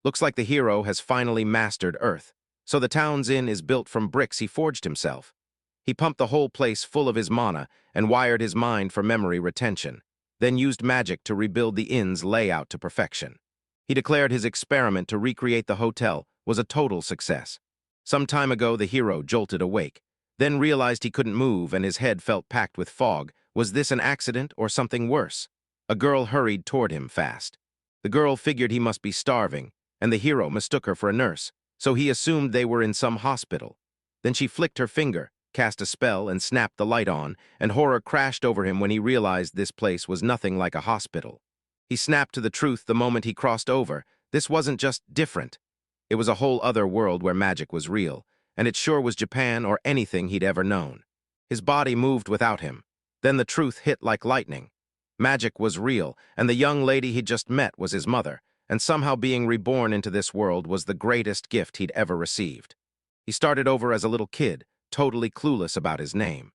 Looks like the hero has finally mastered Earth. So the town's inn is built from bricks he forged himself. He pumped the whole place full of his mana and wired his mind for memory retention, then used magic to rebuild the inn's layout to perfection. He declared his experiment to recreate the hotel was a total success. Some time ago, the hero jolted awake, then realized he couldn't move and his head felt packed with fog. Was this an accident or something worse? A girl hurried toward him fast. The girl figured he must be starving, and the hero mistook her for a nurse, so he assumed they were in some hospital. Then she flicked her finger, cast a spell, and snapped the light on, and horror crashed over him when he realized this place was nothing like a hospital. He snapped to the truth the moment he crossed over. This wasn't just different. It was a whole other world where magic was real, and it sure was Japan or anything he'd ever known. His body moved without him. Then the truth hit like lightning. Magic was real, and the young lady he'd just met was his mother, and somehow being reborn into this world was the greatest gift he'd ever received. He started over as a little kid, totally clueless about his name,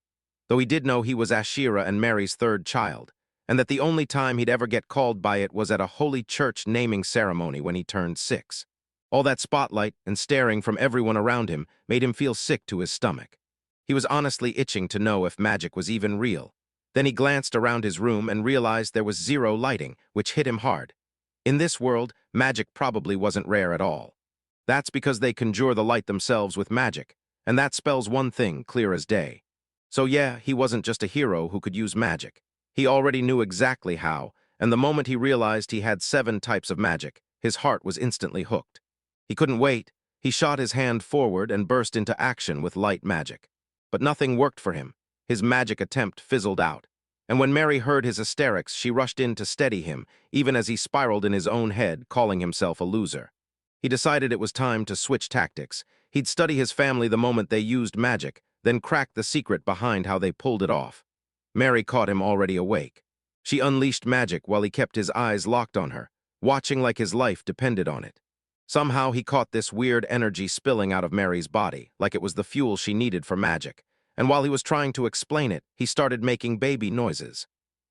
though he did know he was Ashira and Mary's third child, and that the only time he'd ever get called by it was at a holy church naming ceremony when he turned 6. All that spotlight and staring from everyone around him made him feel sick to his stomach. He was honestly itching to know if magic was even real. Then he glanced around his room and realized there was zero lighting, which hit him hard. In this world, magic probably wasn't rare at all. That's because they conjure the light themselves with magic, and that spells one thing clear as day. So yeah, he wasn't just a hero who could use magic. He already knew exactly how, and the moment he realized he had 7 types of magic, his heart was instantly hooked. He couldn't wait. He shot his hand forward and burst into action with light magic. But nothing worked for him. His magic attempt fizzled out. And when Mary heard his hysterics, she rushed in to steady him, even as he spiraled in his own head, calling himself a loser. He decided it was time to switch tactics. He'd study his family the moment they used magic, then crack the secret behind how they pulled it off. Mary caught him already awake. She unleashed magic while he kept his eyes locked on her, watching like his life depended on it. Somehow he caught this weird energy spilling out of Mary's body, like it was the fuel she needed for magic. And while he was trying to explain it, he started making baby noises.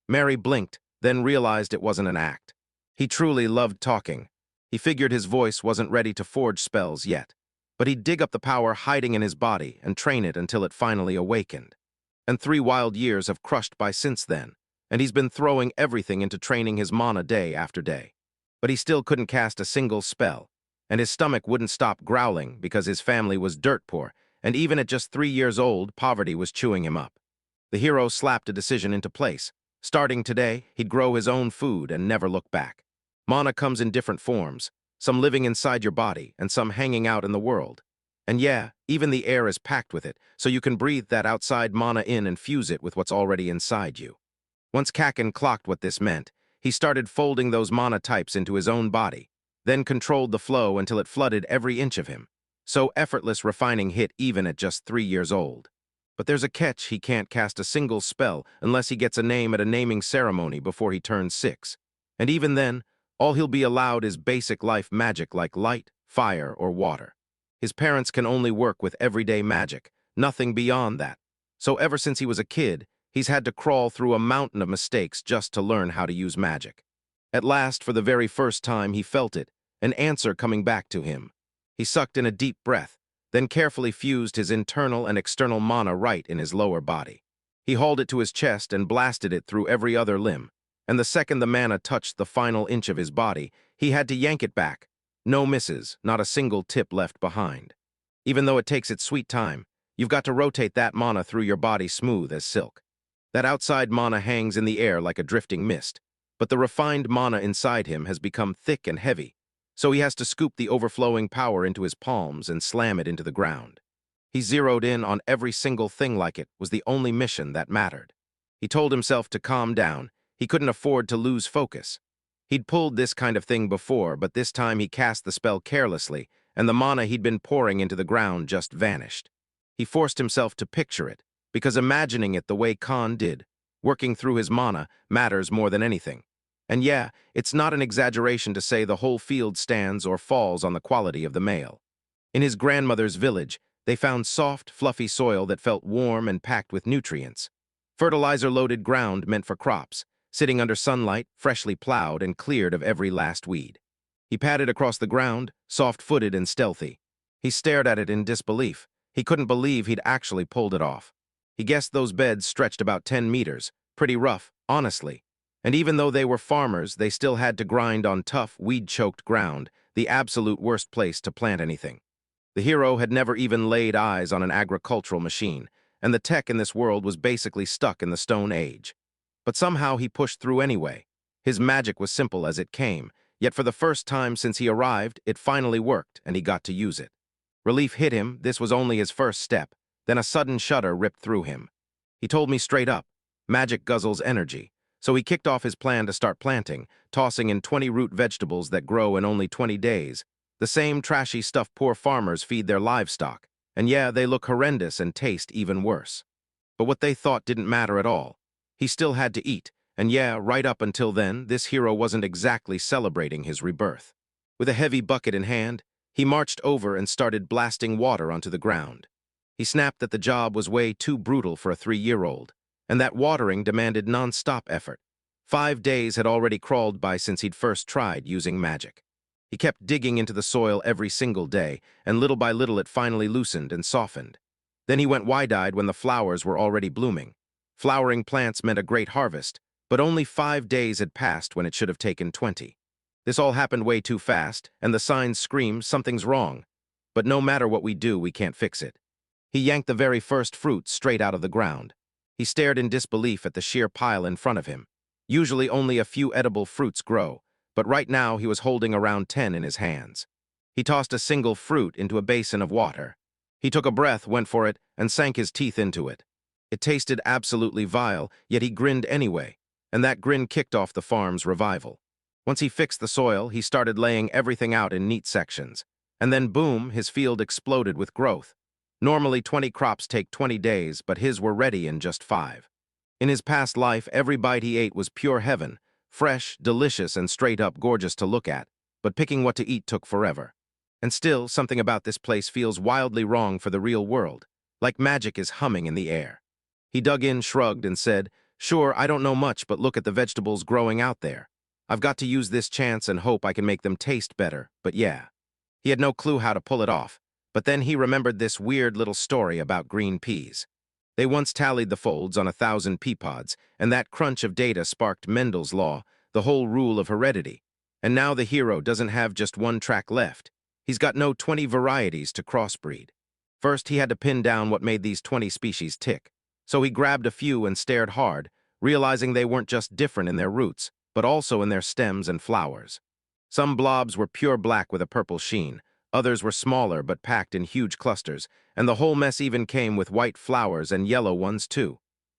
Mary blinked, then realized it wasn't an act. He truly loved talking. He figured his voice wasn't ready to forge spells yet, but he'd dig up the power hiding in his body and train it until it finally awakened. And 3 wild years have crushed by since then, and he's been throwing everything into training his mana day after day. But he still couldn't cast a single spell, and his stomach wouldn't stop growling because his family was dirt poor, and even at just 3 years old, poverty was chewing him up. The hero slapped a decision into place. Starting today, he'd grow his own food and never look back. Mana comes in different forms, some living inside your body and some hanging out in the world. And yeah, even the air is packed with it, so you can breathe that outside mana in and fuse it with what's already inside you. Once Kaken clocked what this meant, he started folding those mana types into his own body, then controlled the flow until it flooded every inch of him. So effortless refining hit even at just 3 years old. But there's a catch: he can't cast a single spell unless he gets a name at a naming ceremony before he turns 6. And even then, all he'll be allowed is basic life magic like light, fire, or water. His parents can only work with everyday magic, nothing beyond that. So ever since he was a kid, he's had to crawl through a mountain of mistakes just to learn how to use magic. At last, for the very first time, he felt it, an answer coming back to him. He sucked in a deep breath, then carefully fused his internal and external mana right in his lower body. He hauled it to his chest and blasted it through every other limb, and the second the mana touched the final inch of his body, he had to yank it back. No misses, not a single tip left behind. Even though it takes its sweet time, you've got to rotate that mana through your body smooth as silk. That outside mana hangs in the air like a drifting mist, but the refined mana inside him has become thick and heavy, so he has to scoop the overflowing power into his palms and slam it into the ground. He zeroed in on every single thing like it was the only mission that mattered. He told himself to calm down. He couldn't afford to lose focus. He'd pulled this kind of thing before, but this time he cast the spell carelessly, and the mana he'd been pouring into the ground just vanished. He forced himself to picture it, because imagining it the way Khan did, working through his mana, matters more than anything. And yeah, it's not an exaggeration to say the whole field stands or falls on the quality of the male. In his grandmother's village, they found soft, fluffy soil that felt warm and packed with nutrients. Fertilizer-loaded ground meant for crops, sitting under sunlight, freshly plowed and cleared of every last weed. He padded across the ground, soft-footed and stealthy. He stared at it in disbelief. He couldn't believe he'd actually pulled it off. He guessed those beds stretched about 10 meters. Pretty rough, honestly. And even though they were farmers, they still had to grind on tough, weed-choked ground, the absolute worst place to plant anything. The hero had never even laid eyes on an agricultural machine, and the tech in this world was basically stuck in the Stone Age. But somehow he pushed through anyway. His magic was simple as it came, yet for the first time since he arrived, it finally worked, and he got to use it. Relief hit him. This was only his first step. Then a sudden shudder ripped through him. He told me straight up, magic guzzles energy. So he kicked off his plan to start planting, tossing in 20 root vegetables that grow in only 20 days. The same trashy stuff poor farmers feed their livestock. And yeah, they look horrendous and taste even worse. But what they thought didn't matter at all. He still had to eat, and yeah, right up until then, this hero wasn't exactly celebrating his rebirth. With a heavy bucket in hand, he marched over and started blasting water onto the ground. He snapped that the job was way too brutal for a 3-year-old, and that watering demanded non-stop effort. 5 days had already crawled by since he'd first tried using magic. He kept digging into the soil every single day, and little by little it finally loosened and softened. Then he went wide-eyed when the flowers were already blooming. Flowering plants meant a great harvest, but only 5 days had passed when it should have taken 20. This all happened way too fast, and the signs screamed something's wrong. But no matter what we do, we can't fix it. He yanked the very first fruit straight out of the ground. He stared in disbelief at the sheer pile in front of him. Usually only a few edible fruits grow, but right now he was holding around 10 in his hands. He tossed a single fruit into a basin of water. He took a breath, went for it, and sank his teeth into it. It tasted absolutely vile, yet he grinned anyway, and that grin kicked off the farm's revival. Once he fixed the soil, he started laying everything out in neat sections. And then boom, his field exploded with growth. Normally 20 crops take 20 days, but his were ready in just 5. In his past life, every bite he ate was pure heaven, fresh, delicious, and straight-up gorgeous to look at, but picking what to eat took forever. And still, something about this place feels wildly wrong for the real world, like magic is humming in the air. He dug in, shrugged, and said, "Sure, I don't know much, but look at the vegetables growing out there. I've got to use this chance and hope I can make them taste better, but yeah." He had no clue how to pull it off, but then he remembered this weird little story about green peas. They once tallied the folds on 1,000 pea pods, and that crunch of data sparked Mendel's law, the whole rule of heredity. And now the hero doesn't have just one track left. He's got no 20 varieties to crossbreed. First, he had to pin down what made these 20 species tick. So he grabbed a few and stared hard, realizing they weren't just different in their roots, but also in their stems and flowers. Some blobs were pure black with a purple sheen, others were smaller but packed in huge clusters, and the whole mess even came with white flowers and yellow ones too.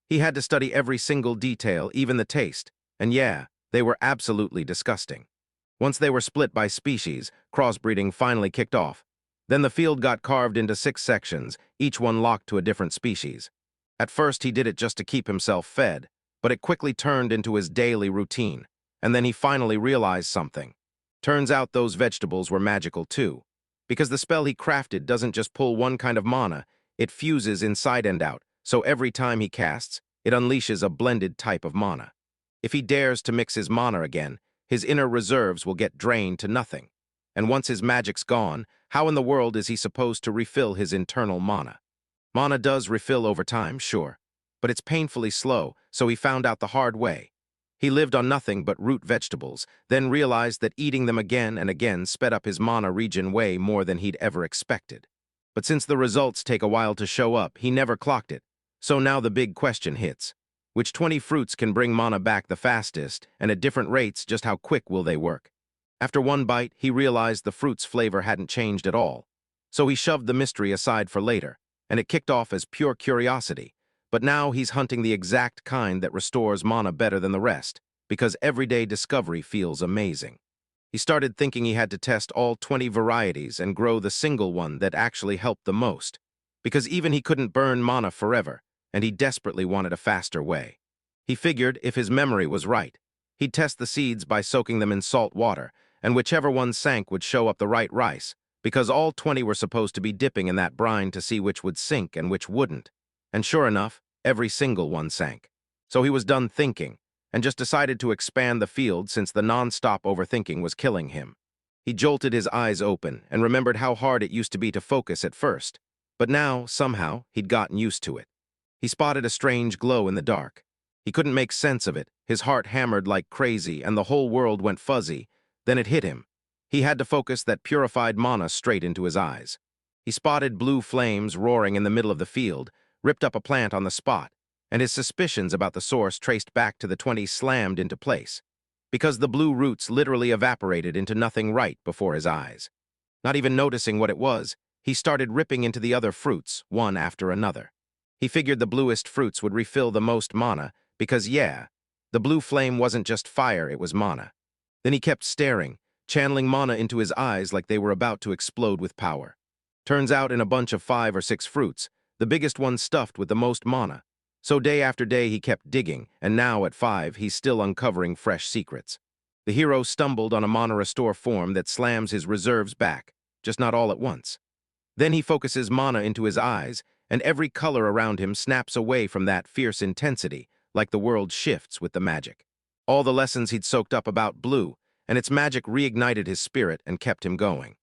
He had to study every single detail, even the taste, and yeah, they were absolutely disgusting. Once they were split by species, crossbreeding finally kicked off. Then the field got carved into 6 sections, each one locked to a different species. At first he did it just to keep himself fed, but it quickly turned into his daily routine, and then he finally realized something. Turns out those vegetables were magical too, because the spell he crafted doesn't just pull one kind of mana, it fuses inside and out, so every time he casts, it unleashes a blended type of mana. If he dares to mix his mana again, his inner reserves will get drained to nothing. And once his magic's gone, how in the world is he supposed to refill his internal mana? Mana does refill over time, sure, but it's painfully slow, so he found out the hard way. He lived on nothing but root vegetables, then realized that eating them again and again sped up his mana regen way more than he'd ever expected. But since the results take a while to show up, he never clocked it. So now the big question hits. Which 20 fruits can bring mana back the fastest, and at different rates, just how quick will they work? After one bite, he realized the fruit's flavor hadn't changed at all. So he shoved the mystery aside for later, and it kicked off as pure curiosity. But now he's hunting the exact kind that restores mana better than the rest, because everyday discovery feels amazing. He started thinking he had to test all 20 varieties and grow the single one that actually helped the most, because even he couldn't burn mana forever, and he desperately wanted a faster way. He figured if his memory was right, he'd test the seeds by soaking them in salt water, and whichever one sank would show up the right rice, because all 20 were supposed to be dipping in that brine to see which would sink and which wouldn't. And sure enough, every single one sank. So he was done thinking, and just decided to expand the field since the non-stop overthinking was killing him. He jolted his eyes open and remembered how hard it used to be to focus at first. But now, somehow, he'd gotten used to it. He spotted a strange glow in the dark. He couldn't make sense of it. His heart hammered like crazy and the whole world went fuzzy. Then it hit him. He had to focus that purified mana straight into his eyes. He spotted blue flames roaring in the middle of the field, ripped up a plant on the spot, and his suspicions about the source traced back to the 20 slammed into place, because the blue roots literally evaporated into nothing right before his eyes. Not even noticing what it was, he started ripping into the other fruits, one after another. He figured the bluest fruits would refill the most mana, because yeah, the blue flame wasn't just fire, it was mana. Then he kept staring, channeling mana into his eyes like they were about to explode with power. Turns out in a bunch of 5 or 6 fruits, the biggest one stuffed with the most mana. So day after day he kept digging, and now at 5 he's still uncovering fresh secrets. The hero stumbled on a mana restore form that slams his reserves back, just not all at once. Then he focuses mana into his eyes, and every color around him snaps away from that fierce intensity, like the world shifts with the magic. All the lessons he'd soaked up about blue, and its magic reignited his spirit and kept him going.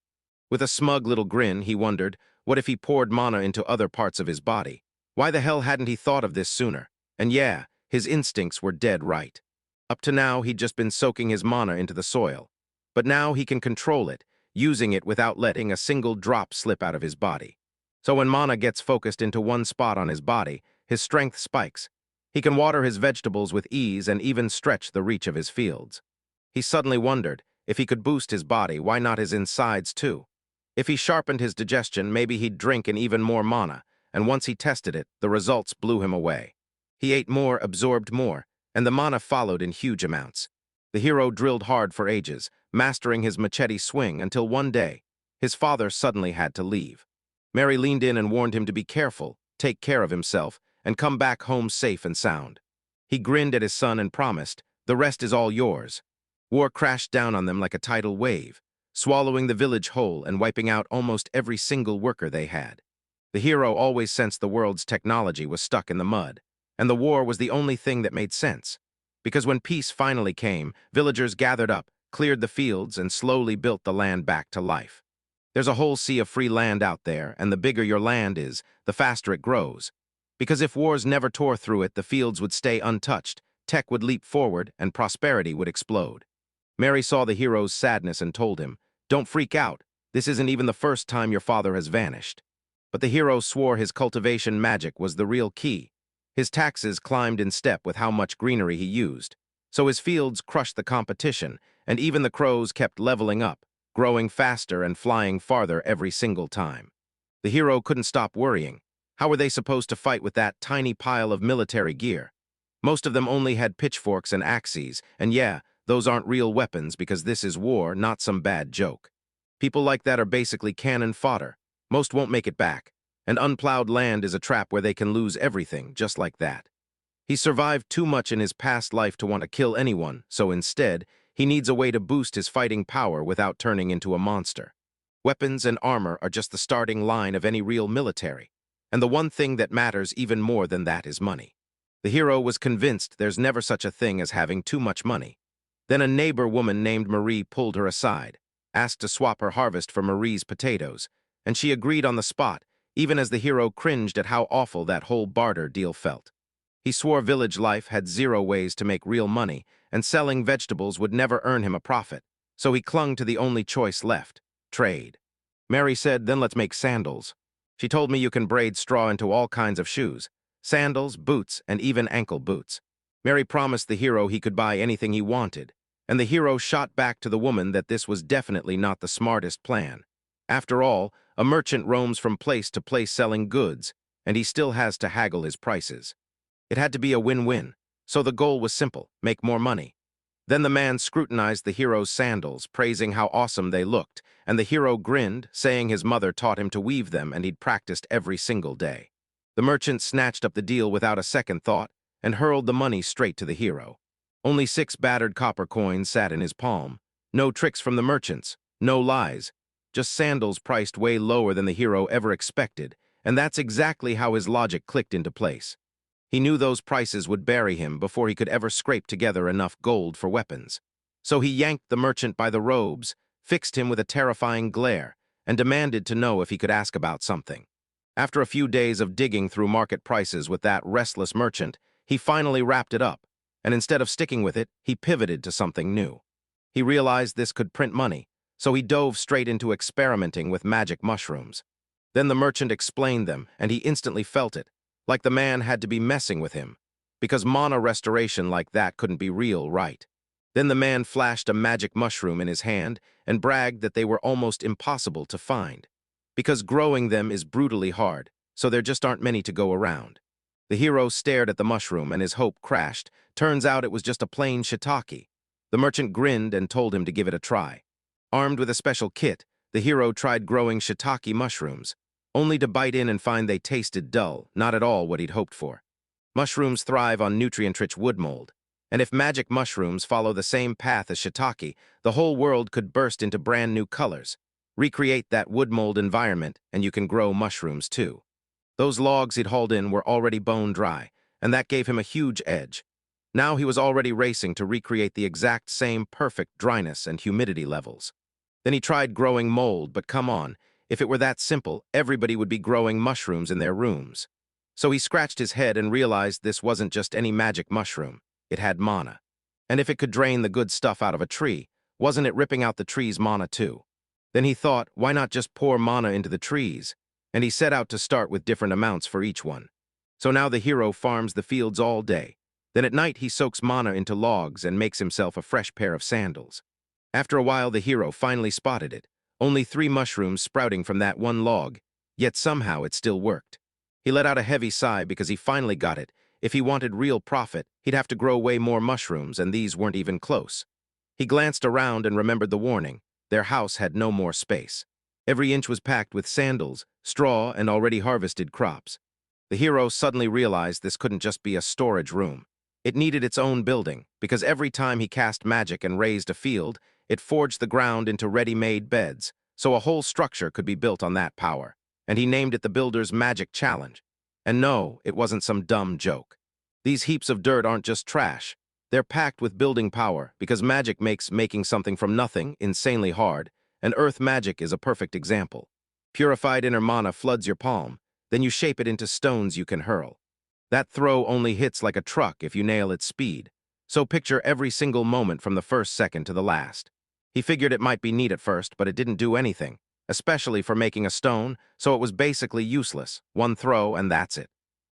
With a smug little grin, he wondered, what if he poured mana into other parts of his body? Why the hell hadn't he thought of this sooner? And yeah, his instincts were dead right. Up to now, he'd just been soaking his mana into the soil. But now he can control it, using it without letting a single drop slip out of his body. So when mana gets focused into one spot on his body, his strength spikes. He can water his vegetables with ease and even stretch the reach of his fields. He suddenly wondered, if he could boost his body, why not his insides too? If he sharpened his digestion, maybe he'd drink in even more mana, and once he tested it, the results blew him away. He ate more, absorbed more, and the mana followed in huge amounts. The hero drilled hard for ages, mastering his machete swing until one day, his father suddenly had to leave. Mary leaned in and warned him to be careful, take care of himself, and come back home safe and sound. He grinned at his son and promised, "The rest is all yours." War crashed down on them like a tidal wave, swallowing the village whole and wiping out almost every single worker they had. The hero always sensed the world's technology was stuck in the mud, and the war was the only thing that made sense. Because when peace finally came, villagers gathered up, cleared the fields, and slowly built the land back to life. There's a whole sea of free land out there, and the bigger your land is, the faster it grows. Because if wars never tore through it, the fields would stay untouched, tech would leap forward, and prosperity would explode. Mary saw the hero's sadness and told him, "Don't freak out. This isn't even the first time your father has vanished." But the hero swore his cultivation magic was the real key. His taxes climbed in step with how much greenery he used. So his fields crushed the competition, and even the crows kept leveling up, growing faster and flying farther every single time. The hero couldn't stop worrying. How were they supposed to fight with that tiny pile of military gear? Most of them only had pitchforks and axes, and yeah, those aren't real weapons because this is war, not some bad joke. People like that are basically cannon fodder. Most won't make it back, and unplowed land is a trap where they can lose everything, just like that. He survived too much in his past life to want to kill anyone, so instead, he needs a way to boost his fighting power without turning into a monster. Weapons and armor are just the starting line of any real military, and the one thing that matters even more than that is money. The hero was convinced there's never such a thing as having too much money. Then a neighbor woman named Marie pulled her aside, asked to swap her harvest for Marie's potatoes, and she agreed on the spot, even as the hero cringed at how awful that whole barter deal felt. He swore village life had 0 ways to make real money, and selling vegetables would never earn him a profit, so he clung to the only choice left, trade. Mary said, "Then let's make sandals." She told me you can braid straw into all kinds of shoes, sandals, boots, and even ankle boots. Mary promised the hero he could buy anything he wanted, and the hero shot back to the woman that this was definitely not the smartest plan. After all, a merchant roams from place to place selling goods, and he still has to haggle his prices. It had to be a win-win, so the goal was simple, make more money. Then the man scrutinized the hero's sandals, praising how awesome they looked, and the hero grinned, saying his mother taught him to weave them and he'd practiced every single day. The merchant snatched up the deal without a second thought and hurled the money straight to the hero. Only 6 battered copper coins sat in his palm. No tricks from the merchants, no lies, just sandals priced way lower than the hero ever expected, and that's exactly how his logic clicked into place. He knew those prices would bury him before he could ever scrape together enough gold for weapons. So he yanked the merchant by the robes, fixed him with a terrifying glare, and demanded to know if he could ask about something. After a few days of digging through market prices with that restless merchant, he finally wrapped it up, and instead of sticking with it, he pivoted to something new. He realized this could print money, so he dove straight into experimenting with magic mushrooms. Then the merchant explained them, and he instantly felt it, like the man had to be messing with him, because mana restoration like that couldn't be real, right? Then the man flashed a magic mushroom in his hand and bragged that they were almost impossible to find, because growing them is brutally hard, so there just aren't many to go around. The hero stared at the mushroom and his hope crashed. Turns out it was just a plain shiitake. The merchant grinned and told him to give it a try. Armed with a special kit, the hero tried growing shiitake mushrooms, only to bite in and find they tasted dull, not at all what he'd hoped for. Mushrooms thrive on nutrient-rich wood mold, and if magic mushrooms follow the same path as shiitake, the whole world could burst into brand new colors. Recreate that wood mold environment, and you can grow mushrooms too. Those logs he'd hauled in were already bone dry, and that gave him a huge edge. Now he was already racing to recreate the exact same perfect dryness and humidity levels. Then he tried growing mold, but come on, if it were that simple, everybody would be growing mushrooms in their rooms. So he scratched his head and realized this wasn't just any magic mushroom. It had mana. And if it could drain the good stuff out of a tree, wasn't it ripping out the tree's mana too? Then he thought, why not just pour mana into the trees? And he set out to start with different amounts for each one. So now the hero farms the fields all day. Then at night he soaks mana into logs and makes himself a fresh pair of sandals. After a while the hero finally spotted it, only 3 mushrooms sprouting from that one log, yet somehow it still worked. He let out a heavy sigh because he finally got it. If he wanted real profit, he'd have to grow way more mushrooms, and these weren't even close. He glanced around and remembered the warning. Their house had no more space. Every inch was packed with sandals, straw, and already harvested crops. The hero suddenly realized this couldn't just be a storage room. It needed its own building, because every time he cast magic and raised a field, it forged the ground into ready-made beds, so a whole structure could be built on that power. And he named it the Builder's Magic Challenge. And no, it wasn't some dumb joke. These heaps of dirt aren't just trash. They're packed with building power, because magic makes making something from nothing insanely hard, and earth magic is a perfect example. Purified inner mana floods your palm, then you shape it into stones you can hurl. That throw only hits like a truck if you nail its speed, so picture every single moment from the first second to the last. He figured it might be neat at first, but it didn't do anything, especially for making a stone, so it was basically useless. One throw and that's it.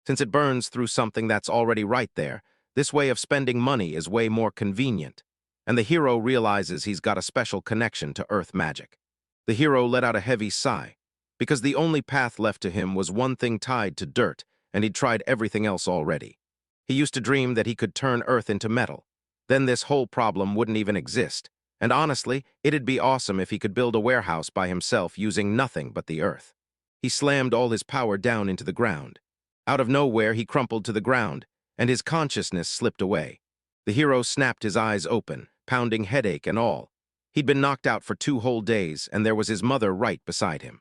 Since it burns through something that's already right there, this way of spending money is way more convenient. And the hero realizes he's got a special connection to earth magic. The hero let out a heavy sigh, because the only path left to him was one thing tied to dirt, and he'd tried everything else already. He used to dream that he could turn earth into metal. Then this whole problem wouldn't even exist. And honestly, it'd be awesome if he could build a warehouse by himself using nothing but the earth. He slammed all his power down into the ground. Out of nowhere, he crumpled to the ground, and his consciousness slipped away. The hero snapped his eyes open, pounding headache and all. He'd been knocked out for 2 whole days, and there was his mother right beside him.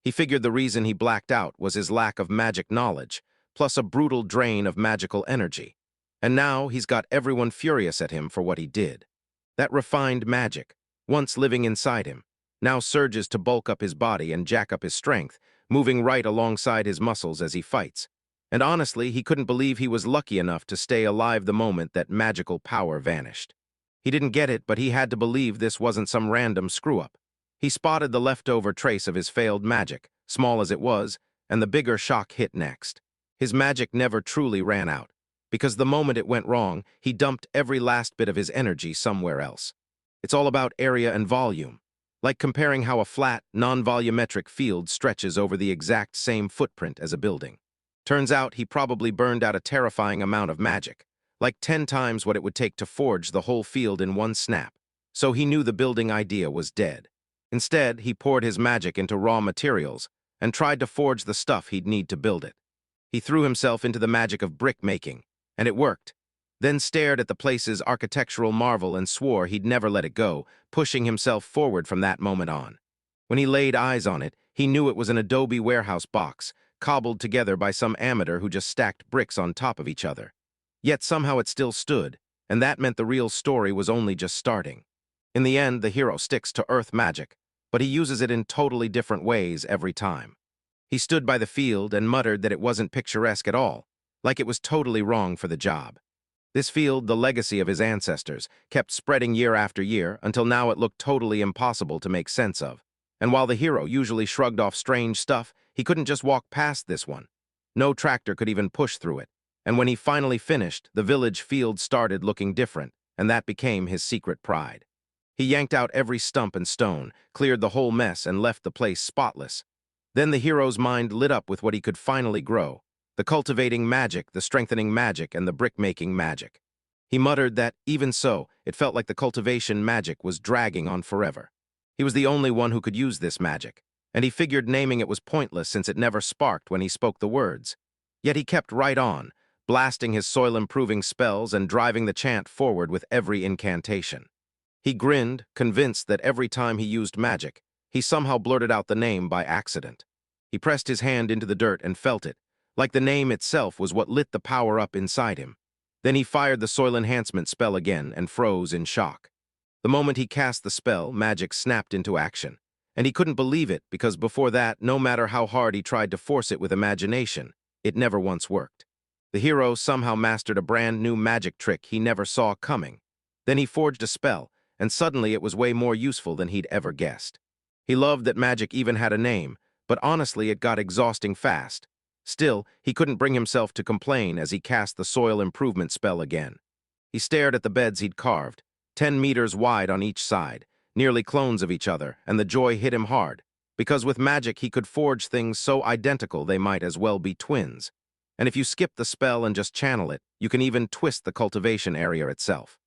He figured the reason he blacked out was his lack of magic knowledge, plus a brutal drain of magical energy. And now he's got everyone furious at him for what he did. That refined magic, once living inside him, now surges to bulk up his body and jack up his strength, moving right alongside his muscles as he fights. And honestly, he couldn't believe he was lucky enough to stay alive the moment that magical power vanished. He didn't get it, but he had to believe this wasn't some random screw-up. He spotted the leftover trace of his failed magic, small as it was, and the bigger shock hit next. His magic never truly ran out, because the moment it went wrong, he dumped every last bit of his energy somewhere else. It's all about area and volume, like comparing how a flat, non-volumetric field stretches over the exact same footprint as a building. Turns out he probably burned out a terrifying amount of magic, like 10 times what it would take to forge the whole field in one snap. So he knew the building idea was dead. Instead, he poured his magic into raw materials and tried to forge the stuff he'd need to build it. He threw himself into the magic of brick making, and it worked. Then stared at the place's architectural marvel and swore he'd never let it go, pushing himself forward from that moment on. When he laid eyes on it, he knew it was an adobe warehouse box, cobbled together by some amateur who just stacked bricks on top of each other. Yet somehow it still stood, and that meant the real story was only just starting. In the end, the hero sticks to earth magic, but he uses it in totally different ways every time. He stood by the field and muttered that it wasn't picturesque at all, like it was totally wrong for the job. This field, the legacy of his ancestors, kept spreading year after year until now it looked totally impossible to make sense of. And while the hero usually shrugged off strange stuff, he couldn't just walk past this one. No tractor could even push through it. And when he finally finished, the village field started looking different, and that became his secret pride. He yanked out every stump and stone, cleared the whole mess, and left the place spotless. Then the hero's mind lit up with what he could finally grow: the cultivating magic, the strengthening magic, and the brick-making magic. He muttered that, even so, it felt like the cultivation magic was dragging on forever. He was the only one who could use this magic, and he figured naming it was pointless since it never sparked when he spoke the words. Yet he kept right on, blasting his soil-improving spells and driving the chant forward with every incantation. He grinned, convinced that every time he used magic, he somehow blurted out the name by accident. He pressed his hand into the dirt and felt it, like the name itself was what lit the power up inside him. Then he fired the soil enhancement spell again and froze in shock. The moment he cast the spell, magic snapped into action. And he couldn't believe it because before that, no matter how hard he tried to force it with imagination, it never once worked. The hero somehow mastered a brand new magic trick he never saw coming. Then he forged a spell, and suddenly it was way more useful than he'd ever guessed. He loved that magic even had a name, but honestly it got exhausting fast. Still, he couldn't bring himself to complain as he cast the soil improvement spell again. He stared at the beds he'd carved, 10 meters wide on each side, nearly clones of each other, and the joy hit him hard, because with magic he could forge things so identical they might as well be twins. And if you skip the spell and just channel it, you can even twist the cultivation area itself.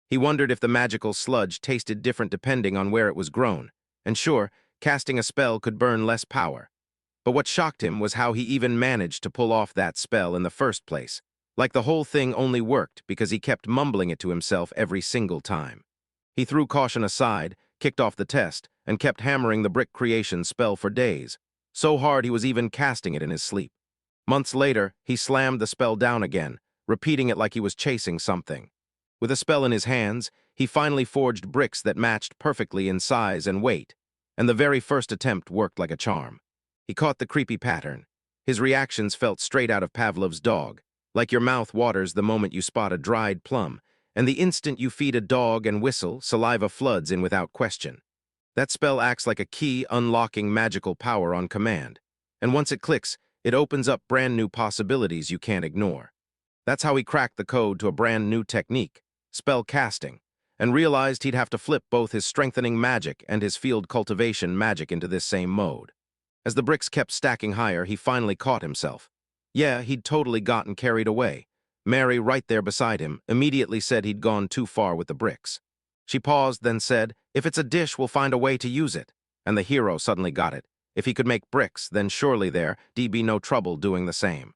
He wondered if the magical sludge tasted different depending on where it was grown, and sure, casting a spell could burn less power. But what shocked him was how he even managed to pull off that spell in the first place, like the whole thing only worked because he kept mumbling it to himself every single time. He threw caution aside, kicked off the test, and kept hammering the brick creation spell for days, so hard he was even casting it in his sleep. Months later, he slammed the spell down again, repeating it like he was chasing something. With a spell in his hands, he finally forged bricks that matched perfectly in size and weight, and the very first attempt worked like a charm. He caught the creepy pattern. His reactions felt straight out of Pavlov's dog, like your mouth waters the moment you spot a dried plum, and the instant you feed a dog and whistle, saliva floods in without question. That spell acts like a key unlocking magical power on command, and once it clicks, it opens up brand new possibilities you can't ignore. That's how he cracked the code to a brand new technique, spell casting, and realized he'd have to flip both his strengthening magic and his field cultivation magic into this same mode. As the bricks kept stacking higher, he finally caught himself. Yeah, he'd totally gotten carried away. Mary, right there beside him, immediately said he'd gone too far with the bricks. She paused, then said, "If it's a dish, we'll find a way to use it." And the hero suddenly got it. If he could make bricks, then surely there'd be no trouble doing the same.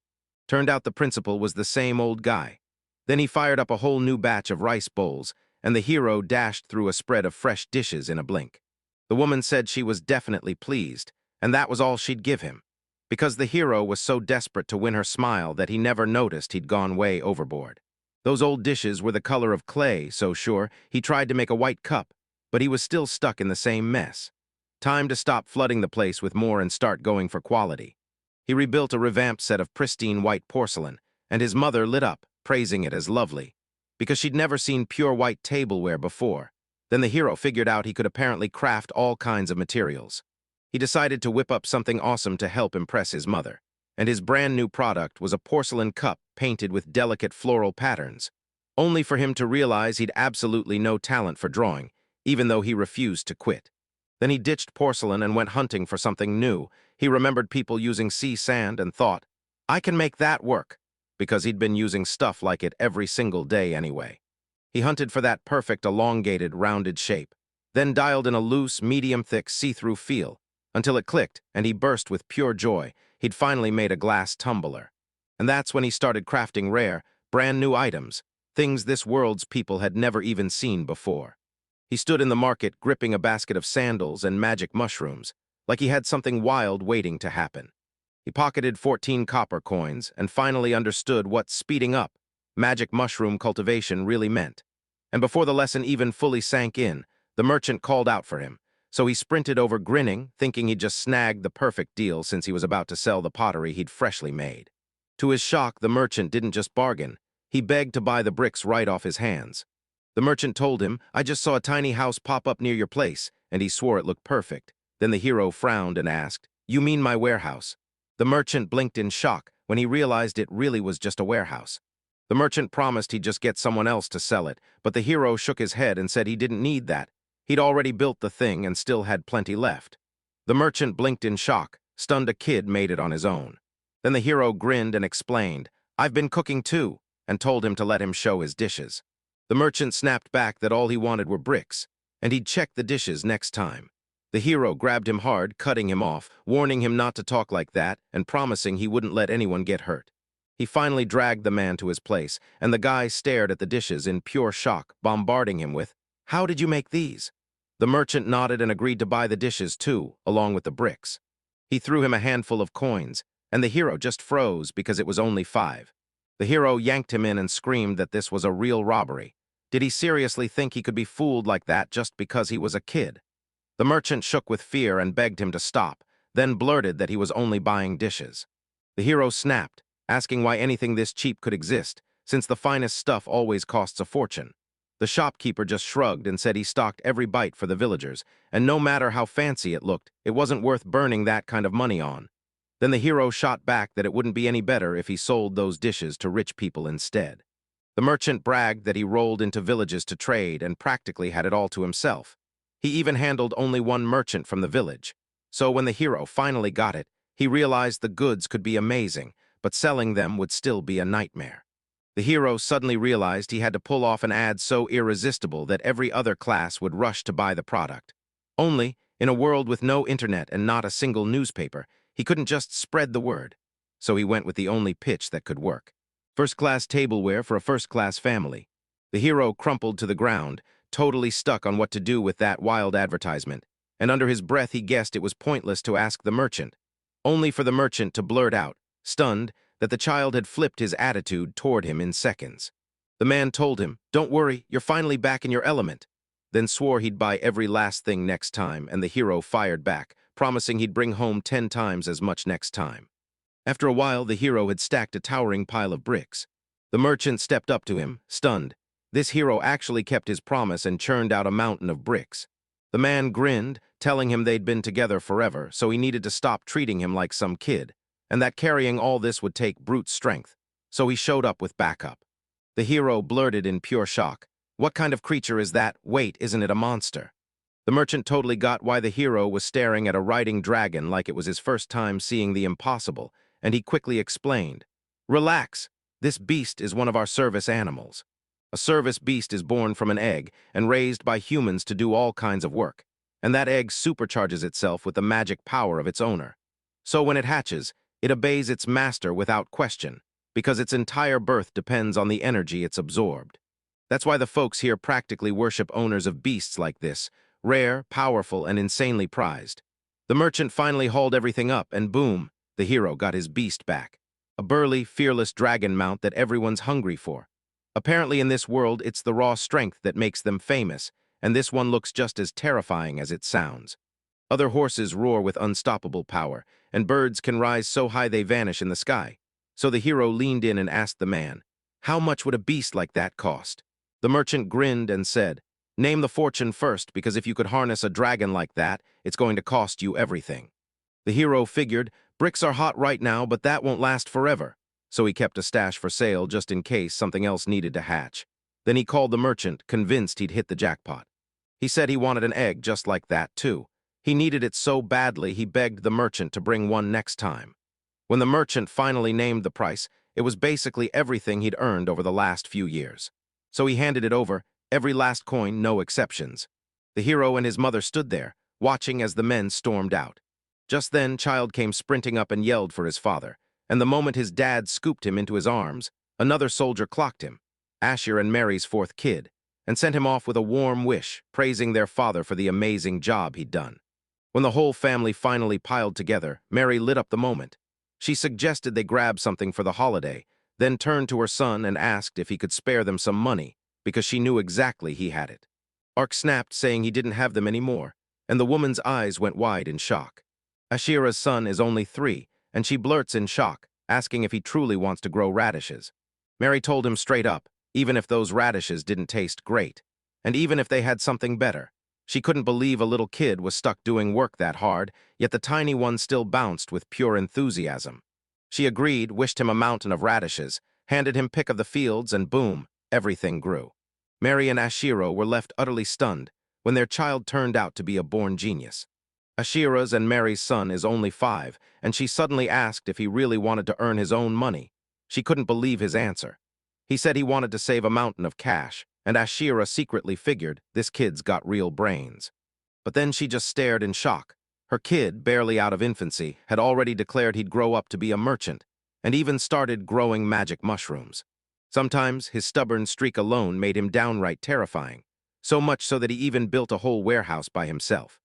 Turned out the principal was the same old guy. Then he fired up a whole new batch of rice bowls, and the hero dashed through a spread of fresh dishes in a blink. The woman said she was definitely pleased, and that was all she'd give him, because the hero was so desperate to win her smile that he never noticed he'd gone way overboard. Those old dishes were the color of clay, so sure, he tried to make a white cup, but he was still stuck in the same mess. Time to stop flooding the place with more and start going for quality. He rebuilt a revamped set of pristine white porcelain, and his mother lit up, praising it as lovely, because she'd never seen pure white tableware before. Then the hero figured out he could apparently craft all kinds of materials. He decided to whip up something awesome to help impress his mother, and his brand new product was a porcelain cup painted with delicate floral patterns, only for him to realize he'd absolutely no talent for drawing, even though he refused to quit. Then he ditched porcelain and went hunting for something new. He remembered people using sea sand and thought, "I can make that work," because he'd been using stuff like it every single day anyway. He hunted for that perfect elongated, rounded shape, then dialed in a loose, medium-thick, see-through feel, until it clicked, and he burst with pure joy. He'd finally made a glass tumbler. And that's when he started crafting rare, brand new items, things this world's people had never even seen before. He stood in the market gripping a basket of sandals and magic mushrooms, like he had something wild waiting to happen. He pocketed 14 copper coins and finally understood what speeding up magic mushroom cultivation really meant. And before the lesson even fully sank in, The merchant called out for him, so he sprinted over grinning, thinking he'd just snagged the perfect deal since he was about to sell the pottery he'd freshly made. To his shock, the merchant didn't just bargain. He begged to buy the bricks right off his hands. The merchant told him, "I just saw a tiny house pop up near your place," and he swore it looked perfect. Then the hero frowned and asked, "You mean my warehouse?" The merchant blinked in shock when he realized it really was just a warehouse. The merchant promised he'd just get someone else to sell it, but the hero shook his head and said he didn't need that. He'd already built the thing and still had plenty left. The merchant blinked in shock, stunned a kid made it on his own. Then the hero grinned and explained, "I've been cooking too," and told him to let him show his dishes. The merchant snapped back that all he wanted were bricks, and he'd check the dishes next time. The hero grabbed him hard, cutting him off, warning him not to talk like that, and promising he wouldn't let anyone get hurt. He finally dragged the man to his place, and the guy stared at the dishes in pure shock, bombarding him with, "How did you make these?" The merchant nodded and agreed to buy the dishes too, along with the bricks. He threw him a handful of coins, and the hero just froze because it was only 5. The hero yanked him in and screamed that this was a real robbery. Did he seriously think he could be fooled like that just because he was a kid? The merchant shook with fear and begged him to stop, then blurted that he was only buying dishes. The hero snapped, asking why anything this cheap could exist, since the finest stuff always costs a fortune. The shopkeeper just shrugged and said he stocked every bite for the villagers, and no matter how fancy it looked, it wasn't worth burning that kind of money on. Then the hero shot back that it wouldn't be any better if he sold those dishes to rich people instead. The merchant bragged that he rolled into villages to trade and practically had it all to himself. He even handled only one merchant from the village. So when the hero finally got it, he realized the goods could be amazing, but selling them would still be a nightmare. The hero suddenly realized he had to pull off an ad so irresistible that every other class would rush to buy the product. Only, in a world with no internet and not a single newspaper, he couldn't just spread the word. So he went with the only pitch that could work. First-class tableware for a first-class family. The hero crumpled to the ground, totally stuck on what to do with that wild advertisement, and under his breath he guessed it was pointless to ask the merchant, only for the merchant to blurt out, stunned, that the child had flipped his attitude toward him in seconds. The man told him, "Don't worry, you're finally back in your element," then swore he'd buy every last thing next time, and the hero fired back, promising he'd bring home 10 times as much next time. After a while, the hero had stacked a towering pile of bricks. The merchant stepped up to him, stunned. This hero actually kept his promise and churned out a mountain of bricks. The man grinned, telling him they'd been together forever, so he needed to stop treating him like some kid, and that carrying all this would take brute strength, so he showed up with backup. The hero blurted in pure shock, "What kind of creature is that? Wait, isn't it a monster?" The merchant totally got why the hero was staring at a riding dragon like it was his first time seeing the impossible, and he quickly explained, "Relax, this beast is one of our service animals. A service beast is born from an egg and raised by humans to do all kinds of work, and that egg supercharges itself with the magic power of its owner. So when it hatches, it obeys its master without question, because its entire birth depends on the energy it's absorbed. That's why the folks here practically worship owners of beasts like this, rare, powerful, and insanely prized." The merchant finally hauled everything up, and boom, the hero got his beast back. A burly, fearless dragon mount that everyone's hungry for. Apparently in this world, it's the raw strength that makes them famous, and this one looks just as terrifying as it sounds. Other horses roar with unstoppable power, and birds can rise so high they vanish in the sky. So the hero leaned in and asked the man, "How much would a beast like that cost?" The merchant grinned and said, "Name the fortune first, because if you could harness a dragon like that, it's going to cost you everything." The hero figured, bricks are hot right now, but that won't last forever. So he kept a stash for sale just in case something else needed to hatch. Then he called the merchant, convinced he'd hit the jackpot. He said he wanted an egg just like that, too. He needed it so badly he begged the merchant to bring one next time. When the merchant finally named the price, it was basically everything he'd earned over the last few years. So he handed it over, every last coin, no exceptions. The hero and his mother stood there, watching as the men stormed out. Just then, Child came sprinting up and yelled for his father, and the moment his dad scooped him into his arms, another soldier clocked him, Asher and Mary's fourth kid, and sent him off with a warm wish, praising their father for the amazing job he'd done. When the whole family finally piled together, Mary lit up the moment. She suggested they grab something for the holiday, then turned to her son and asked if he could spare them some money, because she knew exactly he had it. Ark snapped, saying he didn't have them anymore, and the woman's eyes went wide in shock. Ashira's son is only 3, and she blurts in shock, asking if he truly wants to grow radishes. Mary told him straight up, even if those radishes didn't taste great, and even if they had something better. She couldn't believe a little kid was stuck doing work that hard, yet the tiny one still bounced with pure enthusiasm. She agreed, wished him a mountain of radishes, handed him pick of the fields, and boom, everything grew. Mary and Ashiro were left utterly stunned when their child turned out to be a born genius. Ashira's and Mary's son is only 5, and she suddenly asked if he really wanted to earn his own money. She couldn't believe his answer. He said he wanted to save a mountain of cash, and Ashira secretly figured this kid's got real brains. But then she just stared in shock. Her kid, barely out of infancy, had already declared he'd grow up to be a merchant, and even started growing magic mushrooms. Sometimes his stubborn streak alone made him downright terrifying, so much so that he even built a whole warehouse by himself.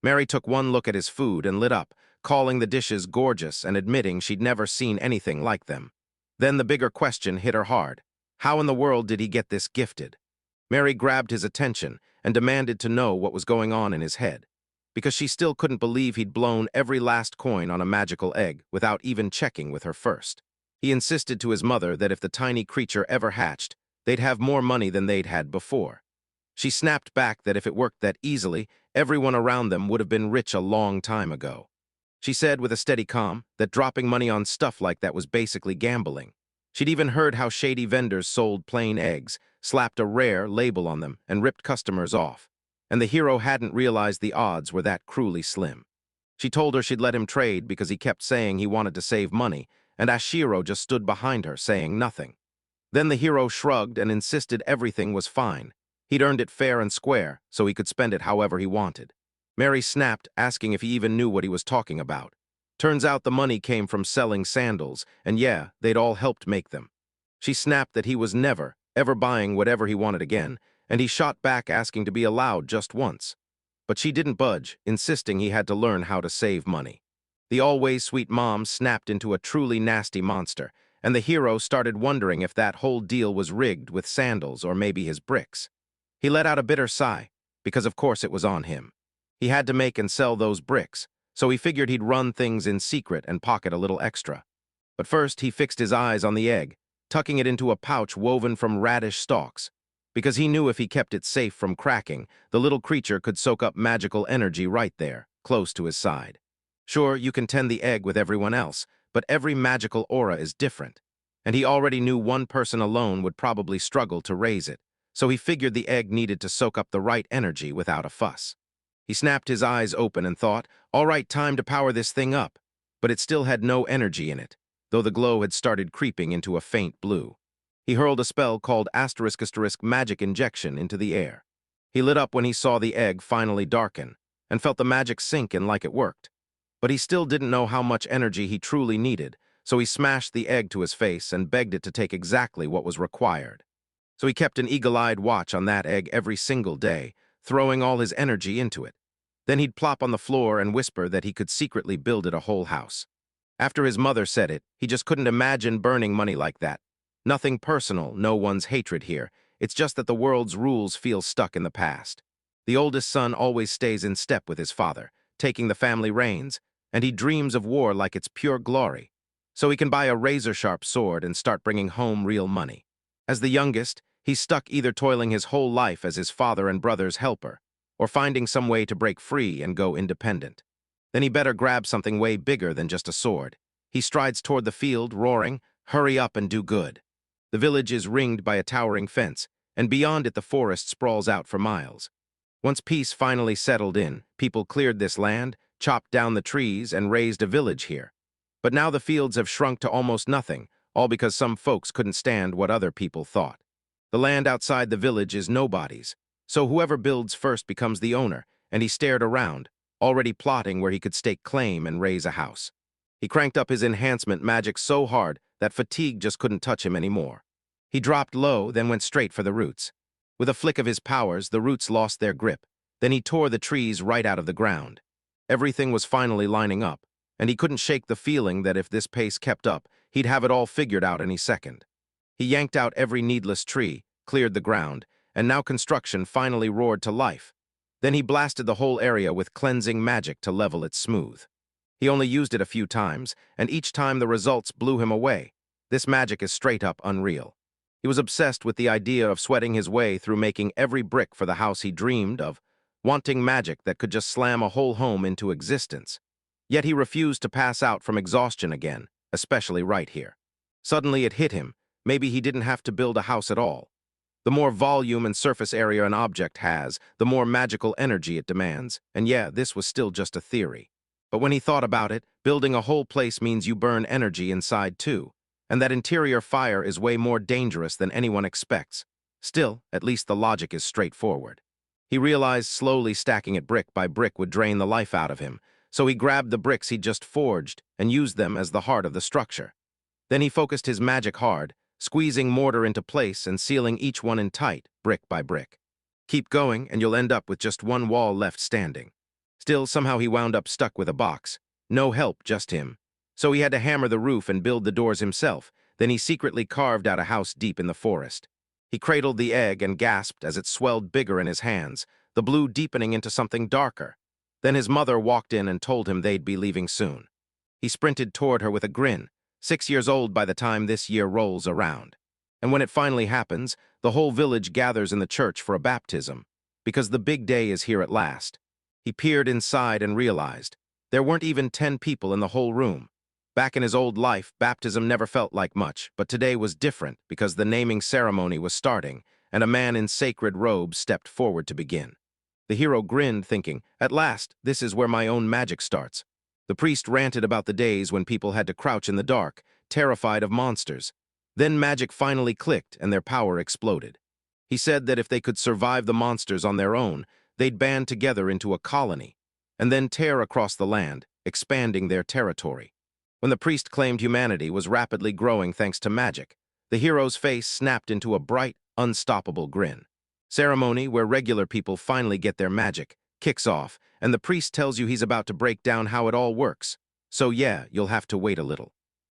Mary took one look at his food and lit up, calling the dishes gorgeous and admitting she'd never seen anything like them. Then the bigger question hit her hard. How in the world did he get this gifted? Mary grabbed his attention and demanded to know what was going on in his head, because she still couldn't believe he'd blown every last coin on a magical egg without even checking with her first. He insisted to his mother that if the tiny creature ever hatched, they'd have more money than they'd had before. She snapped back that if it worked that easily, everyone around them would have been rich a long time ago. She said with a steady calm that dropping money on stuff like that was basically gambling. She'd even heard how shady vendors sold plain eggs, slapped a rare label on them, and ripped customers off. And the hero hadn't realized the odds were that cruelly slim. She told her she'd let him trade because he kept saying he wanted to save money, and Ashiro just stood behind her, saying nothing. Then the hero shrugged and insisted everything was fine. He'd earned it fair and square, so he could spend it however he wanted. Mary snapped, asking if he even knew what he was talking about. Turns out the money came from selling sandals, and yeah, they'd all helped make them. She snapped that he was never, ever buying whatever he wanted again, and he shot back asking to be allowed just once. But she didn't budge, insisting he had to learn how to save money. The always sweet mom snapped into a truly nasty monster, and the hero started wondering if that whole deal was rigged with sandals or maybe his bricks. He let out a bitter sigh, because of course it was on him. He had to make and sell those bricks, so he figured he'd run things in secret and pocket a little extra. But first he fixed his eyes on the egg, tucking it into a pouch woven from radish stalks, because he knew if he kept it safe from cracking, the little creature could soak up magical energy right there, close to his side. Sure, you can tend the egg with everyone else, but every magical aura is different, and he already knew one person alone would probably struggle to raise it, so he figured the egg needed to soak up the right energy without a fuss. He snapped his eyes open and thought, all right, time to power this thing up, but it still had no energy in it, though the glow had started creeping into a faint blue. He hurled a spell called *** magic injection into the air. He lit up when he saw the egg finally darken, and felt the magic sink in like it worked. But he still didn't know how much energy he truly needed, so he smashed the egg to his face and begged it to take exactly what was required. So he kept an eagle-eyed watch on that egg every single day, throwing all his energy into it. Then he'd plop on the floor and whisper that he could secretly build it a whole house. After his mother said it, he just couldn't imagine burning money like that. Nothing personal, no one's hatred here. It's just that the world's rules feel stuck in the past. The oldest son always stays in step with his father, taking the family reins, and he dreams of war like it's pure glory. So he can buy a razor-sharp sword and start bringing home real money. As the youngest, he's stuck either toiling his whole life as his father and brother's helper, or finding some way to break free and go independent. Then he better grab something way bigger than just a sword. He strides toward the field, roaring, "Hurry up and do good." The village is ringed by a towering fence, and beyond it the forest sprawls out for miles. Once peace finally settled in, people cleared this land, chopped down the trees, and raised a village here. But now the fields have shrunk to almost nothing, all because some folks couldn't stand what other people thought. The land outside the village is nobody's, so whoever builds first becomes the owner, and he stared around, already plotting where he could stake claim and raise a house. He cranked up his enhancement magic so hard that fatigue just couldn't touch him anymore. He dropped low, then went straight for the roots. With a flick of his powers, the roots lost their grip. Then he tore the trees right out of the ground. Everything was finally lining up, and he couldn't shake the feeling that if this pace kept up, he'd have it all figured out any second. He yanked out every needless tree, cleared the ground, and now construction finally roared to life. Then he blasted the whole area with cleansing magic to level it smooth. He only used it a few times, and each time the results blew him away. This magic is straight up unreal. He was obsessed with the idea of sweating his way through making every brick for the house he dreamed of, wanting magic that could just slam a whole home into existence. Yet he refused to pass out from exhaustion again, especially right here. Suddenly it hit him, maybe he didn't have to build a house at all. The more volume and surface area an object has, the more magical energy it demands, and yeah, this was still just a theory. But when he thought about it, building a whole place means you burn energy inside too, and that interior fire is way more dangerous than anyone expects. Still, at least the logic is straightforward. He realized slowly stacking it brick by brick would drain the life out of him, so he grabbed the bricks he'd just forged and used them as the heart of the structure. Then he focused his magic hard, squeezing mortar into place and sealing each one in tight, brick by brick. Keep going, and you'll end up with just one wall left standing. Still, somehow he wound up stuck with a box. No help, just him. So he had to hammer the roof and build the doors himself. Then he secretly carved out a house deep in the forest. He cradled the egg and gasped as it swelled bigger in his hands, the blue deepening into something darker. Then his mother walked in and told him they'd be leaving soon. He sprinted toward her with a grin, 6 years old by the time this year rolls around. And when it finally happens, the whole village gathers in the church for a baptism, because the big day is here at last. He peered inside and realized there weren't even 10 people in the whole room. Back in his old life, baptism never felt like much, but today was different because the naming ceremony was starting, and a man in sacred robes stepped forward to begin. The hero grinned, thinking, at last, this is where my own magic starts. The priest ranted about the days when people had to crouch in the dark, terrified of monsters. Then magic finally clicked and their power exploded. He said that if they could survive the monsters on their own, they'd band together into a colony, and then tear across the land, expanding their territory. When the priest claimed humanity was rapidly growing thanks to magic, the hero's face snapped into a bright, unstoppable grin. Ceremony, where regular people finally get their magic, kicks off, and the priest tells you he's about to break down how it all works. So yeah, you'll have to wait a little.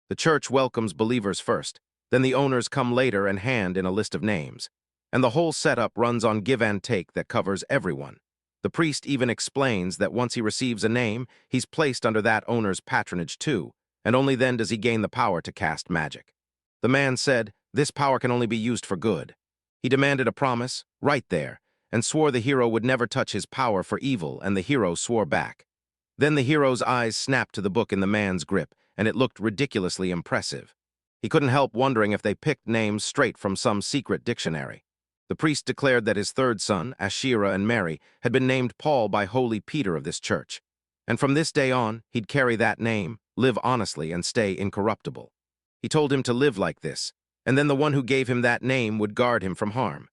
The church welcomes believers first, then the owners come later and hand in a list of names. And the whole setup runs on give and take that covers everyone. The priest even explains that once he receives a name, he's placed under that owner's patronage too, and only then does he gain the power to cast magic. The man said, this power can only be used for good. He demanded a promise, right there, and swore the hero would never touch his power for evil, and the hero swore back. Then the hero's eyes snapped to the book in the man's grip, and it looked ridiculously impressive. He couldn't help wondering if they picked names straight from some secret dictionary. The priest declared that his third son, Asherah and Mary, had been named Paul by Holy Peter of this church. And from this day on, he'd carry that name, live honestly, and stay incorruptible. He told him to live like this, and then the one who gave him that name would guard him from harm.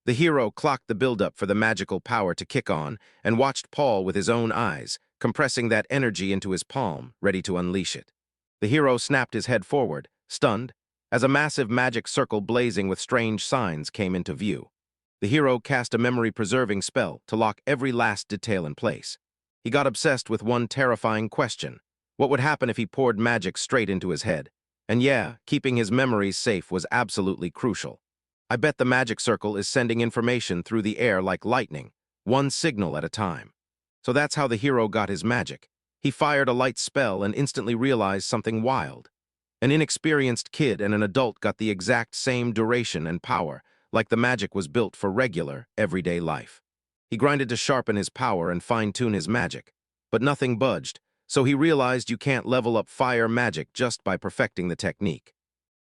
The hero clocked the buildup for the magical power to kick on and watched Paul with his own eyes, compressing that energy into his palm, ready to unleash it. The hero snapped his head forward, stunned, as a massive magic circle blazing with strange signs came into view. The hero cast a memory-preserving spell to lock every last detail in place. He got obsessed with one terrifying question. What would happen if he poured magic straight into his head? And yeah, keeping his memories safe was absolutely crucial. I bet the magic circle is sending information through the air like lightning, one signal at a time. So that's how the hero got his magic. He fired a light spell and instantly realized something wild. An inexperienced kid and an adult got the exact same duration and power, like the magic was built for regular, everyday life. He grinded to sharpen his power and fine-tune his magic, but nothing budged, so he realized you can't level up fire magic just by perfecting the technique.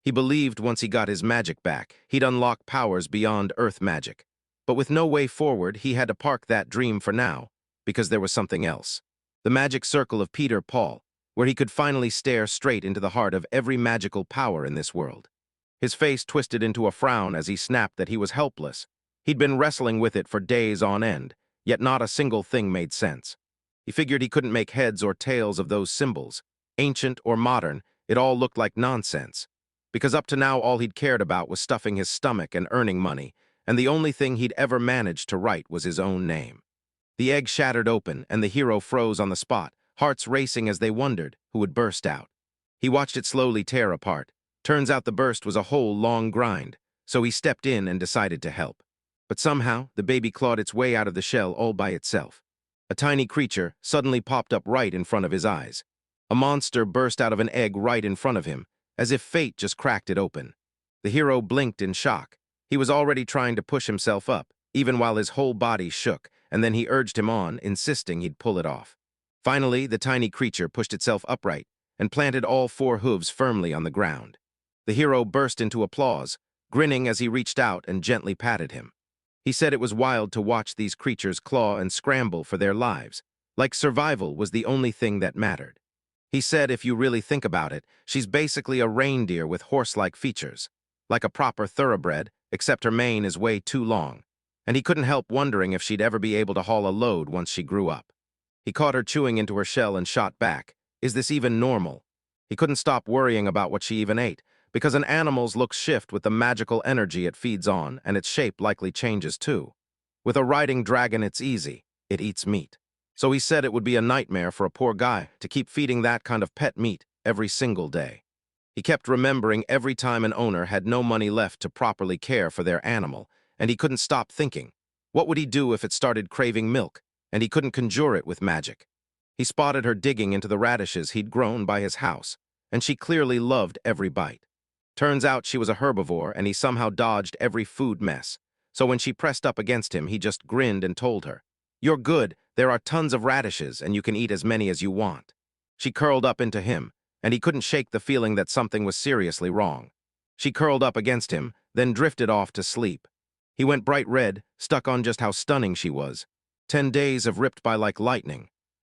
He believed once he got his magic back, he'd unlock powers beyond earth magic. But with no way forward, he had to park that dream for now, because there was something else. The magic circle of Peter Paul, where he could finally stare straight into the heart of every magical power in this world. His face twisted into a frown as he snapped that he was helpless. He'd been wrestling with it for days on end, yet not a single thing made sense. He figured he couldn't make heads or tails of those symbols. Ancient or modern, it all looked like nonsense. Because up to now all he'd cared about was stuffing his stomach and earning money, and the only thing he'd ever managed to write was his own name. The egg shattered open, and the hero froze on the spot, hearts racing as they wondered who would burst out. He watched it slowly tear apart. Turns out the burst was a whole long grind, so he stepped in and decided to help. But somehow, the baby clawed its way out of the shell all by itself. A tiny creature suddenly popped up right in front of his eyes. A monster burst out of an egg right in front of him, as if fate just cracked it open. The hero blinked in shock. He was already trying to push himself up, even while his whole body shook, and then he urged him on, insisting he'd pull it off. Finally, the tiny creature pushed itself upright and planted all 4 hooves firmly on the ground. The hero burst into applause, grinning as he reached out and gently patted him. He said it was wild to watch these creatures claw and scramble for their lives, like survival was the only thing that mattered. He said if you really think about it, she's basically a reindeer with horse-like features, like a proper thoroughbred, except her mane is way too long, and he couldn't help wondering if she'd ever be able to haul a load once she grew up. He caught her chewing into her shell and shot back. Is this even normal? He couldn't stop worrying about what she even ate, because an animal's looks shift with the magical energy it feeds on, and its shape likely changes too. With a riding dragon, it's easy. It eats meat. So he said it would be a nightmare for a poor guy to keep feeding that kind of pet meat every single day. He kept remembering every time an owner had no money left to properly care for their animal, and he couldn't stop thinking, what would he do if it started craving milk, and he couldn't conjure it with magic? He spotted her digging into the radishes he'd grown by his house, and she clearly loved every bite. Turns out she was a herbivore, and he somehow dodged every food mess. So when she pressed up against him, he just grinned and told her, "You're good, there are tons of radishes, and you can eat as many as you want." She curled up into him, and he couldn't shake the feeling that something was seriously wrong. She curled up against him, then drifted off to sleep. He went bright red, stuck on just how stunning she was. 10 days have ripped by like lightning.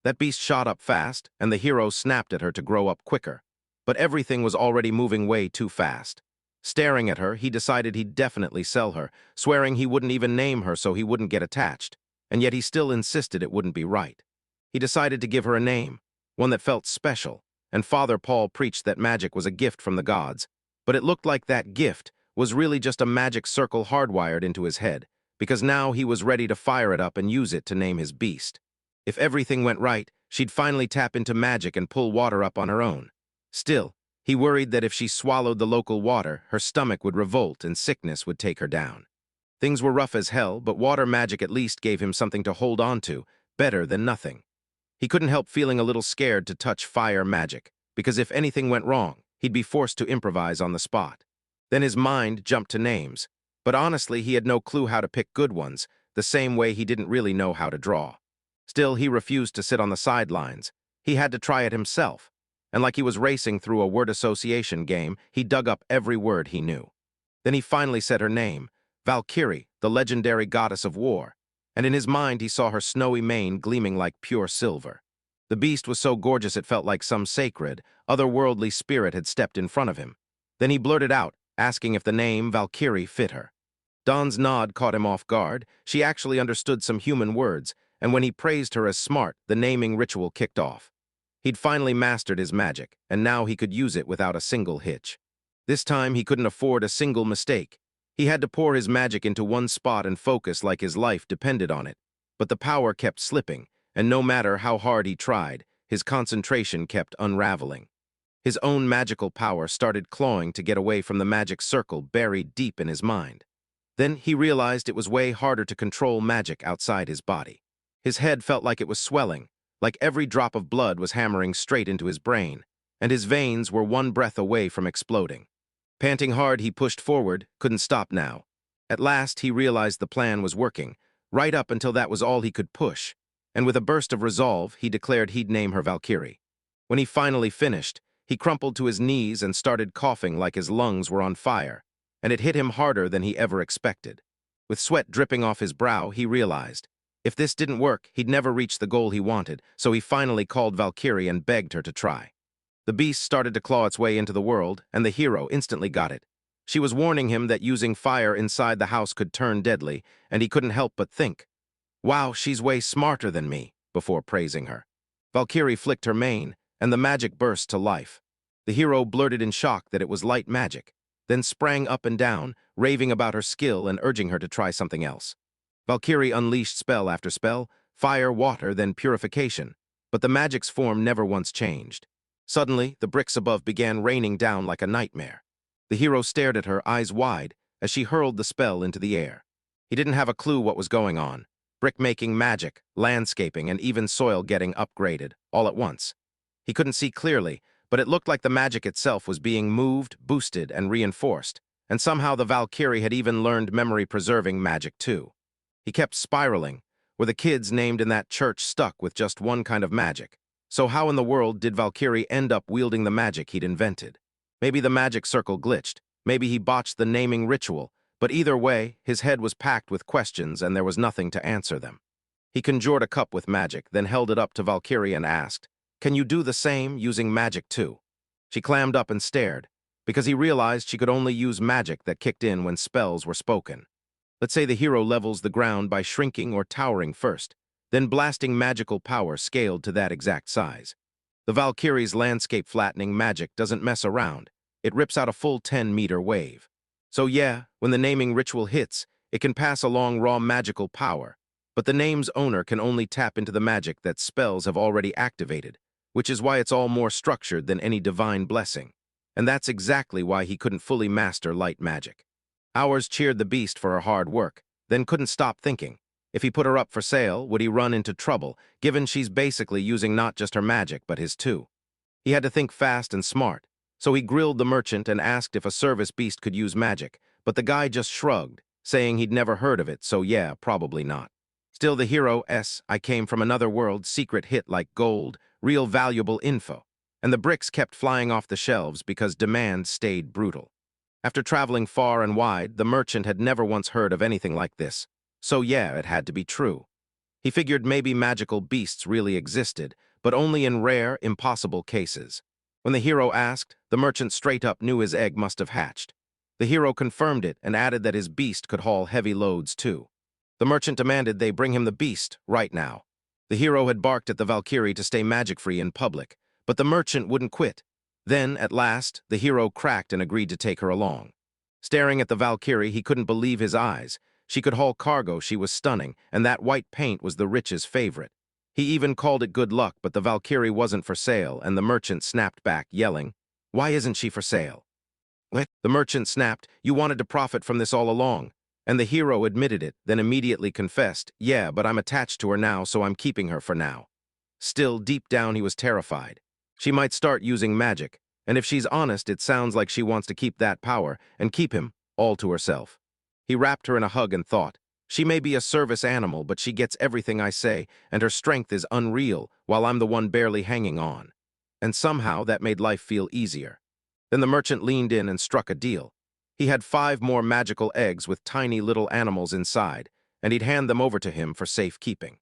That beast shot up fast, and the hero snapped at her to grow up quicker. But everything was already moving way too fast. Staring at her, he decided he'd definitely sell her, swearing he wouldn't even name her so he wouldn't get attached, and yet he still insisted it wouldn't be right. He decided to give her a name, one that felt special, and Father Paul preached that magic was a gift from the gods, but it looked like that gift was really just a magic circle hardwired into his head, because now he was ready to fire it up and use it to name his beast. If everything went right, she'd finally tap into magic and pull water up on her own. Still, he worried that if she swallowed the local water, her stomach would revolt and sickness would take her down. Things were rough as hell, but water magic at least gave him something to hold on to, better than nothing. He couldn't help feeling a little scared to touch fire magic, because if anything went wrong, he'd be forced to improvise on the spot. Then his mind jumped to names, but honestly he had no clue how to pick good ones, the same way he didn't really know how to draw. Still, he refused to sit on the sidelines. He had to try it himself. And like he was racing through a word association game, he dug up every word he knew. Then he finally said her name, Valkyrie, the legendary goddess of war, and in his mind he saw her snowy mane gleaming like pure silver. The beast was so gorgeous it felt like some sacred, otherworldly spirit had stepped in front of him. Then he blurted out, asking if the name Valkyrie fit her. Dawn's nod caught him off guard. She actually understood some human words, and when he praised her as smart, the naming ritual kicked off. He'd finally mastered his magic, and now he could use it without a single hitch. This time he couldn't afford a single mistake. He had to pour his magic into one spot and focus like his life depended on it. But the power kept slipping, and no matter how hard he tried, his concentration kept unraveling. His own magical power started clawing to get away from the magic circle buried deep in his mind. Then he realized it was way harder to control magic outside his body. His head felt like it was swelling, like every drop of blood was hammering straight into his brain, and his veins were one breath away from exploding. Panting hard, he pushed forward, couldn't stop now. At last, he realized the plan was working, right up until that was all he could push, and with a burst of resolve, he declared he'd name her Valkyrie. When he finally finished, he crumpled to his knees and started coughing like his lungs were on fire, and it hit him harder than he ever expected. With sweat dripping off his brow, he realized, if this didn't work, he'd never reach the goal he wanted, so he finally called Valkyrie and begged her to try. The beast started to claw its way into the world, and the hero instantly got it. She was warning him that using fire inside the house could turn deadly, and he couldn't help but think, "Wow, she's way smarter than me," before praising her. Valkyrie flicked her mane, and the magic burst to life. The hero blurted in shock that it was light magic, then sprang up and down, raving about her skill and urging her to try something else. Valkyrie unleashed spell after spell, fire, water, then purification, but the magic's form never once changed. Suddenly, the bricks above began raining down like a nightmare. The hero stared at her, eyes wide, as she hurled the spell into the air. He didn't have a clue what was going on. Brick-making magic, landscaping, and even soil getting upgraded, all at once. He couldn't see clearly, but it looked like the magic itself was being moved, boosted, and reinforced. And somehow the Valkyrie had even learned memory-preserving magic too. He kept spiraling. Were the kids named in that church stuck with just one kind of magic? So how in the world did Valkyrie end up wielding the magic he'd invented? Maybe the magic circle glitched. Maybe he botched the naming ritual. But either way, his head was packed with questions and there was nothing to answer them. He conjured a cup with magic, then held it up to Valkyrie and asked, "Can you do the same, using magic too?" She clammed up and stared, because he realized she could only use magic that kicked in when spells were spoken. Let's say the hero levels the ground by shrinking or towering first, then blasting magical power scaled to that exact size. The Valkyrie's landscape flattening magic doesn't mess around. It rips out a full 10-meter wave. So yeah, when the naming ritual hits, it can pass along raw magical power, but the name's owner can only tap into the magic that spells have already activated, which is why it's all more structured than any divine blessing. And that's exactly why he couldn't fully master light magic. Hours cheered the beast for her hard work, then couldn't stop thinking. If he put her up for sale, would he run into trouble, given she's basically using not just her magic but his too? He had to think fast and smart. So he grilled the merchant and asked if a service beast could use magic, but the guy just shrugged, saying he'd never heard of it, so yeah, probably not. Still, the hero's "I came from another world" secret hit like gold, real valuable info, and the bricks kept flying off the shelves because demand stayed brutal. After traveling far and wide, the merchant had never once heard of anything like this, so yeah, it had to be true. He figured maybe magical beasts really existed, but only in rare, impossible cases. When the hero asked, the merchant straight up knew his egg must have hatched. The hero confirmed it and added that his beast could haul heavy loads too. The merchant demanded they bring him the beast right now. The hero had barked at the Valkyrie to stay magic-free in public, but the merchant wouldn't quit. Then, at last, the hero cracked and agreed to take her along. Staring at the Valkyrie, he couldn't believe his eyes. She could haul cargo, she was stunning, and that white paint was the rich's favorite. He even called it good luck, but the Valkyrie wasn't for sale, and the merchant snapped back, yelling, "Why isn't she for sale?" What? The merchant snapped, "You wanted to profit from this all along." And the hero admitted it, then immediately confessed, "Yeah, but I'm attached to her now, so I'm keeping her for now." Still, deep down, he was terrified. She might start using magic, and if she's honest, it sounds like she wants to keep that power and keep him all to herself. He wrapped her in a hug and thought, she may be a service animal, but she gets everything I say, and her strength is unreal, while I'm the one barely hanging on. And somehow that made life feel easier. Then the merchant leaned in and struck a deal. He had 5 more magical eggs with tiny little animals inside, and he'd hand them over to him for safekeeping.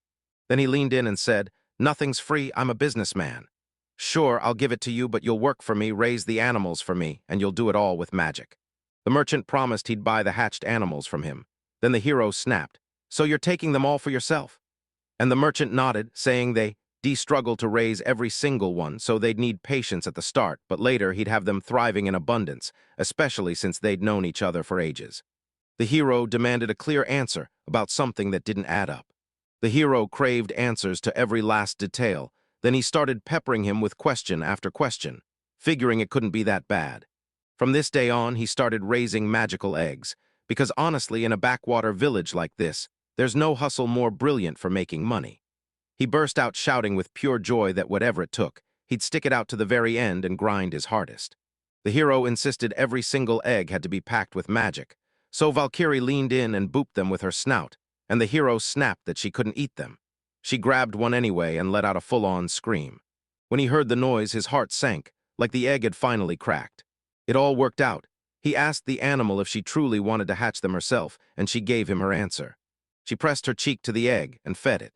Then he leaned in and said, "Nothing's free, I'm a businessman. Sure, I'll give it to you, but you'll work for me, raise the animals for me, and you'll do it all with magic." The merchant promised he'd buy the hatched animals from him. Then the hero snapped, "So you're taking them all for yourself?" And the merchant nodded, saying they'd struggle to raise every single one, so they'd need patience at the start, but later he'd have them thriving in abundance, especially since they'd known each other for ages. The hero demanded a clear answer about something that didn't add up. The hero craved answers to every last detail. Then he started peppering him with question after question, figuring it couldn't be that bad. From this day on, he started raising magical eggs, because honestly, in a backwater village like this, there's no hustle more brilliant for making money. He burst out shouting with pure joy that whatever it took, he'd stick it out to the very end and grind his hardest. The hero insisted every single egg had to be packed with magic, so Valkyrie leaned in and booped them with her snout, and the hero snapped that she couldn't eat them. She grabbed one anyway and let out a full-on scream. When he heard the noise, his heart sank, like the egg had finally cracked. It all worked out. He asked the animal if she truly wanted to hatch them herself, and she gave him her answer. She pressed her cheek to the egg and fed it.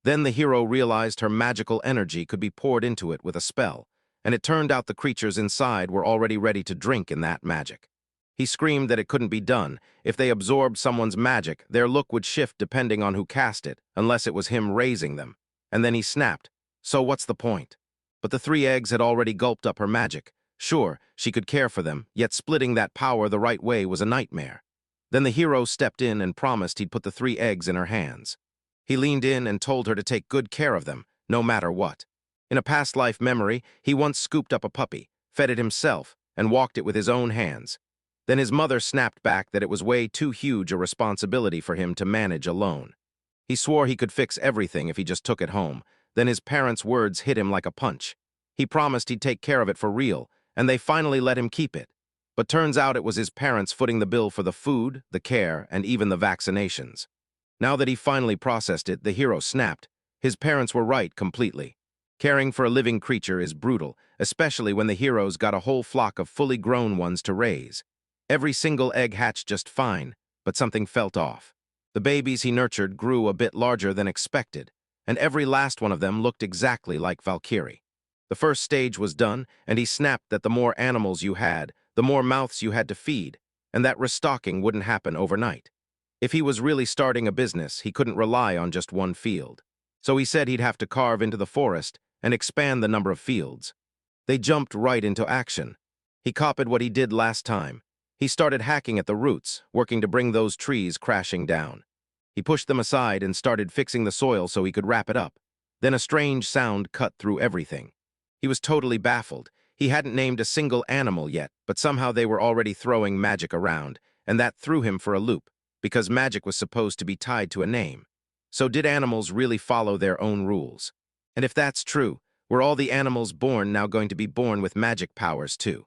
Then the hero realized her magical energy could be poured into it with a spell, and it turned out the creatures inside were already ready to drink in that magic. He screamed that it couldn't be done. If they absorbed someone's magic, their look would shift depending on who cast it, unless it was him raising them. And then he snapped, "So what's the point?" But the 3 eggs had already gulped up her magic. Sure, she could care for them, yet splitting that power the right way was a nightmare. Then the hero stepped in and promised he'd put the 3 eggs in her hands. He leaned in and told her to take good care of them, no matter what. In a past life memory, he once scooped up a puppy, fed it himself, and walked it with his own hands. Then his mother snapped back that it was way too huge a responsibility for him to manage alone. He swore he could fix everything if he just took it home. Then his parents' words hit him like a punch. He promised he'd take care of it for real, and they finally let him keep it. But turns out it was his parents footing the bill for the food, the care, and even the vaccinations. Now that he finally processed it, the hero snapped. His parents were right completely. Caring for a living creature is brutal, especially when the hero's got a whole flock of fully grown ones to raise. Every single egg hatched just fine, but something felt off. The babies he nurtured grew a bit larger than expected, and every last one of them looked exactly like Valkyrie. The first stage was done, and he snapped that the more animals you had, the more mouths you had to feed, and that restocking wouldn't happen overnight. If he was really starting a business, he couldn't rely on just one field. So he said he'd have to carve into the forest and expand the number of fields. They jumped right into action. He copied what he did last time. He started hacking at the roots, working to bring those trees crashing down. He pushed them aside and started fixing the soil so he could wrap it up. Then a strange sound cut through everything. He was totally baffled. He hadn't named a single animal yet, but somehow they were already throwing magic around, and that threw him for a loop, because magic was supposed to be tied to a name. So did animals really follow their own rules? And if that's true, were all the animals born now going to be born with magic powers too?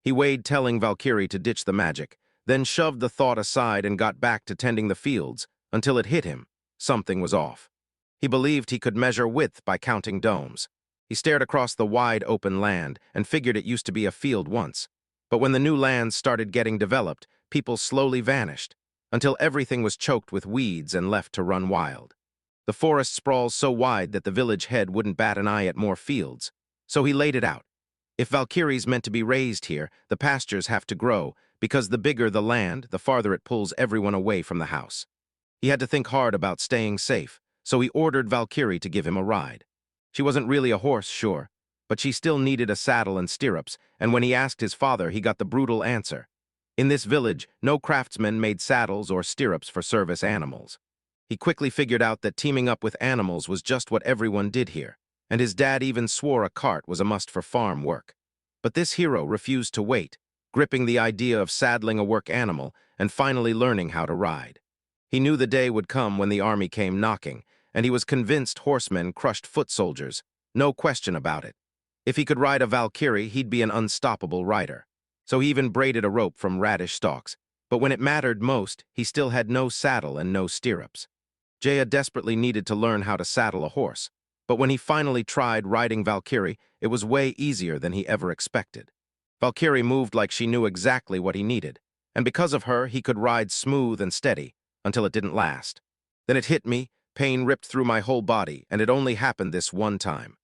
He weighed telling Valkyrie to ditch the magic, then shoved the thought aside and got back to tending the fields, until it hit him. Something was off. He believed he could measure width by counting domes. He stared across the wide open land and figured it used to be a field once. But when the new lands started getting developed, people slowly vanished, until everything was choked with weeds and left to run wild. The forest sprawls so wide that the village head wouldn't bat an eye at more fields, so he laid it out. If Valkyrie's meant to be raised here, the pastures have to grow, because the bigger the land, the farther it pulls everyone away from the house. He had to think hard about staying safe, so he ordered Valkyrie to give him a ride. She wasn't really a horse, sure, but she still needed a saddle and stirrups, and when he asked his father, he got the brutal answer. In this village, no craftsmen made saddles or stirrups for service animals. He quickly figured out that teaming up with animals was just what everyone did here, and his dad even swore a cart was a must for farm work. But this hero refused to wait, gripping the idea of saddling a work animal and finally learning how to ride. He knew the day would come when the army came knocking, and he was convinced horsemen crushed foot soldiers, no question about it. If he could ride a Valkyrie, he'd be an unstoppable rider. So he even braided a rope from radish stalks, but when it mattered most, he still had no saddle and no stirrups. Jaya desperately needed to learn how to saddle a horse, but when he finally tried riding Valkyrie, it was way easier than he ever expected. Valkyrie moved like she knew exactly what he needed, and because of her, he could ride smooth and steady, until it didn't last. Then it hit me, pain ripped through my whole body, and it only happened this one time.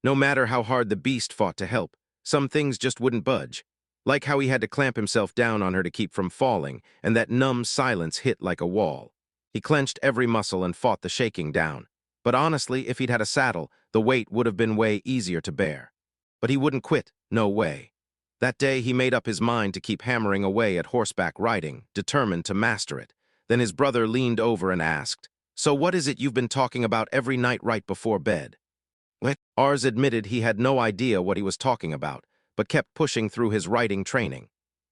No matter how hard the beast fought to help, some things just wouldn't budge. Like how he had to clamp himself down on her to keep from falling, and that numb silence hit like a wall. He clenched every muscle and fought the shaking down. But honestly, if he'd had a saddle, the weight would have been way easier to bear. But he wouldn't quit, no way. That day, he made up his mind to keep hammering away at horseback riding, determined to master it. Then his brother leaned over and asked, "So what is it you've been talking about every night right before bed?" Ars admitted he had no idea what he was talking about, but kept pushing through his writing training.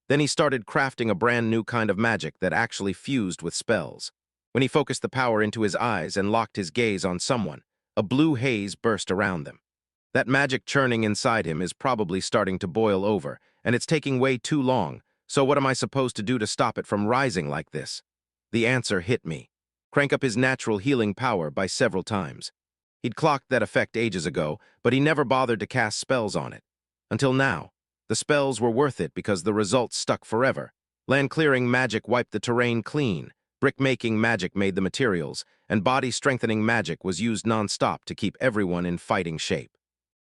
Then he started crafting a brand new kind of magic that actually fused with spells. When he focused the power into his eyes and locked his gaze on someone, a blue haze burst around them. That magic churning inside him is probably starting to boil over, and it's taking way too long, so what am I supposed to do to stop it from rising like this? The answer hit me. Crank up his natural healing power by several times. He'd clocked that effect ages ago, but he never bothered to cast spells on it. Until now. The spells were worth it because the results stuck forever. Land-clearing magic wiped the terrain clean, brick-making magic made the materials, and body-strengthening magic was used non-stop to keep everyone in fighting shape.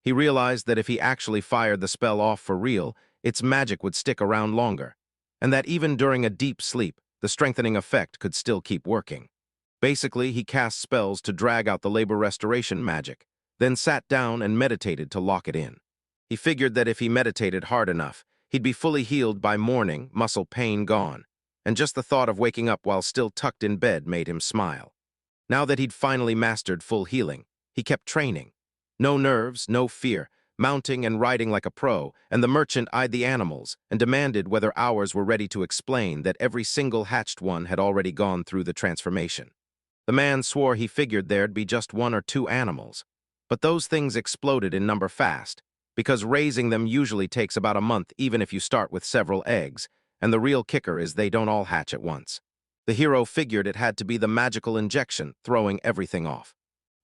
He realized that if he actually fired the spell off for real, its magic would stick around longer, and that even during a deep sleep, the strengthening effect could still keep working. Basically, he cast spells to drag out the labor restoration magic, then sat down and meditated to lock it in. He figured that if he meditated hard enough, he'd be fully healed by morning, muscle pain gone, and just the thought of waking up while still tucked in bed made him smile. Now that he'd finally mastered full healing, he kept training. No nerves, no fear, mounting and riding like a pro, and the merchant eyed the animals and demanded whether ours were ready to explain that every single hatched one had already gone through the transformation. The man swore he figured there'd be just one or two animals, but those things exploded in number fast, because raising them usually takes about a month even if you start with several eggs, and the real kicker is they don't all hatch at once. The hero figured it had to be the magical injection throwing everything off.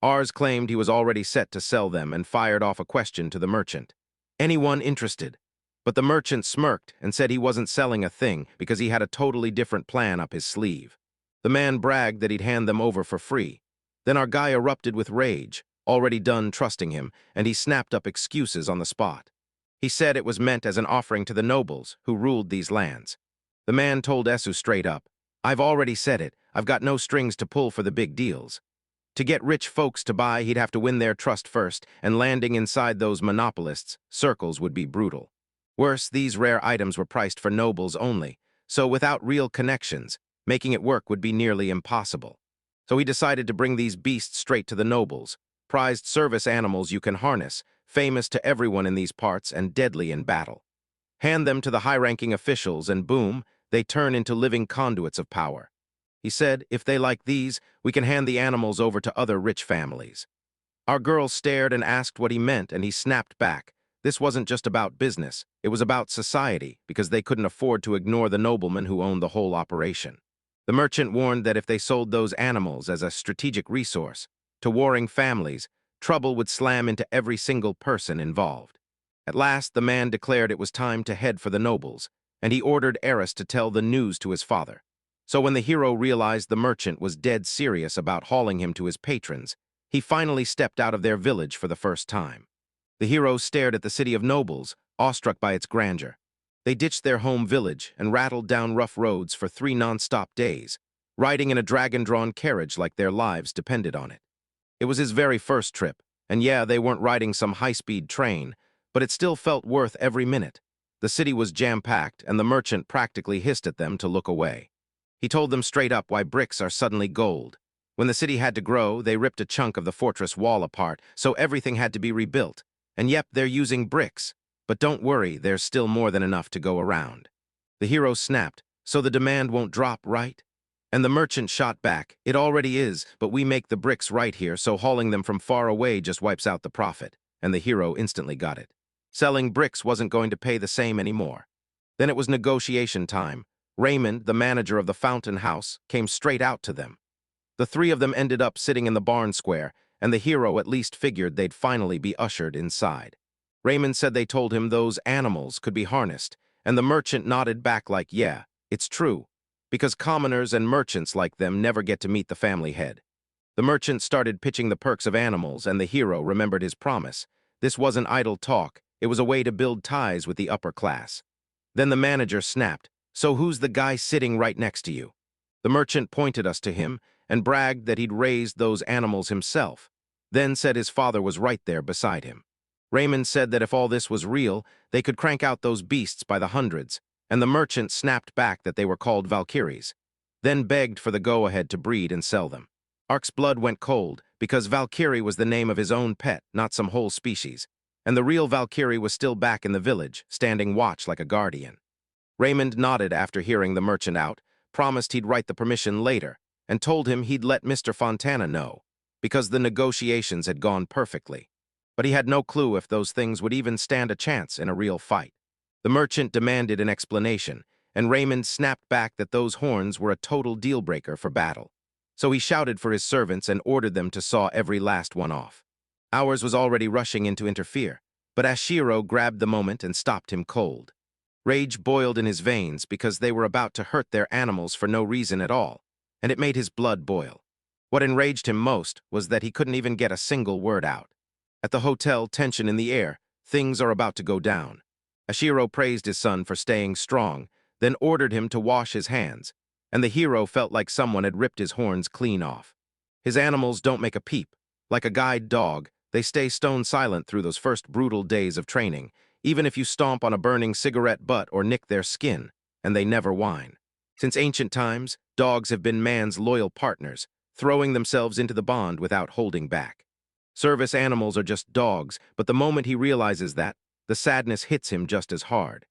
Ours claimed he was already set to sell them and fired off a question to the merchant. Anyone interested? But the merchant smirked and said he wasn't selling a thing because he had a totally different plan up his sleeve. The man bragged that he'd hand them over for free. Then our guy erupted with rage, already done trusting him, and he snapped up excuses on the spot. He said it was meant as an offering to the nobles who ruled these lands. The man told Esu straight up, "I've already said it, I've got no strings to pull for the big deals." To get rich folks to buy, he'd have to win their trust first, and landing inside those monopolists' circles would be brutal. Worse, these rare items were priced for nobles only, so without real connections, making it work would be nearly impossible. So he decided to bring these beasts straight to the nobles, prized service animals you can harness, famous to everyone in these parts and deadly in battle. Hand them to the high-ranking officials and boom, they turn into living conduits of power. He said, if they like these, we can hand the animals over to other rich families. Our girl stared and asked what he meant, and he snapped back. This wasn't just about business, it was about society, because they couldn't afford to ignore the nobleman who owned the whole operation. The merchant warned that if they sold those animals as a strategic resource to warring families, trouble would slam into every single person involved. At last, the man declared it was time to head for the nobles, and he ordered Eris to tell the news to his father. So when the hero realized the merchant was dead serious about hauling him to his patrons, he finally stepped out of their village for the first time. The hero stared at the city of nobles, awestruck by its grandeur. They ditched their home village and rattled down rough roads for 3 non-stop days, riding in a dragon-drawn carriage like their lives depended on it. It was his very first trip, and yeah, they weren't riding some high-speed train, but it still felt worth every minute. The city was jam-packed, and the merchant practically hissed at them to look away. He told them straight up why bricks are suddenly gold. When the city had to grow, they ripped a chunk of the fortress wall apart, so everything had to be rebuilt. And yep, they're using bricks. But don't worry, there's still more than enough to go around. The hero snapped, so the demand won't drop, right? And the merchant shot back, it already is, but we make the bricks right here, so hauling them from far away just wipes out the profit. And the hero instantly got it. Selling bricks wasn't going to pay the same anymore. Then it was negotiation time. Raymond, the manager of the fountain house, came straight out to them. The 3 of them ended up sitting in the barn square, and the hero at least figured they'd finally be ushered inside. Raymond said they told him those animals could be harnessed, and the merchant nodded back like, yeah, it's true, because commoners and merchants like them never get to meet the family head. The merchant started pitching the perks of animals, and the hero remembered his promise. This wasn't idle talk, it was a way to build ties with the upper class. Then the manager snapped, "So who's the guy sitting right next to you?" The merchant pointed us to him and bragged that he'd raised those animals himself, then said his father was right there beside him. Raymond said that if all this was real, they could crank out those beasts by the hundreds, and the merchant snapped back that they were called Valkyries, then begged for the go-ahead to breed and sell them. Ark's blood went cold, because Valkyrie was the name of his own pet, not some whole species, and the real Valkyrie was still back in the village, standing watch like a guardian. Raymond nodded after hearing the merchant out, promised he'd write the permission later, and told him he'd let Mr. Fontana know, because the negotiations had gone perfectly. But he had no clue if those things would even stand a chance in a real fight. The merchant demanded an explanation, and Raymond snapped back that those horns were a total deal-breaker for battle. So he shouted for his servants and ordered them to saw every last one off. Ours was already rushing in to interfere, but Ashiro grabbed the moment and stopped him cold. Rage boiled in his veins because they were about to hurt their animals for no reason at all, and it made his blood boil. What enraged him most was that he couldn't even get a single word out. At the hotel, tension in the air, things are about to go down. Ashiro praised his son for staying strong, then ordered him to wash his hands, and the hero felt like someone had ripped his horns clean off. His animals don't make a peep. Like a guide dog, they stay stone silent through those first brutal days of training, even if you stomp on a burning cigarette butt or nick their skin, and they never whine. Since ancient times, dogs have been man's loyal partners, throwing themselves into the bond without holding back. Service animals are just dogs, but the moment he realizes that, the sadness hits him just as hard.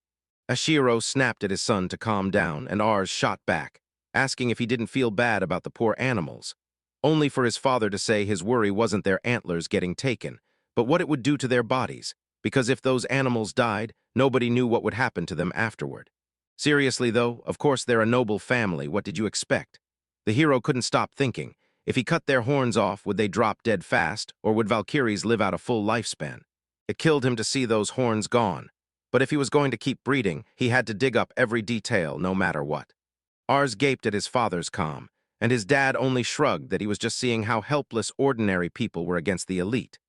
Ashiro snapped at his son to calm down, and Ars shot back, asking if he didn't feel bad about the poor animals, only for his father to say his worry wasn't their antlers getting taken, but what it would do to their bodies, because if those animals died, nobody knew what would happen to them afterward. Seriously, though, of course they're a noble family, what did you expect? The hero couldn't stop thinking. If he cut their horns off, would they drop dead fast, or would Valkyries live out a full lifespan? It killed him to see those horns gone. But if he was going to keep breeding, he had to dig up every detail, no matter what. Ars gaped at his father's calm, and his dad only shrugged that he was just seeing how helpless ordinary people were against the elite.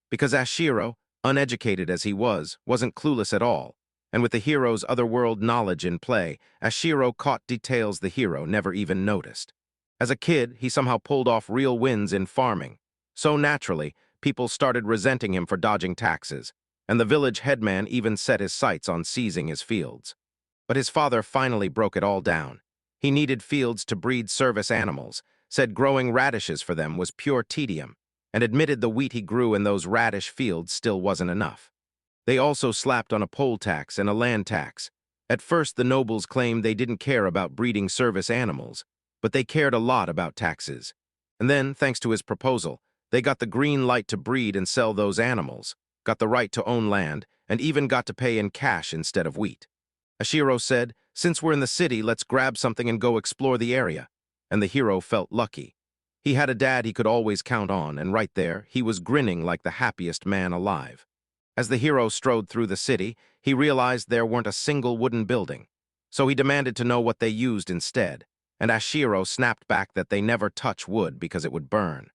Because Ashiro, uneducated as he was, wasn't clueless at all, and with the hero's otherworld knowledge in play, Ashiro caught details the hero never even noticed. As a kid, he somehow pulled off real wins in farming. So naturally, people started resenting him for dodging taxes, and the village headman even set his sights on seizing his fields. But his father finally broke it all down. He needed fields to breed service animals, said growing radishes for them was pure tedium, and admitted the wheat he grew in those radish fields still wasn't enough. They also slapped on a poll tax and a land tax. At first, the nobles claimed they didn't care about breeding service animals, but they cared a lot about taxes. And then, thanks to his proposal, they got the green light to breed and sell those animals, got the right to own land, and even got to pay in cash instead of wheat. Ashiro said, "Since we're in the city, let's grab something and go explore the area." And the hero felt lucky. He had a dad he could always count on, and right there, he was grinning like the happiest man alive. As the hero strode through the city, he realized there weren't a single wooden building. So he demanded to know what they used instead, and Ashiro snapped back that they never touch wood because it would burn.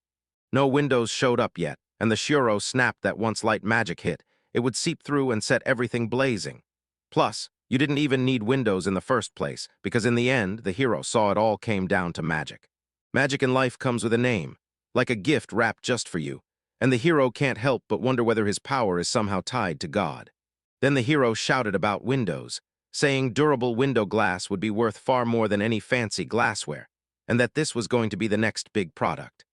No windows showed up yet, and the Shiro snapped that once light magic hit, it would seep through and set everything blazing. Plus, you didn't even need windows in the first place, because in the end, the hero saw it all came down to magic. Magic in life comes with a name, like a gift wrapped just for you, and the hero can't help but wonder whether his power is somehow tied to God. Then the hero shouted about windows, saying durable window glass would be worth far more than any fancy glassware, and that this was going to be the next big product.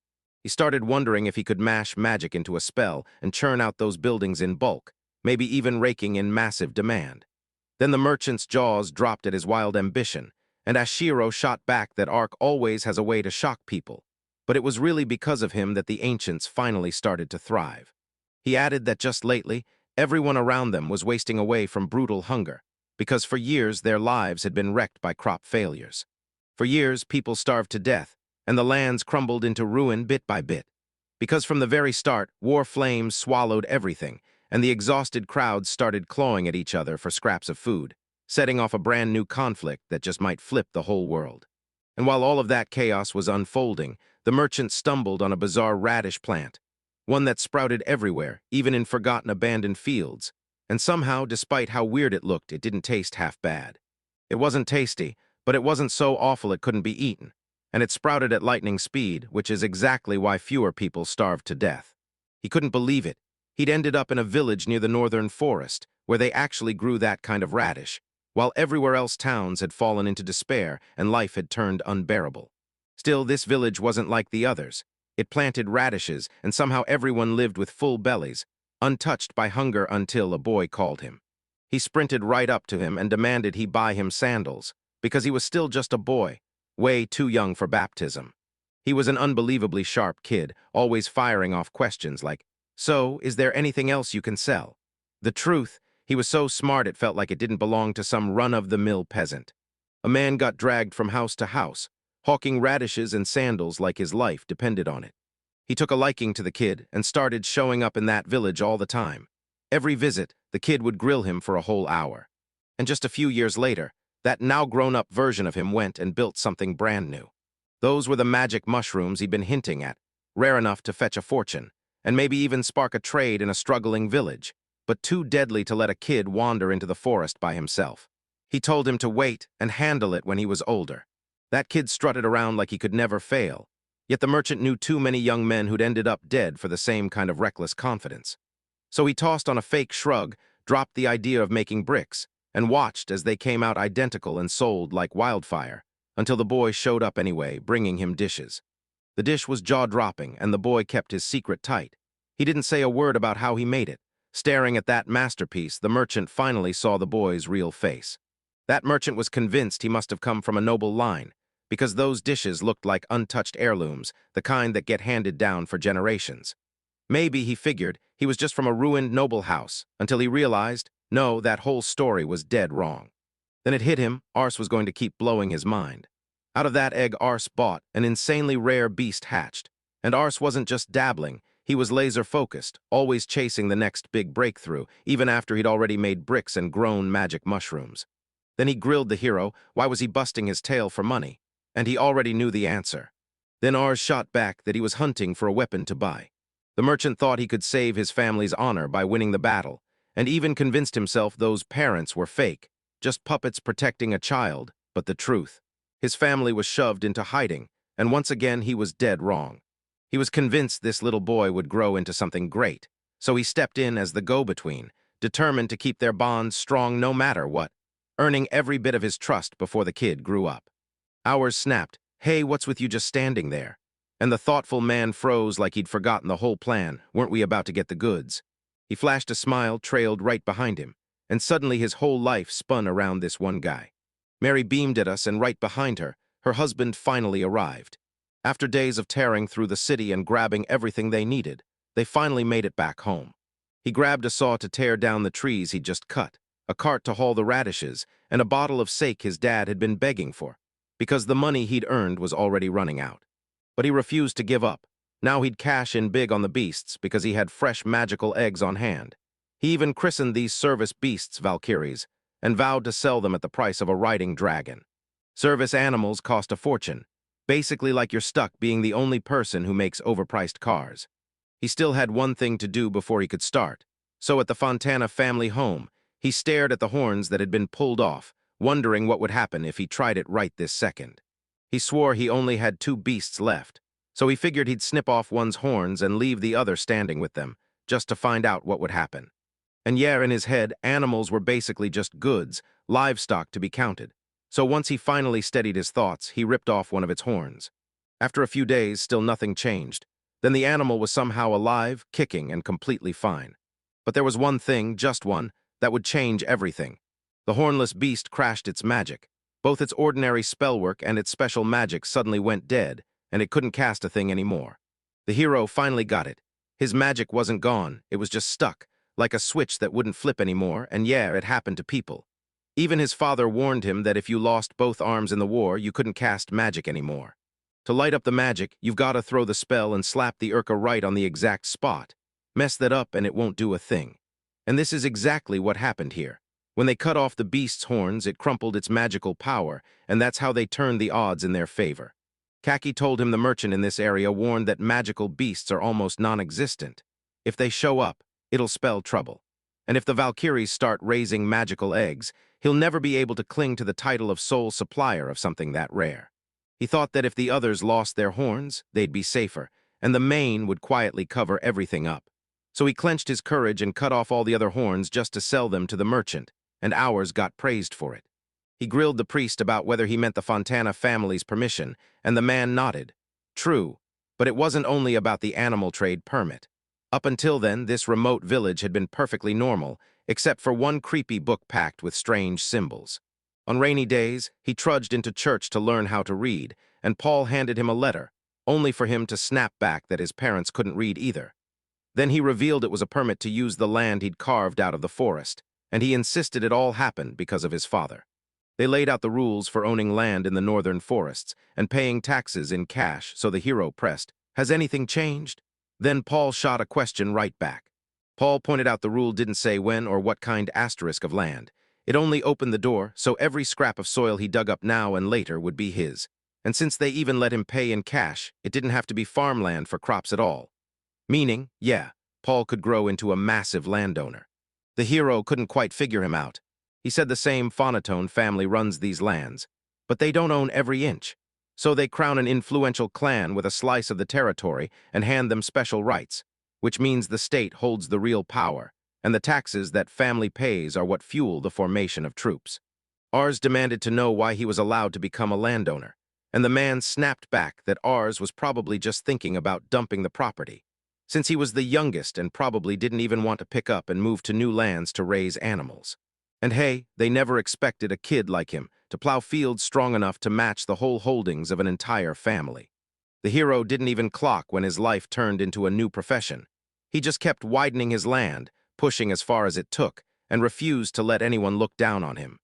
He started wondering if he could mash magic into a spell and churn out those buildings in bulk, maybe even raking in massive demand. Then the merchant's jaws dropped at his wild ambition, and Ashiro shot back that Ark always has a way to shock people, but it was really because of him that the ancients finally started to thrive. He added that just lately, everyone around them was wasting away from brutal hunger, because for years their lives had been wrecked by crop failures. For years, people starved to death, and the lands crumbled into ruin bit by bit. Because from the very start, war flames swallowed everything, and the exhausted crowds started clawing at each other for scraps of food, setting off a brand new conflict that just might flip the whole world. And while all of that chaos was unfolding, the merchant stumbled on a bizarre radish plant, one that sprouted everywhere, even in forgotten abandoned fields, and somehow, despite how weird it looked, it didn't taste half bad. It wasn't tasty, but it wasn't so awful it couldn't be eaten, and it sprouted at lightning speed, which is exactly why fewer people starved to death. He couldn't believe it. He'd ended up in a village near the northern forest, where they actually grew that kind of radish, while everywhere else towns had fallen into despair and life had turned unbearable. Still, this village wasn't like the others. It planted radishes, and somehow everyone lived with full bellies, untouched by hunger until a boy called him. He sprinted right up to him and demanded he buy him sandals, because he was still just a boy, way too young for baptism. He was an unbelievably sharp kid, always firing off questions like, "So, is there anything else you can sell?" The truth, he was so smart it felt like it didn't belong to some run-of-the-mill peasant. A man got dragged from house to house, hawking radishes and sandals like his life depended on it. He took a liking to the kid and started showing up in that village all the time. Every visit, the kid would grill him for a whole hour. And just a few years later, that now grown-up version of him went and built something brand new. Those were the magic mushrooms he'd been hinting at, rare enough to fetch a fortune, and maybe even spark a trade in a struggling village, but too deadly to let a kid wander into the forest by himself. He told him to wait and handle it when he was older. That kid strutted around like he could never fail, yet the merchant knew too many young men who'd ended up dead for the same kind of reckless confidence. So he tossed on a fake shrug, dropped the idea of making bricks, and watched as they came out identical and sold like wildfire, until the boy showed up anyway, bringing him dishes. The dish was jaw-dropping, and the boy kept his secret tight. He didn't say a word about how he made it. Staring at that masterpiece, the merchant finally saw the boy's real face. That merchant was convinced he must have come from a noble line, because those dishes looked like untouched heirlooms, the kind that get handed down for generations. Maybe, he figured, he was just from a ruined noble house, until he realized, no, that whole story was dead wrong. Then it hit him, Ars was going to keep blowing his mind. Out of that egg Ars bought, an insanely rare beast hatched. And Ars wasn't just dabbling, he was laser-focused, always chasing the next big breakthrough, even after he'd already made bricks and grown magic mushrooms. Then he grilled the hero, why was he busting his tail for money? And he already knew the answer. Then Ars shot back that he was hunting for a weapon to buy. The merchant thought he could save his family's honor by winning the battle, and even convinced himself those parents were fake, just puppets protecting a child, but the truth. His family was shoved into hiding, and once again he was dead wrong. He was convinced this little boy would grow into something great, so he stepped in as the go-between, determined to keep their bond strong no matter what, earning every bit of his trust before the kid grew up. Hours snapped, "Hey, what's with you just standing there?" And the thoughtful man froze like he'd forgotten the whole plan. Weren't we about to get the goods? He flashed a smile, trailed right behind him, and suddenly his whole life spun around this one guy. Mary beamed at us, and right behind her, her husband finally arrived. After days of tearing through the city and grabbing everything they needed, they finally made it back home. He grabbed a saw to tear down the trees he'd just cut, a cart to haul the radishes, and a bottle of sake his dad had been begging for, because the money he'd earned was already running out. But he refused to give up. Now he'd cash in big on the beasts because he had fresh magical eggs on hand. He even christened these service beasts Valkyries and vowed to sell them at the price of a riding dragon. Service animals cost a fortune, basically like you're stuck being the only person who makes overpriced cars. He still had one thing to do before he could start. So at the Fontana family home, he stared at the horns that had been pulled off, wondering what would happen if he tried it right this second. He swore he only had 2 beasts left, so he figured he'd snip off one's horns and leave the other standing with them, just to find out what would happen. And yeah, in his head, animals were basically just goods, livestock to be counted. So once he finally steadied his thoughts, he ripped off one of its horns. After a few days, still nothing changed. Then the animal was somehow alive, kicking, and completely fine. But there was one thing, just one, that would change everything. The hornless beast crashed its magic. Both its ordinary spellwork and its special magic suddenly went dead, and it couldn't cast a thing anymore. The hero finally got it. His magic wasn't gone, it was just stuck, like a switch that wouldn't flip anymore, and yeah, it happened to people. Even his father warned him that if you lost both arms in the war, you couldn't cast magic anymore. To light up the magic, you've got to throw the spell and slap the Urka right on the exact spot. Mess that up and it won't do a thing. And this is exactly what happened here. When they cut off the beast's horns, it crumpled its magical power, and that's how they turned the odds in their favor. Kaki told him the merchant in this area warned that magical beasts are almost non-existent. If they show up, it'll spell trouble. And if the Valkyries start raising magical eggs, he'll never be able to cling to the title of sole supplier of something that rare. He thought that if the others lost their horns, they'd be safer, and the mane would quietly cover everything up. So he clenched his courage and cut off all the other horns just to sell them to the merchant, and ours got praised for it. He grilled the priest about whether he meant the Fontana family's permission, and the man nodded. True, but it wasn't only about the animal trade permit. Up until then, this remote village had been perfectly normal, except for one creepy book packed with strange symbols. On rainy days, he trudged into church to learn how to read, and Paul handed him a letter, only for him to snap back that his parents couldn't read either. Then he revealed it was a permit to use the land he'd carved out of the forest, and he insisted it all happened because of his father. They laid out the rules for owning land in the northern forests and paying taxes in cash, so the hero pressed, "Has anything changed?" Then Paul shot a question right back. Paul pointed out the rule didn't say when or what kind asterisk of land. It only opened the door, so every scrap of soil he dug up now and later would be his. And since they even let him pay in cash, it didn't have to be farmland for crops at all. Meaning, yeah, Paul could grow into a massive landowner. The hero couldn't quite figure him out. He said the same Phonotone family runs these lands, but they don't own every inch. So they crown an influential clan with a slice of the territory and hand them special rights, which means the state holds the real power, and the taxes that family pays are what fuel the formation of troops. Ars demanded to know why he was allowed to become a landowner, and the man snapped back that Ars was probably just thinking about dumping the property. since he was the youngest and probably didn't even want to pick up and move to new lands to raise animals. And hey, they never expected a kid like him to plow fields strong enough to match the whole holdings of an entire family. The hero didn't even clock when his life turned into a new profession. He just kept widening his land, pushing as far as it took, and refused to let anyone look down on him.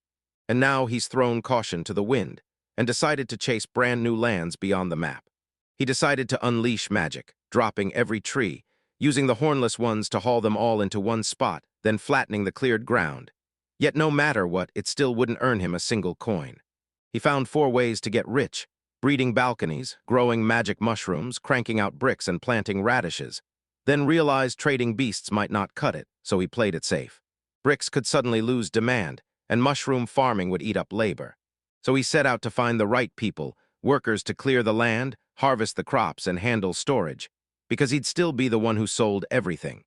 And now he's thrown caution to the wind and decided to chase brand new lands beyond the map. He decided to unleash magic, dropping every tree, using the hornless ones to haul them all into one spot, then flattening the cleared ground. Yet no matter what, it still wouldn't earn him a single coin. He found 4 ways to get rich: breeding balconies, growing magic mushrooms, cranking out bricks, and planting radishes. Then realized trading beasts might not cut it, so he played it safe. Bricks could suddenly lose demand, and mushroom farming would eat up labor. So he set out to find the right people, workers to clear the land, harvest the crops, and handle storage, because he'd still be the one who sold everything.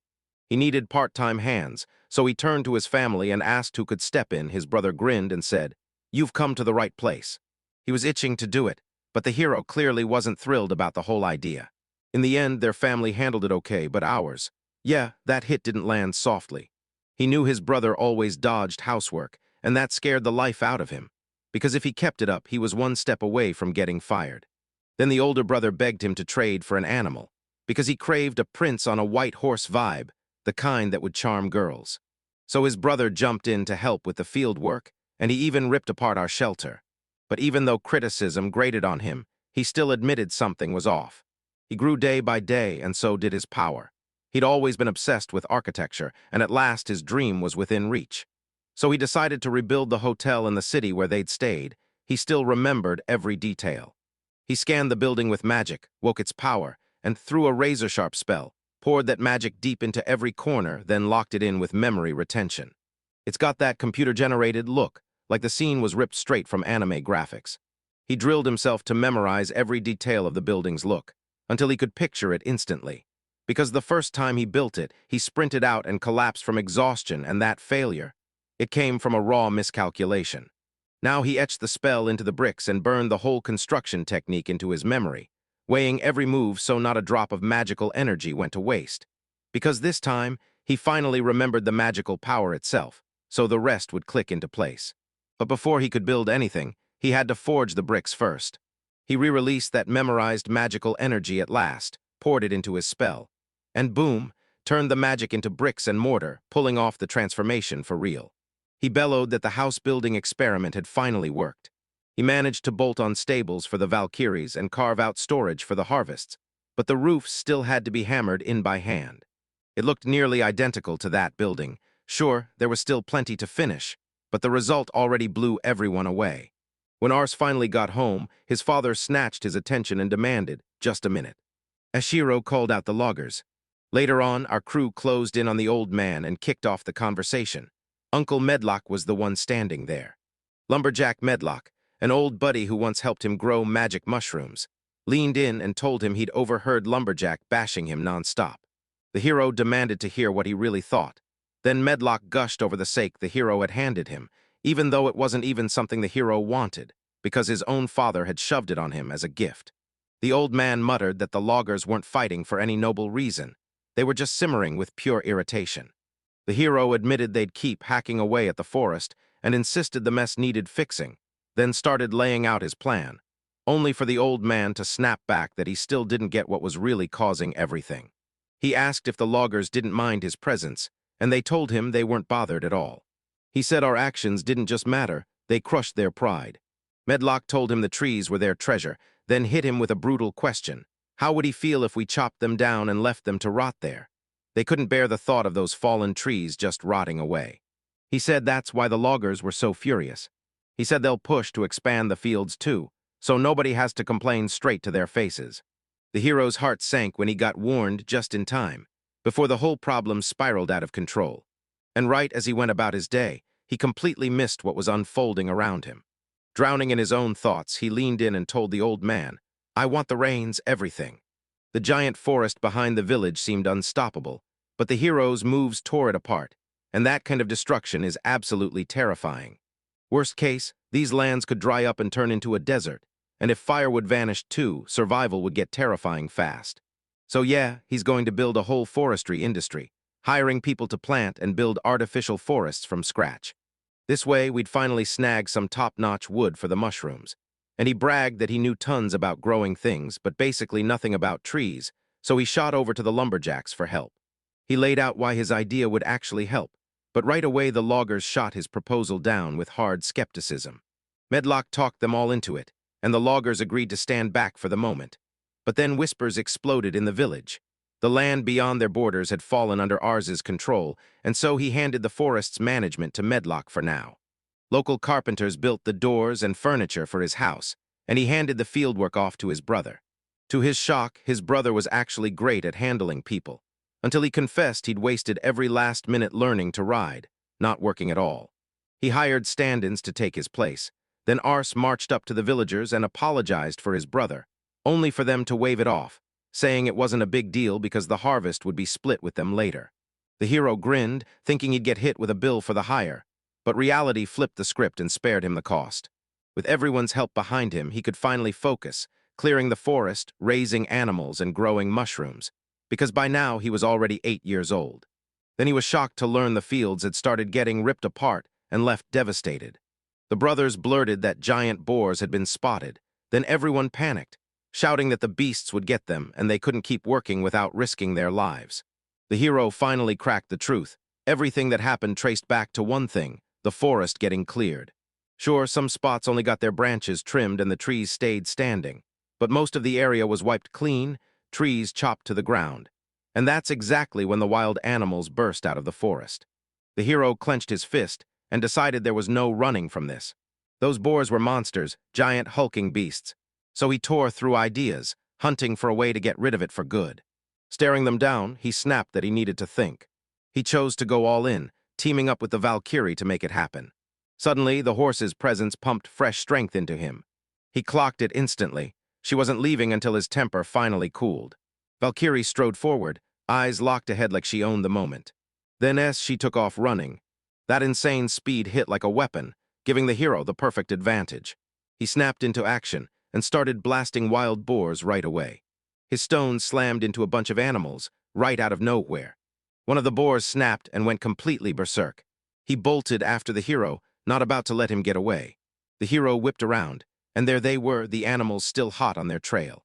He needed part-time hands, so he turned to his family and asked who could step in. His brother grinned and said, "You've come to the right place." He was itching to do it, but the hero clearly wasn't thrilled about the whole idea. In the end, their family handled it okay, but ours, yeah, that hit didn't land softly. He knew his brother always dodged housework, and that scared the life out of him, because if he kept it up, he was one step away from getting fired. Then the older brother begged him to trade for an animal, because he craved a prince on a white horse vibe, the kind that would charm girls. So his brother jumped in to help with the field work, and he even ripped apart our shelter. But even though criticism grated on him, he still admitted something was off. He grew day by day, and so did his power. He'd always been obsessed with architecture, and at last his dream was within reach. So he decided to rebuild the hotel in the city where they'd stayed. He still remembered every detail. He scanned the building with magic, woke its power, and threw a razor-sharp spell, poured that magic deep into every corner, then locked it in with memory retention. It's got that computer-generated look, like the scene was ripped straight from anime graphics. He drilled himself to memorize every detail of the building's look, until he could picture it instantly. Because the first time he built it, he sprinted out and collapsed from exhaustion, and that failure, it came from a raw miscalculation. Now he etched the spell into the bricks and burned the whole construction technique into his memory, weighing every move so not a drop of magical energy went to waste. Because this time, he finally remembered the magical power itself, so the rest would click into place. But before he could build anything, he had to forge the bricks first. He re-released that memorized magical energy at last, poured it into his spell, and boom, turned the magic into bricks and mortar, pulling off the transformation for real. He bellowed that the house-building experiment had finally worked. He managed to bolt on stables for the Valkyries and carve out storage for the harvests, but the roofs still had to be hammered in by hand. It looked nearly identical to that building. Sure, there was still plenty to finish, but the result already blew everyone away. When Ars finally got home, his father snatched his attention and demanded, "Just a minute." Ashiro called out the loggers. Later on, our crew closed in on the old man and kicked off the conversation. Uncle Medlock was the one standing there. Lumberjack Medlock, an old buddy who once helped him grow magic mushrooms, leaned in and told him he'd overheard Lumberjack bashing him nonstop. The hero demanded to hear what he really thought. Then Medlock gushed over the sake the hero had handed him, even though it wasn't even something the hero wanted, because his own father had shoved it on him as a gift. The old man muttered that the loggers weren't fighting for any noble reason. They were just simmering with pure irritation. The hero admitted they'd keep hacking away at the forest and insisted the mess needed fixing, then started laying out his plan, only for the old man to snap back that he still didn't get what was really causing everything. He asked if the loggers didn't mind his presence, and they told him they weren't bothered at all. He said our actions didn't just matter, they crushed their pride. Medlock told him the trees were their treasure, then hit him with a brutal question. How would he feel if we chopped them down and left them to rot there? They couldn't bear the thought of those fallen trees just rotting away. He said that's why the loggers were so furious. He said they'll push to expand the fields too, so nobody has to complain straight to their faces. The hero's heart sank when he got warned just in time, before the whole problem spiraled out of control. And right as he went about his day, he completely missed what was unfolding around him. Drowning in his own thoughts, he leaned in and told the old man, "I want the rains, everything." The giant forest behind the village seemed unstoppable, but the hero's moves tore it apart, and that kind of destruction is absolutely terrifying. Worst case, these lands could dry up and turn into a desert, and if firewood vanished too, survival would get terrifying fast. So yeah, he's going to build a whole forestry industry, hiring people to plant and build artificial forests from scratch. This way, we'd finally snag some top-notch wood for the mushrooms. And he bragged that he knew tons about growing things, but basically nothing about trees, so he shot over to the lumberjacks for help. He laid out why his idea would actually help, but right away the loggers shot his proposal down with hard skepticism. Medlock talked them all into it, and the loggers agreed to stand back for the moment. But then whispers exploded in the village. The land beyond their borders had fallen under Ars's control, and so he handed the forest's management to Medlock for now. Local carpenters built the doors and furniture for his house, and he handed the fieldwork off to his brother. To his shock, his brother was actually great at handling people, until he confessed he'd wasted every last minute learning to ride, not working at all. He hired stand-ins to take his place. Then Ars marched up to the villagers and apologized for his brother, only for them to wave it off, saying it wasn't a big deal because the harvest would be split with them later. The hero grinned, thinking he'd get hit with a bill for the hire, but reality flipped the script and spared him the cost. With everyone's help behind him, he could finally focus, clearing the forest, raising animals, and growing mushrooms, because by now he was already 8 years old. Then he was shocked to learn the fields had started getting ripped apart and left devastated. The brothers blurted that giant boars had been spotted, then everyone panicked, shouting that the beasts would get them and they couldn't keep working without risking their lives. The hero finally cracked the truth. Everything that happened traced back to one thing: the forest getting cleared. Sure, some spots only got their branches trimmed and the trees stayed standing, but most of the area was wiped clean, trees chopped to the ground. And that's exactly when the wild animals burst out of the forest. The hero clenched his fist and decided there was no running from this. Those boars were monsters, giant hulking beasts. So he tore through ideas, hunting for a way to get rid of it for good. Staring them down, he snapped that he needed to think. He chose to go all in, teaming up with the Valkyrie to make it happen. Suddenly, the horse's presence pumped fresh strength into him. He clocked it instantly. She wasn't leaving until his temper finally cooled. Valkyrie strode forward, eyes locked ahead like she owned the moment. Then she took off running. That insane speed hit like a weapon, giving the hero the perfect advantage. He snapped into action and started blasting wild boars right away. His stones slammed into a bunch of animals, right out of nowhere. One of the boars snapped and went completely berserk. He bolted after the hero, not about to let him get away. The hero whipped around, and there they were, the animals still hot on their trail.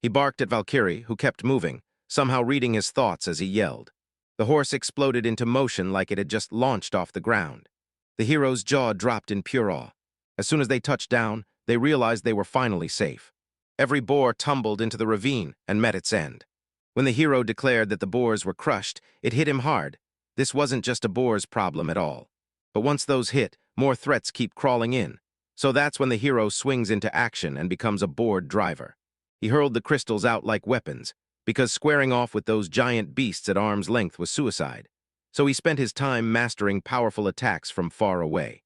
He barked at Valkyrie, who kept moving, somehow reading his thoughts as he yelled. The horse exploded into motion like it had just launched off the ground. The hero's jaw dropped in pure awe. As soon as they touched down, they realized they were finally safe. Every boar tumbled into the ravine and met its end. When the hero declared that the boars were crushed, it hit him hard. This wasn't just a boar's problem at all. But once those hit, more threats keep crawling in. So that's when the hero swings into action and becomes a board driver. He hurled the crystals out like weapons, because squaring off with those giant beasts at arm's length was suicide. So he spent his time mastering powerful attacks from far away.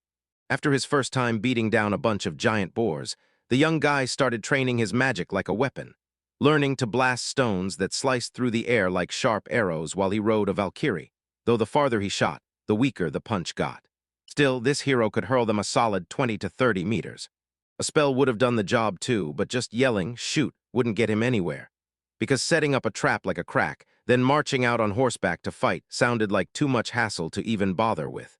After his first time beating down a bunch of giant boars, the young guy started training his magic like a weapon, learning to blast stones that sliced through the air like sharp arrows while he rode a Valkyrie. Though the farther he shot, the weaker the punch got. Still, this hero could hurl them a solid 20 to 30 meters. A spell would have done the job too, but just yelling, "Shoot," wouldn't get him anywhere. Because setting up a trap like a crack, then marching out on horseback to fight sounded like too much hassle to even bother with.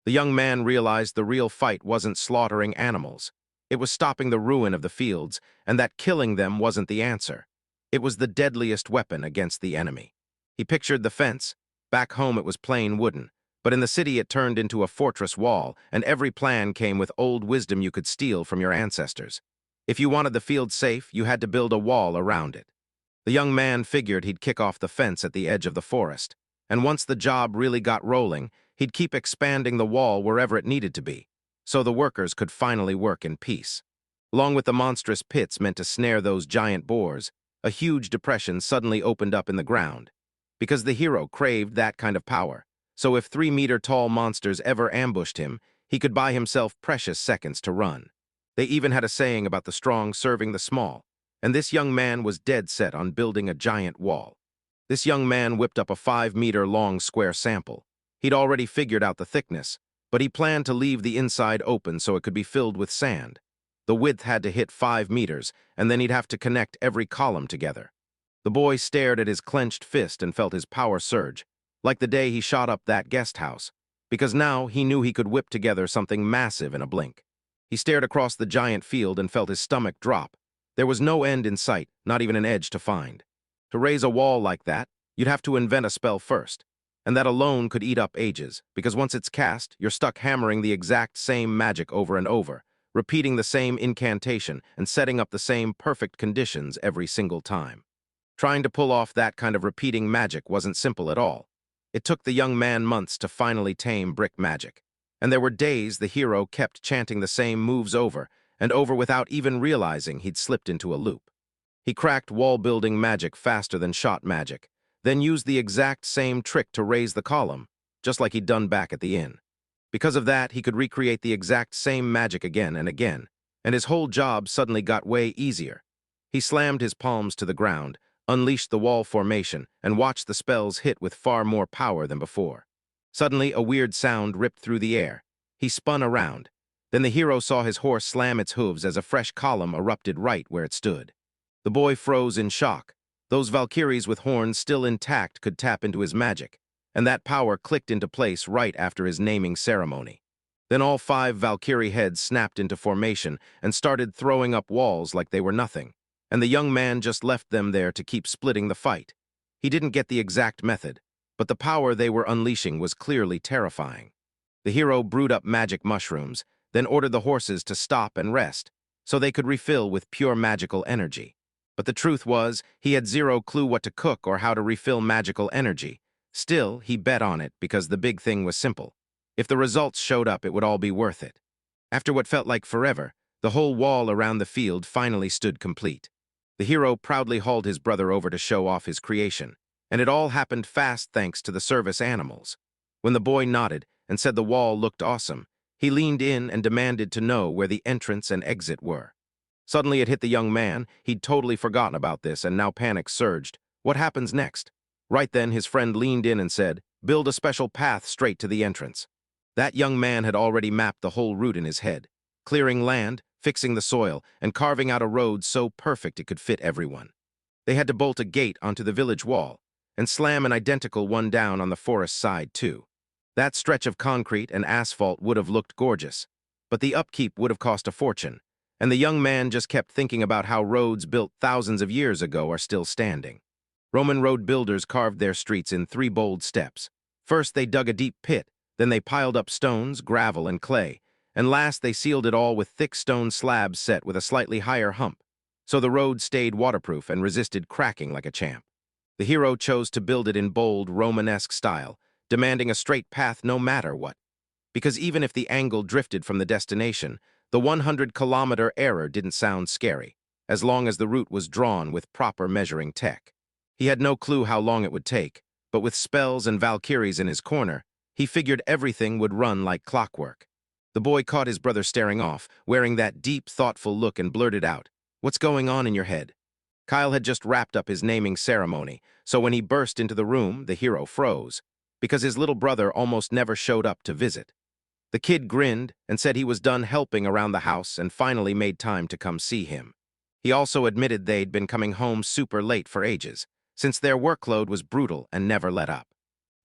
The young man realized the real fight wasn't slaughtering animals. It was stopping the ruin of the fields, and that killing them wasn't the answer. It was the deadliest weapon against the enemy. He pictured the fence. Back home it was plain wooden, but in the city it turned into a fortress wall, and every plan came with old wisdom you could steal from your ancestors. If you wanted the field safe, you had to build a wall around it. The young man figured he'd kick off the fence at the edge of the forest, and once the job really got rolling, he'd keep expanding the wall wherever it needed to be, so the workers could finally work in peace. Along with the monstrous pits meant to snare those giant boars, a huge depression suddenly opened up in the ground. Because the hero craved that kind of power, so if 3-meter-tall monsters ever ambushed him, he could buy himself precious seconds to run. They even had a saying about the strong serving the small, and this young man was dead set on building a giant wall. This young man whipped up a 5-meter-long square sample. He'd already figured out the thickness, but he planned to leave the inside open so it could be filled with sand. The width had to hit 5 meters, and then he'd have to connect every column together. The boy stared at his clenched fist and felt his power surge, like the day he shot up that guest house, because now he knew he could whip together something massive in a blink. He stared across the giant field and felt his stomach drop. There was no end in sight, not even an edge to find. To raise a wall like that, you'd have to invent a spell first, and that alone could eat up ages, because once it's cast, you're stuck hammering the exact same magic over and over, repeating the same incantation and setting up the same perfect conditions every single time. Trying to pull off that kind of repeating magic wasn't simple at all. It took the young man months to finally tame brick magic, and there were days the hero kept chanting the same moves over and over without even realizing he'd slipped into a loop. He cracked wall-building magic faster than shot magic, then used the exact same trick to raise the column, just like he'd done back at the inn. Because of that, he could recreate the exact same magic again and again, and his whole job suddenly got way easier. He slammed his palms to the ground, unleashed the wall formation, and watched the spells hit with far more power than before. Suddenly, a weird sound ripped through the air. He spun around. Then the hero saw his horse slam its hooves as a fresh column erupted right where it stood. The boy froze in shock. Those Valkyries with horns still intact could tap into his magic, and that power clicked into place right after his naming ceremony. Then all 5 Valkyrie heads snapped into formation and started throwing up walls like they were nothing, and the young man just left them there to keep splitting the fight. He didn't get the exact method, but the power they were unleashing was clearly terrifying. The hero brewed up magic mushrooms, then ordered the horses to stop and rest, so they could refill with pure magical energy. But the truth was, he had zero clue what to cook or how to refill magical energy. Still, he bet on it because the big thing was simple. If the results showed up, it would all be worth it. After what felt like forever, the whole wall around the field finally stood complete. The hero proudly hauled his brother over to show off his creation, and it all happened fast thanks to the service animals. When the boy nodded and said the wall looked awesome, he leaned in and demanded to know where the entrance and exit were. Suddenly it hit the young man. He'd totally forgotten about this, and now panic surged. What happens next? Right then, his friend leaned in and said, "Build a special path straight to the entrance." That young man had already mapped the whole route in his head, clearing land, fixing the soil, and carving out a road so perfect it could fit everyone. They had to bolt a gate onto the village wall, and slam an identical one down on the forest side, too. That stretch of concrete and asphalt would have looked gorgeous, but the upkeep would have cost a fortune, and the young man just kept thinking about how roads built thousands of years ago are still standing. Roman road builders carved their streets in 3 bold steps. First, they dug a deep pit, then they piled up stones, gravel, and clay, and last they sealed it all with thick stone slabs set with a slightly higher hump, so the road stayed waterproof and resisted cracking like a champ. The hero chose to build it in bold, Romanesque style, demanding a straight path no matter what. Because even if the angle drifted from the destination, the 100-kilometer error didn't sound scary, as long as the route was drawn with proper measuring tech. He had no clue how long it would take, but with spells and Valkyries in his corner, he figured everything would run like clockwork. The boy caught his brother staring off, wearing that deep, thoughtful look, and blurted out, "What's going on in your head?" Kyle had just wrapped up his naming ceremony, so when he burst into the room, the hero froze, because his little brother almost never showed up to visit. The kid grinned and said he was done helping around the house and finally made time to come see him. He also admitted they'd been coming home super late for ages, since their workload was brutal and never let up.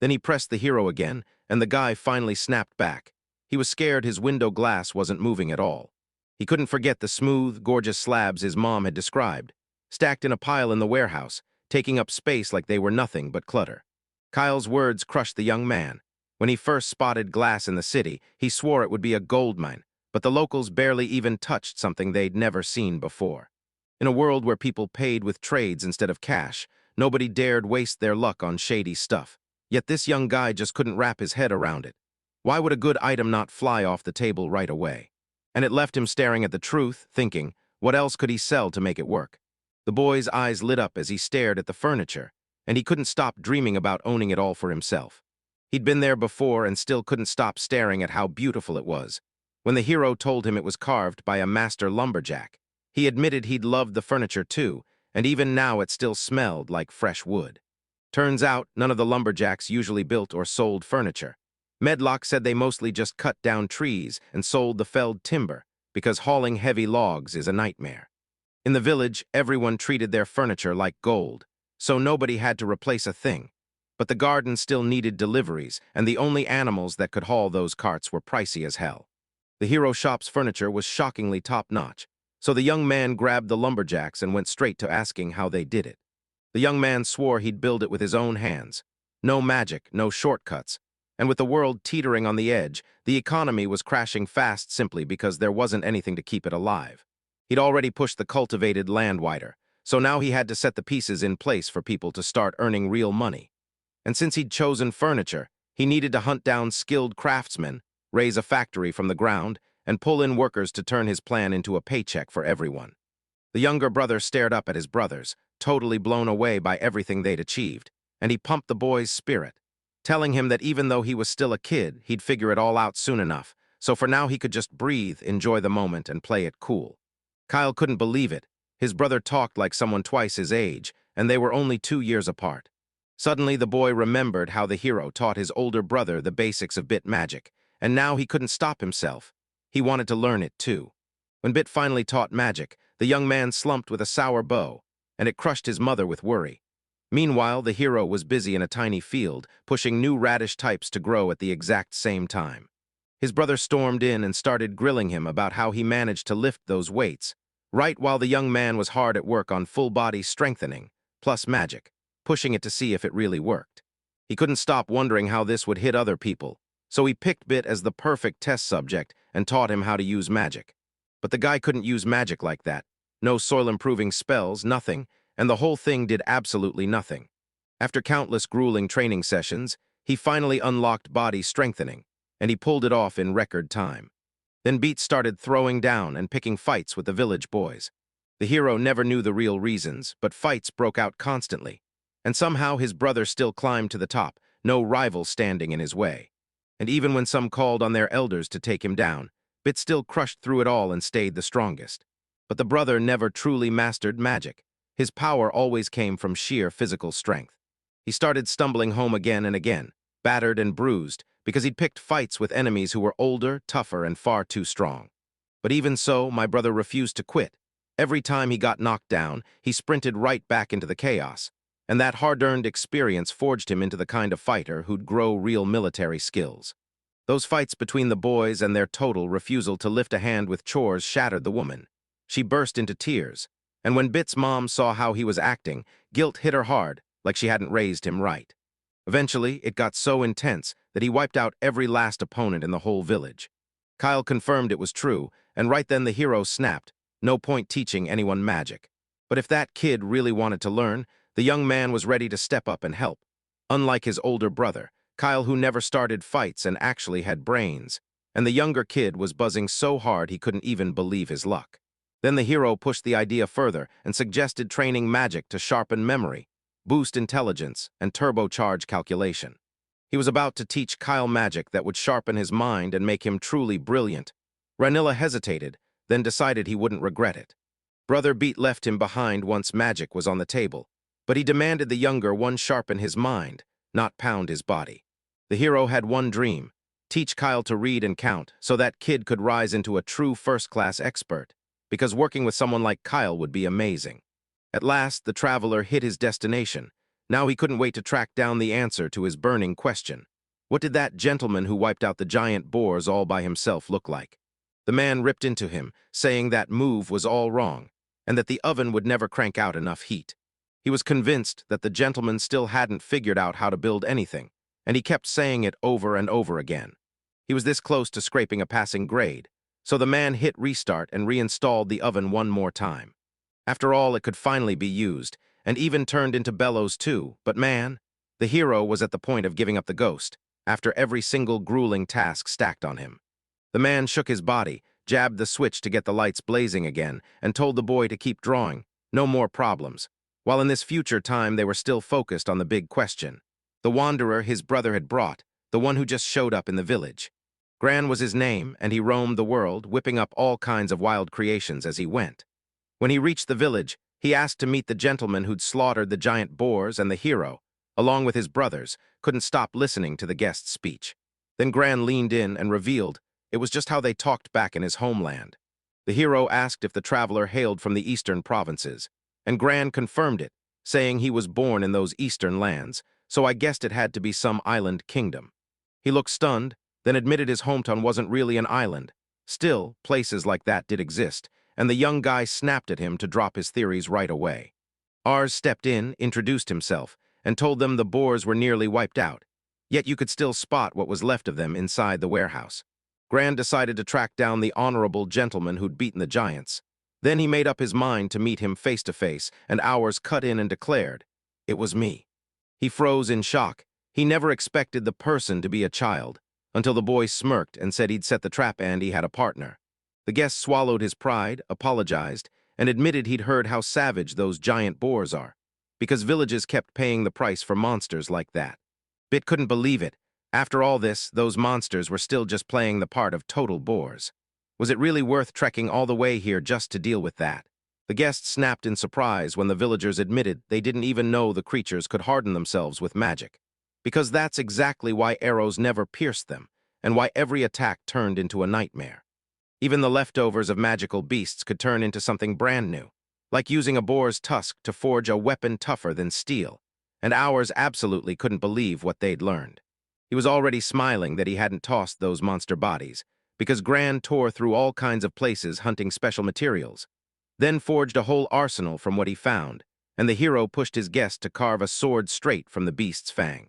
Then he pressed the hero again, and the guy finally snapped back. He was scared his window glass wasn't moving at all. He couldn't forget the smooth, gorgeous slabs his mom had described, stacked in a pile in the warehouse, taking up space like they were nothing but clutter. Kyle's words crushed the young man. When he first spotted glass in the city, he swore it would be a gold mine, but the locals barely even touched something they'd never seen before. In a world where people paid with trades instead of cash, nobody dared waste their luck on shady stuff. Yet this young guy just couldn't wrap his head around it. Why would a good item not fly off the table right away? And it left him staring at the truth, thinking, what else could he sell to make it work? The boy's eyes lit up as he stared at the furniture, and he couldn't stop dreaming about owning it all for himself. He'd been there before and still couldn't stop staring at how beautiful it was. When the hero told him it was carved by a master lumberjack, he admitted he'd loved the furniture too, and even now it still smelled like fresh wood. Turns out, none of the lumberjacks usually built or sold furniture. Medlock said they mostly just cut down trees and sold the felled timber, because hauling heavy logs is a nightmare. In the village, everyone treated their furniture like gold, so nobody had to replace a thing. But the garden still needed deliveries, and the only animals that could haul those carts were pricey as hell. The hero shop's furniture was shockingly top-notch, so the young man grabbed the lumberjacks and went straight to asking how they did it. The young man swore he'd build it with his own hands. No magic, no shortcuts. And with the world teetering on the edge, the economy was crashing fast simply because there wasn't anything to keep it alive. He'd already pushed the cultivated land wider, so now he had to set the pieces in place for people to start earning real money. And since he'd chosen furniture, he needed to hunt down skilled craftsmen, raise a factory from the ground, and pull in workers to turn his plan into a paycheck for everyone. The younger brother stared up at his brothers, totally blown away by everything they'd achieved, and he pumped the boy's spirit, telling him that even though he was still a kid, he'd figure it all out soon enough, so for now he could just breathe, enjoy the moment, and play it cool. Kyle couldn't believe it. His brother talked like someone twice his age, and they were only 2 years apart. Suddenly, the boy remembered how the hero taught his older brother the basics of bit magic, and now he couldn't stop himself. He wanted to learn it too. When Bit finally taught magic, the young man slumped with a sour bow, and it crushed his mother with worry. Meanwhile, the hero was busy in a tiny field, pushing new radish types to grow at the exact same time. His brother stormed in and started grilling him about how he managed to lift those weights, right while the young man was hard at work on full-body strengthening, plus magic, pushing it to see if it really worked. He couldn't stop wondering how this would hit other people, so he picked Bit as the perfect test subject and taught him how to use magic. But the guy couldn't use magic like that. No soil-improving spells, nothing, and the whole thing did absolutely nothing. After countless grueling training sessions, he finally unlocked body strengthening, and he pulled it off in record time. Then Beat started throwing down and picking fights with the village boys. The hero never knew the real reasons, but fights broke out constantly. And somehow his brother still climbed to the top, no rival standing in his way. And even when some called on their elders to take him down, Bit still crushed through it all and stayed the strongest. But the brother never truly mastered magic. His power always came from sheer physical strength. He started stumbling home again and again, battered and bruised, because he'd picked fights with enemies who were older, tougher, and far too strong. But even so, my brother refused to quit. Every time he got knocked down, he sprinted right back into the chaos, and that hard-earned experience forged him into the kind of fighter who'd grow real military skills. Those fights between the boys and their total refusal to lift a hand with chores shattered the woman. She burst into tears, and when Bit's mom saw how he was acting, guilt hit her hard, like she hadn't raised him right. Eventually, it got so intense that he wiped out every last opponent in the whole village. Kyle confirmed it was true, and right then the hero snapped, no point teaching anyone magic. But if that kid really wanted to learn, the young man was ready to step up and help. Unlike his older brother, Kyle, who never started fights and actually had brains, and the younger kid was buzzing so hard he couldn't even believe his luck. Then the hero pushed the idea further and suggested training magic to sharpen memory, boost intelligence, and turbocharge calculation. He was about to teach Kyle magic that would sharpen his mind and make him truly brilliant. Ranilla hesitated, then decided he wouldn't regret it. Brother Beat left him behind once magic was on the table, but he demanded the younger one sharpen his mind, not pound his body. The hero had one dream: teach Kyle to read and count so that kid could rise into a true first-class expert, because working with someone like Kyle would be amazing. At last, the traveler hit his destination. Now he couldn't wait to track down the answer to his burning question. What did that gentleman who wiped out the giant boars all by himself look like? The man ripped into him, saying that move was all wrong, and that the oven would never crank out enough heat. He was convinced that the gentleman still hadn't figured out how to build anything, and he kept saying it over and over again. He was this close to scraping a passing grade, so the man hit restart and reinstalled the oven one more time. After all, it could finally be used, and even turned into bellows too, but man, the hero was at the point of giving up the ghost, after every single grueling task stacked on him. The man shook his body, jabbed the switch to get the lights blazing again, and told the boy to keep drawing, no more problems, while in this future time they were still focused on the big question. The wanderer his brother had brought, the one who just showed up in the village. Gran was his name, and he roamed the world, whipping up all kinds of wild creations as he went. When he reached the village, he asked to meet the gentleman who'd slaughtered the giant boars, and the hero, along with his brothers, couldn't stop listening to the guest's speech. Then Gran leaned in and revealed it was just how they talked back in his homeland. The hero asked if the traveler hailed from the eastern provinces, and Gran confirmed it, saying he was born in those eastern lands, so I guessed it had to be some island kingdom. He looked stunned, then admitted his hometown wasn't really an island. Still, places like that did exist, and the young guy snapped at him to drop his theories right away. Ars stepped in, introduced himself, and told them the boars were nearly wiped out, yet you could still spot what was left of them inside the warehouse. Gran decided to track down the honorable gentleman who'd beaten the giants. Then he made up his mind to meet him face to face, and Ars cut in and declared, "It was me." He froze in shock. He never expected the person to be a child, until the boy smirked and said he'd set the trap and he had a partner. The guest swallowed his pride, apologized, and admitted he'd heard how savage those giant boars are, because villages kept paying the price for monsters like that. Bit couldn't believe it. After all this, those monsters were still just playing the part of total bores. Was it really worth trekking all the way here just to deal with that? The guest snapped in surprise when the villagers admitted they didn't even know the creatures could harden themselves with magic. Because that's exactly why arrows never pierced them, and why every attack turned into a nightmare. Even the leftovers of magical beasts could turn into something brand new, like using a boar's tusk to forge a weapon tougher than steel, and Ars absolutely couldn't believe what they'd learned. He was already smiling that he hadn't tossed those monster bodies, because Gran tore through all kinds of places hunting special materials, then forged a whole arsenal from what he found, and the hero pushed his guest to carve a sword straight from the beast's fang.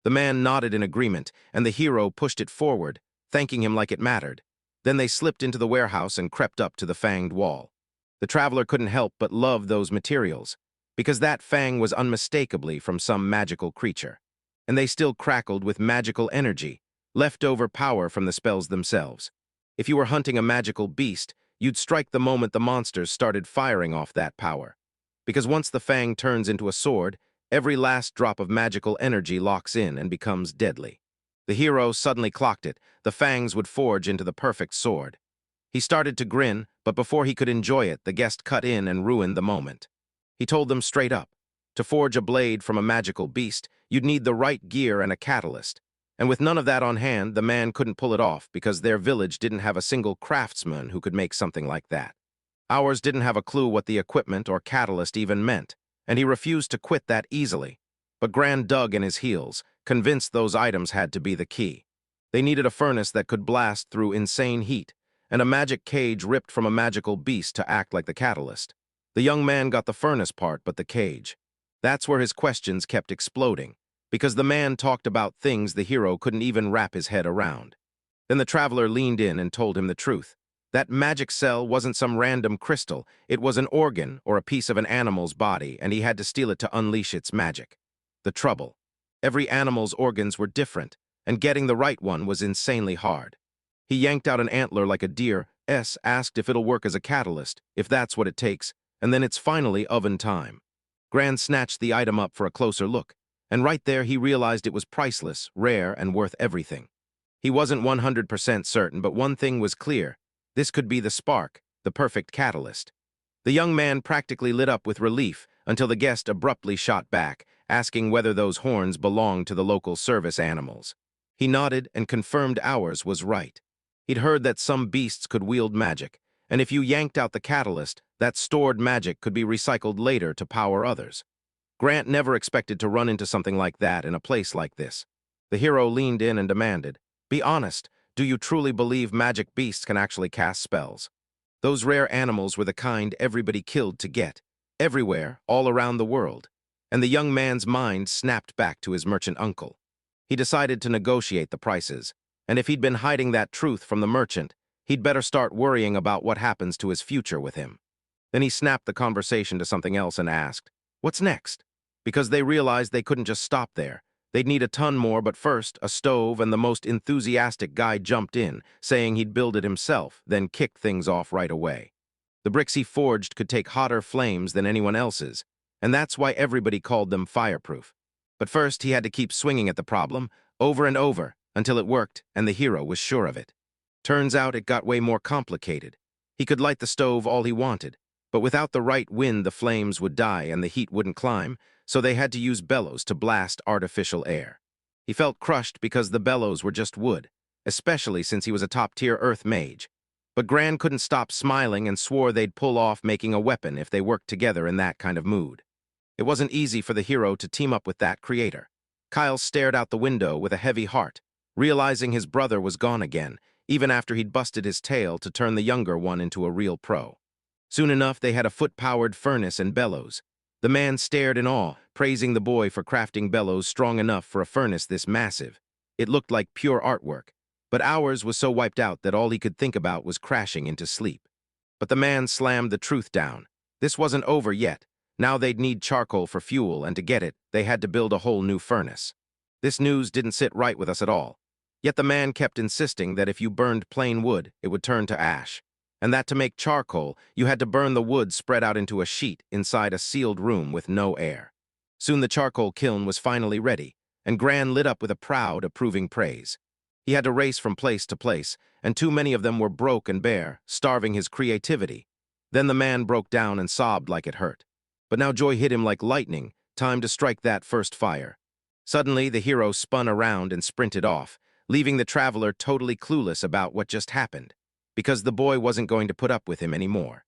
The man nodded in agreement, and the hero pushed it forward, thanking him like it mattered. Then they slipped into the warehouse and crept up to the fanged wall. The traveler couldn't help but love those materials, because that fang was unmistakably from some magical creature. And they still crackled with magical energy, leftover power from the spells themselves. If you were hunting a magical beast, you'd strike the moment the monsters started firing off that power. Because once the fang turns into a sword, every last drop of magical energy locks in and becomes deadly. The hero suddenly clocked it. The fangs would forge into the perfect sword. He started to grin, but before he could enjoy it, the guest cut in and ruined the moment. He told them straight up, to forge a blade from a magical beast, you'd need the right gear and a catalyst. And with none of that on hand, the man couldn't pull it off because their village didn't have a single craftsman who could make something like that. Ours didn't have a clue what the equipment or catalyst even meant, and he refused to quit that easily. But Gran dug in his heels, convinced those items had to be the key. They needed a furnace that could blast through insane heat, and a magic cage ripped from a magical beast to act like the catalyst. The young man got the furnace part, but the cage. That's where his questions kept exploding, because the man talked about things the hero couldn't even wrap his head around. Then the traveler leaned in and told him the truth. That magic cell wasn't some random crystal, it was an organ or a piece of an animal's body, and he had to steal it to unleash its magic. The trouble. Every animal's organs were different, and getting the right one was insanely hard. He yanked out an antler like a deer, asked if it'll work as a catalyst, if that's what it takes, and then it's finally oven time. Gran snatched the item up for a closer look, and right there he realized it was priceless, rare, and worth everything. He wasn't 100% certain, but one thing was clear. This could be the spark, the perfect catalyst. The young man practically lit up with relief until the guest abruptly shot back, asking whether those horns belonged to the local service animals. He nodded and confirmed ours was right. He'd heard that some beasts could wield magic, and if you yanked out the catalyst, that stored magic could be recycled later to power others. Grant never expected to run into something like that in a place like this. The hero leaned in and demanded, "Be honest, do you truly believe magic beasts can actually cast spells?" Those rare animals were the kind everybody killed to get, everywhere, all around the world, and the young man's mind snapped back to his merchant uncle. He decided to negotiate the prices, and if he'd been hiding that truth from the merchant, he'd better start worrying about what happens to his future with him. Then he snapped the conversation to something else and asked, "What's next?" Because they realized they couldn't just stop there. They'd need a ton more, but first, a stove, and the most enthusiastic guy jumped in, saying he'd build it himself, then kicked things off right away. The bricks he forged could take hotter flames than anyone else's, and that's why everybody called them fireproof. But first, he had to keep swinging at the problem, over and over, until it worked, and the hero was sure of it. Turns out it got way more complicated. He could light the stove all he wanted, but without the right wind the flames would die and the heat wouldn't climb, so they had to use bellows to blast artificial air. He felt crushed because the bellows were just wood, especially since he was a top-tier earth mage. But Gran couldn't stop smiling and swore they'd pull off making a weapon if they worked together in that kind of mood. It wasn't easy for the hero to team up with that creator. Kyle stared out the window with a heavy heart, realizing his brother was gone again, even after he'd busted his tail to turn the younger one into a real pro. Soon enough, they had a foot-powered furnace and bellows. The man stared in awe, praising the boy for crafting bellows strong enough for a furnace this massive. It looked like pure artwork, but ours was so wiped out that all he could think about was crashing into sleep. But the man slammed the truth down. This wasn't over yet. Now they'd need charcoal for fuel, and to get it, they had to build a whole new furnace. This news didn't sit right with us at all. Yet the man kept insisting that if you burned plain wood, it would turn to ash, and that to make charcoal, you had to burn the wood spread out into a sheet inside a sealed room with no air. Soon the charcoal kiln was finally ready, and Gran lit up with a proud, approving praise. He had to race from place to place, and too many of them were broke and bare, starving his creativity. Then the man broke down and sobbed like it hurt. But now joy hit him like lightning, time to strike that first fire. Suddenly, the hero spun around and sprinted off, leaving the traveler totally clueless about what just happened, because the boy wasn't going to put up with him anymore.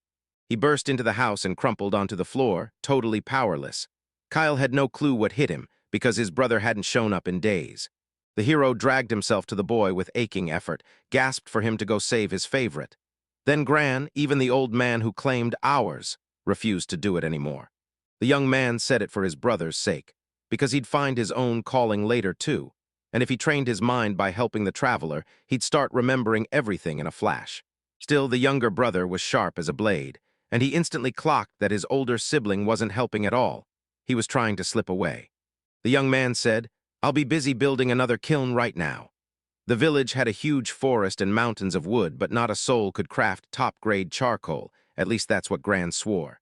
He burst into the house and crumpled onto the floor, totally powerless. Kyle had no clue what hit him, because his brother hadn't shown up in days. The hero dragged himself to the boy with aching effort, gasped for him to go save his favorite. Then Gran, even the old man who claimed ours, refused to do it anymore. The young man said it for his brother's sake, because he'd find his own calling later too, and if he trained his mind by helping the traveler, he'd start remembering everything in a flash. Still, the younger brother was sharp as a blade, and he instantly clocked that his older sibling wasn't helping at all. He was trying to slip away. The young man said, "I'll be busy building another kiln right now." The village had a huge forest and mountains of wood, but not a soul could craft top-grade charcoal, at least that's what Gran swore.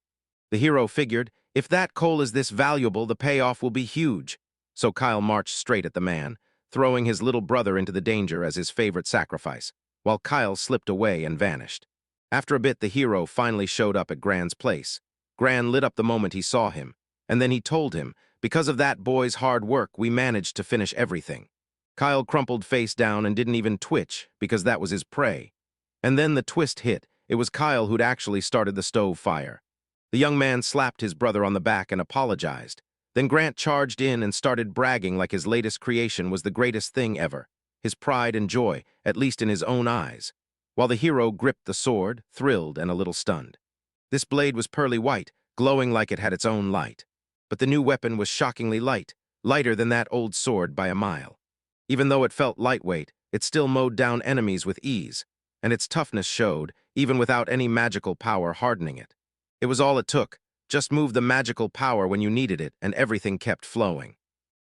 The hero figured, if that coal is this valuable, the payoff will be huge. So Kyle marched straight at the man, throwing his little brother into the danger as his favorite sacrifice, while Kyle slipped away and vanished. After a bit, the hero finally showed up at Gran's place. Gran lit up the moment he saw him, and then he told him, "Because of that boy's hard work, we managed to finish everything." Kyle crumpled face down and didn't even twitch, because that was his prey. And then the twist hit. It was Kyle who'd actually started the stove fire. The young man slapped his brother on the back and apologized. Then Grant charged in and started bragging like his latest creation was the greatest thing ever, his pride and joy, at least in his own eyes, while the hero gripped the sword, thrilled and a little stunned. This blade was pearly white, glowing like it had its own light. But the new weapon was shockingly light, lighter than that old sword by a mile. Even though it felt lightweight, it still mowed down enemies with ease, and its toughness showed, even without any magical power hardening it. It was all it took. Just move the magical power when you needed it, and everything kept flowing.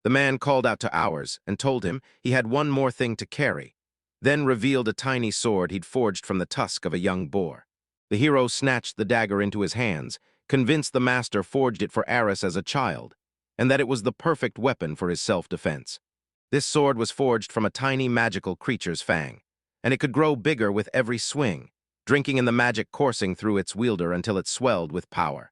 The man called out to Ours and told him he had one more thing to carry, then revealed a tiny sword he'd forged from the tusk of a young boar. The hero snatched the dagger into his hands, convinced the master forged it for Aris as a child, and that it was the perfect weapon for his self-defense. This sword was forged from a tiny magical creature's fang, and it could grow bigger with every swing, drinking in the magic coursing through its wielder until it swelled with power.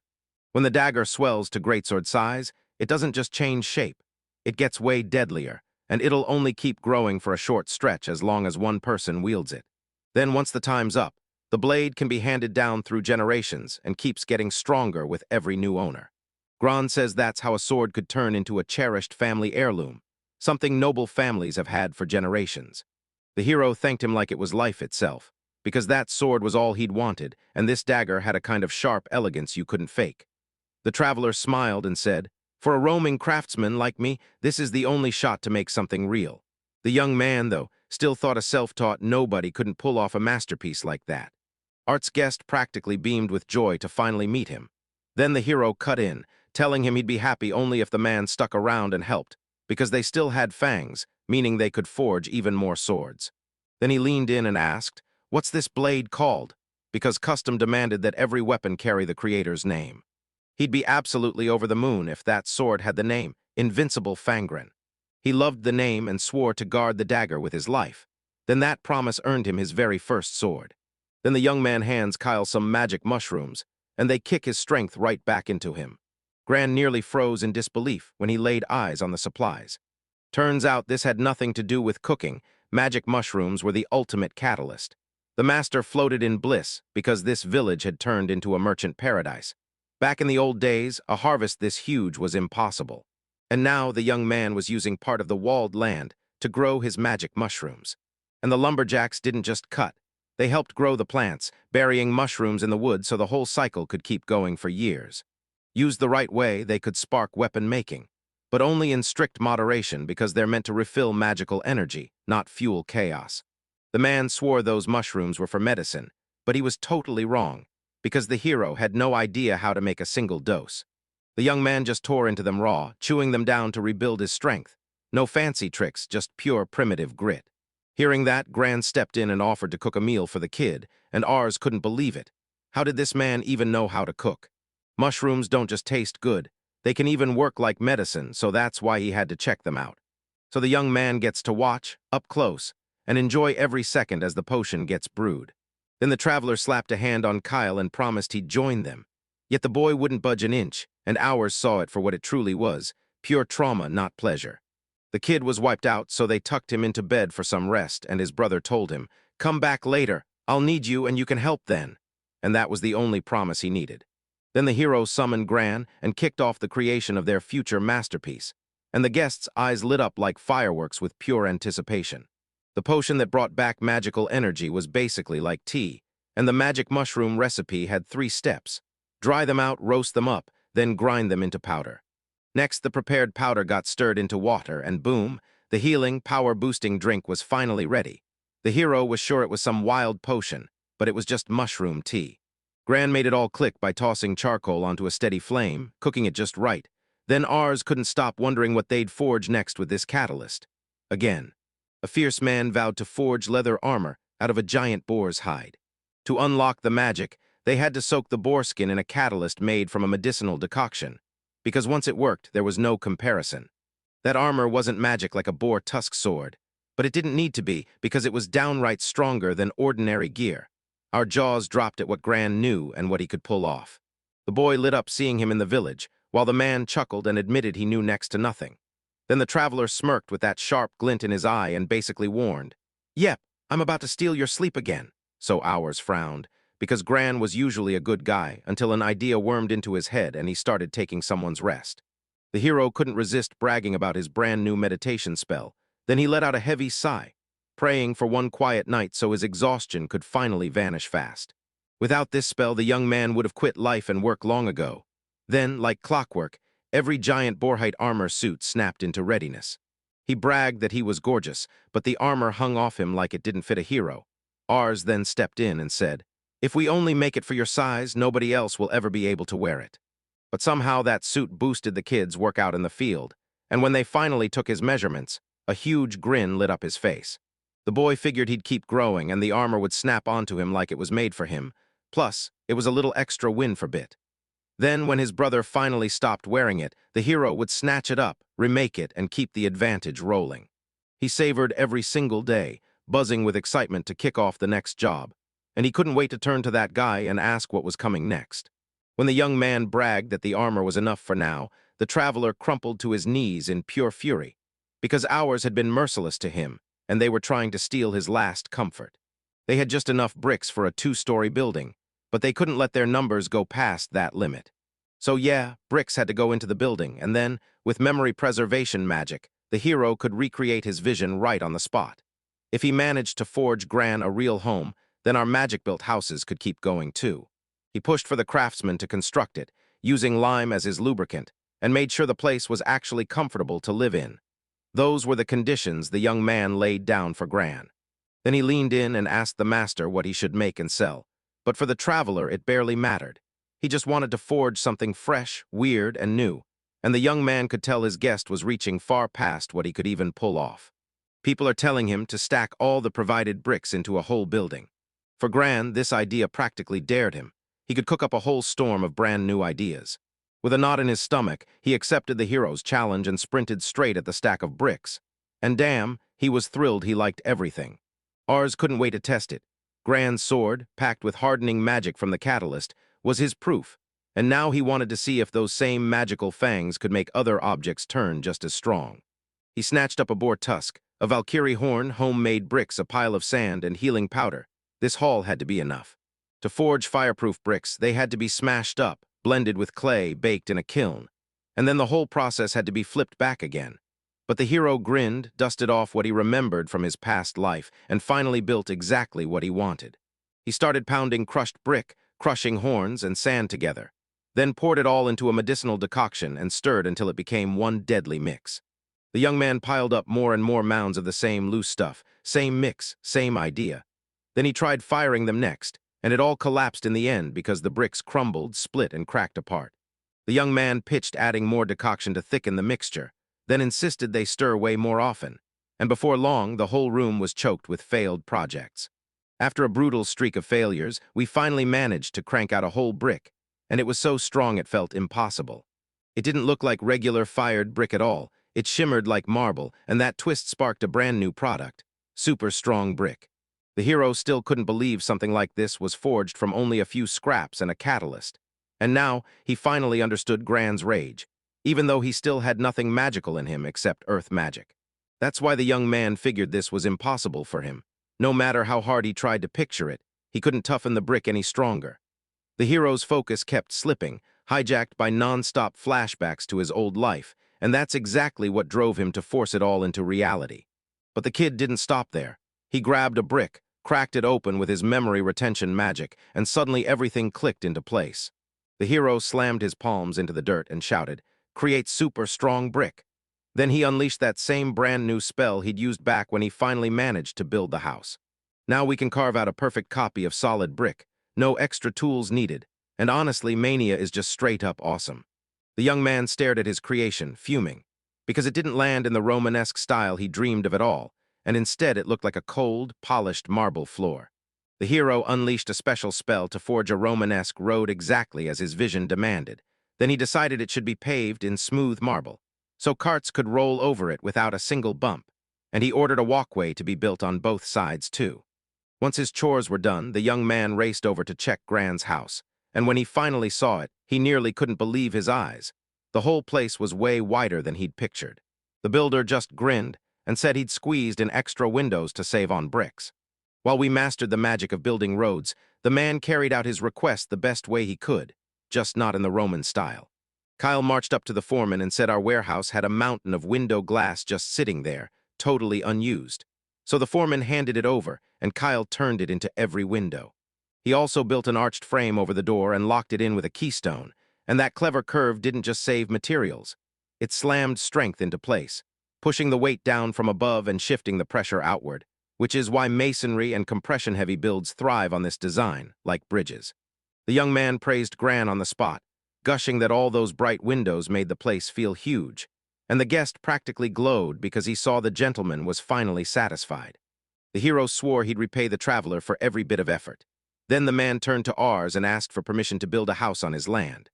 When the dagger swells to greatsword size, it doesn't just change shape. It gets way deadlier, and it'll only keep growing for a short stretch as long as one person wields it. Then once the time's up, the blade can be handed down through generations and keeps getting stronger with every new owner. Gran says that's how a sword could turn into a cherished family heirloom, something noble families have had for generations. The hero thanked him like it was life itself, because that sword was all he'd wanted, and this dagger had a kind of sharp elegance you couldn't fake. The traveler smiled and said, "For a roaming craftsman like me, this is the only shot to make something real." The young man, though, still thought a self-taught nobody couldn't pull off a masterpiece like that. Art's guest practically beamed with joy to finally meet him. Then the hero cut in, telling him he'd be happy only if the man stuck around and helped, because they still had fangs, meaning they could forge even more swords. Then he leaned in and asked, "What's this blade called?" Because custom demanded that every weapon carry the creator's name. He'd be absolutely over the moon if that sword had the name, Invincible Fangren. He loved the name and swore to guard the dagger with his life. Then that promise earned him his very first sword. Then the young man hands Kyle some magic mushrooms, and they kick his strength right back into him. Gran nearly froze in disbelief when he laid eyes on the supplies. Turns out this had nothing to do with cooking. Magic mushrooms were the ultimate catalyst. The master floated in bliss because this village had turned into a merchant paradise. Back in the old days, a harvest this huge was impossible. And now the young man was using part of the walled land to grow his magic mushrooms. And the lumberjacks didn't just cut. They helped grow the plants, burying mushrooms in the wood so the whole cycle could keep going for years. Used the right way, they could spark weapon making, but only in strict moderation because they're meant to refill magical energy, not fuel chaos. The man swore those mushrooms were for medicine, but he was totally wrong, because the hero had no idea how to make a single dose. The young man just tore into them raw, chewing them down to rebuild his strength. No fancy tricks, just pure primitive grit. Hearing that, Gran stepped in and offered to cook a meal for the kid, and Ars couldn't believe it. How did this man even know how to cook? Mushrooms don't just taste good, they can even work like medicine, so that's why he had to check them out. So the young man gets to watch, up close, and enjoy every second as the potion gets brewed. Then the traveler slapped a hand on Kyle and promised he'd join them. Yet the boy wouldn't budge an inch, and Hours saw it for what it truly was, pure trauma, not pleasure. The kid was wiped out, so they tucked him into bed for some rest, and his brother told him, "Come back later, I'll need you and you can help then." And that was the only promise he needed. Then the hero summoned Gran and kicked off the creation of their future masterpiece, and the guests' eyes lit up like fireworks with pure anticipation. The potion that brought back magical energy was basically like tea, and the magic mushroom recipe had 3 steps. Dry them out, roast them up, then grind them into powder. Next, the prepared powder got stirred into water, and boom, the healing, power-boosting drink was finally ready. The hero was sure it was some wild potion, but it was just mushroom tea. Gran made it all click by tossing charcoal onto a steady flame, cooking it just right. Then Ars couldn't stop wondering what they'd forge next with this catalyst. Again, a fierce man vowed to forge leather armor out of a giant boar's hide. To unlock the magic, they had to soak the boar skin in a catalyst made from a medicinal decoction, because once it worked, there was no comparison. That armor wasn't magic like a boar tusk sword, but it didn't need to be because it was downright stronger than ordinary gear. Our jaws dropped at what Gran knew and what he could pull off. The boy lit up seeing him in the village, while the man chuckled and admitted he knew next to nothing. Then the traveler smirked with that sharp glint in his eye and basically warned, "Yep, I'm about to steal your sleep again." So Hours frowned, because Gran was usually a good guy until an idea wormed into his head and he started taking someone's rest. The hero couldn't resist bragging about his brand new meditation spell. Then he let out a heavy sigh, praying for one quiet night so his exhaustion could finally vanish fast. Without this spell, the young man would have quit life and work long ago. Then, like clockwork, every giant boarhide armor suit snapped into readiness. He bragged that he was gorgeous, but the armor hung off him like it didn't fit a hero. Ars then stepped in and said, "If we only make it for your size, nobody else will ever be able to wear it." But somehow that suit boosted the kid's workout in the field, and when they finally took his measurements, a huge grin lit up his face. The boy figured he'd keep growing and the armor would snap onto him like it was made for him. Plus, it was a little extra win for Bit. Then, when his brother finally stopped wearing it, the hero would snatch it up, remake it, and keep the advantage rolling. He savored every single day, buzzing with excitement to kick off the next job, and he couldn't wait to turn to that guy and ask what was coming next. When the young man bragged that the armor was enough for now, the traveler crumpled to his knees in pure fury, because Hours had been merciless to him, and they were trying to steal his last comfort. They had just enough bricks for a 2-story building, but they couldn't let their numbers go past that limit. So yeah, bricks had to go into the building, and then, with memory preservation magic, the hero could recreate his vision right on the spot. If he managed to forge Gran a real home, then our magic-built houses could keep going too. He pushed for the craftsman to construct it, using lime as his lubricant, and made sure the place was actually comfortable to live in. Those were the conditions the young man laid down for Gran. Then he leaned in and asked the master what he should make and sell. But for the traveler, it barely mattered. He just wanted to forge something fresh, weird, and new, and the young man could tell his guest was reaching far past what he could even pull off. People are telling him to stack all the provided bricks into a whole building. For Gran, this idea practically dared him. He could cook up a whole storm of brand new ideas. With a knot in his stomach, he accepted the hero's challenge and sprinted straight at the stack of bricks. And damn, he was thrilled he liked everything. Ars couldn't wait to test it. Gran's sword, packed with hardening magic from the catalyst, was his proof, and now he wanted to see if those same magical fangs could make other objects turn just as strong. He snatched up a boar tusk, a Valkyrie horn, homemade bricks, a pile of sand, and healing powder. This haul had to be enough. To forge fireproof bricks, they had to be smashed up, blended with clay baked in a kiln, and then the whole process had to be flipped back again. But the hero grinned, dusted off what he remembered from his past life, and finally built exactly what he wanted. He started pounding crushed brick, crushing horns and sand together, then poured it all into a medicinal decoction and stirred until it became one deadly mix. The young man piled up more and more mounds of the same loose stuff, same mix, same idea. Then he tried firing them next, and it all collapsed in the end because the bricks crumbled, split, and cracked apart. The young man pitched adding more decoction to thicken the mixture, then insisted they stir way more often, and before long the whole room was choked with failed projects. After a brutal streak of failures, we finally managed to crank out a whole brick, and it was so strong it felt impossible. It didn't look like regular fired brick at all. It shimmered like marble, and that twist sparked a brand new product, super strong brick. The hero still couldn't believe something like this was forged from only a few scraps and a catalyst. And now he finally understood Gran's rage, even though he still had nothing magical in him except earth magic. That's why the young man figured this was impossible for him. No matter how hard he tried to picture it, he couldn't toughen the brick any stronger. The hero's focus kept slipping, hijacked by non-stop flashbacks to his old life, and that's exactly what drove him to force it all into reality. But the kid didn't stop there. He grabbed a brick, cracked it open with his memory retention magic, and suddenly everything clicked into place. The hero slammed his palms into the dirt and shouted, "Create super strong brick." Then he unleashed that same brand new spell he'd used back when he finally managed to build the house. Now we can carve out a perfect copy of solid brick, no extra tools needed, and honestly, Mania is just straight up awesome. The young man stared at his creation, fuming, because it didn't land in the Romanesque style he dreamed of at all, and instead it looked like a cold, polished marble floor. The hero unleashed a special spell to forge a Romanesque road exactly as his vision demanded. Then he decided it should be paved in smooth marble, so carts could roll over it without a single bump, and he ordered a walkway to be built on both sides too. Once his chores were done, the young man raced over to check Gran's house, and when he finally saw it, he nearly couldn't believe his eyes. The whole place was way wider than he'd pictured. The builder just grinned and said he'd squeezed in extra windows to save on bricks. While we mastered the magic of building roads, the man carried out his request the best way he could, just not in the Roman style. Kyle marched up to the foreman and said our warehouse had a mountain of window glass just sitting there, totally unused. So the foreman handed it over, and Kyle turned it into every window. He also built an arched frame over the door and locked it in with a keystone, and that clever curve didn't just save materials. It slammed strength into place, pushing the weight down from above and shifting the pressure outward, which is why masonry and compression-heavy builds thrive on this design, like bridges. The young man praised Gran on the spot, gushing that all those bright windows made the place feel huge, and the guest practically glowed because he saw the gentleman was finally satisfied. The hero swore he'd repay the traveler for every bit of effort. Then the man turned to ours and asked for permission to build a house on his land.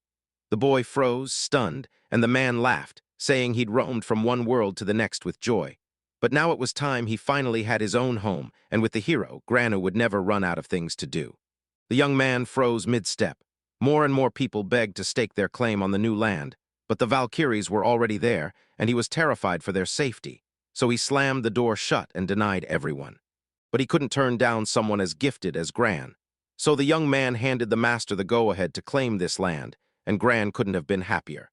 The boy froze, stunned, and the man laughed, saying he'd roamed from one world to the next with joy. But now it was time he finally had his own home, and with the hero, Granu would never run out of things to do. The young man froze mid-step. More and more people begged to stake their claim on the new land, but the Valkyries were already there, and he was terrified for their safety, so he slammed the door shut and denied everyone. But he couldn't turn down someone as gifted as Gran. So the young man handed the master the go-ahead to claim this land, and Gran couldn't have been happier.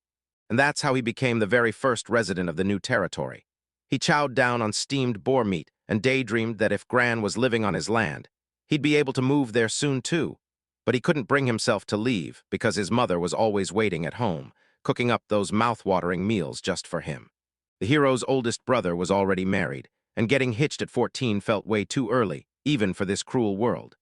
And that's how he became the very first resident of the new territory. He chowed down on steamed boar meat and daydreamed that if Gran was living on his land, he'd be able to move there soon too. But he couldn't bring himself to leave because his mother was always waiting at home, cooking up those mouth-watering meals just for him. The hero's oldest brother was already married, and getting hitched at 14 felt way too early, even for this cruel world.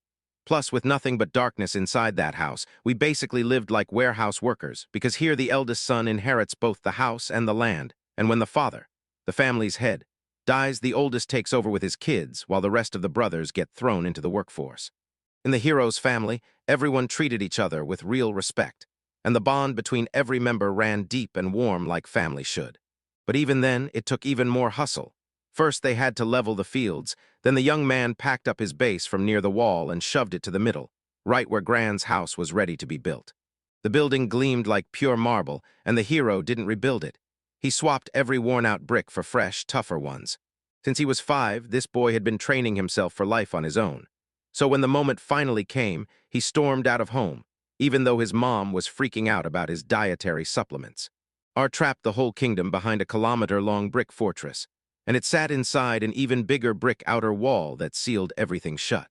Plus, with nothing but darkness inside that house, we basically lived like warehouse workers, because here the eldest son inherits both the house and the land, and when the father, the family's head, dies, the oldest takes over with his kids, while the rest of the brothers get thrown into the workforce. In the hero's family, everyone treated each other with real respect, and the bond between every member ran deep and warm like family should. But even then, it took even more hustle. First, they had to level the fields, then the young man packed up his base from near the wall and shoved it to the middle, right where Gran's house was ready to be built. The building gleamed like pure marble, and the hero didn't rebuild it. He swapped every worn-out brick for fresh, tougher ones. Since he was 5, this boy had been training himself for life on his own. So when the moment finally came, he stormed out of home, even though his mom was freaking out about his dietary supplements. Ar trapped the whole kingdom behind a kilometer-long brick fortress, and it sat inside an even bigger brick outer wall that sealed everything shut.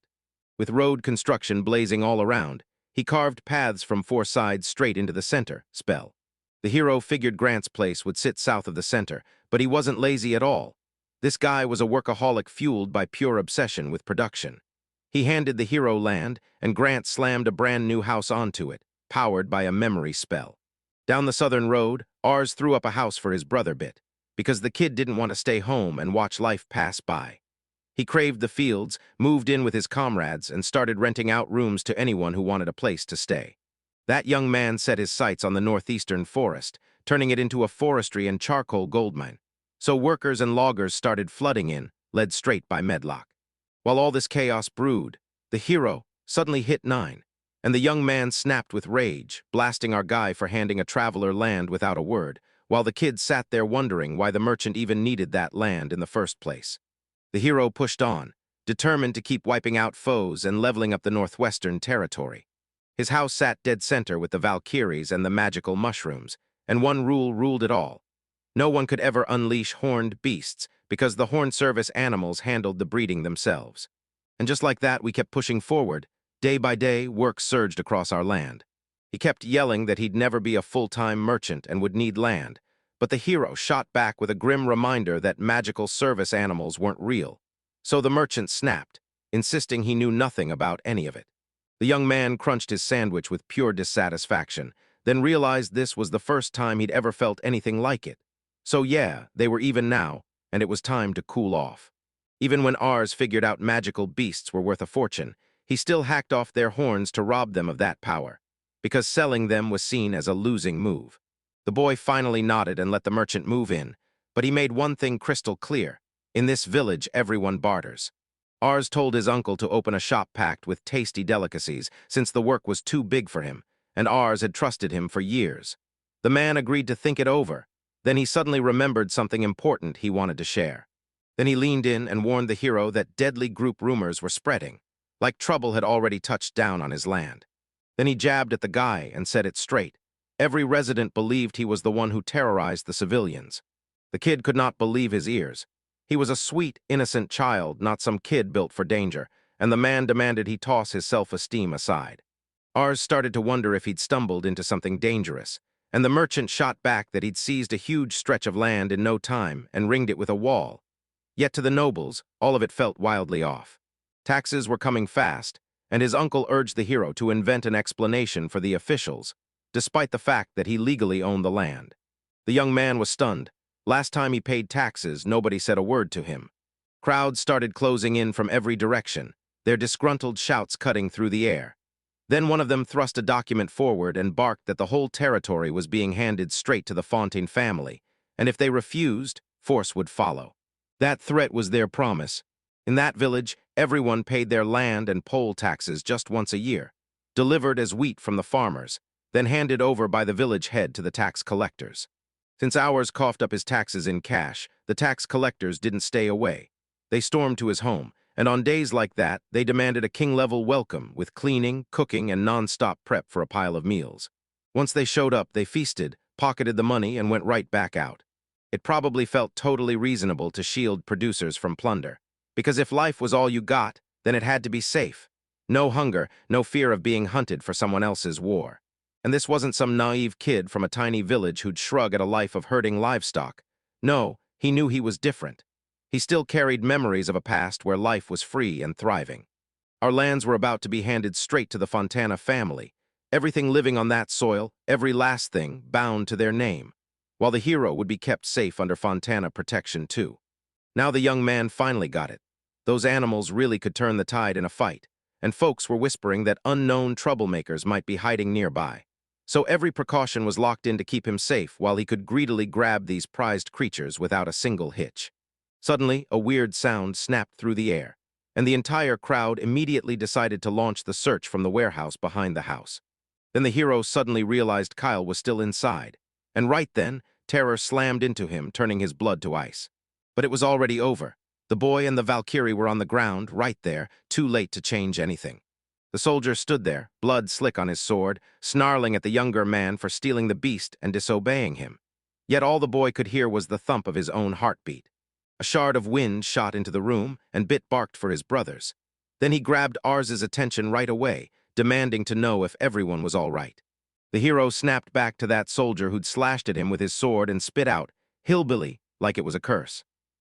With road construction blazing all around, he carved paths from four sides straight into the center, spell. The hero figured Grant's place would sit south of the center, but he wasn't lazy at all. This guy was a workaholic fueled by pure obsession with production. He handed the hero land, and Grant slammed a brand new house onto it, powered by a memory spell. Down the southern road, Ars threw up a house for his brother Bit, because the kid didn't want to stay home and watch life pass by. He craved the fields, moved in with his comrades, and started renting out rooms to anyone who wanted a place to stay. That young man set his sights on the northeastern forest, turning it into a forestry and charcoal gold mine. So workers and loggers started flooding in, led straight by Medlock. While all this chaos brewed, the hero suddenly hit 9, and the young man snapped with rage, blasting our guy for handing a traveler land without a word, while the kid sat there wondering why the merchant even needed that land in the first place. The hero pushed on, determined to keep wiping out foes and leveling up the northwestern territory. His house sat dead center with the Valkyries and the magical mushrooms, and one rule ruled it all. No one could ever unleash horned beasts, because the horn service animals handled the breeding themselves. And just like that, we kept pushing forward. Day by day, work surged across our land. He kept yelling that he'd never be a full-time merchant and would need land, but the hero shot back with a grim reminder that magical service animals weren't real. So the merchant snapped, insisting he knew nothing about any of it. The young man crunched his sandwich with pure dissatisfaction, then realized this was the first time he'd ever felt anything like it. So yeah, they were even now, and it was time to cool off. Even when Ars figured out magical beasts were worth a fortune, he still hacked off their horns to rob them of that power, because selling them was seen as a losing move. The boy finally nodded and let the merchant move in, but he made one thing crystal clear. In this village, everyone barters. Ars told his uncle to open a shop packed with tasty delicacies, since the work was too big for him, and Ars had trusted him for years. The man agreed to think it over. Then he suddenly remembered something important he wanted to share. Then he leaned in and warned the hero that deadly group rumors were spreading, like trouble had already touched down on his land. Then he jabbed at the guy and said it straight. Every resident believed he was the one who terrorized the civilians. The kid could not believe his ears. He was a sweet, innocent child, not some kid built for danger, and the man demanded he toss his self-esteem aside. Ars started to wonder if he'd stumbled into something dangerous, and the merchant shot back that he'd seized a huge stretch of land in no time and ringed it with a wall. Yet to the nobles, all of it felt wildly off. Taxes were coming fast, and his uncle urged the hero to invent an explanation for the officials, despite the fact that he legally owned the land. The young man was stunned. Last time he paid taxes, nobody said a word to him. Crowds started closing in from every direction, their disgruntled shouts cutting through the air. Then one of them thrust a document forward and barked that the whole territory was being handed straight to the Fontaine family, and if they refused, force would follow. That threat was their promise. In that village, everyone paid their land and poll taxes just once a year, delivered as wheat from the farmers, then handed over by the village head to the tax collectors. Since Ours coughed up his taxes in cash, the tax collectors didn't stay away. They stormed to his home, and on days like that, they demanded a king-level welcome with cleaning, cooking, and non-stop prep for a pile of meals. Once they showed up, they feasted, pocketed the money, and went right back out. It probably felt totally reasonable to shield producers from plunder, because if life was all you got, then it had to be safe. No hunger, no fear of being hunted for someone else's war. And this wasn't some naive kid from a tiny village who'd shrug at a life of herding livestock. No, he knew he was different. He still carried memories of a past where life was free and thriving. Our lands were about to be handed straight to the Fontana family, everything living on that soil, every last thing, bound to their name, while the hero would be kept safe under Fontana protection too. Now the young man finally got it. Those animals really could turn the tide in a fight, and folks were whispering that unknown troublemakers might be hiding nearby. So every precaution was locked in to keep him safe while he could greedily grab these prized creatures without a single hitch. Suddenly, a weird sound snapped through the air, and the entire crowd immediately decided to launch the search from the warehouse behind the house. Then the hero suddenly realized Kyle was still inside, and right then, terror slammed into him, turning his blood to ice. But it was already over. The boy and the Valkyrie were on the ground, right there, too late to change anything. The soldier stood there, blood slick on his sword, snarling at the younger man for stealing the beast and disobeying him. Yet all the boy could hear was the thump of his own heartbeat. A shard of wind shot into the room, and Bit barked for his brothers. Then he grabbed Ars's attention right away, demanding to know if everyone was all right. The hero snapped back to that soldier who'd slashed at him with his sword and spit out, "Hillbilly," like it was a curse.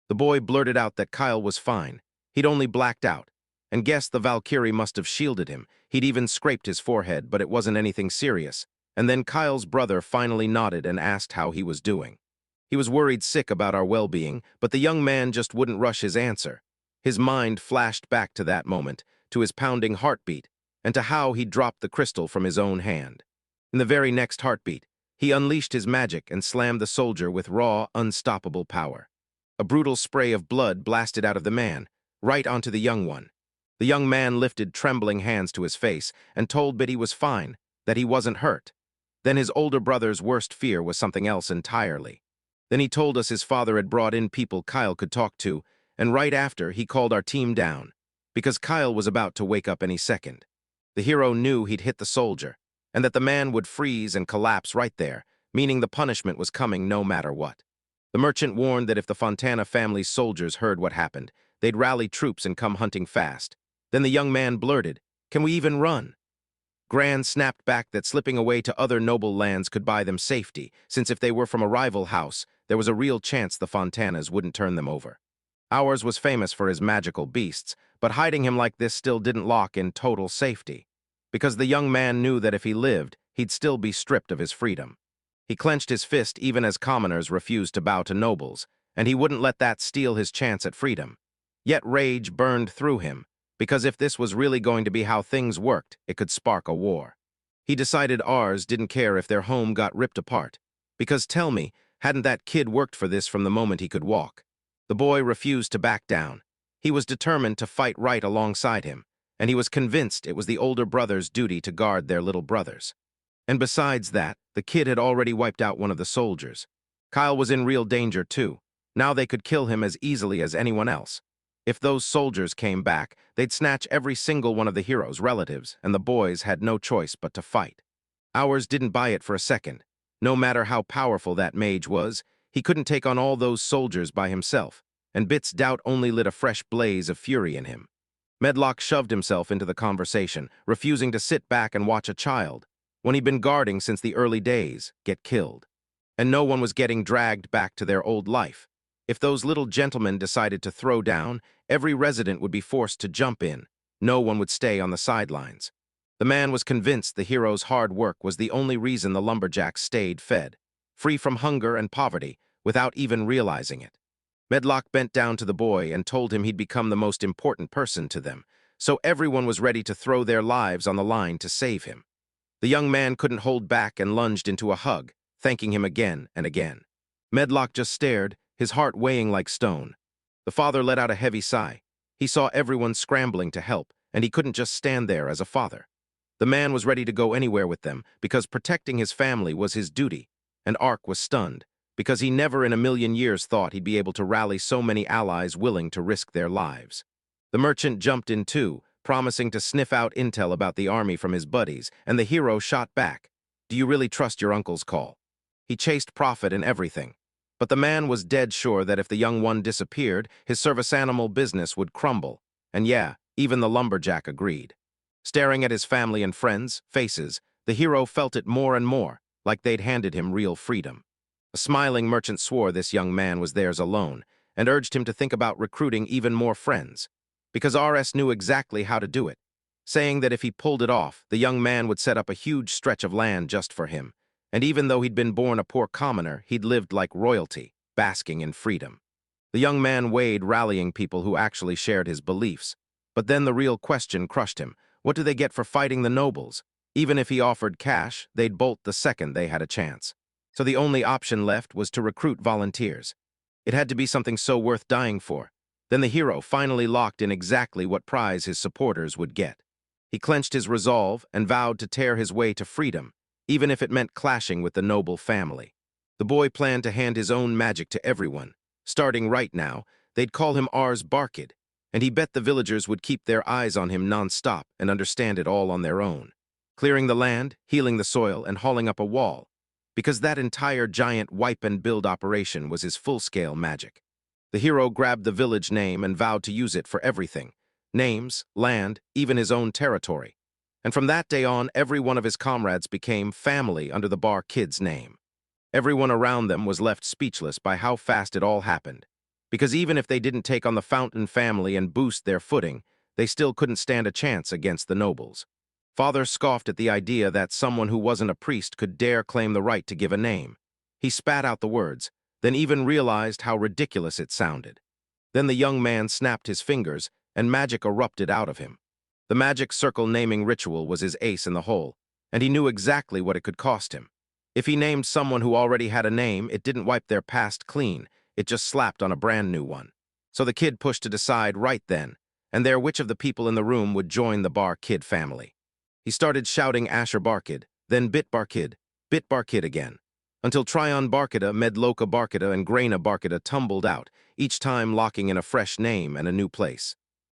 The boy blurted out that Kyle was fine. He'd only blacked out, and guessed the Valkyrie must have shielded him. He'd even scraped his forehead, but it wasn't anything serious. And then Kyle's brother finally nodded and asked how he was doing. He was worried sick about our well-being, but the young man just wouldn't rush his answer. His mind flashed back to that moment, to his pounding heartbeat, and to how he'd dropped the crystal from his own hand. In the very next heartbeat, he unleashed his magic and slammed the soldier with raw, unstoppable power. A brutal spray of blood blasted out of the man, right onto the young one. The young man lifted trembling hands to his face and told Bit he was fine, that he wasn't hurt. Then his older brother's worst fear was something else entirely. Then he told us his father had brought in people Kyle could talk to, and right after he called our team down, because Kyle was about to wake up any second. The hero knew he'd hit the soldier, and that the man would freeze and collapse right there, meaning the punishment was coming no matter what. The merchant warned that if the Fontana family's soldiers heard what happened, they'd rally troops and come hunting fast. Then the young man blurted, "Can we even run?" Gran snapped back that slipping away to other noble lands could buy them safety, since if they were from a rival house, there was a real chance the Fontanas wouldn't turn them over. Ours was famous for his magical beasts, but hiding him like this still didn't lock in total safety, because the young man knew that if he lived, he'd still be stripped of his freedom. He clenched his fist even as commoners refused to bow to nobles, and he wouldn't let that steal his chance at freedom. Yet rage burned through him, because if this was really going to be how things worked, it could spark a war. He decided Ars didn't care if their home got ripped apart, because tell me, hadn't that kid worked for this from the moment he could walk? The boy refused to back down. He was determined to fight right alongside him, and he was convinced it was the older brother's duty to guard their little brothers. And besides that, the kid had already wiped out one of the soldiers. Kyle was in real danger too. Now they could kill him as easily as anyone else. If those soldiers came back, they'd snatch every single one of the hero's relatives, and the boys had no choice but to fight. Ours didn't buy it for a second. No matter how powerful that mage was, he couldn't take on all those soldiers by himself, and Bit's doubt only lit a fresh blaze of fury in him. Medlock shoved himself into the conversation, refusing to sit back and watch a child, when he'd been guarding since the early days, get killed. And no one was getting dragged back to their old life. If those little gentlemen decided to throw down, every resident would be forced to jump in. No one would stay on the sidelines. The man was convinced the hero's hard work was the only reason the lumberjacks stayed fed, free from hunger and poverty, without even realizing it. Medlock bent down to the boy and told him he'd become the most important person to them, so everyone was ready to throw their lives on the line to save him. The young man couldn't hold back and lunged into a hug, thanking him again and again. Medlock just stared, his heart weighing like stone. The father let out a heavy sigh. He saw everyone scrambling to help, and he couldn't just stand there as a father. The man was ready to go anywhere with them, because protecting his family was his duty, and Ark was stunned, because he never in a million years thought he'd be able to rally so many allies willing to risk their lives. The merchant jumped in too, promising to sniff out intel about the army from his buddies, and the hero shot back. "Do you really trust your uncle's call?" He chased profit in everything. But the man was dead sure that if the young one disappeared, his service animal business would crumble. And yeah, even the lumberjack agreed. Staring at his family and friends' faces, the hero felt it more and more, like they'd handed him real freedom. A smiling merchant swore this young man was theirs alone, and urged him to think about recruiting even more friends, because RS knew exactly how to do it, saying that if he pulled it off, the young man would set up a huge stretch of land just for him. And even though he'd been born a poor commoner, he'd lived like royalty, basking in freedom. The young man weighed rallying people who actually shared his beliefs. But then the real question crushed him. What do they get for fighting the nobles? Even if he offered cash, they'd bolt the second they had a chance. So the only option left was to recruit volunteers. It had to be something so worth dying for. Then the hero finally locked in exactly what prize his supporters would get. He clenched his resolve and vowed to tear his way to freedom, even if it meant clashing with the noble family. The boy planned to hand his own magic to everyone. Starting right now, they'd call him Ars Barkid, and he bet the villagers would keep their eyes on him non-stop and understand it all on their own. Clearing the land, healing the soil, and hauling up a wall, because that entire giant wipe-and-build operation was his full-scale magic. The hero grabbed the village name and vowed to use it for everything: names, land, even his own territory. And from that day on, every one of his comrades became family under the Bar Kid's name. Everyone around them was left speechless by how fast it all happened, because even if they didn't take on the Fountain family and boost their footing, they still couldn't stand a chance against the nobles. Father scoffed at the idea that someone who wasn't a priest could dare claim the right to give a name. He spat out the words, then even realized how ridiculous it sounded. Then the young man snapped his fingers, and magic erupted out of him. The magic circle naming ritual was his ace in the hole, and he knew exactly what it could cost him. If he named someone who already had a name, it didn't wipe their past clean, it just slapped on a brand new one. So the kid pushed to decide right then and there which of the people in the room would join the Bar Kid family. He started shouting Asher Barkid, then Bit Barkid again, until Tryon Barkida, Medloka Barkida, and Graina Barkida tumbled out, each time locking in a fresh name and a new place.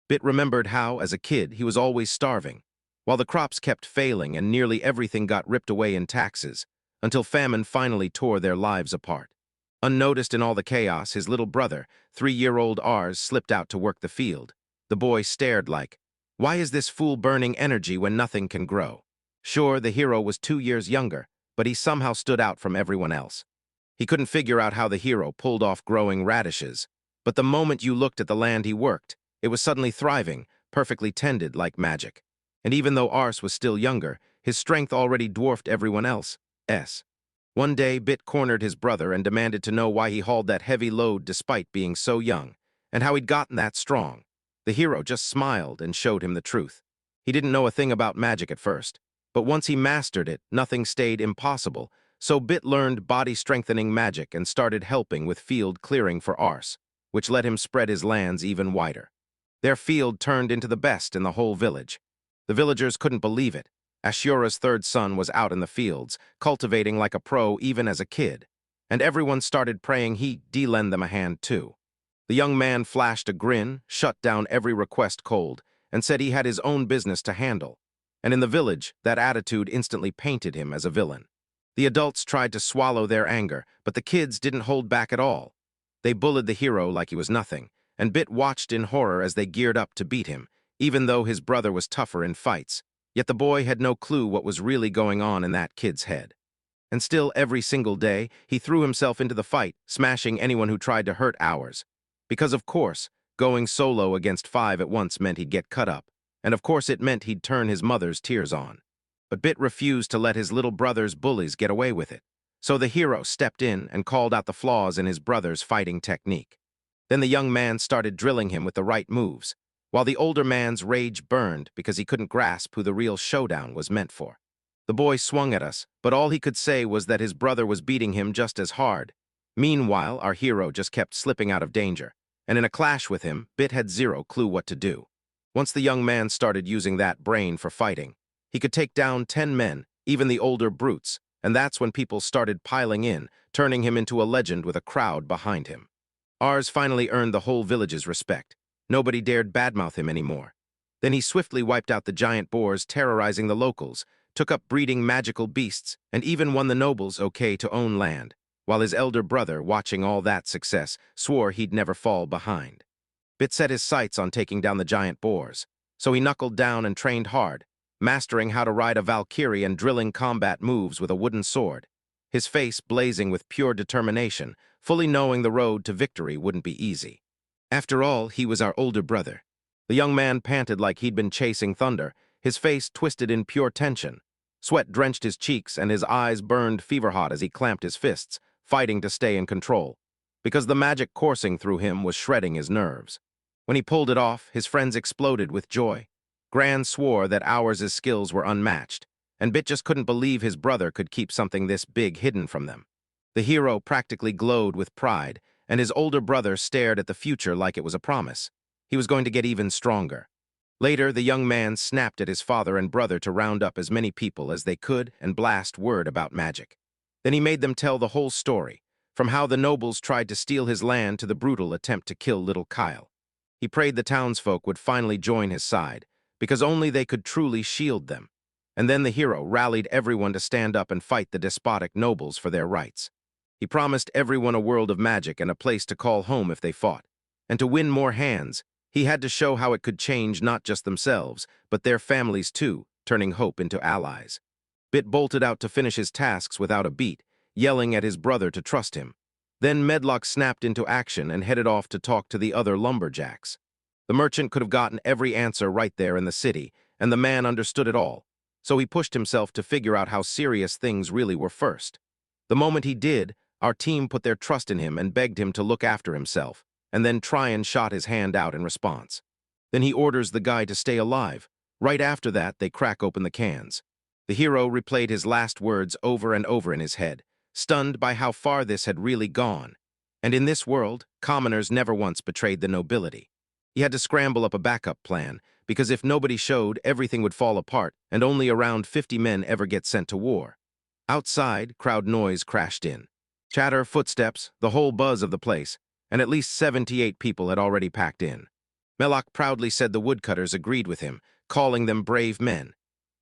Bit remembered how, as a kid, he was always starving, while the crops kept failing and nearly everything got ripped away in taxes, until famine finally tore their lives apart. Unnoticed in all the chaos, his little brother, 3-year-old Ars, slipped out to work the field. The boy stared like, "Why is this fool burning energy when nothing can grow?" Sure, the hero was 2 years younger, but he somehow stood out from everyone else. He couldn't figure out how the hero pulled off growing radishes, but the moment you looked at the land he worked, it was suddenly thriving, perfectly tended like magic. And even though Ars was still younger, his strength already dwarfed everyone else's. One day, Bit cornered his brother and demanded to know why he hauled that heavy load despite being so young, and how he'd gotten that strong. The hero just smiled and showed him the truth. He didn't know a thing about magic at first, but once he mastered it, nothing stayed impossible, so Bit learned body-strengthening magic and started helping with field clearing for Ars, which let him spread his lands even wider. Their field turned into the best in the whole village. The villagers couldn't believe it. Ashura's third son was out in the fields, cultivating like a pro even as a kid, and everyone started praying he'd lend them a hand too. The young man flashed a grin, shut down every request cold, and said he had his own business to handle. And in the village, that attitude instantly painted him as a villain. The adults tried to swallow their anger, but the kids didn't hold back at all. They bullied the hero like he was nothing, and Bit watched in horror as they geared up to beat him, even though his brother was tougher in fights. Yet the boy had no clue what was really going on in that kid's head. And still, every single day, he threw himself into the fight, smashing anyone who tried to hurt Ars. Because, of course, going solo against 5 at once meant he'd get cut up, and of course it meant he'd turn his mother's tears on. But Bit refused to let his little brother's bullies get away with it, so the hero stepped in and called out the flaws in his brother's fighting technique. Then the young man started drilling him with the right moves, while the older man's rage burned because he couldn't grasp who the real showdown was meant for. The boy swung at us, but all he could say was that his brother was beating him just as hard. Meanwhile, our hero just kept slipping out of danger, and in a clash with him, Bit had zero clue what to do. Once the young man started using that brain for fighting, he could take down 10 men, even the older brutes, and that's when people started piling in, turning him into a legend with a crowd behind him. Ars finally earned the whole village's respect. Nobody dared badmouth him anymore. Then he swiftly wiped out the giant boars terrorizing the locals, took up breeding magical beasts, and even won the nobles okay to own land, while his elder brother, watching all that success, swore he'd never fall behind. Bit set his sights on taking down the giant boars, so he knuckled down and trained hard, mastering how to ride a Valkyrie and drilling combat moves with a wooden sword, his face blazing with pure determination, fully knowing the road to victory wouldn't be easy. After all, he was our older brother. The young man panted like he'd been chasing thunder, his face twisted in pure tension. Sweat drenched his cheeks and his eyes burned fever-hot as he clamped his fists, fighting to stay in control, because the magic coursing through him was shredding his nerves. When he pulled it off, his friends exploded with joy. Gran swore that Ars' skills were unmatched, and Bit just couldn't believe his brother could keep something this big hidden from them. The hero practically glowed with pride, and his older brother stared at the future like it was a promise. He was going to get even stronger. Later, the young man snapped at his father and brother to round up as many people as they could and blast word about magic. Then he made them tell the whole story, from how the nobles tried to steal his land to the brutal attempt to kill little Kyle. He prayed the townsfolk would finally join his side, because only they could truly shield them. And then the hero rallied everyone to stand up and fight the despotic nobles for their rights. He promised everyone a world of magic and a place to call home if they fought. And to win more hands, he had to show how it could change not just themselves, but their families too, turning hope into allies. Bit bolted out to finish his tasks without a beat, yelling at his brother to trust him. Then Medlock snapped into action and headed off to talk to the other lumberjacks. The merchant could have gotten every answer right there in the city, and the man understood it all. So he pushed himself to figure out how serious things really were first. The moment he did, our team put their trust in him and begged him to look after himself, and then Tryon shot his hand out in response. Then he orders the guy to stay alive. Right after that, they crack open the cans. The hero replayed his last words over and over in his head, stunned by how far this had really gone. And in this world, commoners never once betrayed the nobility. He had to scramble up a backup plan, because if nobody showed, everything would fall apart, and only around 50 men ever get sent to war. Outside, crowd noise crashed in. Chatter, footsteps, the whole buzz of the place, and at least 78 people had already packed in. Medlock proudly said the woodcutters agreed with him, calling them brave men.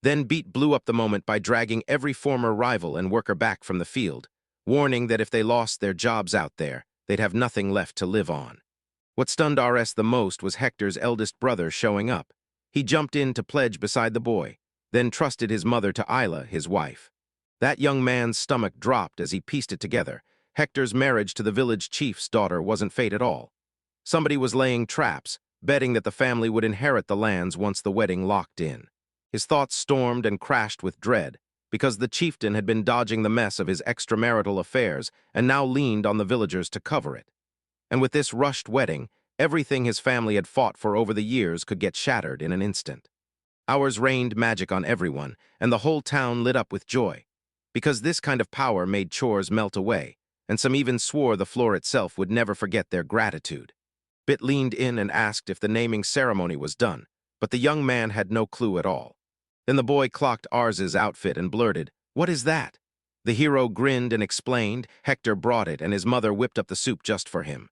Then Beat blew up the moment by dragging every former rival and worker back from the field, warning that if they lost their jobs out there, they'd have nothing left to live on. What stunned RS the most was Hector's eldest brother showing up. He jumped in to pledge beside the boy, then trusted his mother to Isla, his wife. That young man's stomach dropped as he pieced it together. Hector's marriage to the village chief's daughter wasn't fate at all. Somebody was laying traps, betting that the family would inherit the lands once the wedding locked in. His thoughts stormed and crashed with dread, because the chieftain had been dodging the mess of his extramarital affairs and now leaned on the villagers to cover it. And with this rushed wedding, everything his family had fought for over the years could get shattered in an instant. Hours rained magic on everyone, and the whole town lit up with joy. Because this kind of power made chores melt away, and some even swore the floor itself would never forget their gratitude. Bit leaned in and asked if the naming ceremony was done, but the young man had no clue at all. Then the boy clocked Ars's outfit and blurted, "What is that?" The hero grinned and explained. Hector brought it, and his mother whipped up the soup just for him.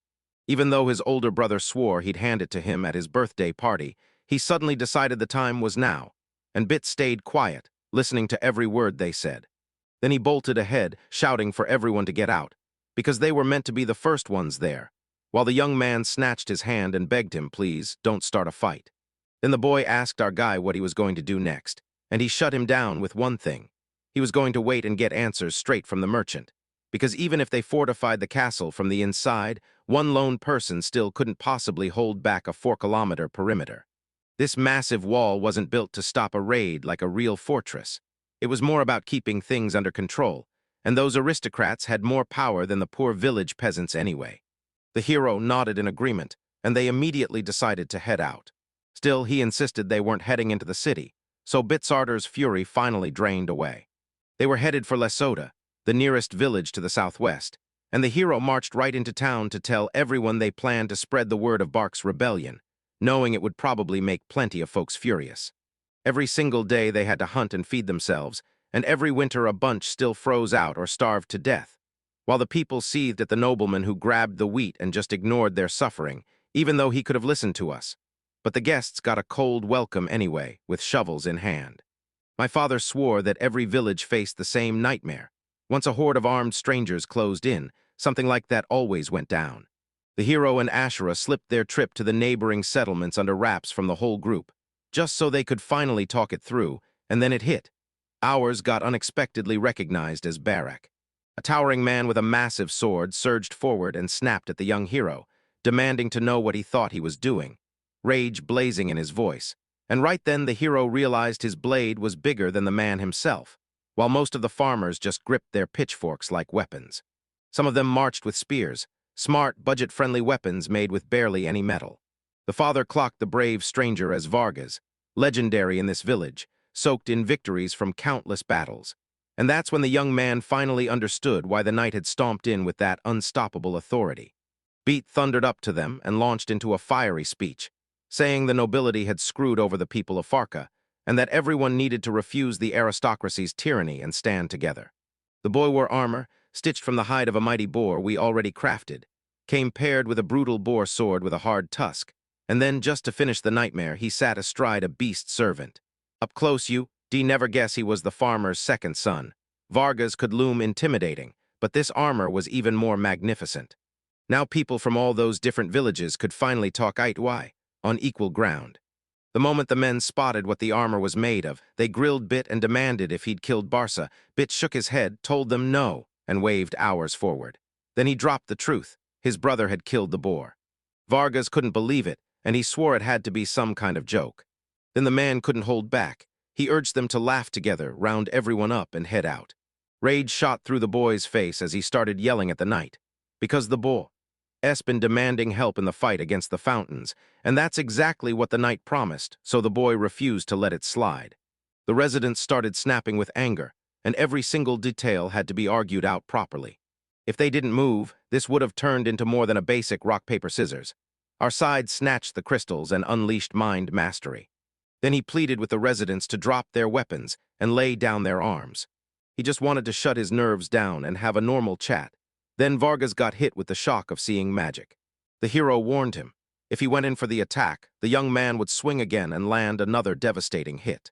Even though his older brother swore he'd hand it to him at his birthday party, he suddenly decided the time was now, and Bit stayed quiet, listening to every word they said. Then he bolted ahead, shouting for everyone to get out, because they were meant to be the first ones there, while the young man snatched his hand and begged him, "Please, don't start a fight." Then the boy asked our guy what he was going to do next, and he shut him down with one thing. He was going to wait and get answers straight from the merchant, because even if they fortified the castle from the inside, one lone person still couldn't possibly hold back a 4-kilometer perimeter. This massive wall wasn't built to stop a raid like a real fortress. It was more about keeping things under control, and those aristocrats had more power than the poor village peasants anyway. The hero nodded in agreement, and they immediately decided to head out. Still, he insisted they weren't heading into the city, so Bitsarder's fury finally drained away. They were headed for Lesota, the nearest village to the southwest, and the hero marched right into town to tell everyone they planned to spread the word of Bark's rebellion, knowing it would probably make plenty of folks furious. Every single day they had to hunt and feed themselves, and every winter a bunch still froze out or starved to death, while the people seethed at the nobleman who grabbed the wheat and just ignored their suffering, even though he could have listened to us. But the guests got a cold welcome anyway, with shovels in hand. My father swore that every village faced the same nightmare. Once a horde of armed strangers closed in, something like that always went down. The hero and Ashura slipped their trip to the neighboring settlements under wraps from the whole group, just so they could finally talk it through, and then it hit. Ours got unexpectedly recognized as Barak. A towering man with a massive sword surged forward and snapped at the young hero, demanding to know what he thought he was doing, rage blazing in his voice. And right then the hero realized his blade was bigger than the man himself, while most of the farmers just gripped their pitchforks like weapons. Some of them marched with spears, smart, budget-friendly weapons made with barely any metal. The father clocked the brave stranger as Vargas, legendary in this village, soaked in victories from countless battles. And that's when the young man finally understood why the knight had stomped in with that unstoppable authority. Beat thundered up to them and launched into a fiery speech, saying the nobility had screwed over the people of Farca, and that everyone needed to refuse the aristocracy's tyranny and stand together. The boy wore armor, stitched from the hide of a mighty boar we already crafted, came paired with a brutal boar sword with a hard tusk, And then, just to finish the nightmare, he sat astride a beast servant. Up close, you'd never guess he was the farmer's second son. Vargas could loom intimidating, but this armor was even more magnificent. Now people from all those different villages could finally talk eye to eye, on equal ground. The moment the men spotted what the armor was made of, they grilled Bit and demanded if he'd killed Barca. Bit shook his head, told them no, and waved hours forward. Then he dropped the truth. His brother had killed the boar. Vargas couldn't believe it, and he swore it had to be some kind of joke. Then the man couldn't hold back. He urged them to laugh together, round everyone up, and head out. Rage shot through the boy's face as he started yelling at the knight. Because the boar has been demanding help in the fight against the fountains, and that's exactly what the knight promised, so the boy refused to let it slide. The residents started snapping with anger, and every single detail had to be argued out properly. If they didn't move, this would have turned into more than a basic rock-paper-scissors. Our side snatched the crystals and unleashed mind mastery. Then he pleaded with the residents to drop their weapons and lay down their arms. He just wanted to shut his nerves down and have a normal chat. Then Vargas got hit with the shock of seeing magic. The hero warned him. If he went in for the attack, the young man would swing again and land another devastating hit.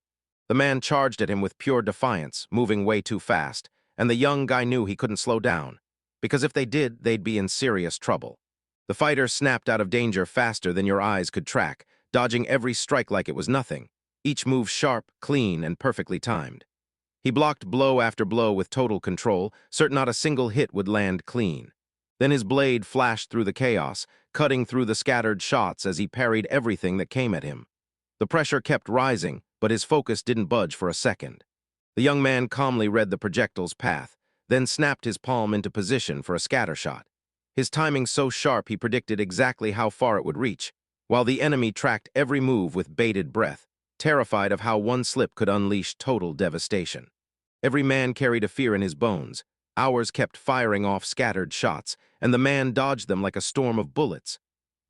The man charged at him with pure defiance, moving way too fast, and the young guy knew he couldn't slow down, because if they did, they'd be in serious trouble. The fighter snapped out of danger faster than your eyes could track, dodging every strike like it was nothing, each move sharp, clean, and perfectly timed. He blocked blow after blow with total control, certain not a single hit would land clean. Then his blade flashed through the chaos, cutting through the scattered shots as he parried everything that came at him. The pressure kept rising, but his focus didn't budge for a second. The young man calmly read the projectile's path, then snapped his palm into position for a scatter shot. His timing so sharp he predicted exactly how far it would reach, while the enemy tracked every move with bated breath, terrified of how one slip could unleash total devastation. Every man carried a fear in his bones. Ours kept firing off scattered shots, and the man dodged them like a storm of bullets.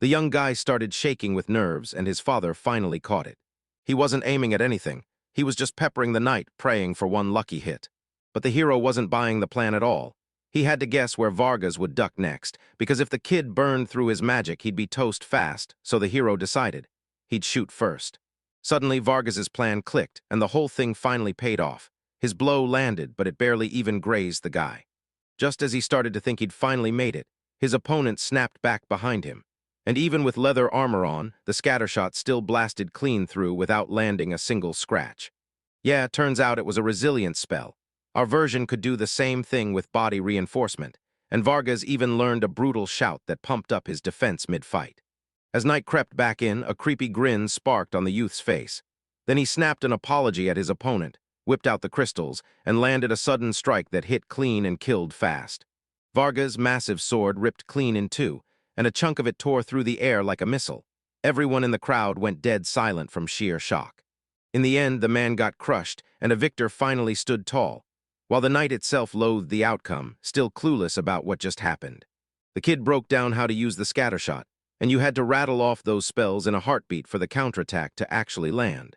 The young guy started shaking with nerves, and his father finally caught it. He wasn't aiming at anything. He was just peppering the knight, praying for one lucky hit. But the hero wasn't buying the plan at all. He had to guess where Vargas would duck next, because if the kid burned through his magic, he'd be toast fast, so the hero decided. He'd shoot first. Suddenly, Vargas's plan clicked, and the whole thing finally paid off. His blow landed, but it barely even grazed the guy. Just as he started to think he'd finally made it, his opponent snapped back behind him. And even with leather armor on, the scattershot still blasted clean through without landing a single scratch. Yeah, turns out it was a resilience spell. Our version could do the same thing with body reinforcement, and Vargas even learned a brutal shout that pumped up his defense mid-fight. As night crept back in, a creepy grin sparked on the youth's face. Then he snapped an apology at his opponent, whipped out the crystals, and landed a sudden strike that hit clean and killed fast. Vargas' massive sword ripped clean in two, and a chunk of it tore through the air like a missile. Everyone in the crowd went dead silent from sheer shock. In the end, the man got crushed, and a victor finally stood tall, while the knight itself loathed the outcome, still clueless about what just happened. The kid broke down how to use the scattershot, and you had to rattle off those spells in a heartbeat for the counterattack to actually land.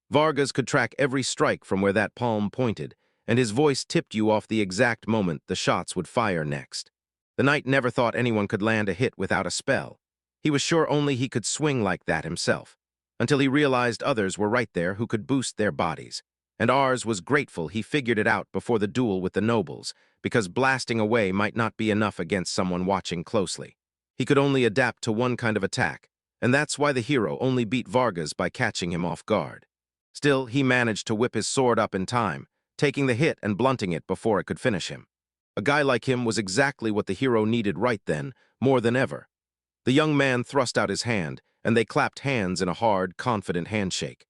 Vargas could track every strike from where that palm pointed, and his voice tipped you off the exact moment the shots would fire next. The knight never thought anyone could land a hit without a spell. He was sure only he could swing like that himself, until he realized others were right there who could boost their bodies. And ours was grateful he figured it out before the duel with the nobles, because blasting away might not be enough against someone watching closely. He could only adapt to one kind of attack, and that's why the hero only beat Vargas by catching him off guard. Still, he managed to whip his sword up in time, taking the hit and blunting it before it could finish him. A guy like him was exactly what the hero needed right then, more than ever. The young man thrust out his hand, and they clapped hands in a hard, confident handshake.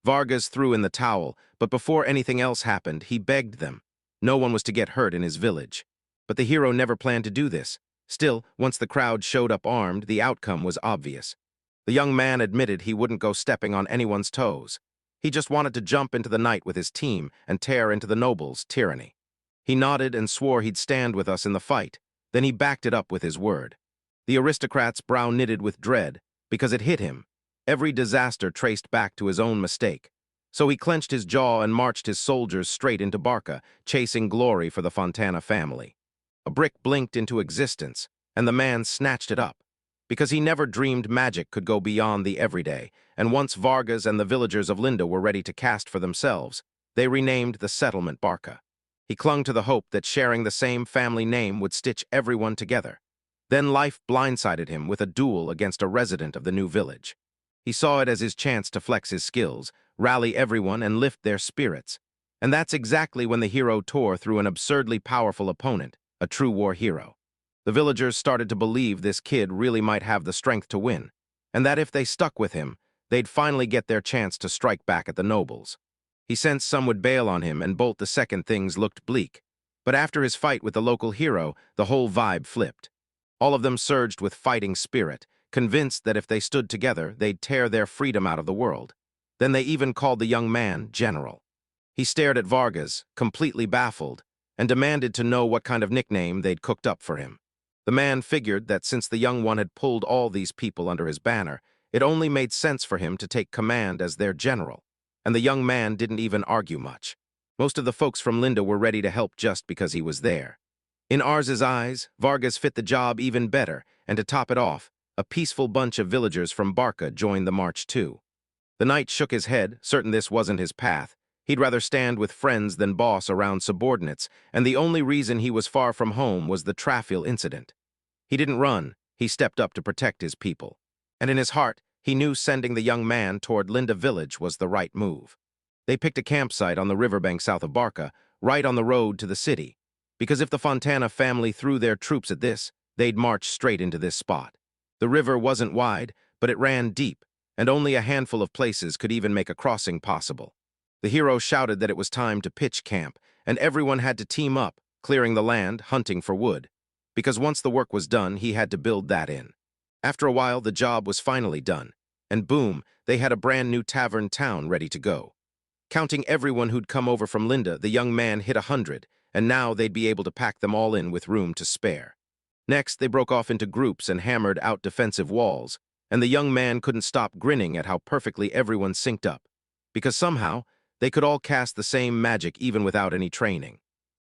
Vargas threw in the towel, but before anything else happened, he begged them. No one was to get hurt in his village. But the hero never planned to do this. Still, once the crowd showed up armed, the outcome was obvious. The young man admitted he wouldn't go stepping on anyone's toes. He just wanted to jump into the night with his team and tear into the nobles' tyranny. He nodded and swore he'd stand with us in the fight. Then he backed it up with his word. The aristocrat's brow knitted with dread, because it hit him. Every disaster traced back to his own mistake. So he clenched his jaw and marched his soldiers straight into Barca, chasing glory for the Fontana family. A brick blinked into existence, and the man snatched it up. because he never dreamed magic could go beyond the everyday, and once Vargas and the villagers of Linda were ready to cast for themselves, they renamed the settlement Barca. He clung to the hope that sharing the same family name would stitch everyone together. Then life blindsided him with a duel against a resident of the new village. He saw it as his chance to flex his skills, rally everyone, and lift their spirits. And that's exactly when the hero tore through an absurdly powerful opponent, a true war hero. The villagers started to believe this kid really might have the strength to win, and that if they stuck with him, they'd finally get their chance to strike back at the nobles. He sensed some would bail on him and bolt the second things looked bleak. But after his fight with the local hero, the whole vibe flipped. All of them surged with fighting spirit, convinced that if they stood together, they'd tear their freedom out of the world. Then they even called the young man General. He stared at Vargas, completely baffled, and demanded to know what kind of nickname they'd cooked up for him. The man figured that since the young one had pulled all these people under his banner, it only made sense for him to take command as their general, and the young man didn't even argue much. Most of the folks from Linda were ready to help just because he was there. In Ars's eyes, Vargas fit the job even better, and to top it off, a peaceful bunch of villagers from Barca joined the march too. The knight shook his head, certain this wasn't his path. He'd rather stand with friends than boss around subordinates, and the only reason he was far from home was the Traffiel incident. He didn't run, he stepped up to protect his people. And in his heart, he knew sending the young man toward Linda Village was the right move. They picked a campsite on the riverbank south of Barca, right on the road to the city, because if the Fontana family threw their troops at this, they'd march straight into this spot. The river wasn't wide, but it ran deep, and only a handful of places could even make a crossing possible. The hero shouted that it was time to pitch camp, and everyone had to team up, clearing the land, hunting for wood. Because once the work was done, he had to build that in. After a while, the job was finally done, and boom, they had a brand new tavern town ready to go. Counting everyone who'd come over from Linda, the young man hit 100, and now they'd be able to pack them all in with room to spare. Next, they broke off into groups and hammered out defensive walls, and the young man couldn't stop grinning at how perfectly everyone synced up, because somehow, they could all cast the same magic even without any training.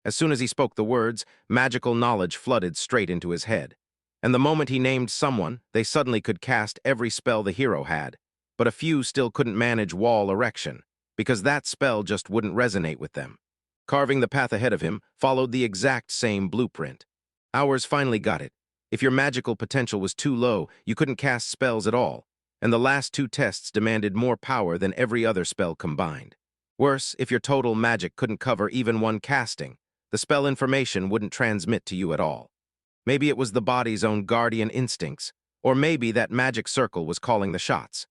As soon as he spoke the words, magical knowledge flooded straight into his head. And the moment he named someone, they suddenly could cast every spell the hero had. But a few still couldn't manage wall erection, because that spell just wouldn't resonate with them. Carving the path ahead of him followed the exact same blueprint. Ours finally got it. If your magical potential was too low, you couldn't cast spells at all, and the last two tests demanded more power than every other spell combined. Worse, if your total magic couldn't cover even one casting, the spell information wouldn't transmit to you at all. Maybe it was the body's own guardian instincts, or maybe that magic circle was calling the shots.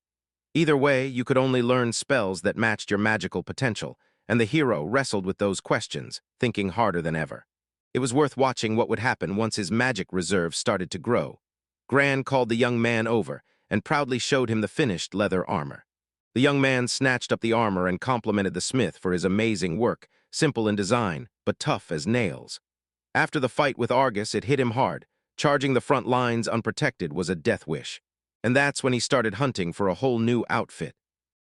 Either way, you could only learn spells that matched your magical potential, and the hero wrestled with those questions, thinking harder than ever. It was worth watching what would happen once his magic reserve started to grow. Gran called the young man over and proudly showed him the finished leather armor. The young man snatched up the armor and complimented the smith for his amazing work, simple in design, but tough as nails. After the fight with Argus, it hit him hard. Charging the front lines unprotected was a death wish. And that's when he started hunting for a whole new outfit.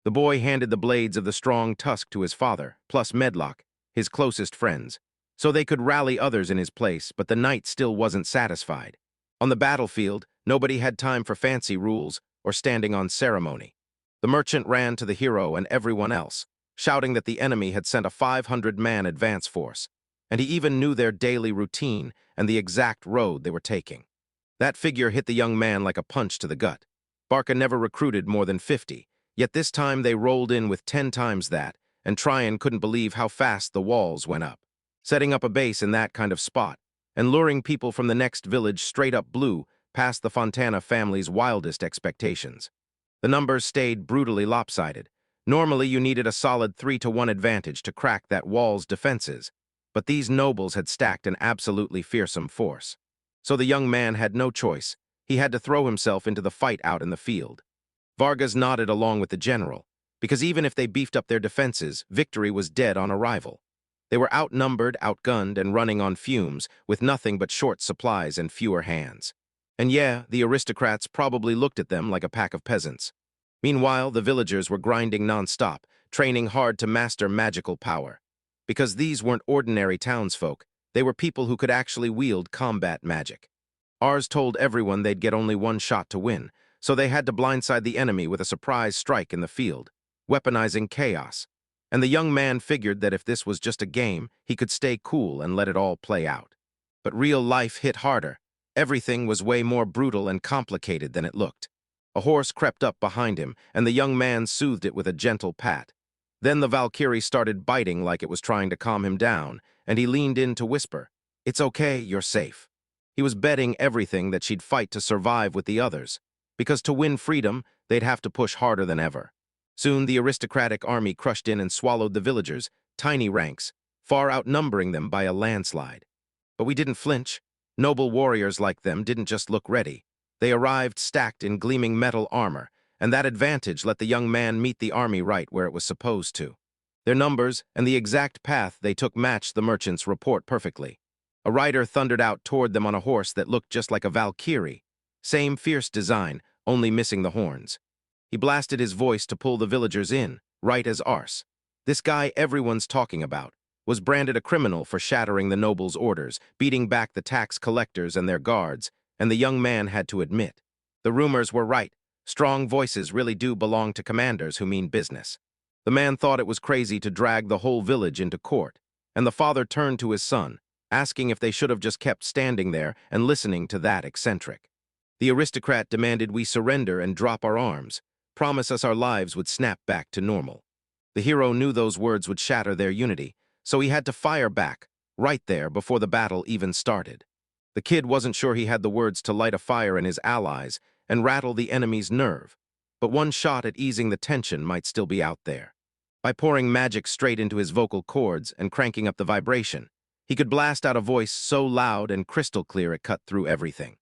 The boy handed the blades of the strong tusk to his father, plus Medlock, his closest friends, so they could rally others in his place, but the knight still wasn't satisfied. On the battlefield, nobody had time for fancy rules or standing on ceremony. The merchant ran to the hero and everyone else, shouting that the enemy had sent a 500-man advance force, and he even knew their daily routine and the exact road they were taking. That figure hit the young man like a punch to the gut. Barca never recruited more than 50, yet this time they rolled in with 10 times that, and Tryon couldn't believe how fast the walls went up. Setting up a base in that kind of spot, and luring people from the next village straight up blue past the Fontana family's wildest expectations. The numbers stayed brutally lopsided. Normally, you needed a solid 3-to-1 advantage to crack that wall's defenses, but these nobles had stacked an absolutely fearsome force. So the young man had no choice. He had to throw himself into the fight out in the field. Vargas nodded along with the general, because even if they beefed up their defenses, victory was dead on arrival. They were outnumbered, outgunned, and running on fumes, with nothing but short supplies and fewer hands. And yeah, the aristocrats probably looked at them like a pack of peasants. Meanwhile, the villagers were grinding non-stop, training hard to master magical power. Because these weren't ordinary townsfolk, they were people who could actually wield combat magic. Ours told everyone they'd get only one shot to win, so they had to blindside the enemy with a surprise strike in the field, weaponizing chaos. And the young man figured that if this was just a game, he could stay cool and let it all play out. But real life hit harder. Everything was way more brutal and complicated than it looked. A horse crept up behind him, and the young man soothed it with a gentle pat. Then the Valkyrie started biting like it was trying to calm him down, and he leaned in to whisper, "It's okay, you're safe." He was betting everything that she'd fight to survive with the others, because to win freedom, they'd have to push harder than ever. Soon the aristocratic army crushed in and swallowed the villagers, tiny ranks, far outnumbering them by a landslide. But we didn't flinch. Noble warriors like them didn't just look ready. They arrived stacked in gleaming metal armor, and that advantage let the young man meet the army right where it was supposed to. Their numbers and the exact path they took matched the merchant's report perfectly. A rider thundered out toward them on a horse that looked just like a Valkyrie. Same fierce design, only missing the horns. He blasted his voice to pull the villagers in, right as arse. This guy everyone's talking about was branded a criminal for shattering the nobles' orders, beating back the tax collectors and their guards, and the young man had to admit. The rumors were right. Strong voices really do belong to commanders who mean business. The man thought it was crazy to drag the whole village into court, and the father turned to his son, asking if they should have just kept standing there and listening to that eccentric. The aristocrat demanded we surrender and drop our arms, promise us our lives would snap back to normal. The hero knew those words would shatter their unity, so he had to fire back, right there before the battle even started. The kid wasn't sure he had the words to light a fire in his allies and rattle the enemy's nerve, but one shot at easing the tension might still be out there. By pouring magic straight into his vocal cords and cranking up the vibration, he could blast out a voice so loud and crystal clear it cut through everything.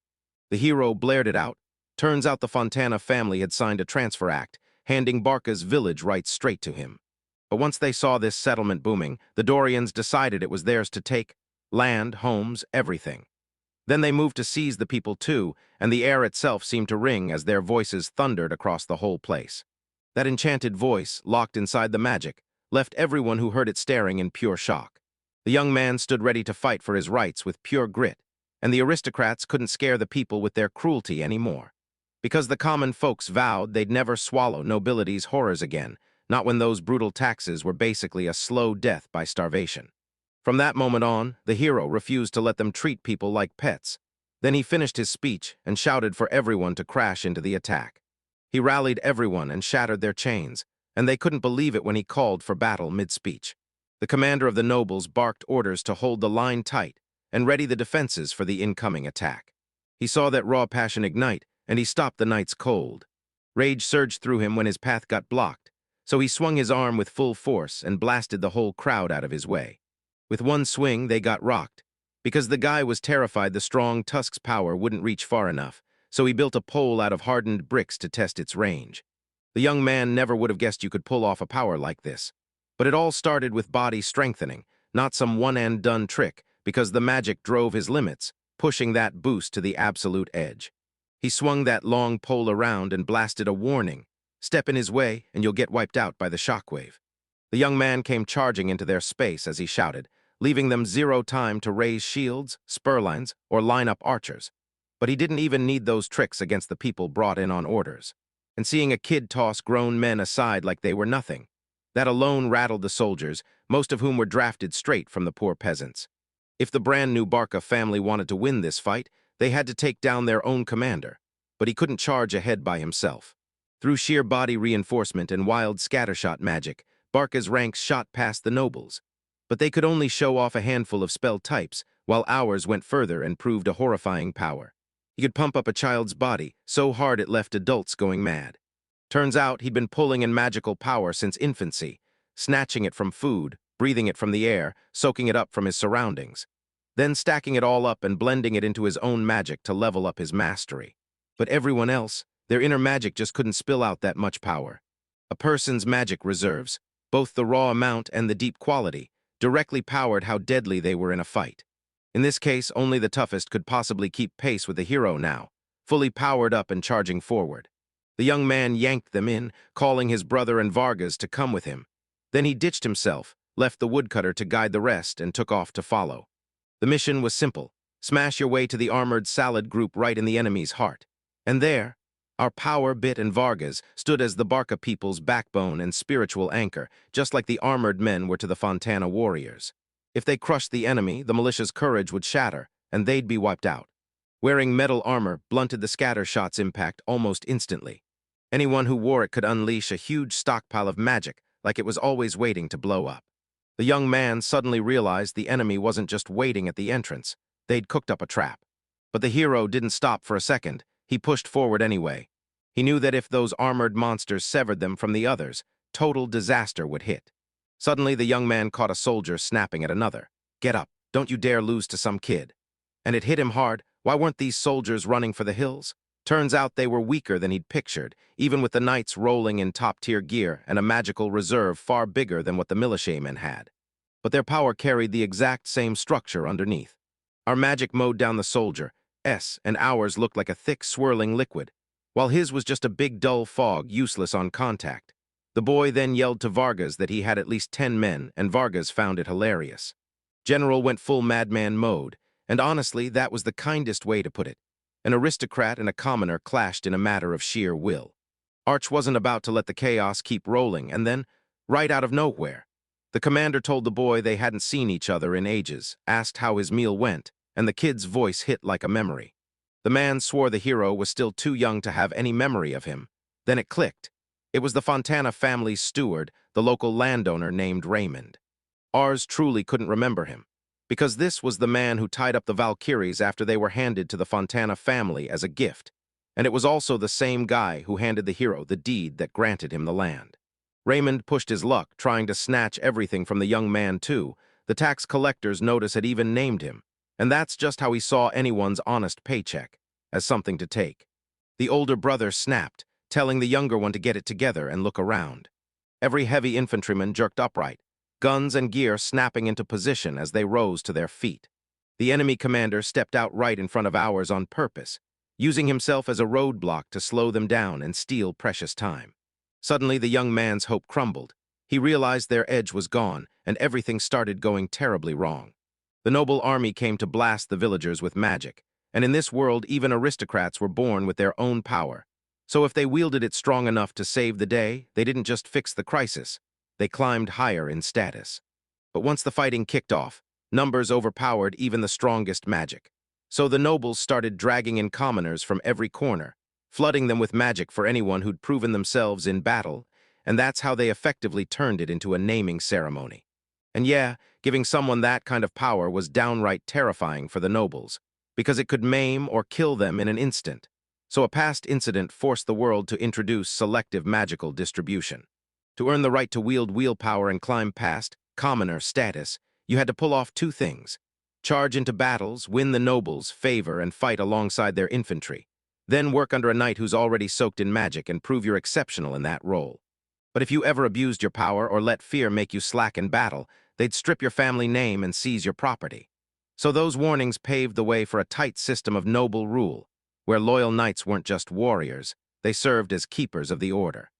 The hero blared it out. Turns out the Fontana family had signed a transfer act, handing Barca's village rights straight to him. But once they saw this settlement booming, the Dorians decided it was theirs to take: land, homes, everything. Then they moved to seize the people too, and the air itself seemed to ring as their voices thundered across the whole place. That enchanted voice, locked inside the magic, left everyone who heard it staring in pure shock. The young man stood ready to fight for his rights with pure grit, and the aristocrats couldn't scare the people with their cruelty anymore. Because the common folks vowed they'd never swallow nobility's horrors again, not when those brutal taxes were basically a slow death by starvation. From that moment on, the hero refused to let them treat people like pets. Then he finished his speech and shouted for everyone to crash into the attack. He rallied everyone and shattered their chains, and they couldn't believe it when he called for battle mid-speech. The commander of the nobles barked orders to hold the line tight and ready the defenses for the incoming attack. He saw that raw passion ignite, and he stopped the knights cold. Rage surged through him when his path got blocked, so he swung his arm with full force and blasted the whole crowd out of his way. With one swing, they got rocked, because the guy was terrified the strong tusk's power wouldn't reach far enough, so he built a pole out of hardened bricks to test its range. The young man never would have guessed you could pull off a power like this. But it all started with body strengthening, not some one-and-done trick, because the magic drove his limits, pushing that boost to the absolute edge. He swung that long pole around and blasted a warning: "Step in his way, and you'll get wiped out by the shockwave." The young man came charging into their space as he shouted, leaving them zero time to raise shields, spurlines, or line up archers. But he didn't even need those tricks against the people brought in on orders. And seeing a kid toss grown men aside like they were nothing, that alone rattled the soldiers, most of whom were drafted straight from the poor peasants. If the brand new Barca family wanted to win this fight, they had to take down their own commander, but he couldn't charge ahead by himself. Through sheer body reinforcement and wild scattershot magic, Barca's ranks shot past the nobles. But they could only show off a handful of spell types, while ours went further and proved a horrifying power. He could pump up a child's body so hard it left adults going mad. Turns out he'd been pulling in magical power since infancy, snatching it from food, breathing it from the air, soaking it up from his surroundings, then stacking it all up and blending it into his own magic to level up his mastery. But everyone else, their inner magic just couldn't spill out that much power. A person's magic reserves, both the raw amount and the deep quality, directly powered how deadly they were in a fight. In this case, only the toughest could possibly keep pace with the hero now, fully powered up and charging forward. The young man yanked them in, calling his brother and Vargas to come with him. Then he ditched himself, left the woodcutter to guide the rest, and took off to follow. The mission was simple: Smash your way to the armored salad group right in the enemy's heart. And there, our power bit and Vargas stood as the Barca people's backbone and spiritual anchor, just like the armored men were to the Fontana warriors. If they crushed the enemy, the militia's courage would shatter, and they'd be wiped out. Wearing metal armor blunted the scatter shot's impact almost instantly. Anyone who wore it could unleash a huge stockpile of magic, like it was always waiting to blow up. The young man suddenly realized the enemy wasn't just waiting at the entrance. They'd cooked up a trap. But the hero didn't stop for a second. He pushed forward anyway. He knew that if those armored monsters severed them from the others, total disaster would hit. Suddenly, the young man caught a soldier snapping at another. "Get up, don't you dare lose to some kid." And it hit him hard. Why weren't these soldiers running for the hills? Turns out they were weaker than he'd pictured, even with the knights rolling in top-tier gear and a magical reserve far bigger than what the militiamen had. But their power carried the exact same structure underneath. Our magic mowed down the soldier, and ours looked like a thick, swirling liquid, while his was just a big, dull fog, useless on contact. The boy then yelled to Vargas that he had at least 10 men, and Vargas found it hilarious. General went full madman mode, and honestly, that was the kindest way to put it. An aristocrat and a commoner clashed in a matter of sheer will. Arch wasn't about to let the chaos keep rolling, and then, right out of nowhere, the commander told the boy they hadn't seen each other in ages, asked how his meal went, and the kid's voice hit like a memory. The man swore the hero was still too young to have any memory of him. Then it clicked. It was the Fontana family's steward, the local landowner named Raymond. Ours truly couldn't remember him, because this was the man who tied up the Valkyries after they were handed to the Fontana family as a gift, and it was also the same guy who handed the hero the deed that granted him the land. Raymond pushed his luck, trying to snatch everything from the young man too. The tax collector's notice had even named him, and that's just how he saw anyone's honest paycheck, as something to take. The older brother snapped, telling the younger one to get it together and look around. Every heavy infantryman jerked upright, guns and gear snapping into position as they rose to their feet. The enemy commander stepped out right in front of ours on purpose, using himself as a roadblock to slow them down and steal precious time. Suddenly, the young man's hope crumbled. He realized their edge was gone, and everything started going terribly wrong. The noble army came to blast the villagers with magic, and in this world, even aristocrats were born with their own power. So if they wielded it strong enough to save the day, they didn't just fix the crisis. They climbed higher in status. But once the fighting kicked off, numbers overpowered even the strongest magic. So the nobles started dragging in commoners from every corner, flooding them with magic for anyone who'd proven themselves in battle, and that's how they effectively turned it into a naming ceremony. And yeah, giving someone that kind of power was downright terrifying for the nobles, because it could maim or kill them in an instant. So a past incident forced the world to introduce selective magical distribution. To earn the right to wield wheel power and climb past commoner status, you had to pull off two things: charge into battles, win the nobles' favor, and fight alongside their infantry. Then work under a knight who's already soaked in magic and prove you're exceptional in that role. But if you ever abused your power or let fear make you slack in battle, they'd strip your family name and seize your property. So those warnings paved the way for a tight system of noble rule, where loyal knights weren't just warriors, they served as keepers of the order.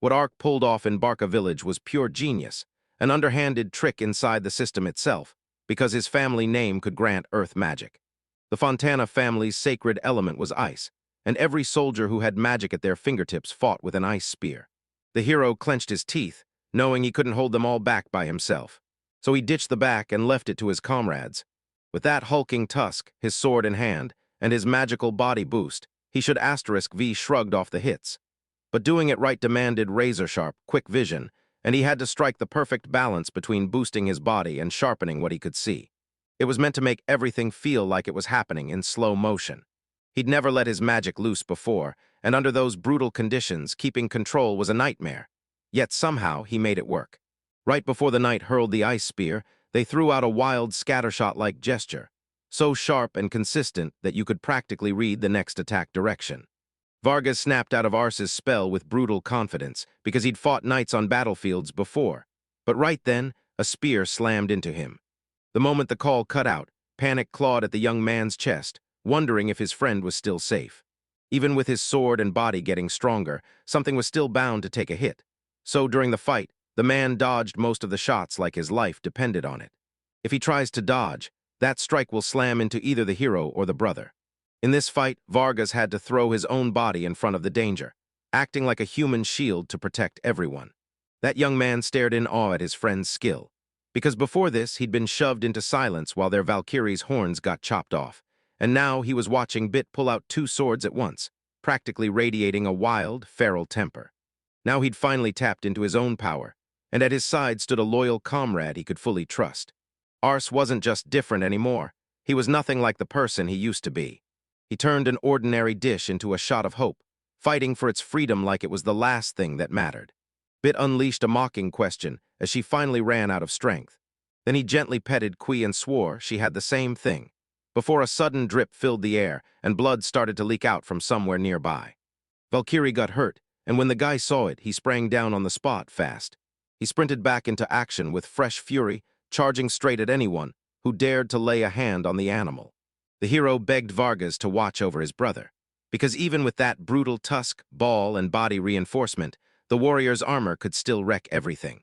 What Ark pulled off in Barca village was pure genius, an underhanded trick inside the system itself, because his family name could grant earth magic. The Fontana family's sacred element was ice, and every soldier who had magic at their fingertips fought with an ice spear. The hero clenched his teeth, knowing he couldn't hold them all back by himself. So he ditched the back and left it to his comrades. With that hulking tusk, his sword in hand, and his magical body boost, he should *V shrugged off the hits. But doing it right demanded razor-sharp, quick vision, and he had to strike the perfect balance between boosting his body and sharpening what he could see. It was meant to make everything feel like it was happening in slow motion. He'd never let his magic loose before, and under those brutal conditions, keeping control was a nightmare. Yet somehow he made it work. Right before the knight hurled the ice spear, they threw out a wild scattershot-like gesture, so sharp and consistent that you could practically read the next attack direction. Vargas snapped out of Ars's spell with brutal confidence, because he'd fought knights on battlefields before. But right then, a spear slammed into him. The moment the call cut out, panic clawed at the young man's chest, wondering if his friend was still safe. Even with his sword and body getting stronger, something was still bound to take a hit. So during the fight, the man dodged most of the shots like his life depended on it. If he tries to dodge, That strike will slam into either the hero or the brother. In this fight, Vargas had to throw his own body in front of the danger, acting like a human shield to protect everyone. That young man stared in awe at his friend's skill, because before this he'd been shoved into silence while their Valkyrie's horns got chopped off, and now he was watching Bit pull out two swords at once, practically radiating a wild, feral temper. Now he'd finally tapped into his own power, and at his side stood a loyal comrade he could fully trust. Ars wasn't just different anymore. He was nothing like the person he used to be. He turned an ordinary dish into a shot of hope, fighting for its freedom like it was the last thing that mattered. Bit unleashed a mocking question as she finally ran out of strength. Then he gently petted Kui and swore she had the same thing, before a sudden drip filled the air and blood started to leak out from somewhere nearby. Valkyrie got hurt, and when the guy saw it, he sprang down on the spot fast. He sprinted back into action with fresh fury, charging straight at anyone who dared to lay a hand on the animal. The hero begged Vargas to watch over his brother, because even with that brutal tusk, ball, and body reinforcement, the warrior's armor could still wreck everything.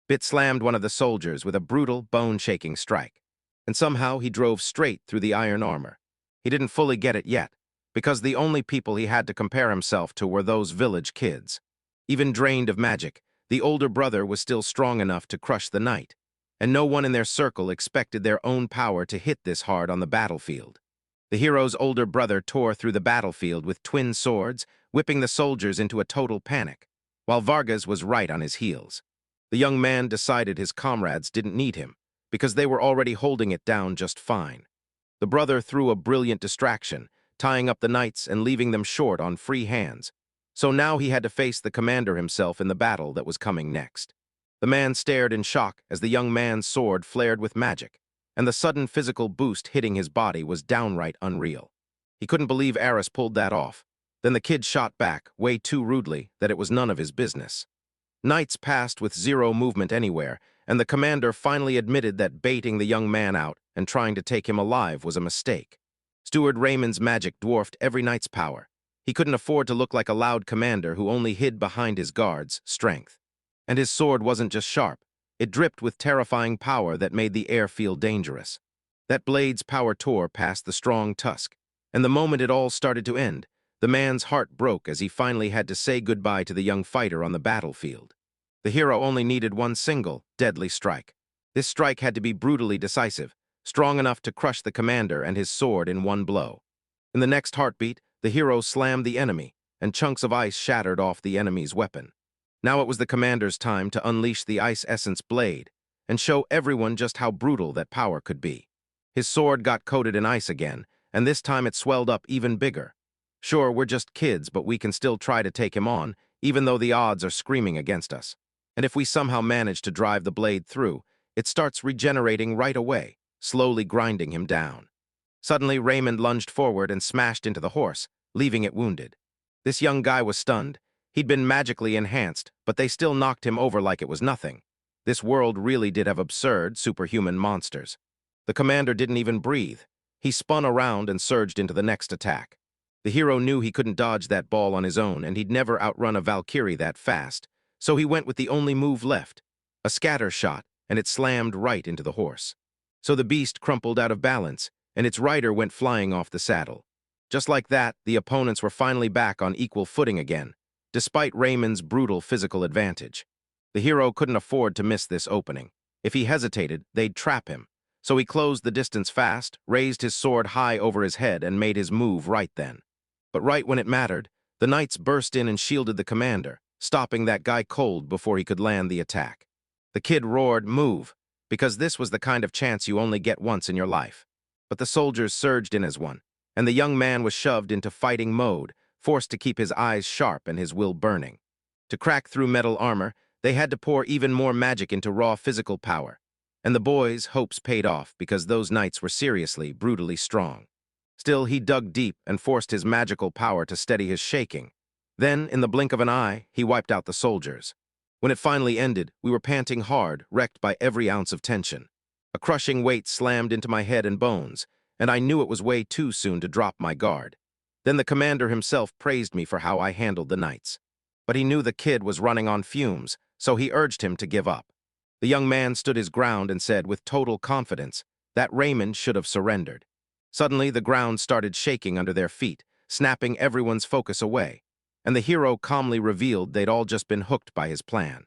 Bit slammed one of the soldiers with a brutal, bone-shaking strike, and somehow he drove straight through the iron armor. He didn't fully get it yet, because the only people he had to compare himself to were those village kids. Even drained of magic, the older brother was still strong enough to crush the knight, and no one in their circle expected their own power to hit this hard on the battlefield. The hero's older brother tore through the battlefield with twin swords, whipping the soldiers into a total panic, while Vargas was right on his heels. The young man decided his comrades didn't need him, because they were already holding it down just fine. The brother threw a brilliant distraction, tying up the knights and leaving them short on free hands, so now he had to face the commander himself in the battle that was coming next. The man stared in shock as the young man's sword flared with magic, and the sudden physical boost hitting his body was downright unreal. He couldn't believe Aris pulled that off. Then the kid shot back, way too rudely that it was none of his business. Knights passed with zero movement anywhere, and the commander finally admitted that baiting the young man out and trying to take him alive was a mistake. Steward Raymond's magic dwarfed every knight's power. He couldn't afford to look like a loud commander who only hid behind his guard's strength. And his sword wasn't just sharp. It dripped with terrifying power that made the air feel dangerous. That blade's power tore past the strong tusk, and the moment it all started to end, the man's heart broke as he finally had to say goodbye to the young fighter on the battlefield. The hero only needed one single, deadly strike. This strike had to be brutally decisive, strong enough to crush the commander and his sword in one blow. In the next heartbeat, the hero slammed the enemy, and chunks of ice shattered off the enemy's weapon. Now it was the commander's time to unleash the ice essence blade and show everyone just how brutal that power could be. His sword got coated in ice again, and this time it swelled up even bigger. Sure, we're just kids, but we can still try to take him on, even though the odds are screaming against us. And if we somehow manage to drive the blade through, it starts regenerating right away, slowly grinding him down. Suddenly, Raymond lunged forward and smashed into the horse, leaving it wounded. This young guy was stunned. He'd been magically enhanced, but they still knocked him over like it was nothing. This world really did have absurd, superhuman monsters. The commander didn't even breathe. He spun around and surged into the next attack. The hero knew he couldn't dodge that ball on his own, and he'd never outrun a Valkyrie that fast, so he went with the only move left, a scatter shot, and it slammed right into the horse. So the beast crumpled out of balance, and its rider went flying off the saddle. Just like that, the opponents were finally back on equal footing again, despite Raymond's brutal physical advantage. The hero couldn't afford to miss this opening. If he hesitated, they'd trap him. So he closed the distance fast, raised his sword high over his head, and made his move right then. But right when it mattered, the knights burst in and shielded the commander, stopping that guy cold before he could land the attack. The kid roared, "Move," because this was the kind of chance you only get once in your life. But the soldiers surged in as one, and the young man was shoved into fighting mode, forced to keep his eyes sharp and his will burning. To crack through metal armor, they had to pour even more magic into raw physical power. And the boys' hopes paid off because those knights were seriously, brutally strong. Still, he dug deep and forced his magical power to steady his shaking. Then, in the blink of an eye, he wiped out the soldiers. When it finally ended, we were panting hard, wrecked by every ounce of tension. A crushing weight slammed into my head and bones, and I knew it was way too soon to drop my guard. Then the commander himself praised me for how I handled the knights. But he knew the kid was running on fumes, so he urged him to give up. The young man stood his ground and said with total confidence, That Raymond should have surrendered. Suddenly, the ground started shaking under their feet, snapping everyone's focus away, and the hero calmly revealed they'd all just been hooked by his plan.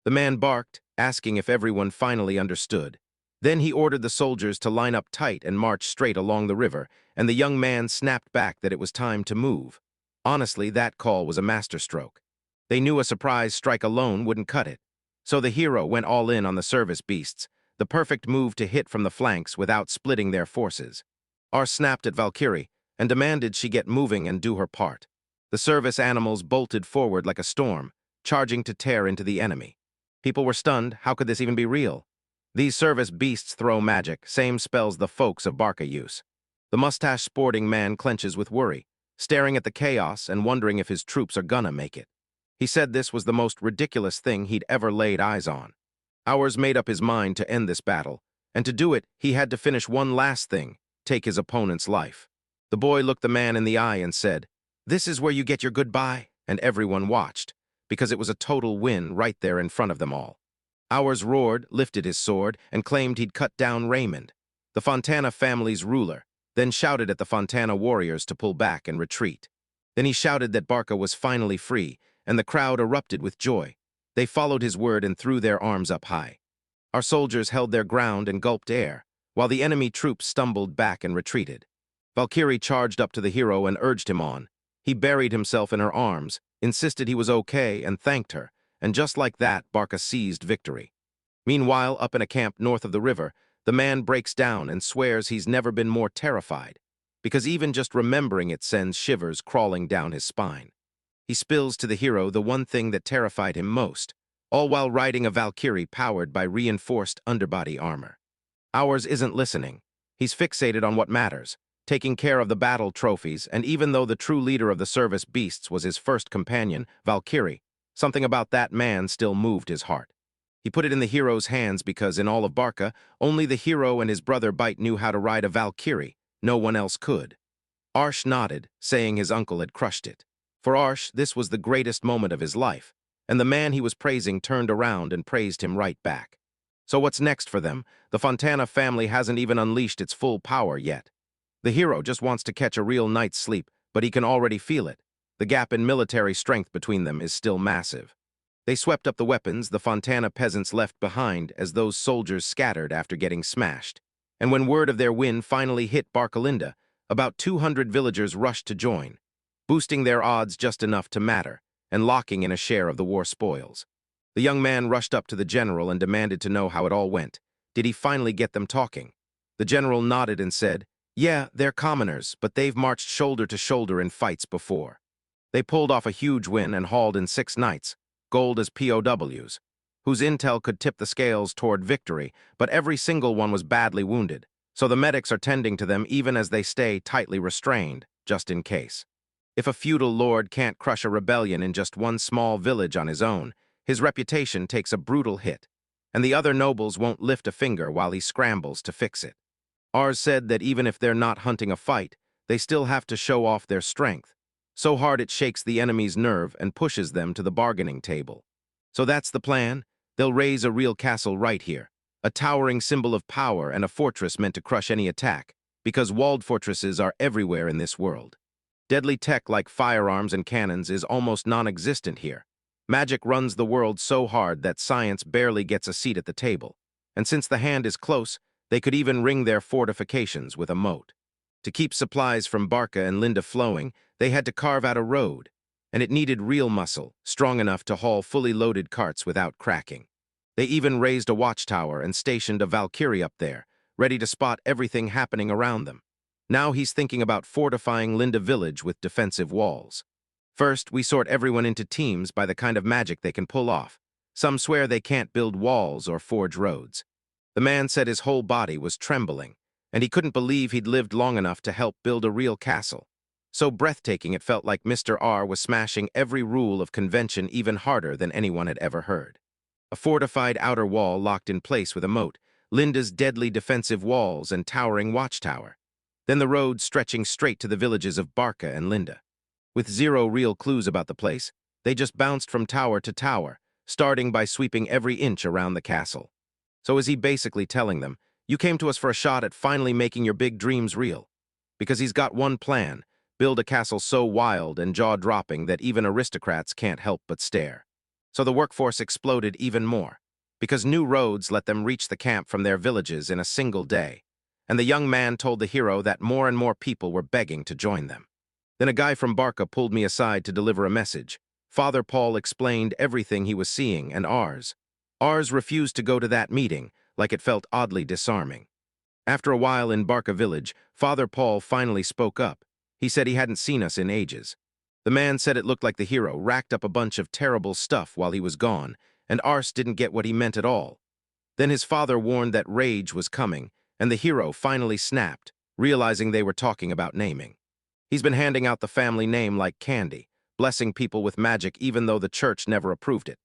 The man barked, asking if everyone finally understood. Then he ordered the soldiers to line up tight and march straight along the river, and the young man snapped back that it was time to move. Honestly, that call was a masterstroke. They knew a surprise strike alone wouldn't cut it. So the hero went all in on the service beasts, the perfect move to hit from the flanks without splitting their forces. R snapped at Valkyrie and demanded she get moving and do her part. The service animals bolted forward like a storm, charging to tear into the enemy. People were stunned. How could this even be real? These service beasts throw magic, same spells the folks of Barca use. The mustache-sporting man clenches with worry, staring at the chaos and wondering if his troops are gonna make it. He said this was the most ridiculous thing he'd ever laid eyes on. Ours made up his mind to end this battle, and to do it, he had to finish one last thing, take his opponent's life. The boy looked the man in the eye and said, "This is where you get your goodbye," and everyone watched, because it was a total win right there in front of them all. Ours roared, lifted his sword, and claimed he'd cut down Raymond, the Fontana family's ruler, then shouted at the Fontana warriors to pull back and retreat. Then he shouted that Barca was finally free, and the crowd erupted with joy. They followed his word and threw their arms up high. Our soldiers held their ground and gulped air, while the enemy troops stumbled back and retreated. Valkyrie charged up to the hero and urged him on. He buried himself in her arms, insisted he was okay, and thanked her, and just like that, Barca seized victory. Meanwhile, up in a camp north of the river, the man breaks down and swears he's never been more terrified, because even just remembering it sends shivers crawling down his spine. He spills to the hero the one thing that terrified him most, all while riding a Valkyrie powered by reinforced underbody armor. Ours isn't listening. He's fixated on what matters, taking care of the battle trophies, and even though the true leader of the service beasts was his first companion, Valkyrie, something about that man still moved his heart. He put it in the hero's hands because in all of Barca, only the hero and his brother Bite knew how to ride a Valkyrie. No one else could. Arsh nodded, saying his uncle had crushed it. For Arsh, this was the greatest moment of his life, and the man he was praising turned around and praised him right back. So what's next for them? The Fontana family hasn't even unleashed its full power yet. The hero just wants to catch a real night's sleep, but he can already feel it. The gap in military strength between them is still massive. They swept up the weapons the Fontana peasants left behind as those soldiers scattered after getting smashed. And when word of their win finally hit Barcalinda, about 200 villagers rushed to join, boosting their odds just enough to matter, and locking in a share of the war spoils. The young man rushed up to the general and demanded to know how it all went. Did he finally get them talking? The general nodded and said, "Yeah, they're commoners, but they've marched shoulder to shoulder in fights before. They pulled off a huge win and hauled in 6 knights, gold as POWs, whose intel could tip the scales toward victory, but every single one was badly wounded, so the medics are tending to them even as they stay tightly restrained, just in case. If a feudal lord can't crush a rebellion in just one small village on his own, his reputation takes a brutal hit, and the other nobles won't lift a finger while he scrambles to fix it. Ours said that even if they're not hunting a fight, they still have to show off their strength, so hard it shakes the enemy's nerve and pushes them to the bargaining table. So that's the plan. They'll raise a real castle right here, a towering symbol of power and a fortress meant to crush any attack, because walled fortresses are everywhere in this world. Deadly tech like firearms and cannons is almost non-existent here. Magic runs the world so hard that science barely gets a seat at the table, and since the hand is close, they could even ring their fortifications with a moat. To keep supplies from Barca and Linda flowing, they had to carve out a road, and it needed real muscle, strong enough to haul fully loaded carts without cracking. They even raised a watchtower and stationed a Valkyrie up there, ready to spot everything happening around them. Now he's thinking about fortifying Linda Village with defensive walls. First, we sort everyone into teams by the kind of magic they can pull off. Some swear they can't build walls or forge roads. The man said his whole body was trembling, and he couldn't believe he'd lived long enough to help build a real castle. So breathtaking it felt like Mr. R was smashing every rule of convention even harder than anyone had ever heard. A fortified outer wall locked in place with a moat, Linda's deadly defensive walls and towering watchtower. Then the road stretching straight to the villages of Barca and Linda. With zero real clues about the place, they just bounced from tower to tower, starting by sweeping every inch around the castle. So is he basically telling them, You came to us for a shot at finally making your big dreams real. Because he's got one plan: build a castle so wild and jaw-dropping that even aristocrats can't help but stare. So the workforce exploded even more, because new roads let them reach the camp from their villages in a single day. And the young man told the hero that more and more people were begging to join them. Then a guy from Barca pulled me aside to deliver a message. Father Paul explained everything he was seeing, and ours refused to go to that meeting, like it felt oddly disarming. After a while in Barca village, Father Paul finally spoke up. He said he hadn't seen us in ages. The man said it looked like the hero racked up a bunch of terrible stuff while he was gone, and Ars didn't get what he meant at all. Then his father warned that rage was coming, and the hero finally snapped, realizing they were talking about naming. He's been handing out the family name like candy, blessing people with magic even though the church never approved it.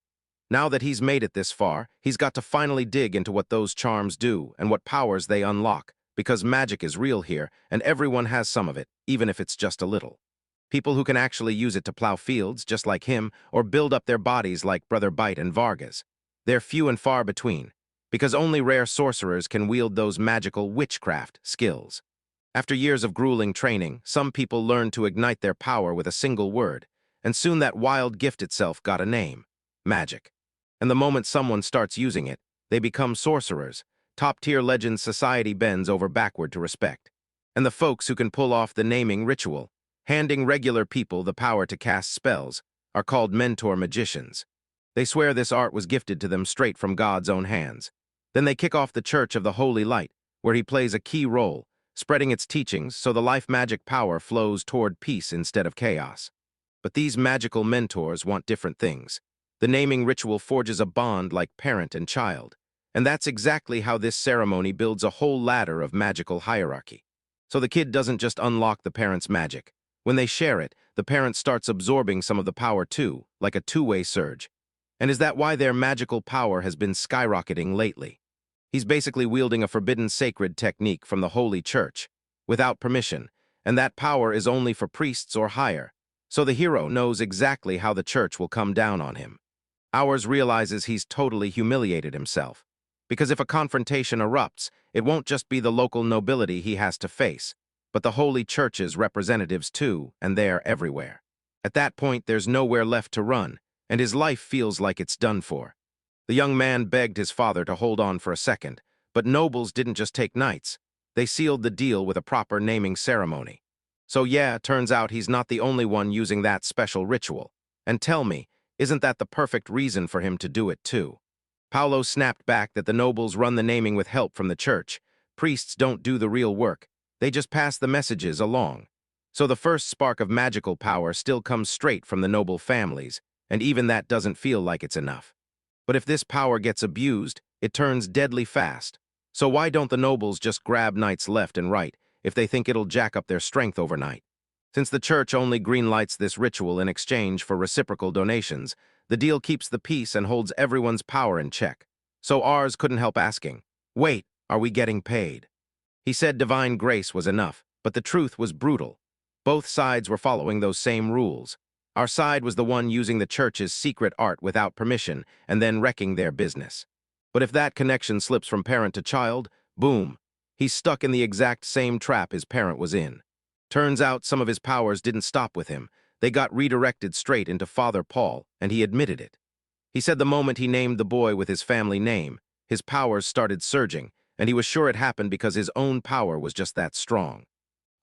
Now that he's made it this far, he's got to finally dig into what those charms do and what powers they unlock, because magic is real here, and everyone has some of it, even if it's just a little. People who can actually use it to plow fields, just like him, or build up their bodies like Brother Bite and Vargas. They're few and far between, because only rare sorcerers can wield those magical witchcraft skills. After years of grueling training, some people learn to ignite their power with a single word, and soon that wild gift itself got a name: magic. And the moment someone starts using it, they become sorcerers. Top-tier legends society bends over backward to respect. And the folks who can pull off the naming ritual, handing regular people the power to cast spells, are called mentor magicians. They swear this art was gifted to them straight from God's own hands. Then they kick off the Church of the Holy Light, where he plays a key role, spreading its teachings so the life magic power flows toward peace instead of chaos. But these magical mentors want different things. The naming ritual forges a bond like parent and child, and that's exactly how this ceremony builds a whole ladder of magical hierarchy. So the kid doesn't just unlock the parent's magic. When they share it, the parent starts absorbing some of the power too, like a two-way surge. And is that why their magical power has been skyrocketing lately? He's basically wielding a forbidden sacred technique from the Holy Church, without permission, and that power is only for priests or higher. So the hero knows exactly how the church will come down on him. Ours realizes he's totally humiliated himself, because if a confrontation erupts, it won't just be the local nobility he has to face, but the Holy Church's representatives too, and they're everywhere. At that point, there's nowhere left to run, and his life feels like it's done for. The young man begged his father to hold on for a second, but nobles didn't just take knights. They sealed the deal with a proper naming ceremony. So yeah, turns out he's not the only one using that special ritual. And tell me, isn't that the perfect reason for him to do it too? Paolo snapped back that the nobles run the naming with help from the church. Priests don't do the real work. They just pass the messages along. So the first spark of magical power still comes straight from the noble families, and even that doesn't feel like it's enough. But if this power gets abused, it turns deadly fast. So why don't the nobles just grab knights left and right if they think it'll jack up their strength overnight? Since the church only greenlights this ritual in exchange for reciprocal donations, the deal keeps the peace and holds everyone's power in check. So ours couldn't help asking, "Wait, are we getting paid?" He said divine grace was enough, but the truth was brutal. Both sides were following those same rules. Our side was the one using the church's secret art without permission and then wrecking their business. But if that connection slips from parent to child, boom, he's stuck in the exact same trap his parent was in. Turns out some of his powers didn't stop with him. They got redirected straight into Father Paul, and he admitted it. He said the moment he named the boy with his family name, his powers started surging, and he was sure it happened because his own power was just that strong.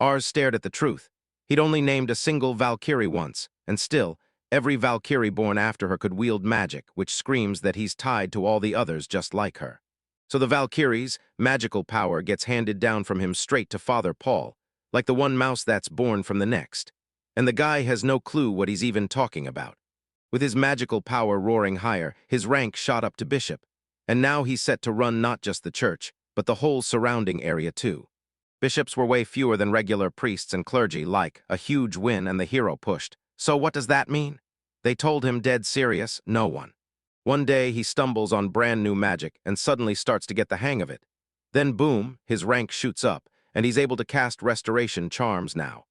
Ars stared at the truth. He'd only named a single Valkyrie once, and still, every Valkyrie born after her could wield magic, which screams that he's tied to all the others just like her. So the Valkyrie's magical power gets handed down from him straight to Father Paul, like the one mouse that's born from the next. And the guy has no clue what he's even talking about. With his magical power roaring higher, his rank shot up to bishop, and now he's set to run not just the church, but the whole surrounding area too. Bishops were way fewer than regular priests and clergy, like a huge win, and the hero pushed. So what does that mean? They told him dead serious, no one. One day he stumbles on brand new magic and suddenly starts to get the hang of it. Then boom, his rank shoots up, and he's able to cast restoration charms now.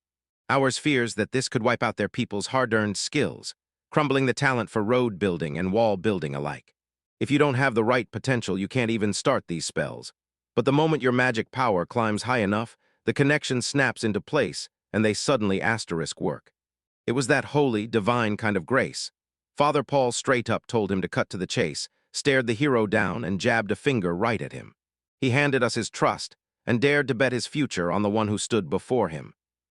Ours fears that this could wipe out their people's hard-earned skills, crumbling the talent for road building and wall building alike. If you don't have the right potential, you can't even start these spells. But the moment your magic power climbs high enough, the connection snaps into place, and they suddenly asterisk work. It was that holy, divine kind of grace. Father Paul straight up told him to cut to the chase, stared the hero down, and jabbed a finger right at him. He handed us his trust, and dared to bet his future on the one who stood before him.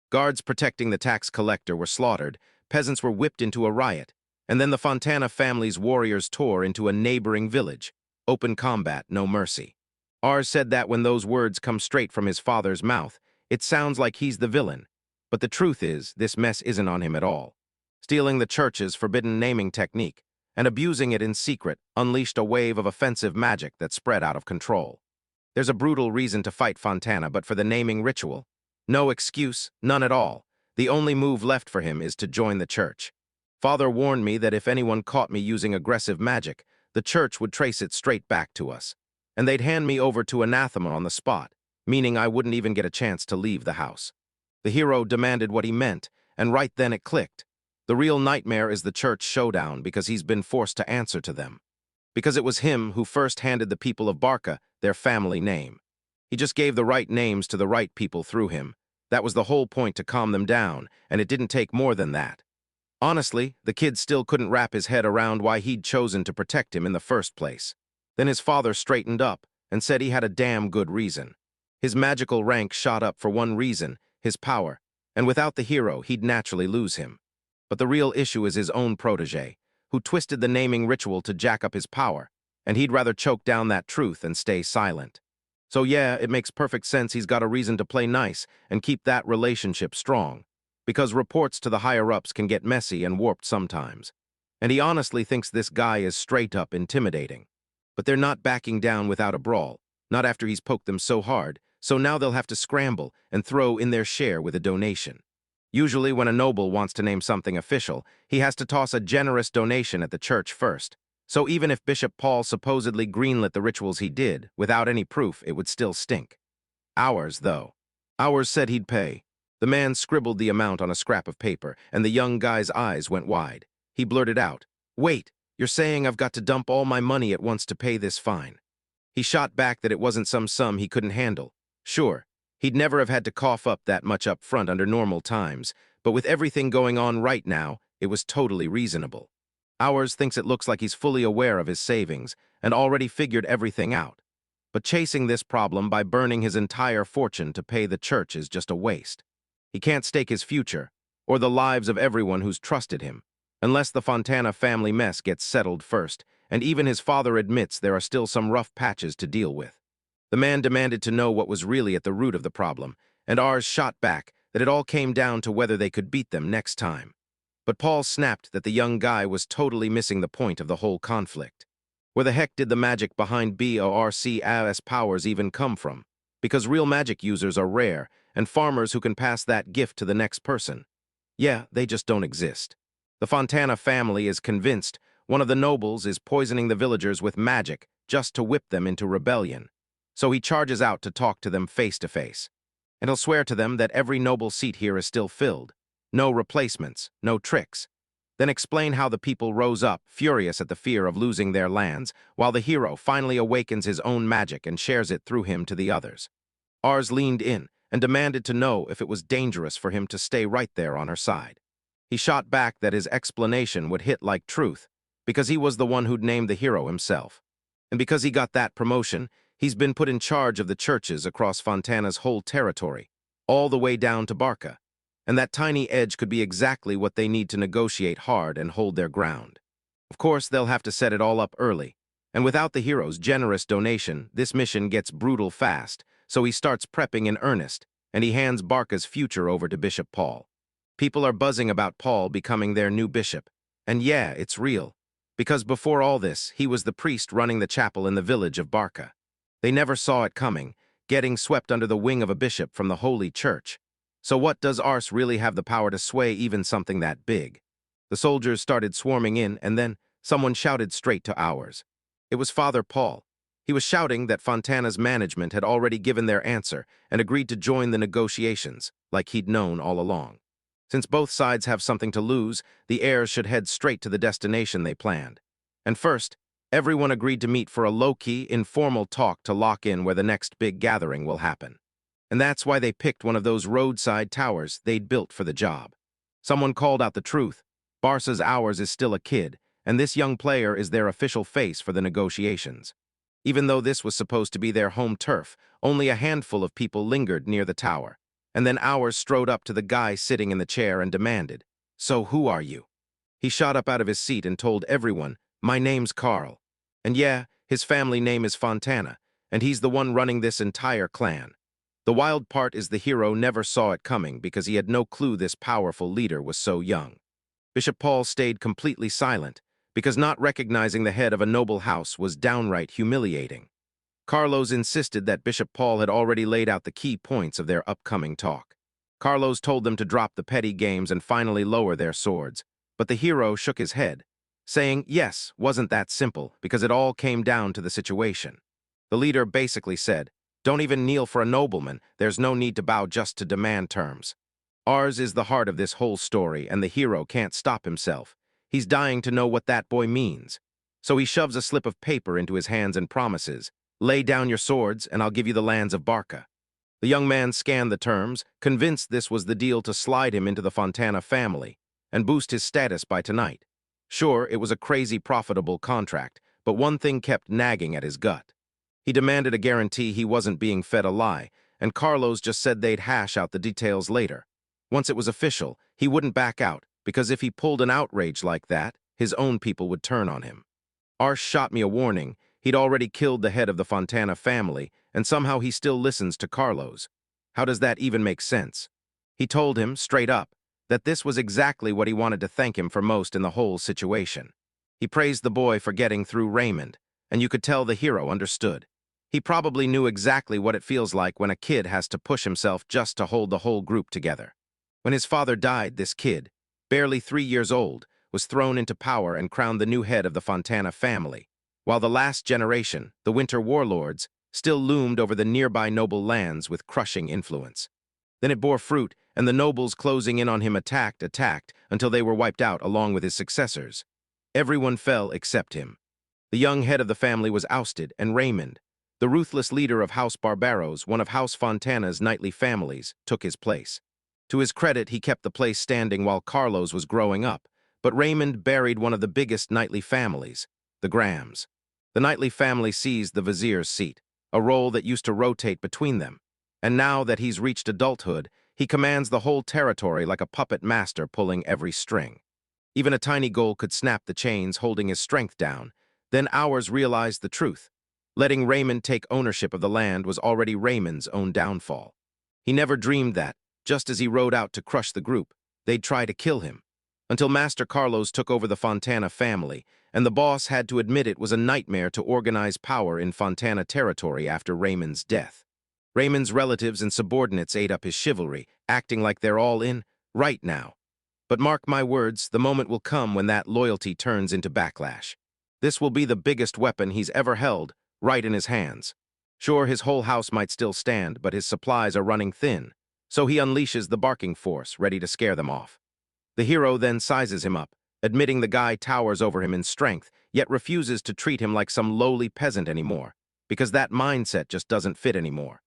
Guards protecting the tax collector were slaughtered, peasants were whipped into a riot, and then the Fontana family's warriors tore into a neighboring village. Open combat, no mercy. Ars said that when those words come straight from his father's mouth, it sounds like he's the villain. But the truth is, this mess isn't on him at all. Stealing the church's forbidden naming technique and abusing it in secret unleashed a wave of offensive magic that spread out of control. There's a brutal reason to fight Fontana, but for the naming ritual, no excuse, none at all. The only move left for him is to join the church. Father warned me that if anyone caught me using aggressive magic, the church would trace it straight back to us, and they'd hand me over to anathema on the spot, meaning I wouldn't even get a chance to leave the house. The hero demanded what he meant, and right then it clicked. The real nightmare is the church showdown because he's been forced to answer to them. Because it was him who first handed the people of Barca their family name. He just gave the right names to the right people through him. That was the whole point, to calm them down, and it didn't take more than that. Honestly, the kid still couldn't wrap his head around why he'd chosen to protect him in the first place. Then his father straightened up and said he had a damn good reason. His magical rank shot up for one reason, his power, and without the hero, he'd naturally lose him. But the real issue is his own protege, who twisted the naming ritual to jack up his power, and he'd rather choke down that truth and stay silent. So yeah, it makes perfect sense he's got a reason to play nice and keep that relationship strong, because reports to the higher-ups can get messy and warped sometimes. And he honestly thinks this guy is straight-up intimidating. But they're not backing down without a brawl, not after he's poked them so hard, so now they'll have to scramble and throw in their share with a donation. Usually when a noble wants to name something official, he has to toss a generous donation at the church first. So even if Bishop Paul supposedly greenlit the rituals he did, without any proof, it would still stink. Ours, though. Ours said he'd pay. The man scribbled the amount on a scrap of paper, and the young guy's eyes went wide. He blurted out, "Wait, you're saying I've got to dump all my money at once to pay this fine?" He shot back that it wasn't some sum he couldn't handle. Sure, he'd never have had to cough up that much up front under normal times, but with everything going on right now, it was totally reasonable. Ours thinks it looks like he's fully aware of his savings and already figured everything out. But chasing this problem by burning his entire fortune to pay the church is just a waste. He can't stake his future, or the lives of everyone who's trusted him, unless the Fontana family mess gets settled first, and even his father admits there are still some rough patches to deal with. The man demanded to know what was really at the root of the problem, and ours shot back that it all came down to whether they could beat them next time. But Paul snapped that the young guy was totally missing the point of the whole conflict. Where the heck did the magic behind BORCAS powers even come from? Because real magic users are rare, and farmers who can pass that gift to the next person. Yeah, they just don't exist. The Fontana family is convinced one of the nobles is poisoning the villagers with magic just to whip them into rebellion. So he charges out to talk to them face to face. And he'll swear to them that every noble seat here is still filled. No replacements, no tricks. Then explain how the people rose up, furious at the fear of losing their lands, while the hero finally awakens his own magic and shares it through him to the others. Ars leaned in and demanded to know if it was dangerous for him to stay right there on her side. He shot back that his explanation would hit like truth, because he was the one who'd named the hero himself. And because he got that promotion, he's been put in charge of the churches across Fontana's whole territory, all the way down to Barca. And that tiny edge could be exactly what they need to negotiate hard and hold their ground. Of course, they'll have to set it all up early, and without the hero's generous donation, this mission gets brutal fast, so he starts prepping in earnest, and he hands Barca's future over to Bishop Paul. People are buzzing about Paul becoming their new bishop, and yeah, it's real, because before all this, he was the priest running the chapel in the village of Barca. They never saw it coming, getting swept under the wing of a bishop from the Holy Church. So what does Ars really have the power to sway even something that big? The soldiers started swarming in, and then someone shouted straight to ours. It was Father Paul. He was shouting that Fontana's management had already given their answer and agreed to join the negotiations, like he'd known all along. Since both sides have something to lose, the heirs should head straight to the destination they planned. And first, Everyone agreed to meet for a low-key, informal talk to lock in where the next big gathering will happen. And that's why they picked one of those roadside towers they'd built for the job. Someone called out the truth. Barca's Hours is still a kid, and this young player is their official face for the negotiations. Even though this was supposed to be their home turf, only a handful of people lingered near the tower. And then Hours strode up to the guy sitting in the chair and demanded, "So who are you?" He shot up out of his seat and told everyone, "My name's Carl. And yeah, his family name is Fontana, and he's the one running this entire clan." The wild part is the hero never saw it coming because he had no clue this powerful leader was so young. Bishop Paul stayed completely silent because not recognizing the head of a noble house was downright humiliating. Carlos insisted that Bishop Paul had already laid out the key points of their upcoming talk. Carlos told them to drop the petty games and finally lower their swords, but the hero shook his head, saying, yes, wasn't that simple, because it all came down to the situation. The leader basically said, "Don't even kneel for a nobleman, there's no need to bow just to demand terms." Ours is the heart of this whole story, and the hero can't stop himself. He's dying to know what that boy means. So he shoves a slip of paper into his hands and promises, "Lay down your swords, and I'll give you the lands of Barca." The young man scanned the terms, convinced this was the deal to slide him into the Fontana family and boost his status by tonight. Sure, it was a crazy profitable contract, but one thing kept nagging at his gut. He demanded a guarantee he wasn't being fed a lie, and Carlos just said they'd hash out the details later. Once it was official, he wouldn't back out, because if he pulled an outrage like that, his own people would turn on him. Arsh shot me a warning. He'd already killed the head of the Fontana family, and somehow he still listens to Carlos. How does that even make sense? He told him, straight up, that this was exactly what he wanted to thank him for most in the whole situation. He praised the boy for getting through Raymond, and you could tell the hero understood. He probably knew exactly what it feels like when a kid has to push himself just to hold the whole group together. When his father died, this kid, barely 3 years old, was thrown into power and crowned the new head of the Fontana family, while the last generation, the Winter Warlords, still loomed over the nearby noble lands with crushing influence. Then it bore fruit, and the nobles closing in on him attacked, until they were wiped out along with his successors. Everyone fell except him. The young head of the family was ousted, and Raymond, the ruthless leader of House Barbaros, one of House Fontana's knightly families, took his place. To his credit, he kept the place standing while Carlos was growing up, but Raymond buried one of the biggest knightly families, the Grahams. The knightly family seized the vizier's seat, a role that used to rotate between them, and now that he's reached adulthood, he commands the whole territory like a puppet master pulling every string. Even a tiny goal could snap the chains holding his strength down. Then Hours realized the truth. Letting Raymond take ownership of the land was already Raymond's own downfall. He never dreamed that, just as he rode out to crush the group, they'd try to kill him. Until Master Carlos took over the Fontana family, and the boss had to admit it was a nightmare to organize power in Fontana territory after Raymond's death. Raymond's relatives and subordinates ate up his chivalry, acting like they're all in right now. But mark my words, the moment will come when that loyalty turns into backlash. This will be the biggest weapon he's ever held, right in his hands. Sure, his whole house might still stand, but his supplies are running thin, so he unleashes the barking force, ready to scare them off. The hero then sizes him up, admitting the guy towers over him in strength, yet refuses to treat him like some lowly peasant anymore, because that mindset just doesn't fit anymore.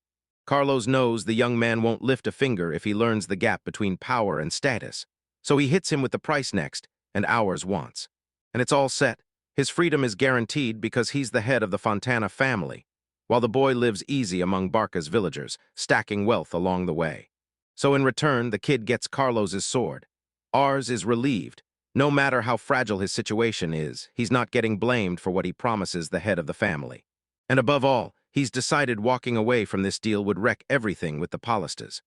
Carlos knows the young man won't lift a finger if he learns the gap between power and status, so he hits him with the price next, and Hours wants. And it's all set. His freedom is guaranteed because he's the head of the Fontana family, while the boy lives easy among Barca's villagers, stacking wealth along the way. So in return, the kid gets Carlos's sword. Ours is relieved. No matter how fragile his situation is, he's not getting blamed for what he promises the head of the family. And above all, he's decided walking away from this deal would wreck everything with the Paulistas.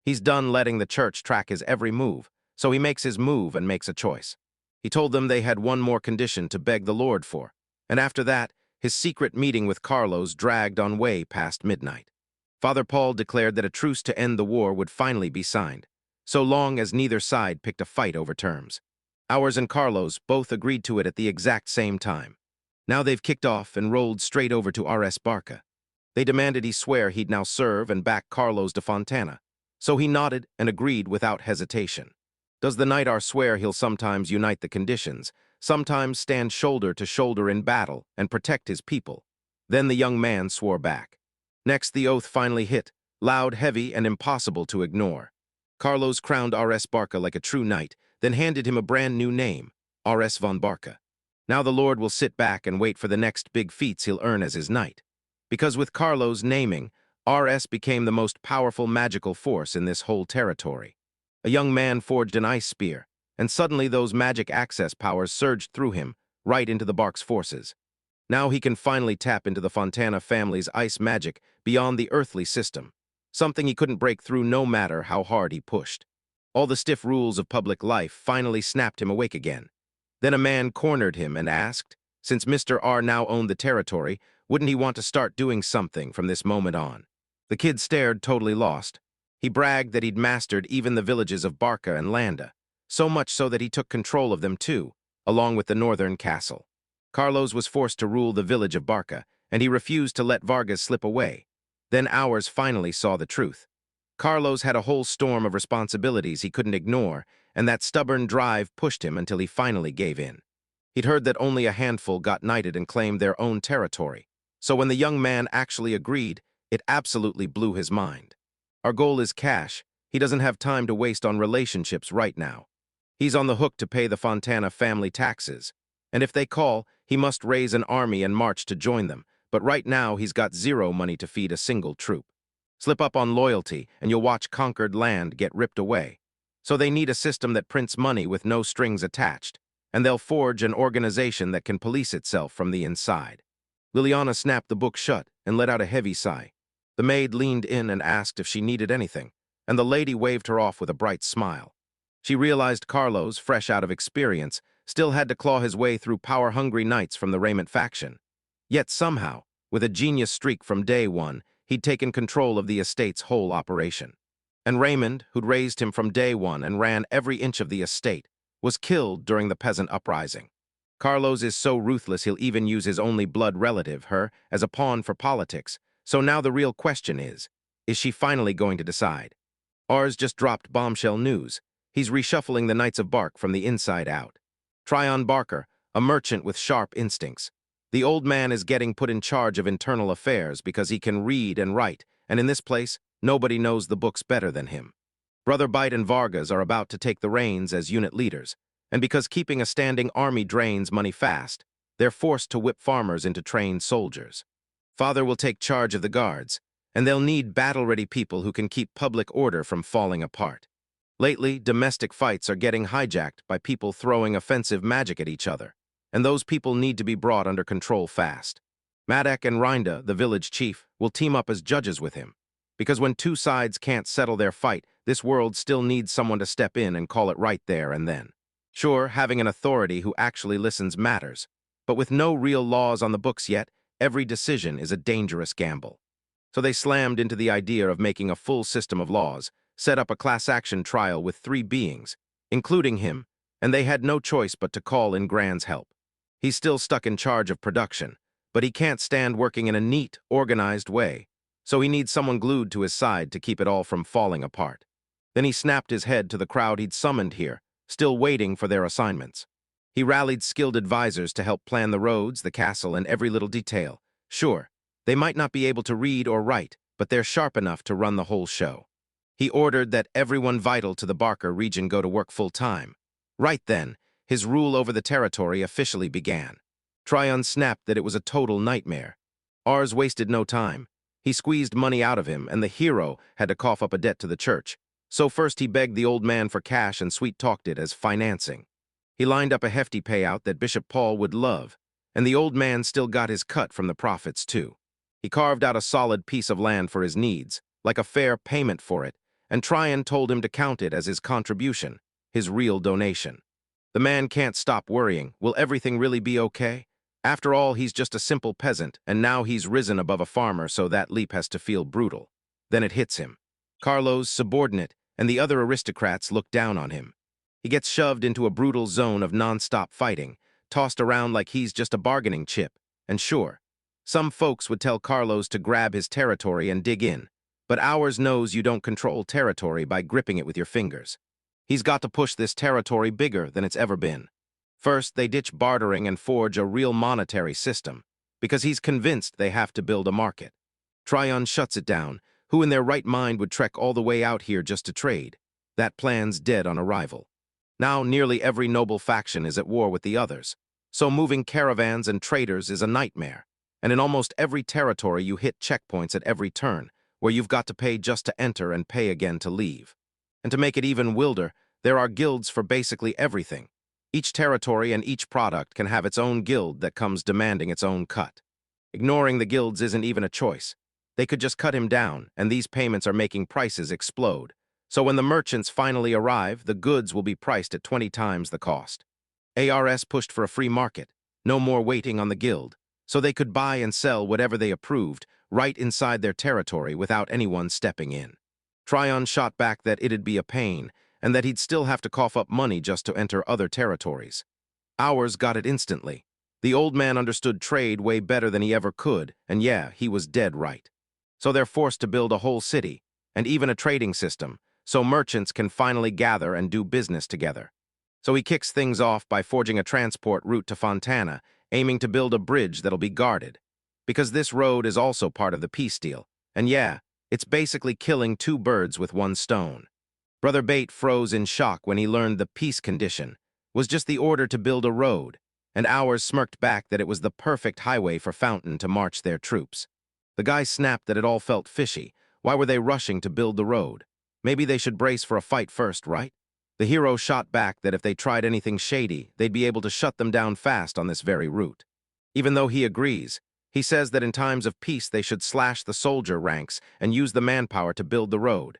He's done letting the church track his every move, so he makes his move and makes a choice. He told them they had one more condition to beg the Lord for, and after that, his secret meeting with Carlos dragged on way past midnight. Father Paul declared that a truce to end the war would finally be signed, so long as neither side picked a fight over terms. Hours and Carlos both agreed to it at the exact same time. Now they've kicked off and rolled straight over to RS Barca. They demanded he swear he'd now serve and back Carlos de Fontana, so he nodded and agreed without hesitation. Does the knight swear he'll sometimes unite the conditions, sometimes stand shoulder to shoulder in battle and protect his people. Then the young man swore back. Next, the oath finally hit, loud, heavy, and impossible to ignore. Carlos crowned R.S. Barca like a true knight, then handed him a brand new name, R.S. von Barca. Now the Lord will sit back and wait for the next big feats he'll earn as his knight. Because with Carlos' naming, R.S. became the most powerful magical force in this whole territory. A young man forged an ice spear, and suddenly those magic access powers surged through him, right into the Bark's forces. Now he can finally tap into the Fontana family's ice magic beyond the earthly system, something he couldn't break through no matter how hard he pushed. All the stiff rules of public life finally snapped him awake again. Then a man cornered him and asked, since Mr. R now owned the territory, wouldn't he want to start doing something from this moment on? The kid stared, totally lost. He bragged that he'd mastered even the villages of Barca and Landa, so much so that he took control of them too, along with the northern castle. Carlos was forced to rule the village of Barca, and he refused to let Vargas slip away. Then ours finally saw the truth. Carlos had a whole storm of responsibilities he couldn't ignore, and that stubborn drive pushed him until he finally gave in. He'd heard that only a handful got knighted and claimed their own territory, so when the young man actually agreed, it absolutely blew his mind. Our goal is cash. He doesn't have time to waste on relationships right now. He's on the hook to pay the Fontana family taxes, and if they call, he must raise an army and march to join them, but right now he's got zero money to feed a single troop. Slip up on loyalty, and you'll watch conquered land get ripped away. So they need a system that prints money with no strings attached, and they'll forge an organization that can police itself from the inside. Liliana snapped the book shut and let out a heavy sigh. The maid leaned in and asked if she needed anything, and the lady waved her off with a bright smile. She realized Carlos, fresh out of experience, still had to claw his way through power-hungry knights from the Raymond faction. Yet somehow, with a genius streak from day one, he'd taken control of the estate's whole operation. And Raymond, who'd raised him from day one and ran every inch of the estate, was killed during the peasant uprising. Carlos is so ruthless he'll even use his only blood relative, her, as a pawn for politics. So now the real question is she finally going to decide? Ars just dropped bombshell news. He's reshuffling the Knights of Bark from the inside out. Tryon Barker, a merchant with sharp instincts. The old man is getting put in charge of internal affairs because he can read and write, and in this place, nobody knows the books better than him. Brother Bite and Vargas are about to take the reins as unit leaders, and because keeping a standing army drains money fast, they're forced to whip farmers into trained soldiers. Father will take charge of the guards, and they'll need battle-ready people who can keep public order from falling apart. Lately, domestic fights are getting hijacked by people throwing offensive magic at each other, and those people need to be brought under control fast. Maddock and Rhinda, the village chief, will team up as judges with him, because when two sides can't settle their fight, this world still needs someone to step in and call it right there and then. Sure, having an authority who actually listens matters, but with no real laws on the books yet, every decision is a dangerous gamble. So they slammed into the idea of making a full system of laws, set up a class-action trial with 3 beings, including him, and they had no choice but to call in Grand's help. He's still stuck in charge of production, but he can't stand working in a neat, organized way, so he needs someone glued to his side to keep it all from falling apart. Then he snapped his head to the crowd he'd summoned here, still waiting for their assignments. He rallied skilled advisors to help plan the roads, the castle, and every little detail. Sure, they might not be able to read or write, but they're sharp enough to run the whole show. He ordered that everyone vital to the Barker region go to work full-time. Right then, his rule over the territory officially began. Tryon snapped that it was a total nightmare. Ars wasted no time. He squeezed money out of him, and the hero had to cough up a debt to the church. So first he begged the old man for cash and sweet-talked it as financing. He lined up a hefty payout that Bishop Paul would love, and the old man still got his cut from the profits too. He carved out a solid piece of land for his needs, like a fair payment for it, and Tryon told him to count it as his contribution, his real donation. The man can't stop worrying. Will everything really be okay? After all, he's just a simple peasant, and now he's risen above a farmer, so that leap has to feel brutal. Then it hits him. Carlos, subordinate, and the other aristocrats look down on him. He gets shoved into a brutal zone of non-stop fighting, tossed around like he's just a bargaining chip. And sure, some folks would tell Carlos to grab his territory and dig in, but ours knows you don't control territory by gripping it with your fingers. He's got to push this territory bigger than it's ever been. First, they ditch bartering and forge a real monetary system, because he's convinced they have to build a market. Tryon shuts it down. Who in their right mind would trek all the way out here just to trade? That plan's dead on arrival. Now nearly every noble faction is at war with the others, so moving caravans and traders is a nightmare. And in almost every territory you hit checkpoints at every turn, where you've got to pay just to enter and pay again to leave. And to make it even wilder, there are guilds for basically everything. Each territory and each product can have its own guild that comes demanding its own cut. Ignoring the guilds isn't even a choice. They could just cut him down, and these payments are making prices explode. So when the merchants finally arrive, the goods will be priced at 20 times the cost. ARS pushed for a free market, no more waiting on the guild, so they could buy and sell whatever they approved right inside their territory without anyone stepping in. Tryon shot back that it'd be a pain, and that he'd still have to cough up money just to enter other territories. Ours got it instantly. The old man understood trade way better than he ever could, and yeah, he was dead right. So they're forced to build a whole city, and even a trading system, so merchants can finally gather and do business together. So he kicks things off by forging a transport route to Fontana, aiming to build a bridge that'll be guarded. Because this road is also part of the peace deal, and yeah, it's basically killing two birds with one stone. Brother Bate froze in shock when he learned the peace condition was just the order to build a road, and ours smirked back that it was the perfect highway for Fountain to march their troops. The guy snapped that it all felt fishy. Why were they rushing to build the road? Maybe they should brace for a fight first, right? The hero shot back that if they tried anything shady, they'd be able to shut them down fast on this very route. Even though he agrees, he says that in times of peace they should slash the soldier ranks and use the manpower to build the road.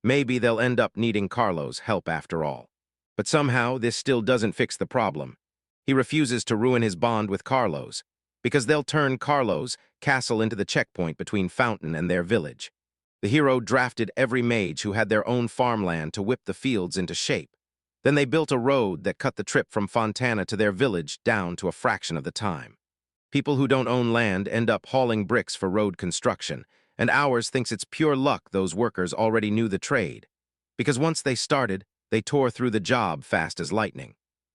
Maybe they'll end up needing Carlo's help after all. But somehow, this still doesn't fix the problem. He refuses to ruin his bond with Carlo's, because they'll turn Carlo's castle into the checkpoint between Fountain and their village. The hero drafted every mage who had their own farmland to whip the fields into shape. Then they built a road that cut the trip from Fontana to their village down to a fraction of the time. People who don't own land end up hauling bricks for road construction, and ours thinks it's pure luck those workers already knew the trade. Because once they started, they tore through the job fast as lightning.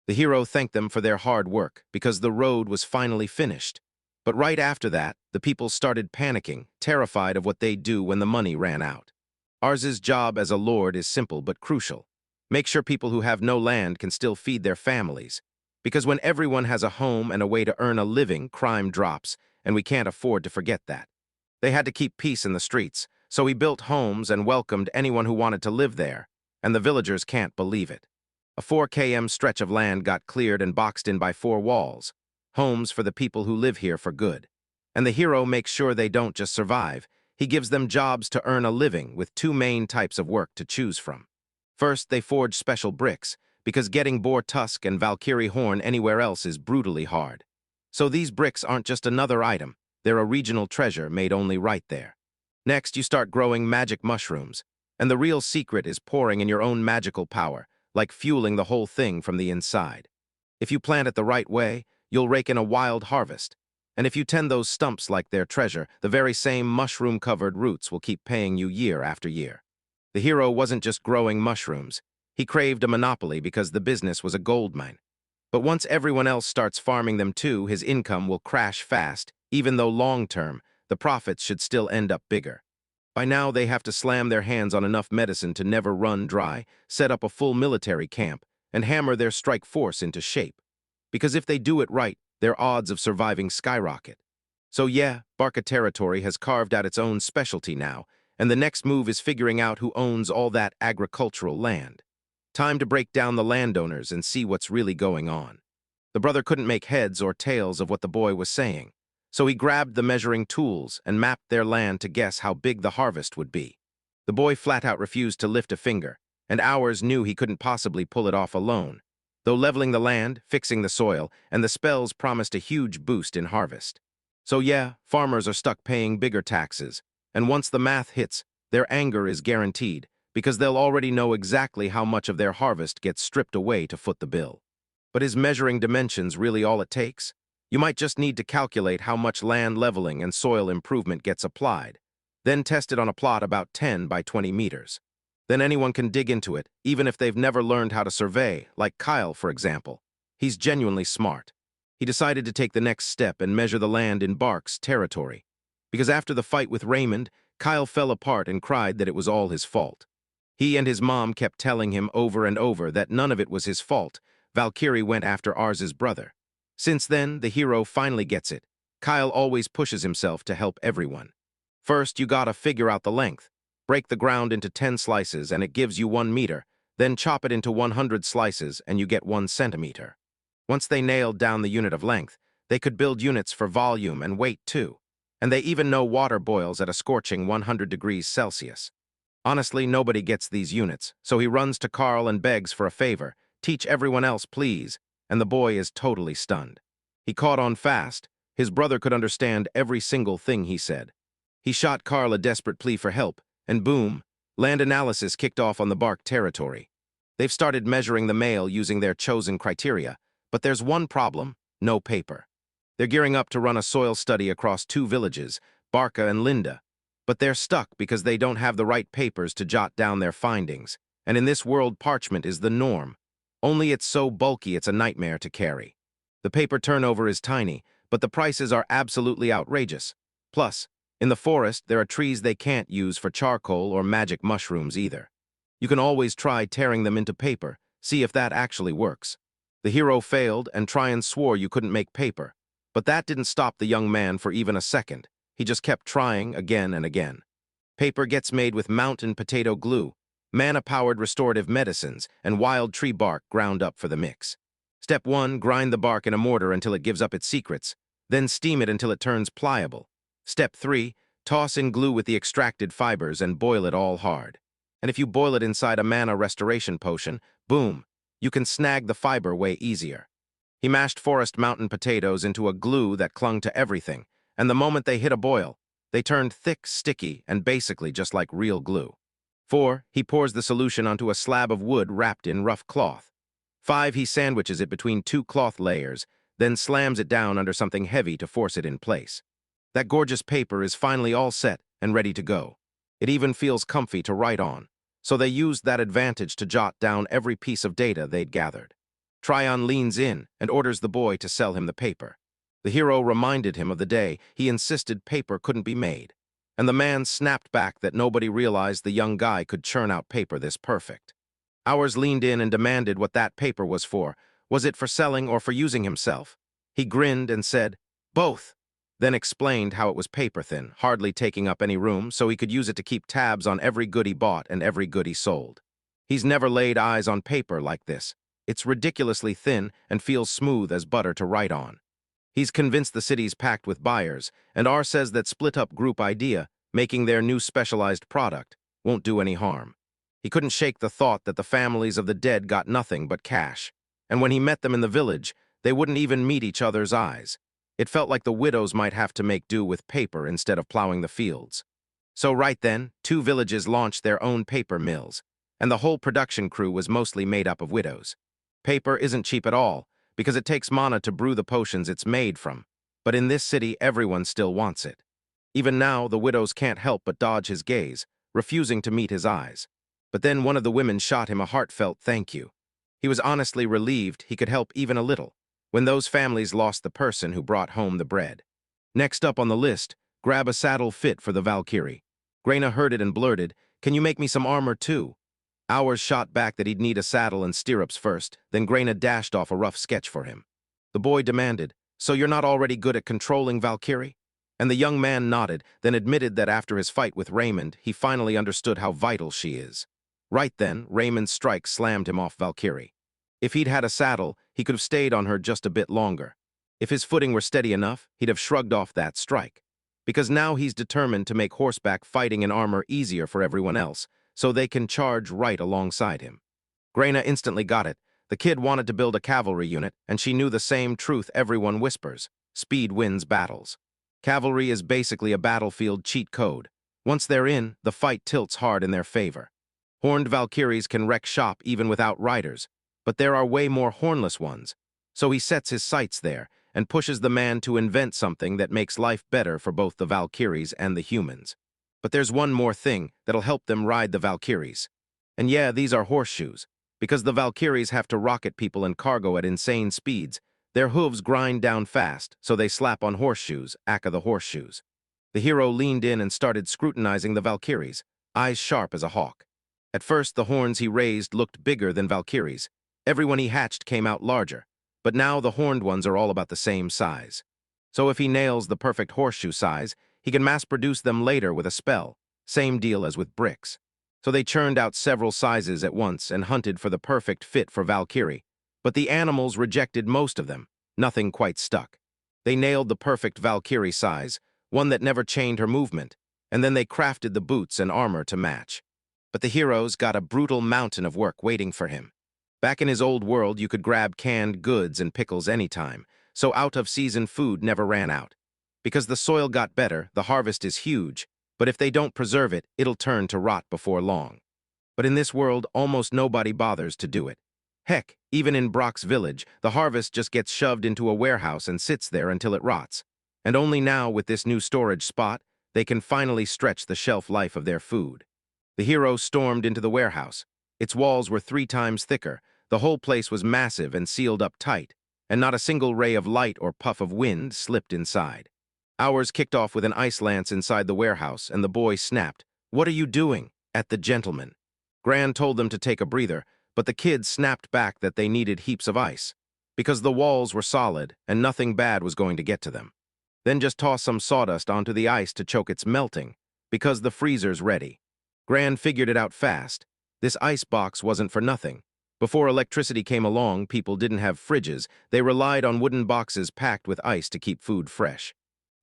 The hero thanked them for their hard work because the road was finally finished. But right after that, the people started panicking, terrified of what they'd do when the money ran out. Ours' job as a lord is simple but crucial. Make sure people who have no land can still feed their families. Because when everyone has a home and a way to earn a living, crime drops, and we can't afford to forget that. They had to keep peace in the streets, so he built homes and welcomed anyone who wanted to live there, and the villagers can't believe it. A 4 km stretch of land got cleared and boxed in by 4 walls, homes for the people who live here for good. And the hero makes sure they don't just survive, he gives them jobs to earn a living with 2 main types of work to choose from. First, they forge special bricks, because getting boar tusk and Valkyrie horn anywhere else is brutally hard. So these bricks aren't just another item, they're a regional treasure made only right there. Next, you start growing magic mushrooms, and the real secret is pouring in your own magical power, like fueling the whole thing from the inside. If you plant it the right way, you'll rake in a wild harvest. And if you tend those stumps like their treasure, the very same mushroom-covered roots will keep paying you year after year. The hero wasn't just growing mushrooms. He craved a monopoly because the business was a gold mine. But once everyone else starts farming them too, his income will crash fast, even though long-term, the profits should still end up bigger. By now, they have to slam their hands on enough medicine to never run dry, set up a full military camp, and hammer their strike force into shape. Because if they do it right, their odds of surviving skyrocket. So yeah, Barca territory has carved out its own specialty now, and the next move is figuring out who owns all that agricultural land. Time to break down the landowners and see what's really going on. The brother couldn't make heads or tails of what the boy was saying, so he grabbed the measuring tools and mapped their land to guess how big the harvest would be. The boy flat out refused to lift a finger, and ours knew he couldn't possibly pull it off alone, though leveling the land, fixing the soil, and the spells promised a huge boost in harvest. So yeah, farmers are stuck paying bigger taxes, and once the math hits, their anger is guaranteed, because they'll already know exactly how much of their harvest gets stripped away to foot the bill. But is measuring dimensions really all it takes? You might just need to calculate how much land leveling and soil improvement gets applied, then test it on a plot about 10 by 20 meters. Then anyone can dig into it, even if they've never learned how to survey, like Kyle, for example. He's genuinely smart. He decided to take the next step and measure the land in Bark's territory. Because after the fight with Raymond, Kyle fell apart and cried that it was all his fault. He and his mom kept telling him over and over that none of it was his fault. Valkyrie went after Ars's brother. Since then, the hero finally gets it. Kyle always pushes himself to help everyone. First, you gotta figure out the length. Break the ground into 10 slices and it gives you 1 meter. Then chop it into 100 slices and you get 1 centimeter. Once they nailed down the unit of length, they could build units for volume and weight too. And they even know water boils at a scorching 100 degrees Celsius. Honestly, nobody gets these units, so he runs to Carl and begs for a favor. Teach everyone else, please. And the boy is totally stunned. He caught on fast. His brother could understand every single thing he said. He shot Carl a desperate plea for help, and boom, land analysis kicked off on the Bark territory. They've started measuring the male using their chosen criteria, but there's one problem: no paper. They're gearing up to run a soil study across 2 villages, Barca and Linda, but they're stuck because they don't have the right papers to jot down their findings, and in this world parchment is the norm. Only it's so bulky it's a nightmare to carry. The paper turnover is tiny, but the prices are absolutely outrageous. Plus, in the forest, there are trees they can't use for charcoal or magic mushrooms either. You can always try tearing them into paper, see if that actually works. The hero failed and Tryon swore you couldn't make paper, but that didn't stop the young man for even a second. He just kept trying again and again. Paper gets made with mountain potato glue, mana-powered restorative medicines, and wild tree bark ground up for the mix. Step 1, grind the bark in a mortar until it gives up its secrets, then steam it until it turns pliable. Step 3, toss in glue with the extracted fibers and boil it all hard. And if you boil it inside a mana restoration potion, boom, you can snag the fiber way easier. He mashed forest mountain potatoes into a glue that clung to everything, and the moment they hit a boil, they turned thick, sticky, and basically just like real glue. 4, he pours the solution onto a slab of wood wrapped in rough cloth. 5, he sandwiches it between 2 cloth layers, then slams it down under something heavy to force it in place. That gorgeous paper is finally all set and ready to go. It even feels comfy to write on, so they used that advantage to jot down every piece of data they'd gathered. Tryon leans in and orders the boy to sell him the paper. The hero reminded him of the day he insisted paper couldn't be made, and the man snapped back that nobody realized the young guy could churn out paper this perfect. Ours leaned in and demanded what that paper was for. Was it for selling or for using himself? He grinned and said, "Both," then explained how it was paper-thin, hardly taking up any room, so he could use it to keep tabs on every good he bought and every good he sold. He's never laid eyes on paper like this. It's ridiculously thin and feels smooth as butter to write on. He's convinced the city's packed with buyers, and R says that split-up group idea, making their new specialized product, won't do any harm. He couldn't shake the thought that the families of the dead got nothing but cash, and when he met them in the village, they wouldn't even meet each other's eyes. It felt like the widows might have to make do with paper instead of plowing the fields. So right then, 2 villages launched their own paper mills, and the whole production crew was mostly made up of widows. Paper isn't cheap at all, because it takes mana to brew the potions it's made from, but in this city everyone still wants it. Even now, the widows can't help but dodge his gaze, refusing to meet his eyes. But then one of the women shot him a heartfelt thank you. He was honestly relieved he could help even a little, when those families lost the person who brought home the bread. Next up on the list, grab a saddle fit for the Valkyrie. Graina heard it and blurted, "Can you make me some armor too?" Ours shot back that he'd need a saddle and stirrups first, then Graina dashed off a rough sketch for him. The boy demanded, "So you're not already good at controlling Valkyrie?" And the young man nodded, then admitted that after his fight with Raymond, he finally understood how vital she is. Right then, Raymond's strike slammed him off Valkyrie. If he'd had a saddle, he could have stayed on her just a bit longer. If his footing were steady enough, he'd have shrugged off that strike. Because now he's determined to make horseback fighting in armor easier for everyone else, so they can charge right alongside him. Graina instantly got it. The kid wanted to build a cavalry unit, and she knew the same truth everyone whispers: speed wins battles. Cavalry is basically a battlefield cheat code. Once they're in, the fight tilts hard in their favor. Horned Valkyries can wreck shop even without riders, but there are way more hornless ones. So he sets his sights there and pushes the man to invent something that makes life better for both the Valkyries and the humans. But there's one more thing that'll help them ride the Valkyries. And yeah, these are horseshoes. Because the Valkyries have to rocket people and cargo at insane speeds, their hooves grind down fast, so they slap on horseshoes, aka the horseshoes. The hero leaned in and started scrutinizing the Valkyries, eyes sharp as a hawk. At first, the horns he raised looked bigger than Valkyries. Everyone he hatched came out larger, but now the horned ones are all about the same size. So if he nails the perfect horseshoe size, he can mass-produce them later with a spell, same deal as with bricks. So they churned out several sizes at once and hunted for the perfect fit for Valkyrie, but the animals rejected most of them, nothing quite stuck. They nailed the perfect Valkyrie size, one that never chained her movement, and then they crafted the boots and armor to match. But the hero's got a brutal mountain of work waiting for him. Back in his old world, you could grab canned goods and pickles anytime, so out-of-season food never ran out. Because the soil got better, the harvest is huge, but if they don't preserve it, it'll turn to rot before long. But in this world, almost nobody bothers to do it. Heck, even in Brock's village, the harvest just gets shoved into a warehouse and sits there until it rots. And only now, with this new storage spot, they can finally stretch the shelf life of their food. The hero stormed into the warehouse. Its walls were 3 times thicker, the whole place was massive and sealed up tight, and not a single ray of light or puff of wind slipped inside. Hours kicked off with an ice lance inside the warehouse, and the boy snapped, "What are you doing?" at the gentleman. Gran told them to take a breather, but the kids snapped back that they needed heaps of ice, because the walls were solid and nothing bad was going to get to them. Then just toss some sawdust onto the ice to choke its melting, because the freezer's ready. Gran figured it out fast. This ice box wasn't for nothing. Before electricity came along, people didn't have fridges. They relied on wooden boxes packed with ice to keep food fresh.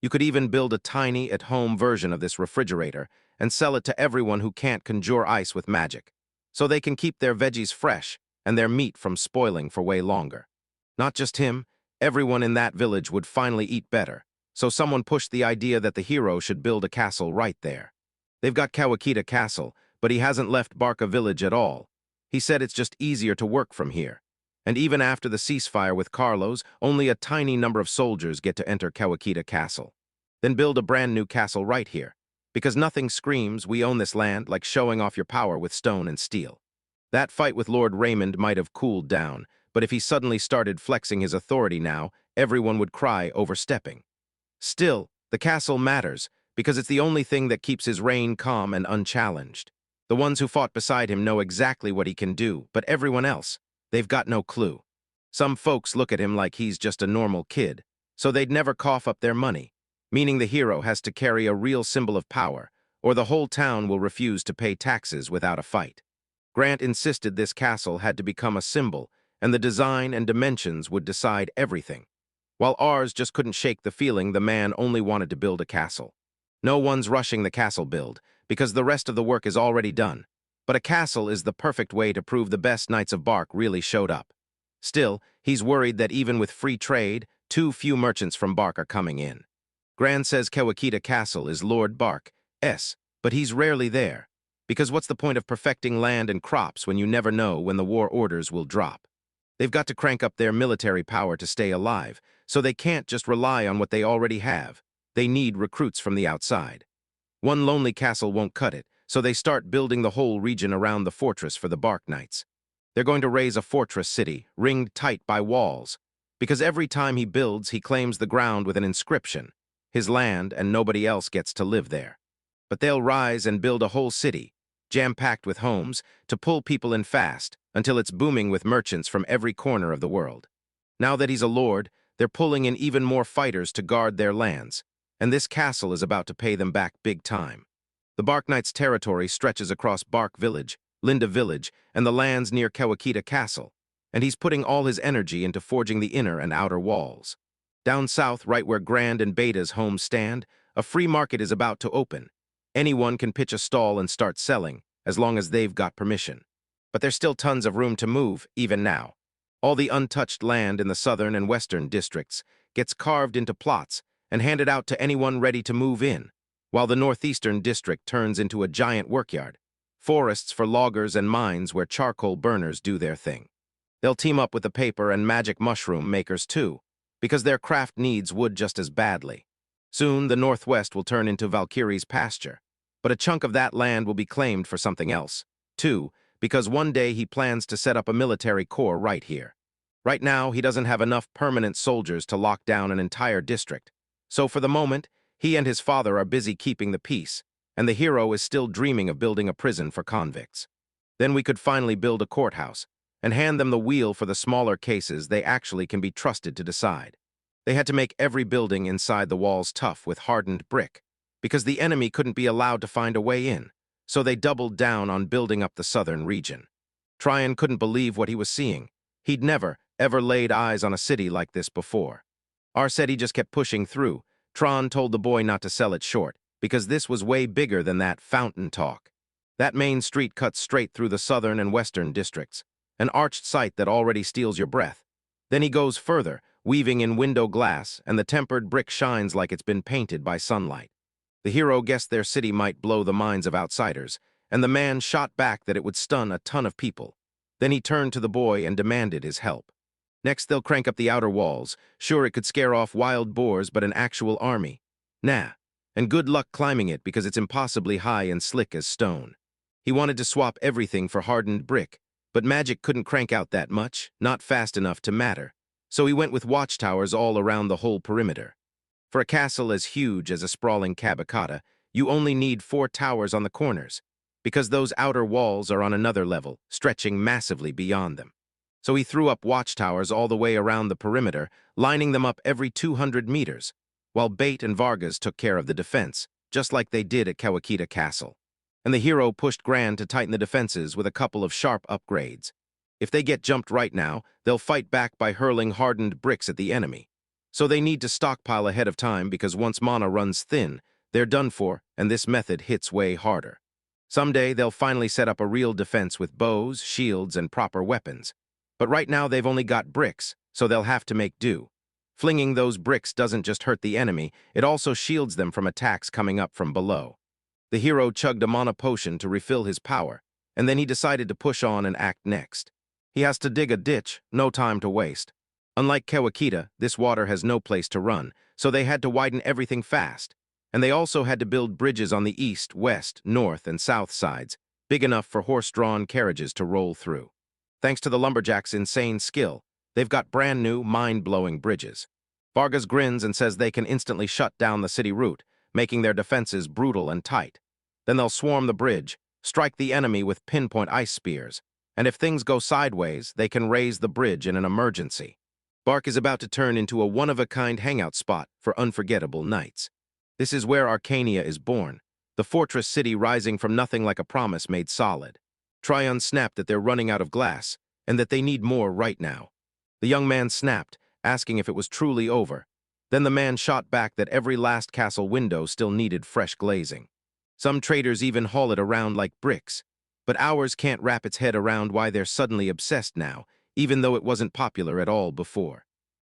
You could even build a tiny, at-home version of this refrigerator and sell it to everyone who can't conjure ice with magic, so they can keep their veggies fresh and their meat from spoiling for way longer. Not just him, everyone in that village would finally eat better, so someone pushed the idea that the hero should build a castle right there. They've got Kawakita Castle, but he hasn't left Barca Village at all. He said it's just easier to work from here. And even after the ceasefire with Carlos, only a tiny number of soldiers get to enter Kawakita Castle. Then build a brand new castle right here, because nothing screams, "We own this land," like showing off your power with stone and steel. That fight with Lord Raymond might have cooled down, but if he suddenly started flexing his authority now, everyone would cry overstepping. Still, the castle matters, because it's the only thing that keeps his reign calm and unchallenged. The ones who fought beside him know exactly what he can do, but everyone else, they've got no clue. Some folks look at him like he's just a normal kid, so they'd never cough up their money, meaning the hero has to carry a real symbol of power, or the whole town will refuse to pay taxes without a fight. Grant insisted this castle had to become a symbol, and the design and dimensions would decide everything, while ours just couldn't shake the feeling the man only wanted to build a castle. No one's rushing the castle build, because the rest of the work is already done, but a castle is the perfect way to prove the best Knights of Bark really showed up. Still, he's worried that even with free trade, too few merchants from Bark are coming in. Gran says Kawakita Castle is Lord Bark's, but he's rarely there, because what's the point of perfecting land and crops when you never know when the war orders will drop? They've got to crank up their military power to stay alive, so they can't just rely on what they already have. They need recruits from the outside. One lonely castle won't cut it, so they start building the whole region around the fortress for the Bark Knights. They're going to raise a fortress city, ringed tight by walls, because every time he builds, he claims the ground with an inscription, his land, and nobody else gets to live there. But they'll rise and build a whole city, jam-packed with homes, to pull people in fast, until it's booming with merchants from every corner of the world. Now that he's a lord, they're pulling in even more fighters to guard their lands, and this castle is about to pay them back big time. The Bark Knights' territory stretches across Bark Village, Linda Village, and the lands near Kawakita Castle, and he's putting all his energy into forging the inner and outer walls. Down south, right where Grand and Beta's homes stand, a free market is about to open. Anyone can pitch a stall and start selling, as long as they've got permission. But there's still tons of room to move, even now. All the untouched land in the southern and western districts gets carved into plots and handed out to anyone ready to move in, while the northeastern district turns into a giant workyard, forests for loggers and mines where charcoal burners do their thing. They'll team up with the paper and magic mushroom makers too, because their craft needs wood just as badly. Soon, the northwest will turn into Valkyrie's pasture, but a chunk of that land will be claimed for something else, too, because one day he plans to set up a military corps right here. Right now, he doesn't have enough permanent soldiers to lock down an entire district. So for the moment, he and his father are busy keeping the peace, and the hero is still dreaming of building a prison for convicts. Then we could finally build a courthouse, and hand them the wheel for the smaller cases they actually can be trusted to decide. They had to make every building inside the walls tough with hardened brick, because the enemy couldn't be allowed to find a way in, so they doubled down on building up the southern region. Tryon couldn't believe what he was seeing. He'd never, ever laid eyes on a city like this before. R said he just kept pushing through. Tron told the boy not to sell it short, because this was way bigger than that fountain talk. That main street cuts straight through the southern and western districts, an arched sight that already steals your breath. Then he goes further, weaving in window glass, and the tempered brick shines like it's been painted by sunlight. The hero guessed their city might blow the minds of outsiders, and the man shot back that it would stun a ton of people. Then he turned to the boy and demanded his help. Next, they'll crank up the outer walls. Sure, it could scare off wild boars, but an actual army? Nah. And good luck climbing it because it's impossibly high and slick as stone. He wanted to swap everything for hardened brick, but magic couldn't crank out that much, not fast enough to matter. So he went with watchtowers all around the whole perimeter. For a castle as huge as a sprawling cavalcada, you only need 4 towers on the corners, because those outer walls are on another level, stretching massively beyond them. So he threw up watchtowers all the way around the perimeter, lining them up every 200 meters, while Bate and Vargas took care of the defense, just like they did at Kawakita Castle. And the hero pushed Gran to tighten the defenses with a couple of sharp upgrades. If they get jumped right now, they'll fight back by hurling hardened bricks at the enemy. So they need to stockpile ahead of time because once mana runs thin, they're done for, and this method hits way harder. Someday they'll finally set up a real defense with bows, shields, and proper weapons. But right now they've only got bricks, so they'll have to make do. Flinging those bricks doesn't just hurt the enemy, it also shields them from attacks coming up from below. The hero chugged a mana potion to refill his power, and then he decided to push on and act next. He has to dig a ditch, no time to waste. Unlike Kawakita, this water has no place to run, so they had to widen everything fast. And they also had to build bridges on the east, west, north, and south sides, big enough for horse-drawn carriages to roll through. Thanks to the lumberjacks' insane skill, they've got brand new, mind-blowing bridges. Vargas grins and says they can instantly shut down the city route, making their defenses brutal and tight. Then they'll swarm the bridge, strike the enemy with pinpoint ice spears, and if things go sideways, they can raise the bridge in an emergency. Bark is about to turn into a one-of-a-kind hangout spot for unforgettable nights. This is where Arcania is born, the fortress city rising from nothing like a promise made solid. Tryon snapped that they're running out of glass, and that they need more right now. The young man snapped, asking if it was truly over. Then the man shot back that every last castle window still needed fresh glazing. Some traders even haul it around like bricks, but ours can't wrap its head around why they're suddenly obsessed now, even though it wasn't popular at all before.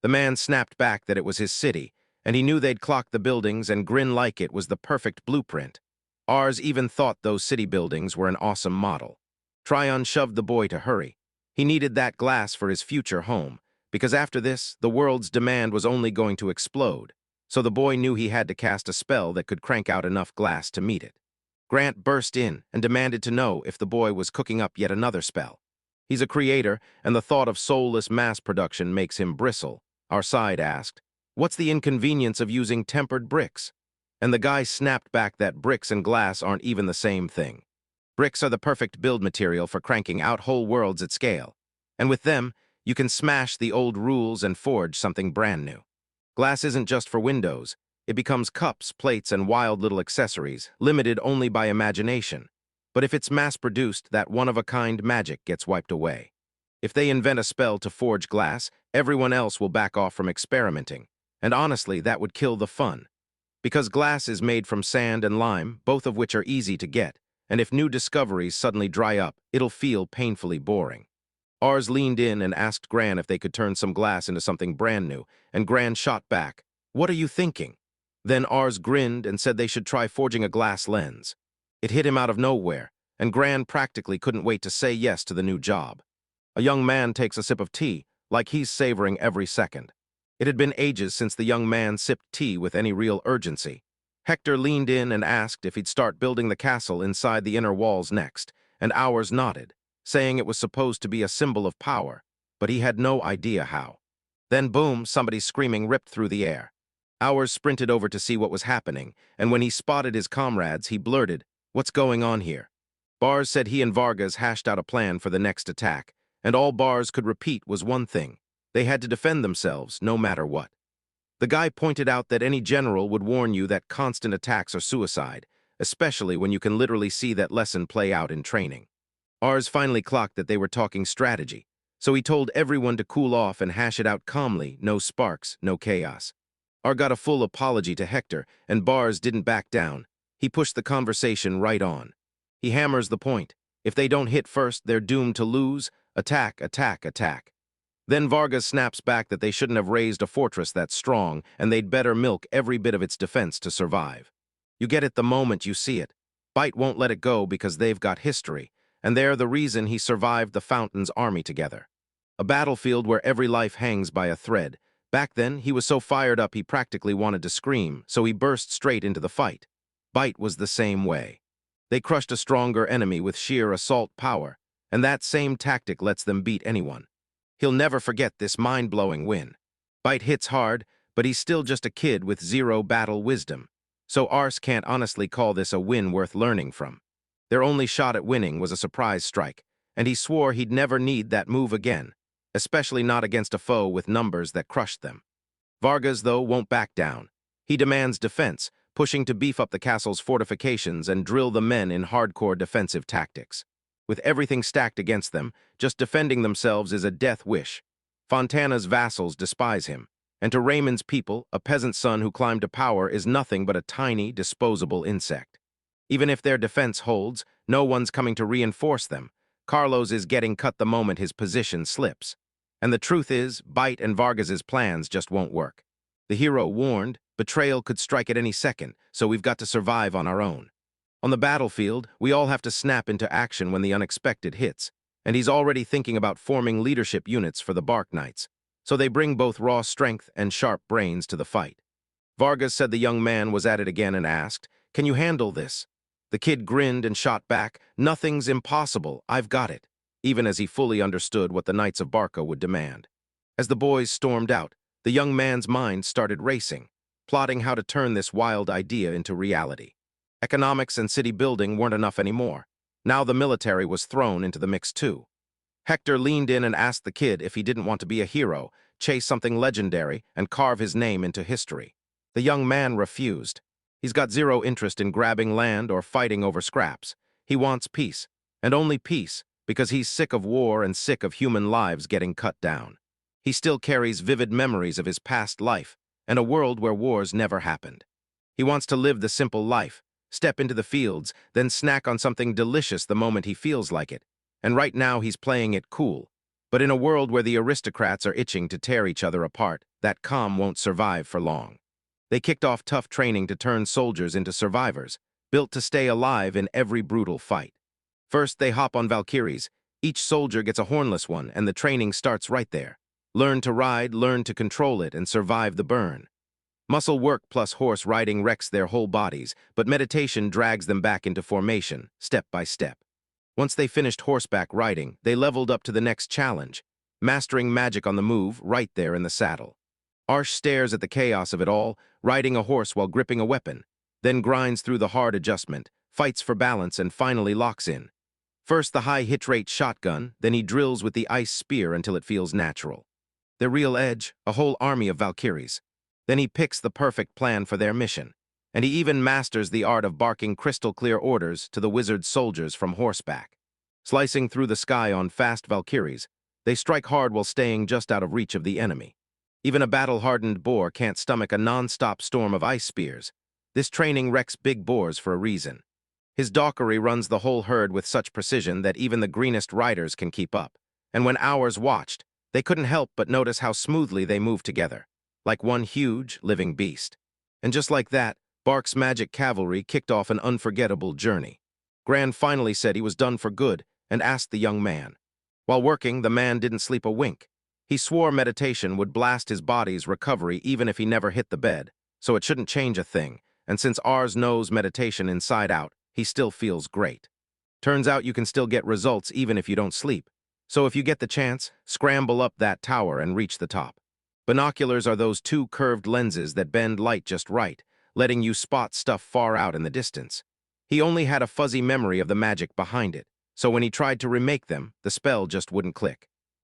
The man snapped back that it was his city, and he knew they'd clock the buildings and grin like it was the perfect blueprint. Ours even thought those city buildings were an awesome model. Tryon shoved the boy to hurry. He needed that glass for his future home, because after this, the world's demand was only going to explode, so the boy knew he had to cast a spell that could crank out enough glass to meet it. Grant burst in and demanded to know if the boy was cooking up yet another spell. He's a creator, and the thought of soulless mass production makes him bristle. Our side asked, "What's the inconvenience of using tempered bricks?" And the guy snapped back that bricks and glass aren't even the same thing. Bricks are the perfect build material for cranking out whole worlds at scale, and with them, you can smash the old rules and forge something brand new. Glass isn't just for windows. It becomes cups, plates, and wild little accessories, limited only by imagination. But if it's mass-produced, that one-of-a-kind magic gets wiped away. If they invent a spell to forge glass, everyone else will back off from experimenting. And honestly, that would kill the fun. Because glass is made from sand and lime, both of which are easy to get, and if new discoveries suddenly dry up, it'll feel painfully boring. Ours leaned in and asked Gran if they could turn some glass into something brand new, and Gran shot back, "What are you thinking?" Then Ours grinned and said they should try forging a glass lens. It hit him out of nowhere, and Gran practically couldn't wait to say yes to the new job. A young man takes a sip of tea, like he's savoring every second. It had been ages since the young man sipped tea with any real urgency. Hector leaned in and asked if he'd start building the castle inside the inner walls next, and Ours nodded, saying it was supposed to be a symbol of power, but he had no idea how. Then boom, somebody screaming ripped through the air. Ours sprinted over to see what was happening, and when he spotted his comrades, he blurted, "What's going on here?" Bars said he and Vargas hashed out a plan for the next attack, and all Bars could repeat was one thing: they had to defend themselves no matter what. The guy pointed out that any general would warn you that constant attacks are suicide, especially when you can literally see that lesson play out in training. Ours finally clocked that they were talking strategy, so he told everyone to cool off and hash it out calmly, no sparks, no chaos. R got a full apology to Hector, and Bars didn't back down. He pushed the conversation right on. He hammers the point: if they don't hit first, they're doomed to lose. Attack, attack, attack. Then Vargas snaps back that they shouldn't have raised a fortress that strong, and they'd better milk every bit of its defense to survive. You get it the moment you see it. Bite won't let it go because they've got history, and they're the reason he survived the Fountain's army together. A battlefield where every life hangs by a thread. Back then, he was so fired up he practically wanted to scream, so he burst straight into the fight. Bite was the same way. They crushed a stronger enemy with sheer assault power, and that same tactic lets them beat anyone. He'll never forget this mind-blowing win. Bite hits hard, but he's still just a kid with zero battle wisdom, so Ars can't honestly call this a win worth learning from. Their only shot at winning was a surprise strike, and he swore he'd never need that move again, especially not against a foe with numbers that crushed them. Vargas, though, won't back down. He demands defense, pushing to beef up the castle's fortifications and drill the men in hardcore defensive tactics. With everything stacked against them, just defending themselves is a death wish. Fontana's vassals despise him, and to Raymond's people, a peasant son who climbed to power is nothing but a tiny, disposable insect. Even if their defense holds, no one's coming to reinforce them. Carlos is getting cut the moment his position slips. And the truth is, Bite and Vargas's plans just won't work. The hero warned, betrayal could strike at any second, so we've got to survive on our own. On the battlefield, we all have to snap into action when the unexpected hits, and he's already thinking about forming leadership units for the Bark Knights, so they bring both raw strength and sharp brains to the fight. Vargas said the young man was at it again and asked, "Can you handle this?" The kid grinned and shot back, "Nothing's impossible, I've got it," even as he fully understood what the Knights of Barca would demand. As the boys stormed out, the young man's mind started racing, plotting how to turn this wild idea into reality. Economics and city building weren't enough anymore. Now the military was thrown into the mix too. Hector leaned in and asked the kid if he didn't want to be a hero, chase something legendary, and carve his name into history. The young man refused. He's got zero interest in grabbing land or fighting over scraps. He wants peace, and only peace, because he's sick of war and sick of human lives getting cut down. He still carries vivid memories of his past life and a world where wars never happened. He wants to live the simple life, step into the fields, then snack on something delicious the moment he feels like it. And right now he's playing it cool. But in a world where the aristocrats are itching to tear each other apart, that calm won't survive for long. They kicked off tough training to turn soldiers into survivors, built to stay alive in every brutal fight. First, they hop on Valkyries. Each soldier gets a hornless one, and the training starts right there. Learn to ride, learn to control it, and survive the burn. Muscle work plus horse riding wrecks their whole bodies, but meditation drags them back into formation, step by step. Once they finished horseback riding, they leveled up to the next challenge, mastering magic on the move right there in the saddle. Arsh stares at the chaos of it all, riding a horse while gripping a weapon, then grinds through the hard adjustment, fights for balance, and finally locks in. First the high hit rate shotgun, then he drills with the ice spear until it feels natural. Their real edge, a whole army of Valkyries. Then he picks the perfect plan for their mission, and he even masters the art of barking crystal-clear orders to the wizard soldiers from horseback. Slicing through the sky on fast Valkyries, they strike hard while staying just out of reach of the enemy. Even a battle-hardened boar can't stomach a non-stop storm of ice spears. This training wrecks big boars for a reason. His Valkyrie runs the whole herd with such precision that even the greenest riders can keep up, and when ours watched, they couldn't help but notice how smoothly they moved together, like one huge, living beast. And just like that, Bark's magic cavalry kicked off an unforgettable journey. Gran finally said he was done for good and asked the young man. While working, the man didn't sleep a wink. He swore meditation would blast his body's recovery even if he never hit the bed, so it shouldn't change a thing, and since Ars knows meditation inside out, he still feels great. Turns out you can still get results even if you don't sleep. So if you get the chance, scramble up that tower and reach the top. Binoculars are those two curved lenses that bend light just right, letting you spot stuff far out in the distance. He only had a fuzzy memory of the magic behind it, so when he tried to remake them, the spell just wouldn't click.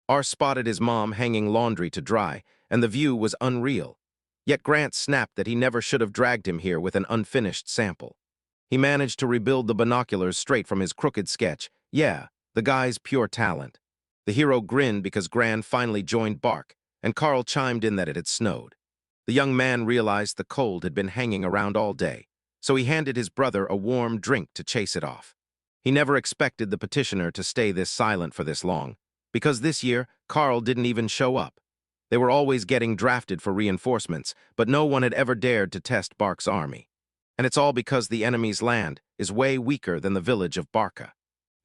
R spotted his mom hanging laundry to dry, and the view was unreal. Yet Grant snapped that he never should have dragged him here with an unfinished sample. He managed to rebuild the binoculars straight from his crooked sketch. Yeah, the guy's pure talent. The hero grinned because Gran finally joined Bark, and Carl chimed in that it had snowed. The young man realized the cold had been hanging around all day, so he handed his brother a warm drink to chase it off. He never expected the petitioner to stay this silent for this long, because this year, Carl didn't even show up. They were always getting drafted for reinforcements, but no one had ever dared to test Bark's army. And it's all because the enemy's land is way weaker than the village of Barca.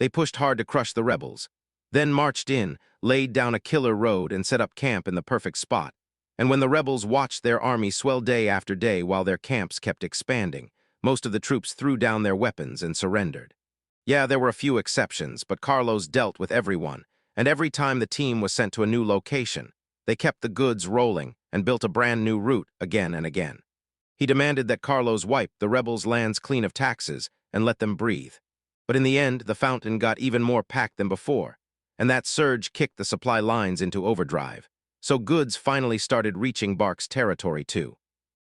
They pushed hard to crush the rebels, then marched in, laid down a killer road, and set up camp in the perfect spot. And when the rebels watched their army swell day after day while their camps kept expanding, most of the troops threw down their weapons and surrendered. Yeah, there were a few exceptions, but Carlos dealt with everyone, and every time the team was sent to a new location, they kept the goods rolling and built a brand new route again and again. He demanded that Carlos wipe the rebels' lands clean of taxes and let them breathe. But in the end, the fountain got even more packed than before, and that surge kicked the supply lines into overdrive. So goods finally started reaching Bark's territory too.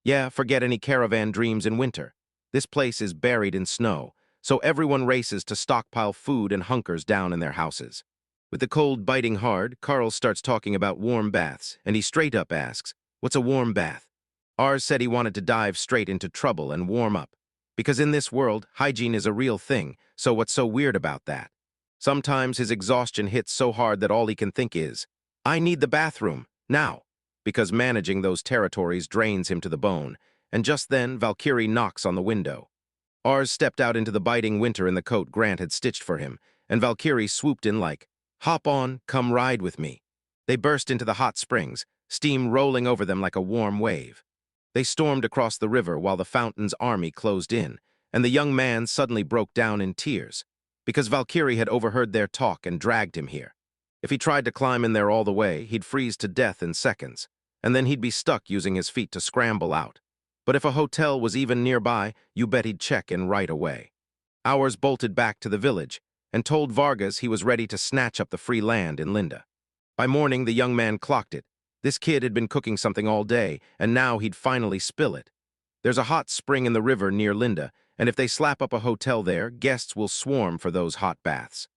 Yeah, forget any caravan dreams in winter. This place is buried in snow, so everyone races to stockpile food and hunkers down in their houses. With the cold biting hard, Carl starts talking about warm baths, and he straight up asks, "What's a warm bath?" Ars said he wanted to dive straight into trouble and warm up, because in this world, hygiene is a real thing, so what's so weird about that? Sometimes his exhaustion hits so hard that all he can think is, "I need the bathroom, now," because managing those territories drains him to the bone, and just then Valkyrie knocks on the window. Ars stepped out into the biting winter in the coat Grant had stitched for him, and Valkyrie swooped in like, "Hop on, come ride with me." They burst into the hot springs, steam rolling over them like a warm wave. They stormed across the river while the fountain's army closed in, and the young man suddenly broke down in tears, because Valkyrie had overheard their talk and dragged him here. If he tried to climb in there all the way, he'd freeze to death in seconds, and then he'd be stuck using his feet to scramble out. But if a hotel was even nearby, you bet he'd check in right away. Hours bolted back to the village, and told Vargas he was ready to snatch up the free land in Linda. By morning, the young man clocked it. This kid had been cooking something all day, and now he'd finally spill it. There's a hot spring in the river near Linda, and if they slap up a hotel there, guests will swarm for those hot baths.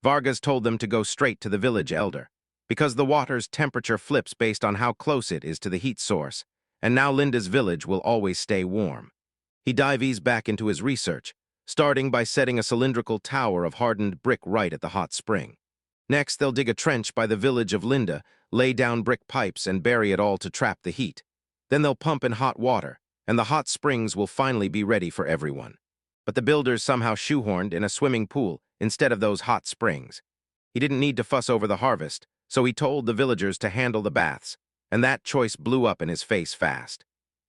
Vargas told them to go straight to the village elder, because the water's temperature flips based on how close it is to the heat source, and now Linda's village will always stay warm. He dives back into his research, starting by setting a cylindrical tower of hardened brick right at the hot spring. Next, they'll dig a trench by the village of Linda, lay down brick pipes and bury it all to trap the heat. Then they'll pump in hot water, and the hot springs will finally be ready for everyone. But the builders somehow shoehorned in a swimming pool instead of those hot springs. He didn't need to fuss over the harvest, so he told the villagers to handle the baths, and that choice blew up in his face fast.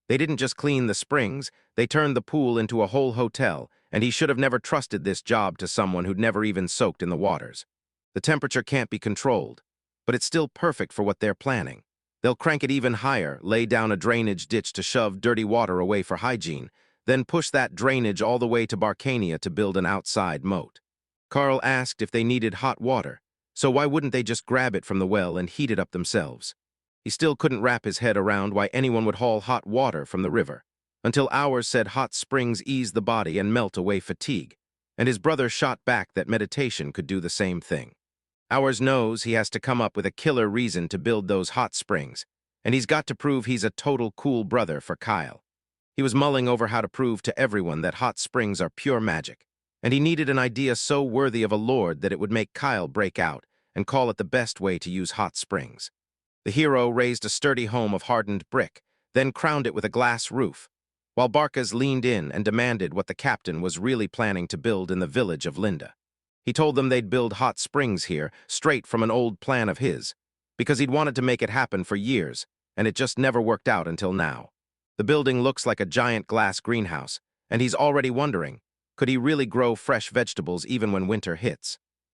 They didn't just clean the springs, they turned the pool into a whole hotel, and he should have never trusted this job to someone who'd never even soaked in the waters. The temperature can't be controlled, but it's still perfect for what they're planning. They'll crank it even higher, lay down a drainage ditch to shove dirty water away for hygiene, then push that drainage all the way to Barcania to build an outside moat. Carl asked if they needed hot water, so why wouldn't they just grab it from the well and heat it up themselves? He still couldn't wrap his head around why anyone would haul hot water from the river, until Hours said hot springs ease the body and melt away fatigue, and his brother shot back that meditation could do the same thing. Hours knows he has to come up with a killer reason to build those hot springs, and he's got to prove he's a total cool brother for Kyle. He was mulling over how to prove to everyone that hot springs are pure magic, and he needed an idea so worthy of a lord that it would make Kyle break out and call it the best way to use hot springs. The hero raised a sturdy home of hardened brick, then crowned it with a glass roof, while Barcas leaned in and demanded what the captain was really planning to build in the village of Linda. He told them they'd build hot springs here, straight from an old plan of his, because he'd wanted to make it happen for years, and it just never worked out until now. The building looks like a giant glass greenhouse, and he's already wondering, Could he really grow fresh vegetables even when winter hits?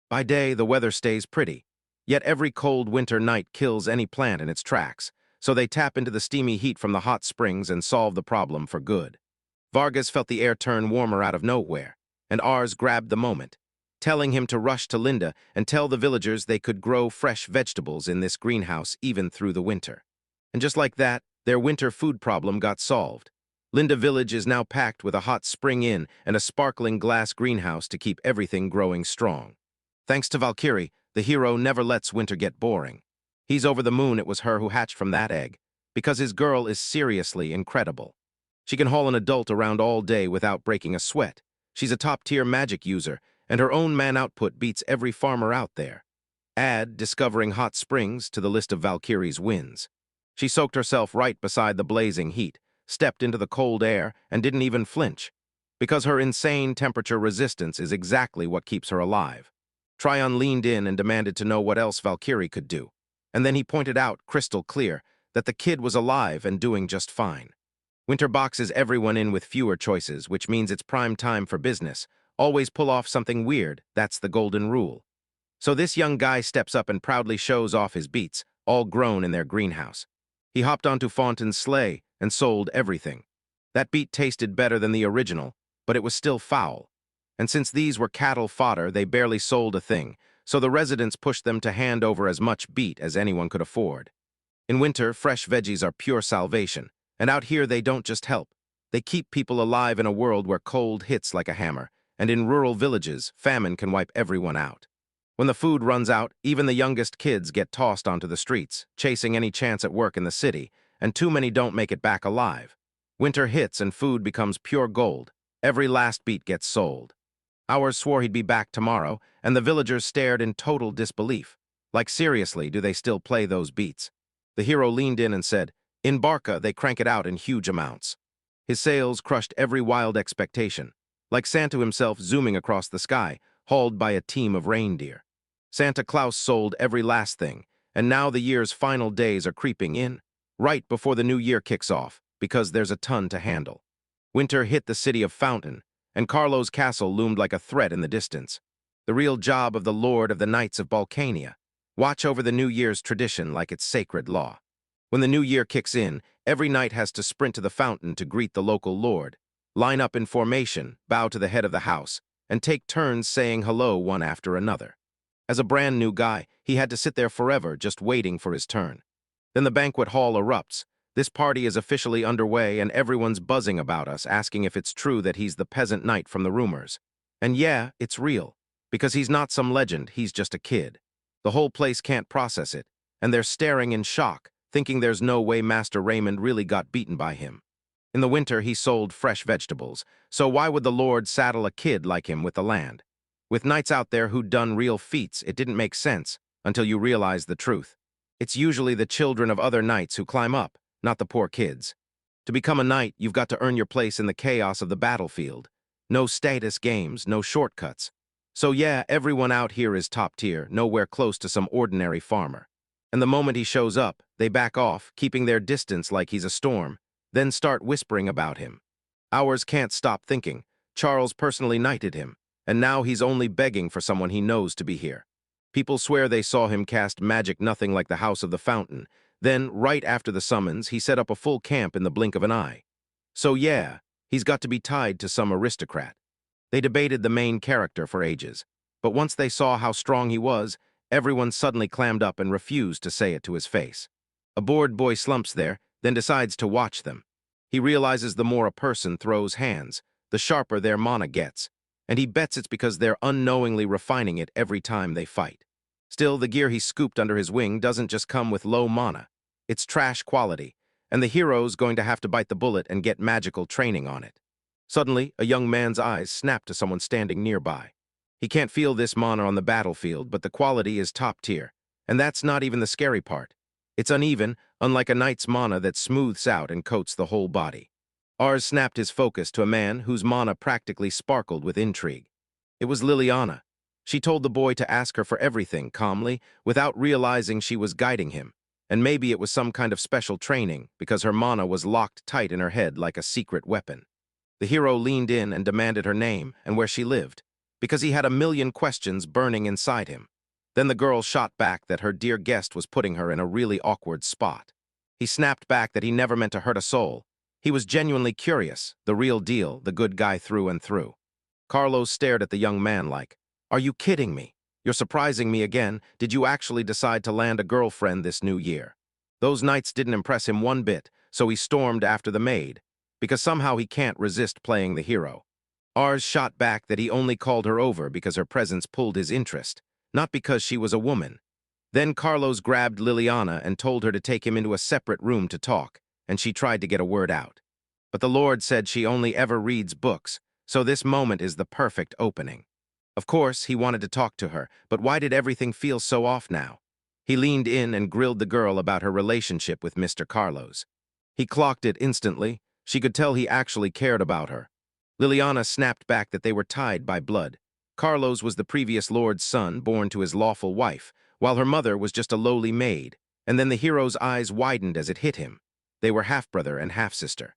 By day, the weather stays pretty. Yet every cold winter night kills any plant in its tracks, so they tap into the steamy heat from the hot springs and solve the problem for good. Vargas felt the air turn warmer out of nowhere, and Ars grabbed the moment, telling him to rush to Linda and tell the villagers they could grow fresh vegetables in this greenhouse even through the winter. And just like that, their winter food problem got solved. Linda Village is now packed with a hot spring inn and a sparkling glass greenhouse to keep everything growing strong. Thanks to Valkyrie, the hero never lets winter get boring. He's over the moon it was her who hatched from that egg, because his girl is seriously incredible. She can haul an adult around all day without breaking a sweat. She's a top-tier magic user, and her own man output beats every farmer out there. Add discovering hot springs to the list of Valkyrie's wins. She soaked herself right beside the blazing heat, stepped into the cold air, and didn't even flinch, because her insane temperature resistance is exactly what keeps her alive. Tryon leaned in and demanded to know what else Valkyrie could do, and then he pointed out, crystal clear, that the kid was alive and doing just fine. Winter boxes everyone in with fewer choices, which means it's prime time for business. Always pull off something weird, that's the golden rule. So this young guy steps up and proudly shows off his beets, all grown in their greenhouse. He hopped onto Faunton's sleigh and sold everything. That beet tasted better than the original, but it was still foul. And since these were cattle fodder, they barely sold a thing, so the residents pushed them to hand over as much beet as anyone could afford. In winter, fresh veggies are pure salvation, and out here they don't just help. They keep people alive in a world where cold hits like a hammer, and in rural villages, famine can wipe everyone out. When the food runs out, even the youngest kids get tossed onto the streets, chasing any chance at work in the city, and too many don't make it back alive. Winter hits and food becomes pure gold. Every last beet gets sold. Ours swore he'd be back tomorrow, and the villagers stared in total disbelief. Like, seriously, do they still play those beats? The hero leaned in and said, in Barca, they crank it out in huge amounts. His sales crushed every wild expectation, like Santa himself zooming across the sky, hauled by a team of reindeer. Santa Claus sold every last thing, and now the year's final days are creeping in, right before the new year kicks off, because there's a ton to handle. Winter hit the city of Fountain, and Carlo's castle loomed like a threat in the distance. The real job of the Lord of the Knights of Balkania. Watch over the New Year's tradition like it's sacred law. When the new year kicks in, every knight has to sprint to the fountain to greet the local lord, line up in formation, bow to the head of the house, and take turns saying hello one after another. As a brand new guy, he had to sit there forever just waiting for his turn. Then the banquet hall erupts. This party is officially underway and everyone's buzzing about us, asking if it's true that he's the peasant knight from the rumors. And yeah, it's real, because he's not some legend, he's just a kid. The whole place can't process it, and they're staring in shock, thinking there's no way Master Raymond really got beaten by him. In the winter, he sold fresh vegetables, so why would the Lord saddle a kid like him with the land? With knights out there who'd done real feats, it didn't make sense until you realize the truth. It's usually the children of other knights who climb up, not the poor kids. To become a knight, you've got to earn your place in the chaos of the battlefield. No status games, no shortcuts. So yeah, everyone out here is top tier, nowhere close to some ordinary farmer. And the moment he shows up, they back off, keeping their distance like he's a storm, then start whispering about him. Ours can't stop thinking. Charles personally knighted him, and now he's only begging for someone he knows to be here. People swear they saw him cast magic nothing like the House of the Fountain. Then, right after the summons, he set up a full camp in the blink of an eye. So yeah, he's got to be tied to some aristocrat. They debated the main character for ages, but once they saw how strong he was, everyone suddenly clammed up and refused to say it to his face. A bored boy slumps there, then decides to watch them. He realizes the more a person throws hands, the sharper their mana gets, and he bets it's because they're unknowingly refining it every time they fight. Still, the gear he scooped under his wing doesn't just come with low mana. It's trash quality, and the hero's going to have to bite the bullet and get magical training on it. Suddenly, a young man's eyes snap to someone standing nearby. He can't feel this mana on the battlefield, but the quality is top tier, and that's not even the scary part. It's uneven, unlike a knight's mana that smooths out and coats the whole body. Ars snapped his focus to a man whose mana practically sparkled with intrigue. It was Liliana. She told the boy to ask her for everything calmly, without realizing she was guiding him, and maybe it was some kind of special training, because her mana was locked tight in her head like a secret weapon. The hero leaned in and demanded her name and where she lived, because he had a million questions burning inside him. Then the girl shot back that her dear guest was putting her in a really awkward spot. He snapped back that he never meant to hurt a soul. He was genuinely curious, the real deal, the good guy through and through. Carlos stared at the young man like, "Are you kidding me? You're surprising me again. Did you actually decide to land a girlfriend this new year?" Those nights didn't impress him one bit, so he stormed after the maid, because somehow he can't resist playing the hero. Ars shot back that he only called her over because her presence pulled his interest, not because she was a woman. Then Carlos grabbed Liliana and told her to take him into a separate room to talk, and she tried to get a word out. But the Lord said she only ever reads books, so this moment is the perfect opening. Of course, he wanted to talk to her, but why did everything feel so off now? He leaned in and grilled the girl about her relationship with Mr. Carlos. He clocked it instantly. She could tell he actually cared about her. Liliana snapped back that they were tied by blood. Carlos was the previous lord's son, born to his lawful wife, while her mother was just a lowly maid, and then the hero's eyes widened as it hit him. They were half-brother and half-sister.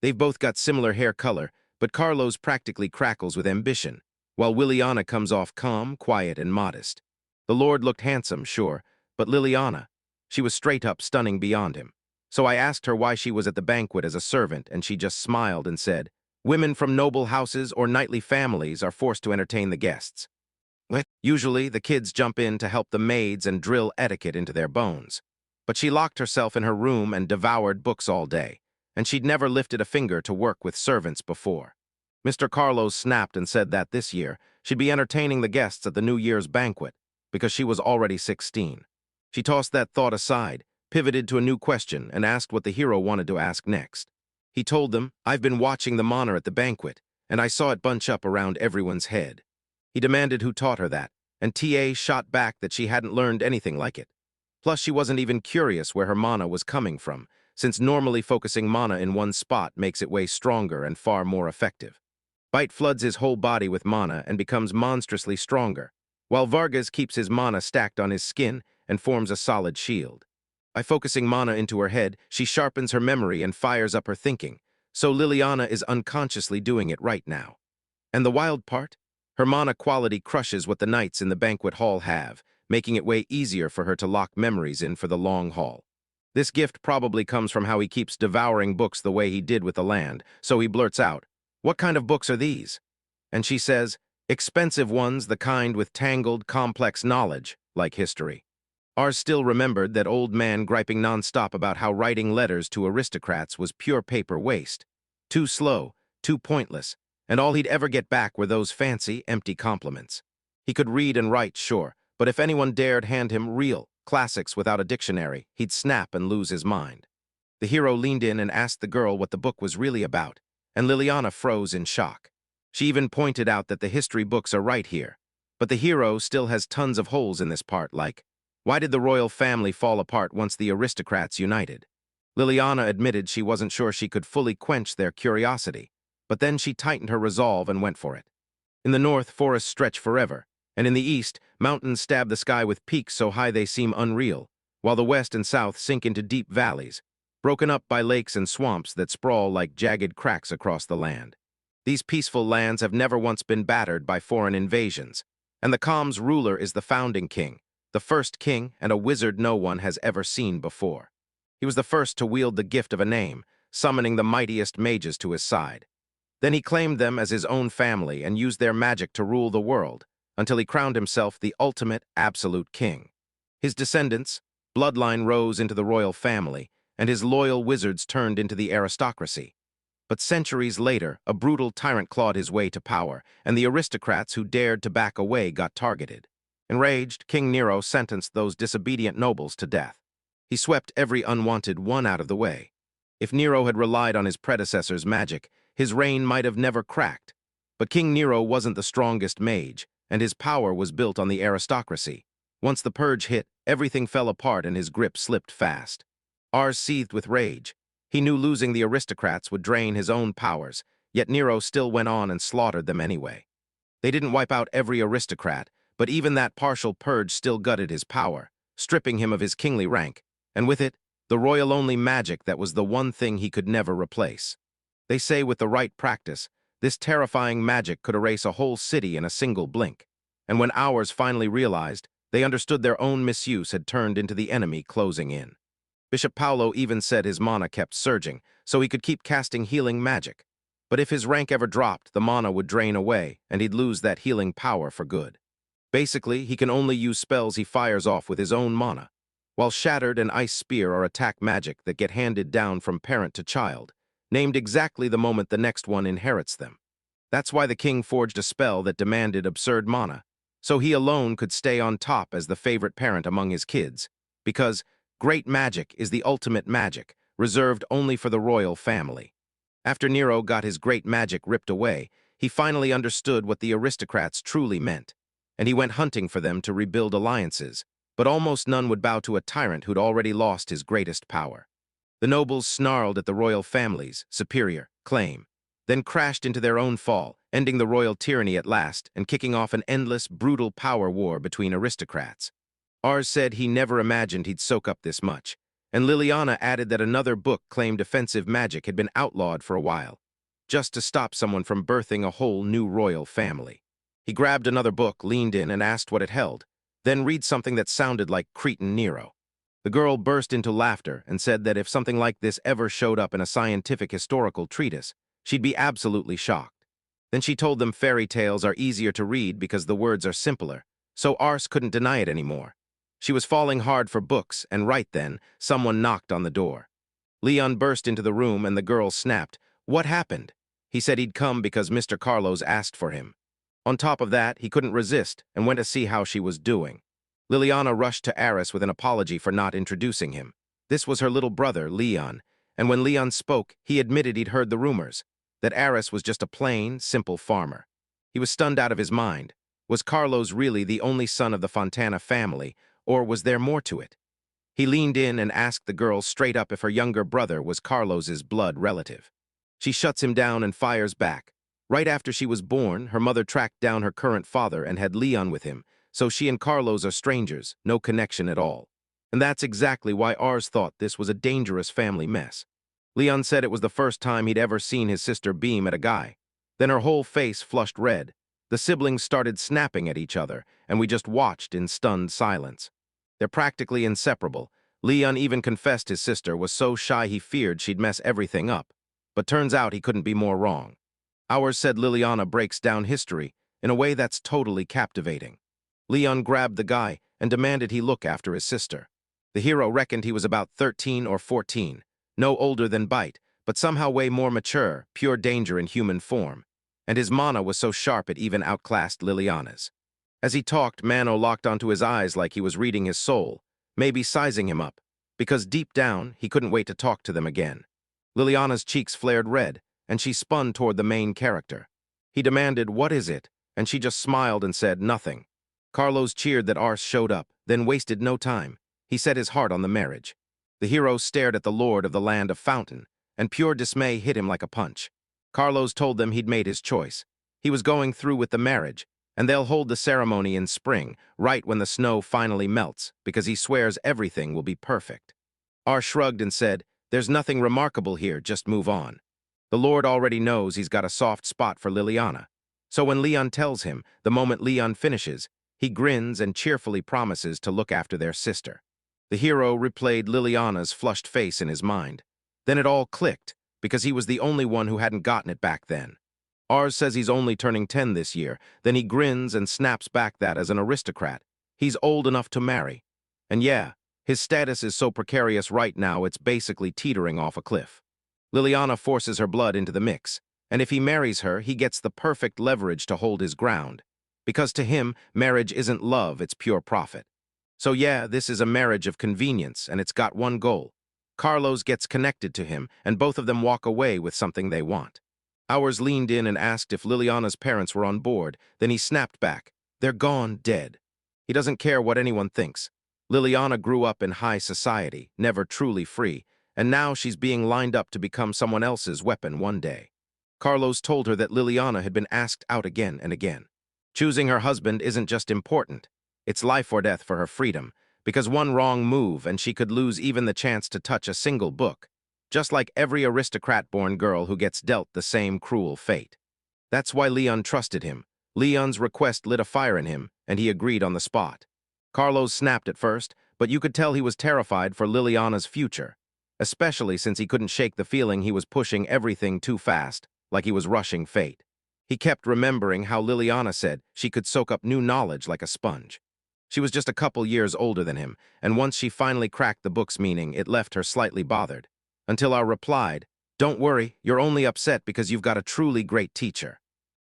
They've both got similar hair color, but Carlos practically crackles with ambition, while Liliana comes off calm, quiet, and modest. The lord looked handsome, sure, but Liliana, she was straight-up stunning beyond him. So I asked her why she was at the banquet as a servant, and she just smiled and said, "Women from noble houses or knightly families are forced to entertain the guests. Usually, the kids jump in to help the maids and drill etiquette into their bones. But she locked herself in her room and devoured books all day, and she'd never lifted a finger to work with servants before." Mr. Carlos snapped and said that this year, she'd be entertaining the guests at the New Year's banquet, because she was already 16. She tossed that thought aside, pivoted to a new question, and asked what the hero wanted to ask next. He told them, "I've been watching the honor at the banquet, and I saw it bunch up around everyone's head." He demanded who taught her that, and TA shot back that she hadn't learned anything like it. Plus, she wasn't even curious where her mana was coming from, since normally focusing mana in one spot makes it way stronger and far more effective. Bite floods his whole body with mana and becomes monstrously stronger, while Vargas keeps his mana stacked on his skin and forms a solid shield. By focusing mana into her head, she sharpens her memory and fires up her thinking, so Liliana is unconsciously doing it right now. And the wild part? Her mana quality crushes what the knights in the banquet hall have, making it way easier for her to lock memories in for the long haul. This gift probably comes from how he keeps devouring books the way he did with the land, so he blurts out, "What kind of books are these?" And she says, "Expensive ones, the kind with tangled, complex knowledge, like history." Ars still remembered that old man griping nonstop about how writing letters to aristocrats was pure paper waste. Too slow, too pointless, and all he'd ever get back were those fancy, empty compliments. He could read and write, sure, but if anyone dared hand him real classics without a dictionary, he'd snap and lose his mind. The hero leaned in and asked the girl what the book was really about, and Liliana froze in shock. She even pointed out that the history books are right here, but the hero still has tons of holes in this part, like, why did the royal family fall apart once the aristocrats united? Liliana admitted she wasn't sure she could fully quench their curiosity, but then she tightened her resolve and went for it. In the north, forests stretch forever, and in the east, mountains stab the sky with peaks so high they seem unreal, while the west and south sink into deep valleys, broken up by lakes and swamps that sprawl like jagged cracks across the land. These peaceful lands have never once been battered by foreign invasions, and the calm's ruler is the founding king, the first king and a wizard no one has ever seen before. He was the first to wield the gift of a name, summoning the mightiest mages to his side. Then he claimed them as his own family and used their magic to rule the world, until he crowned himself the ultimate, absolute king. His descendants, bloodline rose into the royal family, and his loyal wizards turned into the aristocracy. But centuries later, a brutal tyrant clawed his way to power, and the aristocrats who dared to back away got targeted. Enraged, King Nero sentenced those disobedient nobles to death. He swept every unwanted one out of the way. If Nero had relied on his predecessor's magic, his reign might have never cracked. But King Nero wasn't the strongest mage, and his power was built on the aristocracy. Once the purge hit, everything fell apart and his grip slipped fast. Ars seethed with rage. He knew losing the aristocrats would drain his own powers, yet Nero still went on and slaughtered them anyway. They didn't wipe out every aristocrat, but even that partial purge still gutted his power, stripping him of his kingly rank, and with it, the royal-only magic that was the one thing he could never replace. They say with the right practice, this terrifying magic could erase a whole city in a single blink. And when ours finally realized, they understood their own misuse had turned into the enemy closing in. Bishop Paulo even said his mana kept surging, so he could keep casting healing magic. But if his rank ever dropped, the mana would drain away, and he'd lose that healing power for good. Basically, he can only use spells he fires off with his own mana, while Shattered and Ice Spear are attack magic that get handed down from parent to child, named exactly the moment the next one inherits them. That's why the king forged a spell that demanded absurd mana, so he alone could stay on top as the favorite parent among his kids, because great magic is the ultimate magic, reserved only for the royal family. After Nero got his great magic ripped away, he finally understood what the aristocrats truly meant, and he went hunting for them to rebuild alliances, but almost none would bow to a tyrant who'd already lost his greatest power. The nobles snarled at the royal family's superior claim, then crashed into their own fall, ending the royal tyranny at last and kicking off an endless, brutal power war between aristocrats. Ars said he never imagined he'd soak up this much, and Liliana added that another book claimed offensive magic had been outlawed for a while, just to stop someone from birthing a whole new royal family. He grabbed another book, leaned in, and asked what it held, then read something that sounded like Cretan Nero. The girl burst into laughter and said that if something like this ever showed up in a scientific historical treatise, she'd be absolutely shocked. Then she told them fairy tales are easier to read because the words are simpler, so Ars couldn't deny it anymore. She was falling hard for books, and right then, someone knocked on the door. Leon burst into the room and the girl snapped, "What happened?" He said he'd come because Mr. Carlos asked for him. On top of that, he couldn't resist and went to see how she was doing. Liliana rushed to Aris with an apology for not introducing him. This was her little brother, Leon, and when Leon spoke, he admitted he'd heard the rumors, that Aris was just a plain, simple farmer. He was stunned out of his mind. Was Carlos really the only son of the Fontana family, or was there more to it? He leaned in and asked the girl straight up if her younger brother was Carlos's blood relative. She shuts him down and fires back. Right after she was born, her mother tracked down her current father and had Leon with him, so she and Carlos are strangers, no connection at all. And that's exactly why Ars thought this was a dangerous family mess. Leon said it was the first time he'd ever seen his sister beam at a guy. Then her whole face flushed red. The siblings started snapping at each other, and we just watched in stunned silence. They're practically inseparable. Leon even confessed his sister was so shy he feared she'd mess everything up. But turns out he couldn't be more wrong. Ours said Liliana breaks down history in a way that's totally captivating. Leon grabbed the guy and demanded he look after his sister. The hero reckoned he was about 13 or 14, no older than Bite, but somehow way more mature, pure danger in human form. And his mana was so sharp it even outclassed Liliana's. As he talked, Mano locked onto his eyes like he was reading his soul, maybe sizing him up, because deep down, he couldn't wait to talk to them again. Liliana's cheeks flared red, and she spun toward the main character. He demanded, "What is it?" And she just smiled and said, "Nothing." Carlos cheered that Ars showed up, then wasted no time. He set his heart on the marriage. The hero stared at the lord of the land of Fountain, and pure dismay hit him like a punch. Carlos told them he'd made his choice. He was going through with the marriage, and they'll hold the ceremony in spring, right when the snow finally melts, because he swears everything will be perfect. Ars shrugged and said, "There's nothing remarkable here, just move on." The Lord already knows he's got a soft spot for Liliana. So when Leon tells him, the moment Leon finishes, he grins and cheerfully promises to look after their sister. The hero replayed Liliana's flushed face in his mind. Then it all clicked, because he was the only one who hadn't gotten it back then. Ars says he's only turning 10 this year, then he grins and snaps back that as an aristocrat. He's old enough to marry. And yeah, his status is so precarious right now it's basically teetering off a cliff. Liliana forces her blood into the mix, and if he marries her, he gets the perfect leverage to hold his ground. Because to him, marriage isn't love, it's pure profit. So yeah, this is a marriage of convenience, and it's got one goal. Carlos gets connected to him, and both of them walk away with something they want. Ours leaned in and asked if Liliana's parents were on board, then he snapped back. They're gone, dead. He doesn't care what anyone thinks. Liliana grew up in high society, never truly free, and now she's being lined up to become someone else's weapon one day. Carlos told her that Liliana had been asked out again and again. Choosing her husband isn't just important. It's life or death for her freedom, because one wrong move and she could lose even the chance to touch a single book. just like every aristocrat-born girl who gets dealt the same cruel fate. That's why Leon trusted him. Leon's request lit a fire in him, and he agreed on the spot. Carlos snapped at first, but you could tell he was terrified for Liliana's future, especially since he couldn't shake the feeling he was pushing everything too fast, like he was rushing fate. He kept remembering how Liliana said she could soak up new knowledge like a sponge. She was just a couple years older than him, and once she finally cracked the book's meaning, it left her slightly bothered. Until I replied, "Don't worry, you're only upset because you've got a truly great teacher."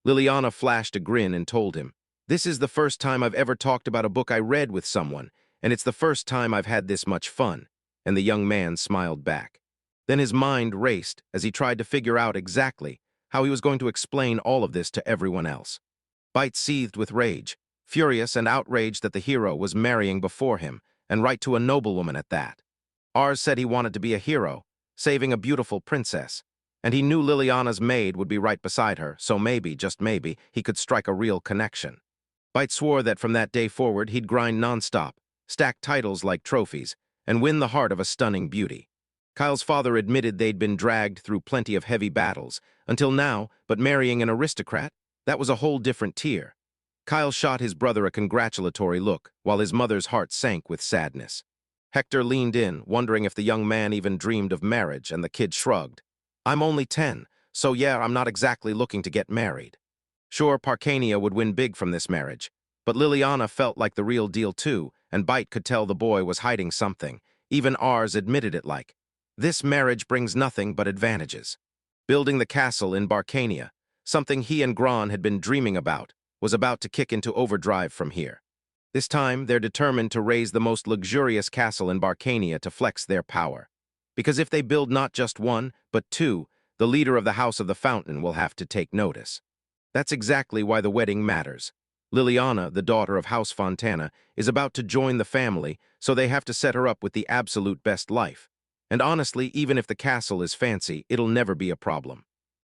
Liliana flashed a grin and told him, "This is the first time I've ever talked about a book I read with someone, and it's the first time I've had this much fun." And the young man smiled back. Then his mind raced as he tried to figure out exactly how he was going to explain all of this to everyone else. Bite seethed with rage, furious and outraged that the hero was marrying before him, and right to a noblewoman at that. Ars said he wanted to be a hero, saving a beautiful princess, and he knew Liliana's maid would be right beside her, so maybe, just maybe, he could strike a real connection. Bite swore that from that day forward he'd grind nonstop, stack titles like trophies, and win the heart of a stunning beauty. Kyle's father admitted they'd been dragged through plenty of heavy battles, until now, but marrying an aristocrat, that was a whole different tier. Kyle shot his brother a congratulatory look, while his mother's heart sank with sadness. Hector leaned in, wondering if the young man even dreamed of marriage, and the kid shrugged. "I'm only 10, so yeah, I'm not exactly looking to get married." Sure, Parcania would win big from this marriage, but Liliana felt like the real deal too, and Bite could tell the boy was hiding something. Even Ars admitted it like, "This marriage brings nothing but advantages." Building the castle in Barcania, something he and Gran had been dreaming about, was about to kick into overdrive from here. This time, they're determined to raise the most luxurious castle in Barcania to flex their power. Because if they build not just one, but two, the leader of the House of the Fountain will have to take notice. That's exactly why the wedding matters. Liliana, the daughter of House Fontana, is about to join the family, so they have to set her up with the absolute best life. And honestly, even if the castle is fancy, it'll never be a problem.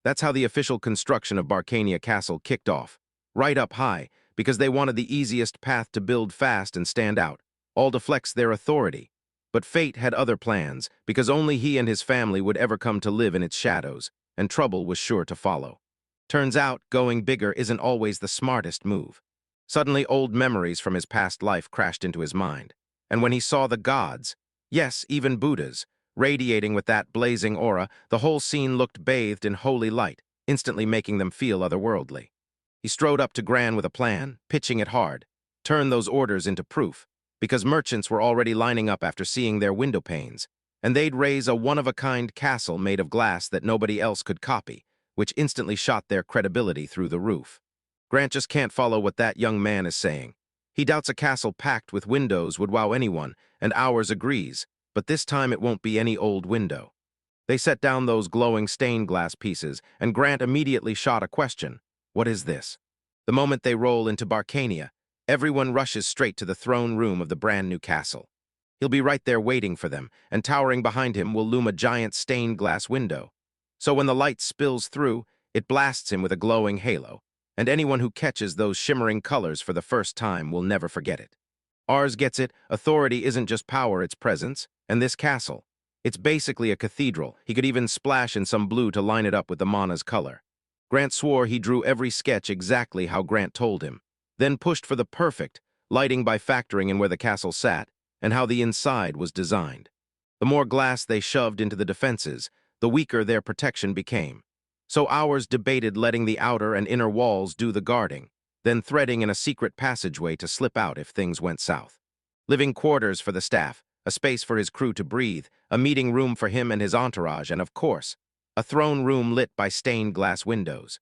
That's how the official construction of Barcania Castle kicked off. Right up high, because they wanted the easiest path to build fast and stand out, all to flex their authority. But fate had other plans, because only he and his family would ever come to live in its shadows, and trouble was sure to follow. Turns out, going bigger isn't always the smartest move. Suddenly, old memories from his past life crashed into his mind. And when he saw the gods, yes, even Buddhas, radiating with that blazing aura, the whole scene looked bathed in holy light, instantly making them feel otherworldly. He strode up to Gran with a plan, pitching it hard. Turn those orders into proof, because merchants were already lining up after seeing their window panes, and they'd raise a one-of-a-kind castle made of glass that nobody else could copy, which instantly shot their credibility through the roof. Grant just can't follow what that young man is saying. He doubts a castle packed with windows would wow anyone, and ours agrees, but this time it won't be any old window. They set down those glowing stained glass pieces, and Grant immediately shot a question. What is this? The moment they roll into Barcania, everyone rushes straight to the throne room of the brand new castle. He'll be right there waiting for them, and towering behind him will loom a giant stained glass window. So when the light spills through, it blasts him with a glowing halo, and anyone who catches those shimmering colors for the first time will never forget it. Ars gets it, authority isn't just power, it's presence, and this castle. It's basically a cathedral. He could even splash in some blue to line it up with the mana's color. Grant swore he drew every sketch exactly how Grant told him, then pushed for the perfect, lighting by factoring in where the castle sat, and how the inside was designed. The more glass they shoved into the defenses, the weaker their protection became. So Ours debated letting the outer and inner walls do the guarding, then threading in a secret passageway to slip out if things went south. Living quarters for the staff, a space for his crew to breathe, a meeting room for him and his entourage, and of course, a throne room lit by stained glass windows.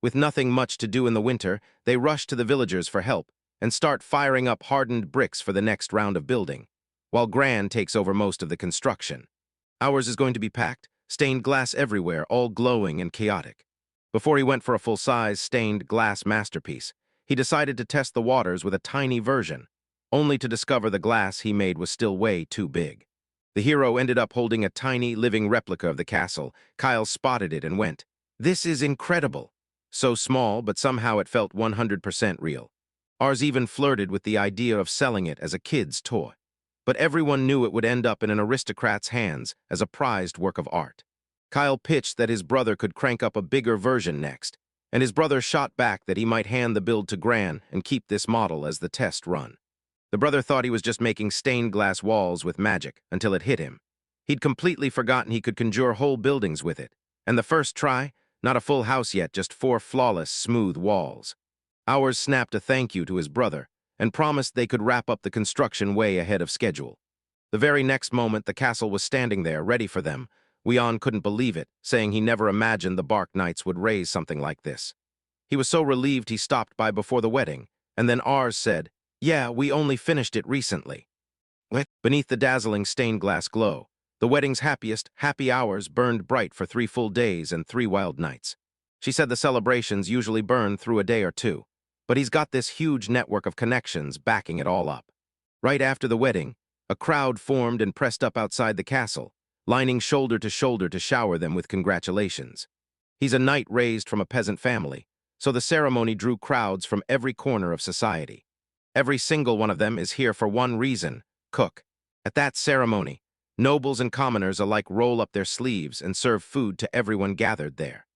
With nothing much to do in the winter, they rush to the villagers for help and start firing up hardened bricks for the next round of building, while Gran takes over most of the construction. Ours is going to be packed, stained glass everywhere, all glowing and chaotic. Before he went for a full-size stained glass masterpiece, he decided to test the waters with a tiny version, only to discover the glass he made was still way too big. The hero ended up holding a tiny, living replica of the castle. Kyle spotted it and went, "This is incredible." So small, but somehow it felt 100% real. Ars even flirted with the idea of selling it as a kid's toy. but everyone knew it would end up in an aristocrat's hands as a prized work of art. Kyle pitched that his brother could crank up a bigger version next, and his brother shot back that he might hand the build to Gran and keep this model as the test run. The brother thought he was just making stained glass walls with magic until it hit him. He'd completely forgotten he could conjure whole buildings with it, and the first try, not a full house yet, just 4 flawless, smooth walls. Ours snapped a thank you to his brother and promised they could wrap up the construction way ahead of schedule. The very next moment the castle was standing there, ready for them. Weon couldn't believe it, saying he never imagined the Bark Knights would raise something like this. He was so relieved he stopped by before the wedding, and then Ars said, "Yeah, we only finished it recently." Beneath the dazzling stained glass glow, the wedding's happiest happy hours burned bright for 3 full days and 3 wild nights. She said the celebrations usually burn through a day or 2, but he's got this huge network of connections backing it all up. Right after the wedding, a crowd formed and pressed up outside the castle, lining shoulder to shower them with congratulations. He's a knight raised from a peasant family, so the ceremony drew crowds from every corner of society. Every single one of them is here for one reason: cook. At that ceremony, nobles and commoners alike roll up their sleeves and serve food to everyone gathered there.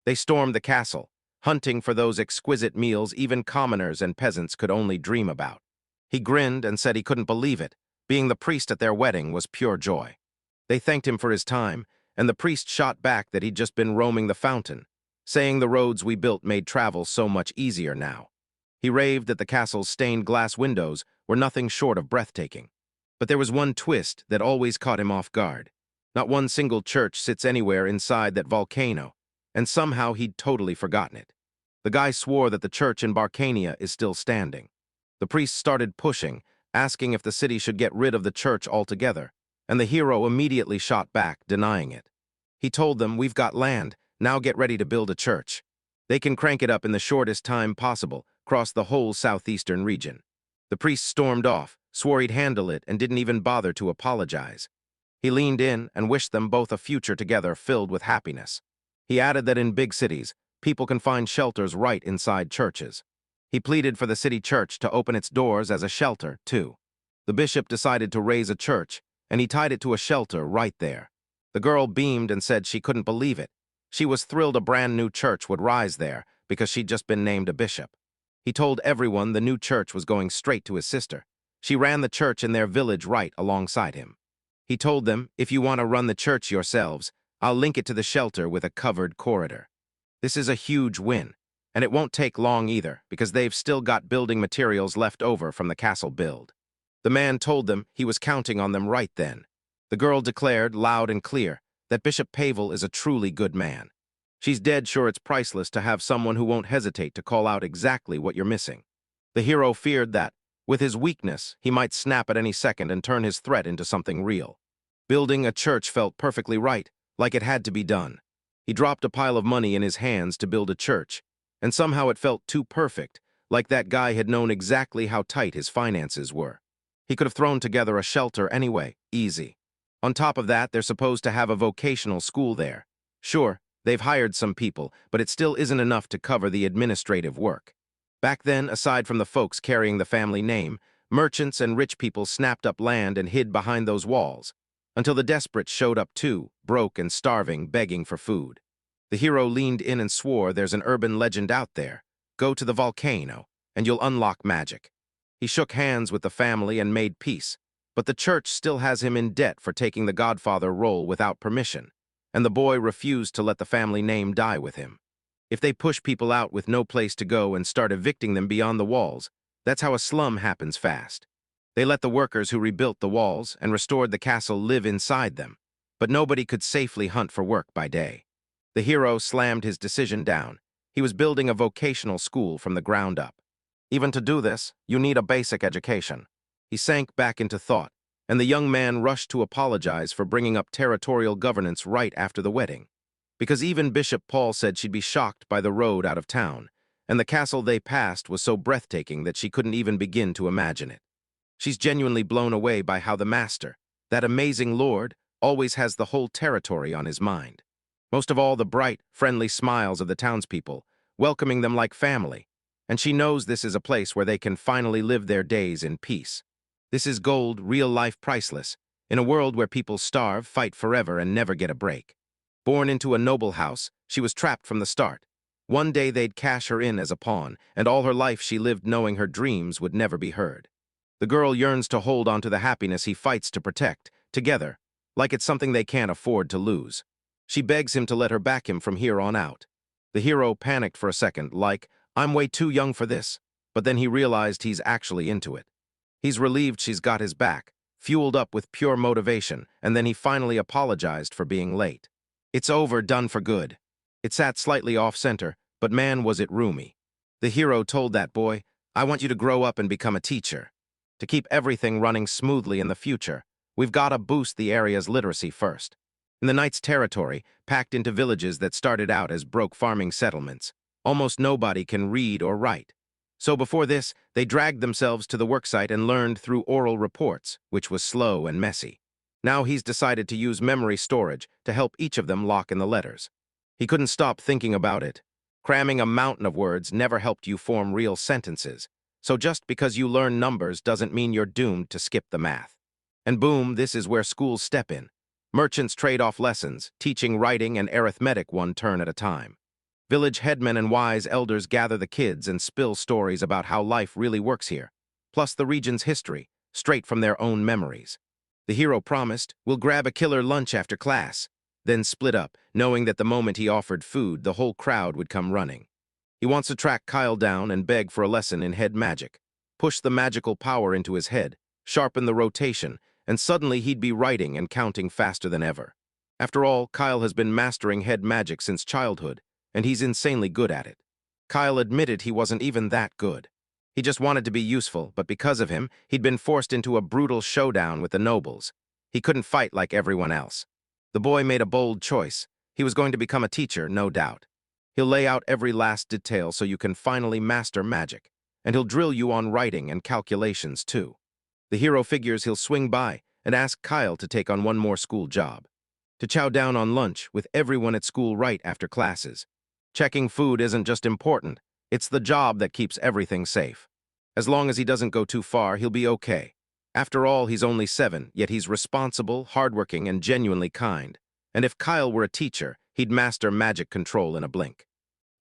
They storm the castle, hunting for those exquisite meals even commoners and peasants could only dream about. He grinned and said he couldn't believe it. Being the priest at their wedding was pure joy. They thanked him for his time, and the priest shot back that he'd just been roaming the fountain, saying the roads we built made travel so much easier now. He raved that the castle's stained glass windows were nothing short of breathtaking. But there was one twist that always caught him off guard. Not one single church sits anywhere inside that volcano, and somehow he'd totally forgotten it. The guy swore that the church in Barcania is still standing. The priest started pushing, asking if the city should get rid of the church altogether, and the hero immediately shot back, denying it. He told them, "We've got land, now get ready to build a church. They can crank it up in the shortest time possible, across the whole southeastern region." The priest stormed off, swore he'd handle it, and didn't even bother to apologize. He leaned in and wished them both a future together filled with happiness. He added that in big cities, people can find shelters right inside churches. He pleaded for the city church to open its doors as a shelter, too. The bishop decided to raise a church, and he tied it to a shelter right there. The girl beamed and said she couldn't believe it. She was thrilled a brand new church would rise there because she'd just been named a bishop. He told everyone the new church was going straight to his sister. She ran the church in their village right alongside him. He told them, "If you want to run the church yourselves, I'll link it to the shelter with a covered corridor." This is a huge win, and it won't take long either because they've still got building materials left over from the castle build. The man told them he was counting on them right then. The girl declared, loud and clear, that Bishop Pavel is a truly good man. She's dead sure it's priceless to have someone who won't hesitate to call out exactly what you're missing. The hero feared that, with his weakness, he might snap at any second and turn his threat into something real. Building a church felt perfectly right, like it had to be done. He dropped a pile of money in his hands to build a church, and somehow it felt too perfect, like that guy had known exactly how tight his finances were. He could have thrown together a shelter anyway, easy. On top of that, they're supposed to have a vocational school there. Sure, they've hired some people, but it still isn't enough to cover the administrative work. Back then, aside from the folks carrying the family name, merchants and rich people snapped up land and hid behind those walls, until the desperate showed up too, broke and starving, begging for food. The hero leaned in and swore there's an urban legend out there. Go to the volcano, and you'll unlock magic. He shook hands with the family and made peace, but the church still has him in debt for taking the godfather role without permission, and the boy refused to let the family name die with him. If they push people out with no place to go and start evicting them beyond the walls, that's how a slum happens fast. They let the workers who rebuilt the walls and restored the castle live inside them, but nobody could safely hunt for work by day. The hero slammed his decision down. He was building a vocational school from the ground up. Even to do this, you need a basic education. He sank back into thought, and the young man rushed to apologize for bringing up territorial governance right after the wedding. Because even Bishop Paul said she'd be shocked by the road out of town, and the castle they passed was so breathtaking that she couldn't even begin to imagine it. She's genuinely blown away by how the master, that amazing lord, always has the whole territory on his mind. Most of all, the bright, friendly smiles of the townspeople, welcoming them like family, and she knows this is a place where they can finally live their days in peace. This is gold, real life priceless, in a world where people starve, fight forever, and never get a break. Born into a noble house, she was trapped from the start. One day they'd cash her in as a pawn, and all her life she lived knowing her dreams would never be heard. The girl yearns to hold on to the happiness he fights to protect, together, like it's something they can't afford to lose. She begs him to let her back him from here on out. The hero panicked for a second, like, I'm way too young for this, but then he realized he's actually into it. He's relieved she's got his back, fueled up with pure motivation, and then he finally apologized for being late. It's over, done for good. It sat slightly off-center, but man was it roomy. The hero told that boy, I want you to grow up and become a teacher. To keep everything running smoothly in the future, we've got to boost the area's literacy first. In the knight's territory, packed into villages that started out as broke farming settlements, almost nobody can read or write. So before this, they dragged themselves to the worksite and learned through oral reports, which was slow and messy. Now he's decided to use memory storage to help each of them lock in the letters. He couldn't stop thinking about it. Cramming a mountain of words never helped you form real sentences. So just because you learn numbers doesn't mean you're doomed to skip the math. And boom, this is where schools step in. Merchants trade off lessons, teaching writing and arithmetic one turn at a time. Village headmen and wise elders gather the kids and spill stories about how life really works here, plus the region's history, straight from their own memories. The hero promised, we'll grab a killer lunch after class, then split up, knowing that the moment he offered food, the whole crowd would come running. He wants to track Kyle down and beg for a lesson in head magic, push the magical power into his head, sharpen the rotation, and suddenly he'd be writing and counting faster than ever. After all, Kyle has been mastering head magic since childhood, and he's insanely good at it. Kyle admitted he wasn't even that good. He just wanted to be useful, but because of him, he'd been forced into a brutal showdown with the nobles. He couldn't fight like everyone else. The boy made a bold choice. He was going to become a teacher, no doubt. He'll lay out every last detail so you can finally master magic, and he'll drill you on writing and calculations too. The hero figures he'll swing by and ask Kyle to take on one more school job. To chow down on lunch with everyone at school right after classes. Checking food isn't just important, it's the job that keeps everything safe. As long as he doesn't go too far, he'll be okay. After all, he's only 7, yet he's responsible, hardworking, and genuinely kind. And if Kyle were a teacher, he'd master magic control in a blink.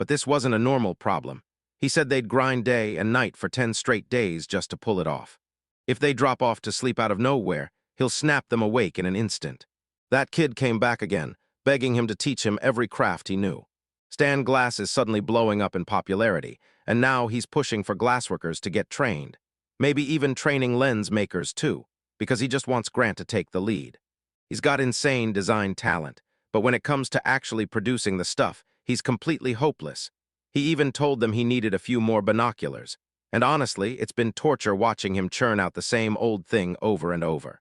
But this wasn't a normal problem. He said they'd grind day and night for 10 straight days just to pull it off. If they drop off to sleep out of nowhere, he'll snap them awake in an instant. That kid came back again, begging him to teach him every craft he knew. Stained glass is suddenly blowing up in popularity, and now he's pushing for glassworkers to get trained. Maybe even training lens makers too, because he just wants Grant to take the lead. He's got insane design talent, but when it comes to actually producing the stuff, he's completely hopeless. He even told them he needed a few more binoculars, and honestly, it's been torture watching him churn out the same old thing over and over.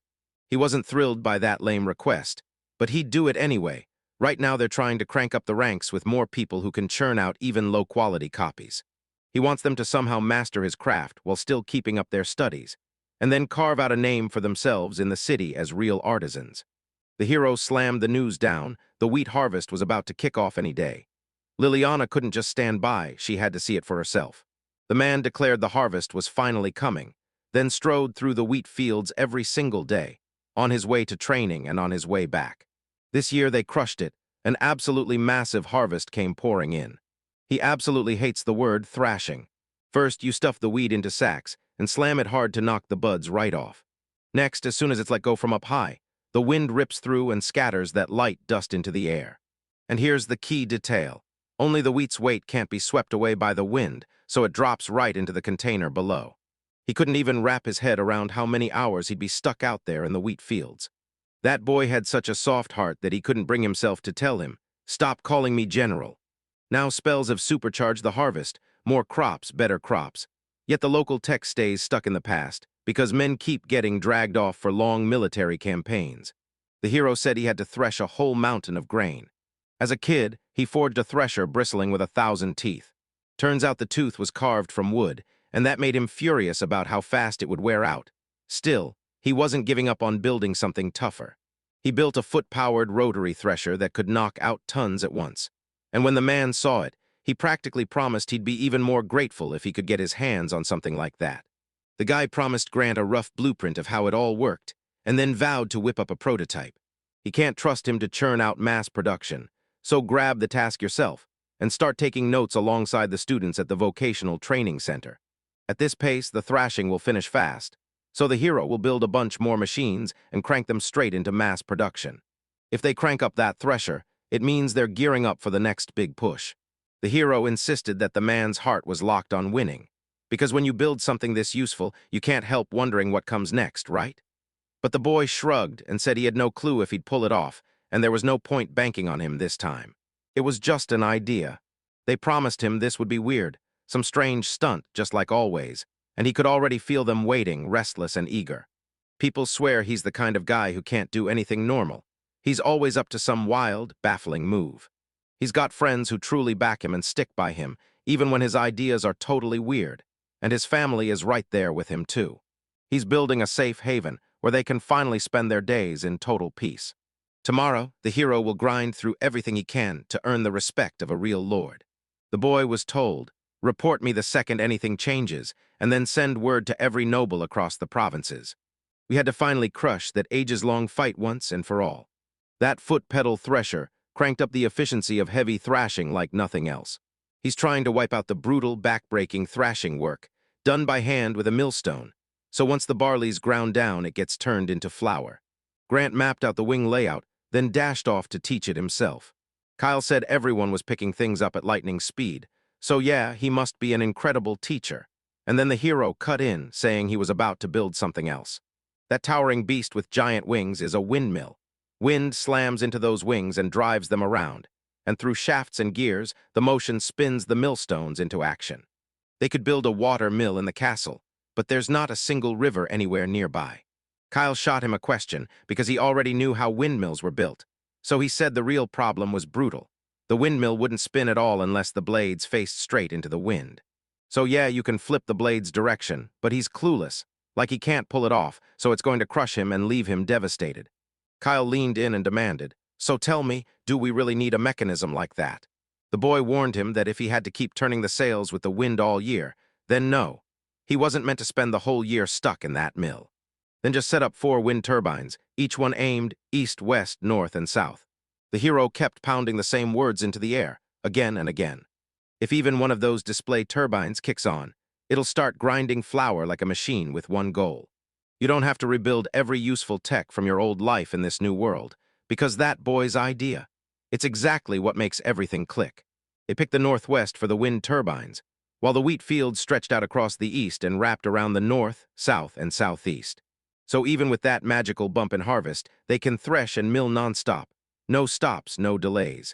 He wasn't thrilled by that lame request, but he'd do it anyway. Right now they're trying to crank up the ranks with more people who can churn out even low-quality copies. He wants them to somehow master his craft while still keeping up their studies, and then carve out a name for themselves in the city as real artisans. The hero slammed the news down. The wheat harvest was about to kick off any day. Liliana couldn't just stand by, she had to see it for herself. The man declared the harvest was finally coming, then strode through the wheat fields every single day, on his way to training and on his way back. This year they crushed it. An absolutely massive harvest came pouring in. He absolutely hates the word thrashing. First, you stuff the wheat into sacks and slam it hard to knock the buds right off. Next, as soon as it's let go from up high, the wind rips through and scatters that light dust into the air. And here's the key detail. Only the wheat's weight can't be swept away by the wind, so it drops right into the container below. He couldn't even wrap his head around how many hours he'd be stuck out there in the wheat fields. That boy had such a soft heart that he couldn't bring himself to tell him, "Stop calling me General." Now spells have supercharged the harvest, more crops, better crops. Yet the local tech stays stuck in the past, because men keep getting dragged off for long military campaigns. The hero said he had to thresh a whole mountain of grain. As a kid, he forged a thresher bristling with 1,000 teeth. Turns out the tooth was carved from wood, and that made him furious about how fast it would wear out. Still, he wasn't giving up on building something tougher. He built a foot-powered rotary thresher that could knock out tons at once. And when the man saw it, he practically promised he'd be even more grateful if he could get his hands on something like that. The guy promised Grant a rough blueprint of how it all worked, and then vowed to whip up a prototype. He can't trust him to churn out mass production, so grab the task yourself and start taking notes alongside the students at the vocational training center. At this pace, the thrashing will finish fast, so the hero will build a bunch more machines and crank them straight into mass production. If they crank up that thresher, it means they're gearing up for the next big push. The hero insisted that the man's heart was locked on winning, because when you build something this useful, you can't help wondering what comes next, right? But the boy shrugged and said he had no clue if he'd pull it off, and there was no point banking on him this time. It was just an idea. They promised him this would be weird, some strange stunt, just like always, and he could already feel them waiting, restless and eager. People swear he's the kind of guy who can't do anything normal. He's always up to some wild, baffling move. He's got friends who truly back him and stick by him, even when his ideas are totally weird, and his family is right there with him too. He's building a safe haven where they can finally spend their days in total peace. Tomorrow, the hero will grind through everything he can to earn the respect of a real lord. The boy was told, "Report me the second anything changes, and then send word to every noble across the provinces." We had to finally crush that ages-long fight once and for all. That foot-pedal thresher cranked up the efficiency of heavy thrashing like nothing else. He's trying to wipe out the brutal, back-breaking thrashing work, done by hand with a millstone, so once the barley's ground down, it gets turned into flour. Grant mapped out the wing layout, then dashed off to teach it himself. Kyle said everyone was picking things up at lightning speed, so yeah, he must be an incredible teacher. And then the hero cut in, saying he was about to build something else. That towering beast with giant wings is a windmill. Wind slams into those wings and drives them around, and through shafts and gears, the motion spins the millstones into action. They could build a water mill in the castle, but there's not a single river anywhere nearby. Kyle shot him a question because he already knew how windmills were built, so he said the real problem was brutal. The windmill wouldn't spin at all unless the blades faced straight into the wind. So yeah, you can flip the blade's direction, but he's clueless, like he can't pull it off, so it's going to crush him and leave him devastated. Kyle leaned in and demanded, "So tell me, do we really need a mechanism like that?" The boy warned him that if he had to keep turning the sails with the wind all year, then no. He wasn't meant to spend the whole year stuck in that mill. Then just set up 4 wind turbines, each one aimed east, west, north, and south. The hero kept pounding the same words into the air, again and again. If even one of those display turbines kicks on, it'll start grinding flour like a machine with one goal. You don't have to rebuild every useful tech from your old life in this new world, because that boy's idea. It's exactly what makes everything click. They picked the northwest for the wind turbines, while the wheat fields stretched out across the east and wrapped around the north, south, and southeast. So even with that magical bump in harvest, they can thresh and mill nonstop. No stops, no delays.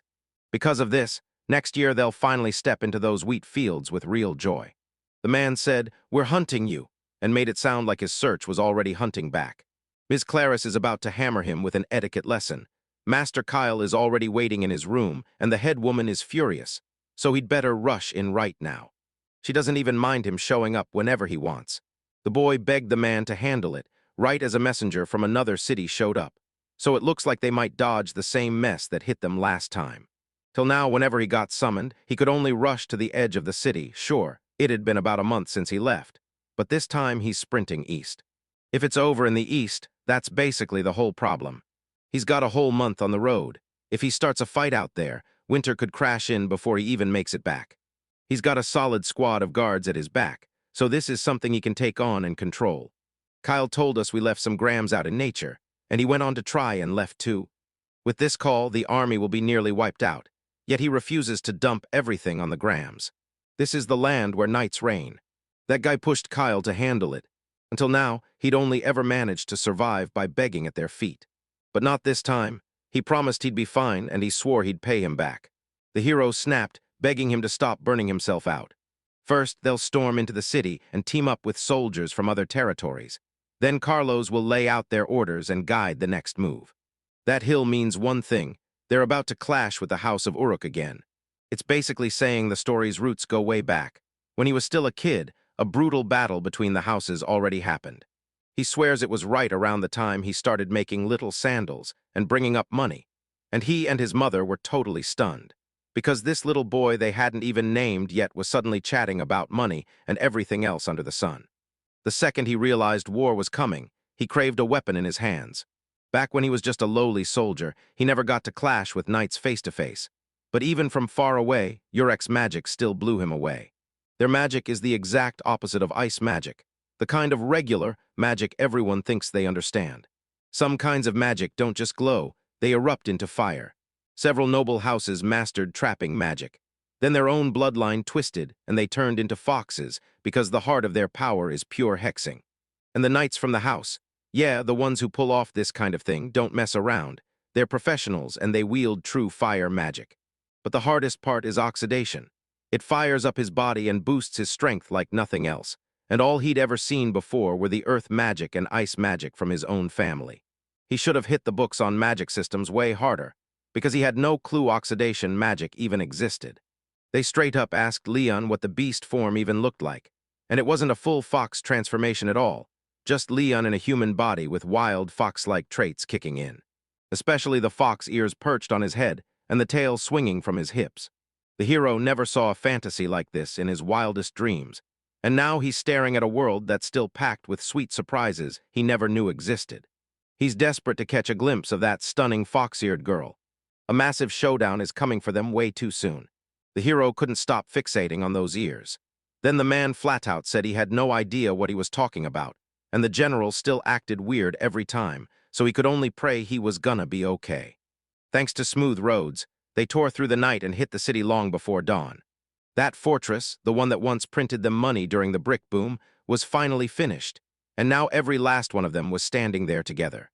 Because of this, next year they'll finally step into those wheat fields with real joy. The man said, "We're hunting you," and made it sound like his search was already hunting back. Ms. Claris is about to hammer him with an etiquette lesson. Master Kyle is already waiting in his room, and the head woman is furious, so he'd better rush in right now. She doesn't even mind him showing up whenever he wants. The boy begged the man to handle it, right as a messenger from another city showed up, so it looks like they might dodge the same mess that hit them last time. Till now, whenever he got summoned, he could only rush to the edge of the city. Sure, it had been about a month since he left, but this time he's sprinting east. If it's over in the east, that's basically the whole problem. He's got a whole month on the road. If he starts a fight out there, winter could crash in before he even makes it back. He's got a solid squad of guards at his back, so this is something he can take on and control. Kyle told us we left some grams out in nature, and he went on to try and left too. With this call, the army will be nearly wiped out, yet he refuses to dump everything on the grams. This is the land where knights reign. That guy pushed Kyle to handle it. Until now, he'd only ever managed to survive by begging at their feet. But not this time. He promised he'd be fine, and he swore he'd pay him back. The hero snapped, begging him to stop burning himself out. First, they'll storm into the city and team up with soldiers from other territories. Then Carlos will lay out their orders and guide the next move. That hill means one thing: they're about to clash with the House of Uruk again. It's basically saying the story's roots go way back. When he was still a kid, a brutal battle between the houses already happened. He swears it was right around the time he started making little sandals and bringing up money, and he and his mother were totally stunned, because this little boy they hadn't even named yet was suddenly chatting about money and everything else under the sun. The second he realized war was coming, he craved a weapon in his hands. Back when he was just a lowly soldier, he never got to clash with knights face to face. But even from far away, Yurek's magic still blew him away. Their magic is the exact opposite of ice magic, the kind of regular magic everyone thinks they understand. Some kinds of magic don't just glow, they erupt into fire. Several noble houses mastered trapping magic. Then their own bloodline twisted, and they turned into foxes, because the heart of their power is pure hexing. And the knights from the house, yeah, the ones who pull off this kind of thing, don't mess around. They're professionals, and they wield true fire magic. But the hardest part is oxidation. It fires up his body and boosts his strength like nothing else, and all he'd ever seen before were the earth magic and ice magic from his own family. He should have hit the books on magic systems way harder, because he had no clue oxidation magic even existed. They straight up asked Leon what the beast form even looked like, and it wasn't a full fox transformation at all, just Leon in a human body with wild fox-like traits kicking in. Especially the fox ears perched on his head and the tail swinging from his hips. The hero never saw a fantasy like this in his wildest dreams, and now he's staring at a world that's still packed with sweet surprises he never knew existed. He's desperate to catch a glimpse of that stunning fox-eared girl. A massive showdown is coming for them way too soon. The hero couldn't stop fixating on those ears. Then the man flat out said he had no idea what he was talking about, and the general still acted weird every time, so he could only pray he was gonna be okay. Thanks to smooth roads, they tore through the night and hit the city long before dawn. That fortress, the one that once printed them money during the brick boom, was finally finished, and now every last one of them was standing there together.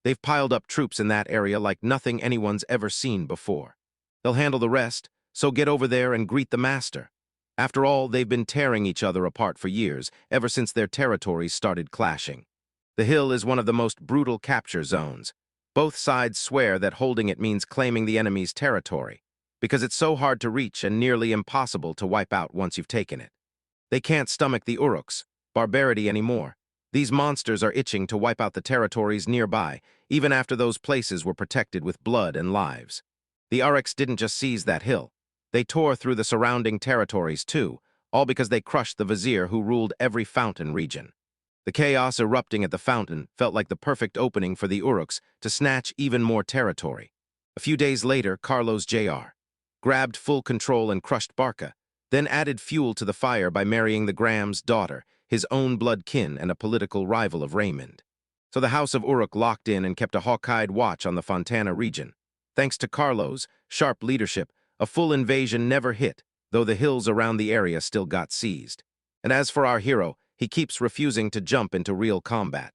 They've piled up troops in that area like nothing anyone's ever seen before. They'll handle the rest, so get over there and greet the master. After all, they've been tearing each other apart for years, ever since their territories started clashing. The hill is one of the most brutal capture zones. Both sides swear that holding it means claiming the enemy's territory, because it's so hard to reach and nearly impossible to wipe out once you've taken it. They can't stomach the Uruks, barbarity anymore. These monsters are itching to wipe out the territories nearby, even after those places were protected with blood and lives. The Uruks didn't just seize that hill. They tore through the surrounding territories too, all because they crushed the vizier who ruled every fountain region. The chaos erupting at the fountain felt like the perfect opening for the Uruks to snatch even more territory. A few days later, Carlos Jr. grabbed full control and crushed Barca, then added fuel to the fire by marrying the Graham's daughter, his own blood kin and a political rival of Raymond. So the House of Uruk locked in and kept a hawk-eyed watch on the Fontana region. Thanks to Carlos' sharp leadership, a full invasion never hit, though the hills around the area still got seized. And as for our hero, he keeps refusing to jump into real combat.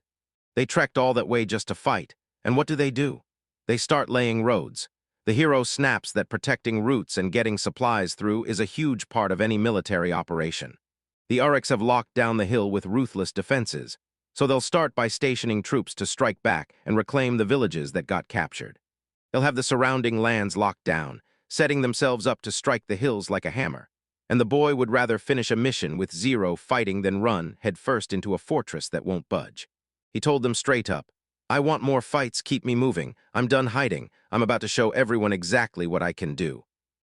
They trekked all that way just to fight, and what do? They start laying roads. The hero snaps that protecting routes and getting supplies through is a huge part of any military operation. The Uruks have locked down the hill with ruthless defenses, so they'll start by stationing troops to strike back and reclaim the villages that got captured. They'll have the surrounding lands locked down, setting themselves up to strike the hills like a hammer. And the boy would rather finish a mission with zero fighting than run headfirst into a fortress that won't budge. He told them straight up, "I want more fights, keep me moving. I'm done hiding. I'm about to show everyone exactly what I can do."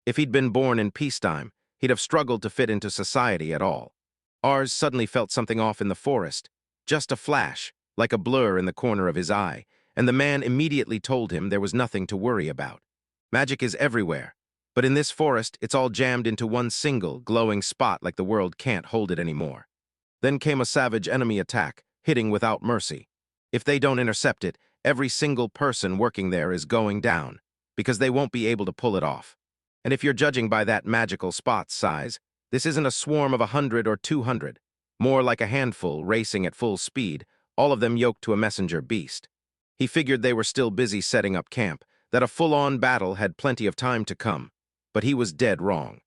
If he'd been born in peacetime, he'd have struggled to fit into society at all. Ars suddenly felt something off in the forest, just a flash, like a blur in the corner of his eye, and the man immediately told him there was nothing to worry about. Magic is everywhere, but in this forest, it's all jammed into one single, glowing spot like the world can't hold it anymore. Then came a savage enemy attack, hitting without mercy. If they don't intercept it, every single person working there is going down, because they won't be able to pull it off. And if you're judging by that magical spot's size, this isn't a swarm of 100 or 200, more like a handful racing at full speed, all of them yoked to a messenger beast. He figured they were still busy setting up camp, that a full-on battle had plenty of time to come, but he was dead wrong.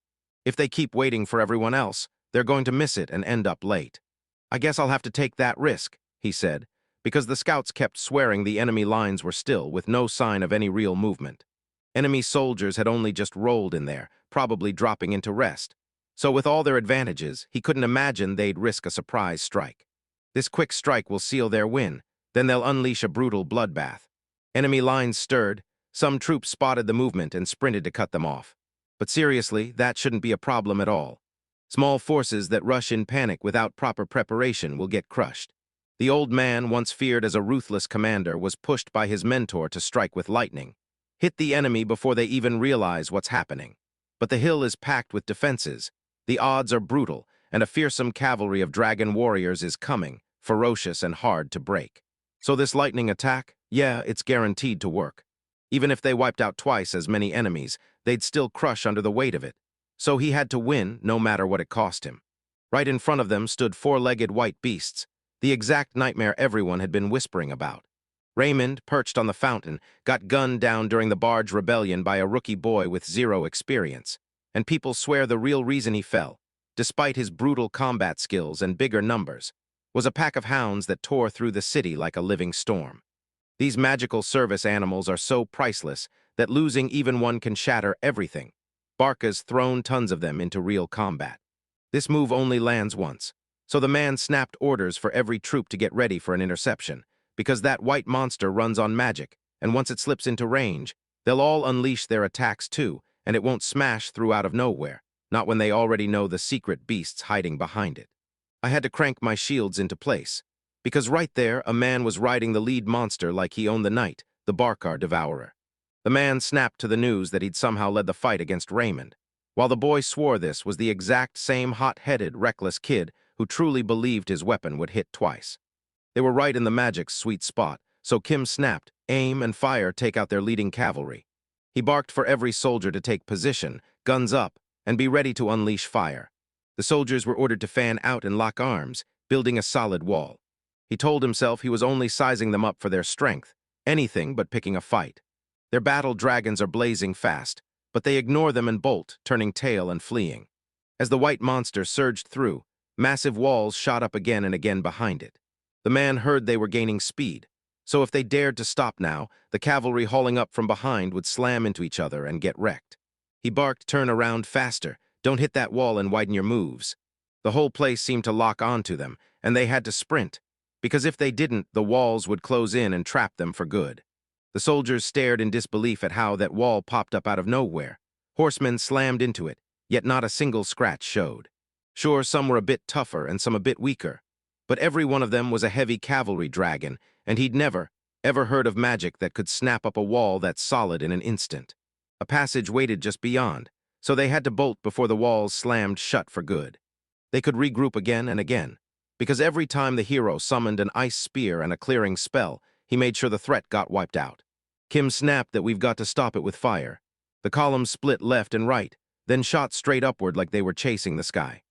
If they keep waiting for everyone else, they're going to miss it and end up late. "I guess I'll have to take that risk," he said, because the scouts kept swearing the enemy lines were still, with no sign of any real movement. Enemy soldiers had only just rolled in there, probably dropping into rest. So with all their advantages, he couldn't imagine they'd risk a surprise strike. This quick strike will seal their win, then they'll unleash a brutal bloodbath. Enemy lines stirred, some troops spotted the movement and sprinted to cut them off. But seriously, that shouldn't be a problem at all. Small forces that rush in panic without proper preparation will get crushed. The old man, once feared as a ruthless commander, was pushed by his mentor to strike with lightning. Hit the enemy before they even realize what's happening. But the hill is packed with defenses. The odds are brutal, and a fearsome cavalry of dragon warriors is coming, ferocious and hard to break. So this lightning attack, yeah, it's guaranteed to work. Even if they wiped out twice as many enemies, they'd still crush under the weight of it. So he had to win, no matter what it cost him. Right in front of them stood four-legged white beasts, the exact nightmare everyone had been whispering about. Raymond, perched on the fountain, got gunned down during the barge rebellion by a rookie boy with zero experience, and people swear the real reason he fell, despite his brutal combat skills and bigger numbers, was a pack of hounds that tore through the city like a living storm. These magical service animals are so priceless that losing even one can shatter everything. Barca's thrown tons of them into real combat. This move only lands once, so the man snapped orders for every troop to get ready for an interception, because that white monster runs on magic, and once it slips into range, they'll all unleash their attacks too, and it won't smash through out of nowhere, not when they already know the secret beasts hiding behind it. I had to crank my shields into place, because right there a man was riding the lead monster like he owned the night, the Barcar Devourer. The man snapped to the news that he'd somehow led the fight against Raymond, while the boy swore this was the exact same hot-headed, reckless kid who truly believed his weapon would hit twice. They were right in the magic's sweet spot, so Kim snapped, aim and fire take out their leading cavalry. He barked for every soldier to take position, guns up, and be ready to unleash fire. The soldiers were ordered to fan out and lock arms, building a solid wall. He told himself he was only sizing them up for their strength, anything but picking a fight. Their battle dragons are blazing fast, but they ignore them and bolt, turning tail and fleeing. As the white monster surged through, massive walls shot up again and again behind it. The man heard they were gaining speed, so if they dared to stop now, the cavalry hauling up from behind would slam into each other and get wrecked. He barked, "Turn around faster, don't hit that wall and widen your moves." The whole place seemed to lock onto them, and they had to sprint, because if they didn't, the walls would close in and trap them for good. The soldiers stared in disbelief at how that wall popped up out of nowhere. Horsemen slammed into it, yet not a single scratch showed. Sure, some were a bit tougher and some a bit weaker, but every one of them was a heavy cavalry dragon, and he'd never, ever heard of magic that could snap up a wall that solid in an instant. A passage waited just beyond, so they had to bolt before the walls slammed shut for good. They could regroup again and again, because every time the hero summoned an ice spear and a clearing spell, he made sure the threat got wiped out. Kim snapped that we've got to stop it with fire. The columns split left and right, then shot straight upward like they were chasing the sky.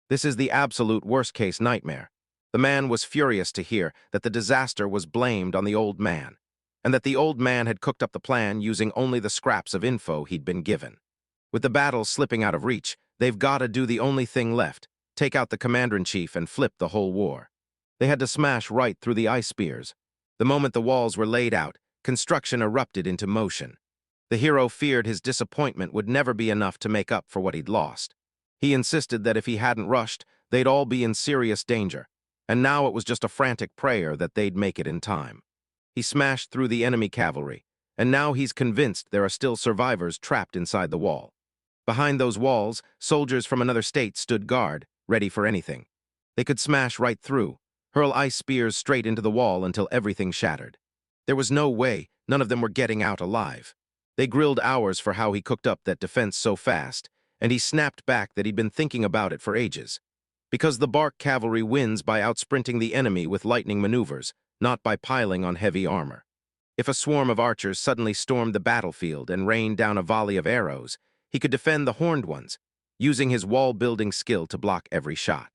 This is the absolute worst-case nightmare. The man was furious to hear that the disaster was blamed on the old man, and that the old man had cooked up the plan using only the scraps of info he'd been given. With the battle slipping out of reach, they've got to do the only thing left, take out the commander-in-chief and flip the whole war. They had to smash right through the ice spears. The moment the walls were laid out, construction erupted into motion. The hero feared his disappointment would never be enough to make up for what he'd lost. He insisted that if he hadn't rushed, they'd all be in serious danger, and now it was just a frantic prayer that they'd make it in time. He smashed through the enemy cavalry, and now he's convinced there are still survivors trapped inside the wall. Behind those walls, soldiers from another state stood guard, ready for anything. They could smash right through, hurl ice spears straight into the wall until everything shattered. There was no way none of them were getting out alive. They grilled hours for how he cooked up that defense so fast, and he snapped back that he'd been thinking about it for ages. Because the Bark cavalry wins by outsprinting the enemy with lightning maneuvers, not by piling on heavy armor. If a swarm of archers suddenly stormed the battlefield and rained down a volley of arrows, he could defend the horned ones, using his wall-building skill to block every shot.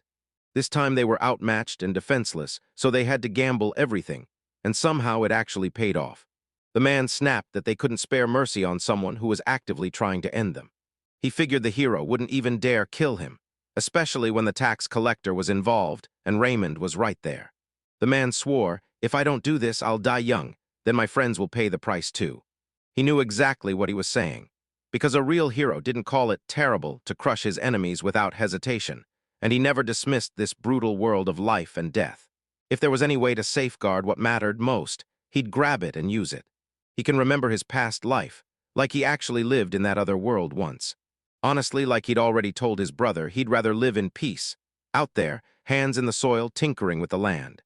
This time they were outmatched and defenseless, so they had to gamble everything, and somehow it actually paid off. The man snapped that they couldn't spare mercy on someone who was actively trying to end them. He figured the hero wouldn't even dare kill him, especially when the tax collector was involved and Raymond was right there. The man swore, "If I don't do this, I'll die young, then my friends will pay the price too." He knew exactly what he was saying, because a real hero didn't call it terrible to crush his enemies without hesitation, and he never dismissed this brutal world of life and death. If there was any way to safeguard what mattered most, he'd grab it and use it. He can remember his past life, like he actually lived in that other world once. Honestly, like he'd already told his brother, he'd rather live in peace, out there, hands in the soil, tinkering with the land.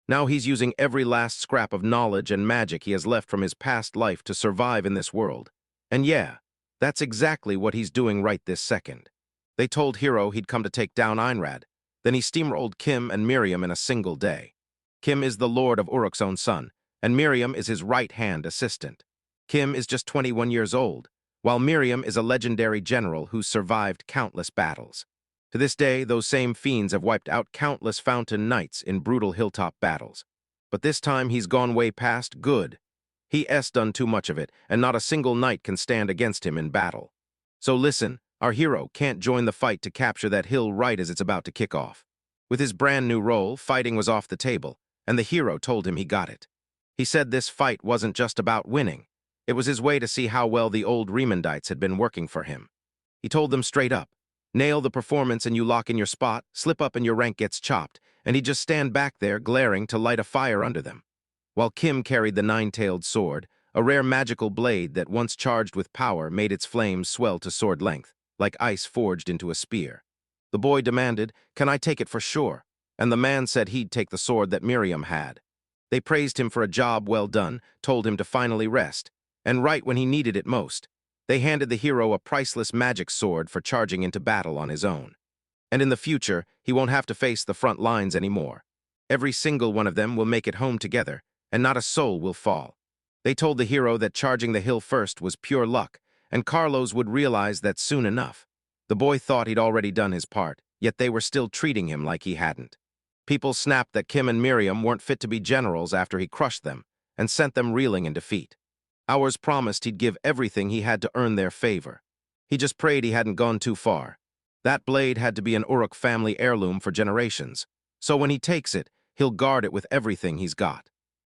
Now he's using every last scrap of knowledge and magic he has left from his past life to survive in this world. And yeah, that's exactly what he's doing right this second. They told Hero he'd come to take down Einrad. Then he steamrolled Kim and Miriam in a single day. Kim is the lord of Uruk's own son, and Miriam is his right-hand assistant. Kim is just 21 years old, while Miriam is a legendary general who's survived countless battles. To this day, those same fiends have wiped out countless Fountain Knights in brutal hilltop battles. But this time he's gone way past good. He's done too much of it, and not a single knight can stand against him in battle. So listen, our hero can't join the fight to capture that hill right as it's about to kick off. With his brand new role, fighting was off the table, and the hero told him he got it. He said this fight wasn't just about winning. It was his way to see how well the old Remondites had been working for him. He told them straight up, nail the performance and you lock in your spot, slip up and your rank gets chopped, and he'd just stand back there glaring to light a fire under them. While Kim carried the nine-tailed sword, a rare magical blade that once charged with power made its flames swell to sword length, like ice forged into a spear. The boy demanded, "Can I take it for sure?" And the man said he'd take the sword that Miriam had. They praised him for a job well done, told him to finally rest, and right when he needed it most, they handed the hero a priceless magic sword for charging into battle on his own. And in the future, he won't have to face the front lines anymore. Every single one of them will make it home together, and not a soul will fall. They told the hero that charging the hill first was pure luck, and Carlos would realize that soon enough. The boy thought he'd already done his part, yet they were still treating him like he hadn't. People snapped that Kim and Miriam weren't fit to be generals after he crushed them, and sent them reeling in defeat. Ours promised he'd give everything he had to earn their favor. He just prayed he hadn't gone too far. That blade had to be an Uruk family heirloom for generations, so when he takes it, he'll guard it with everything he's got.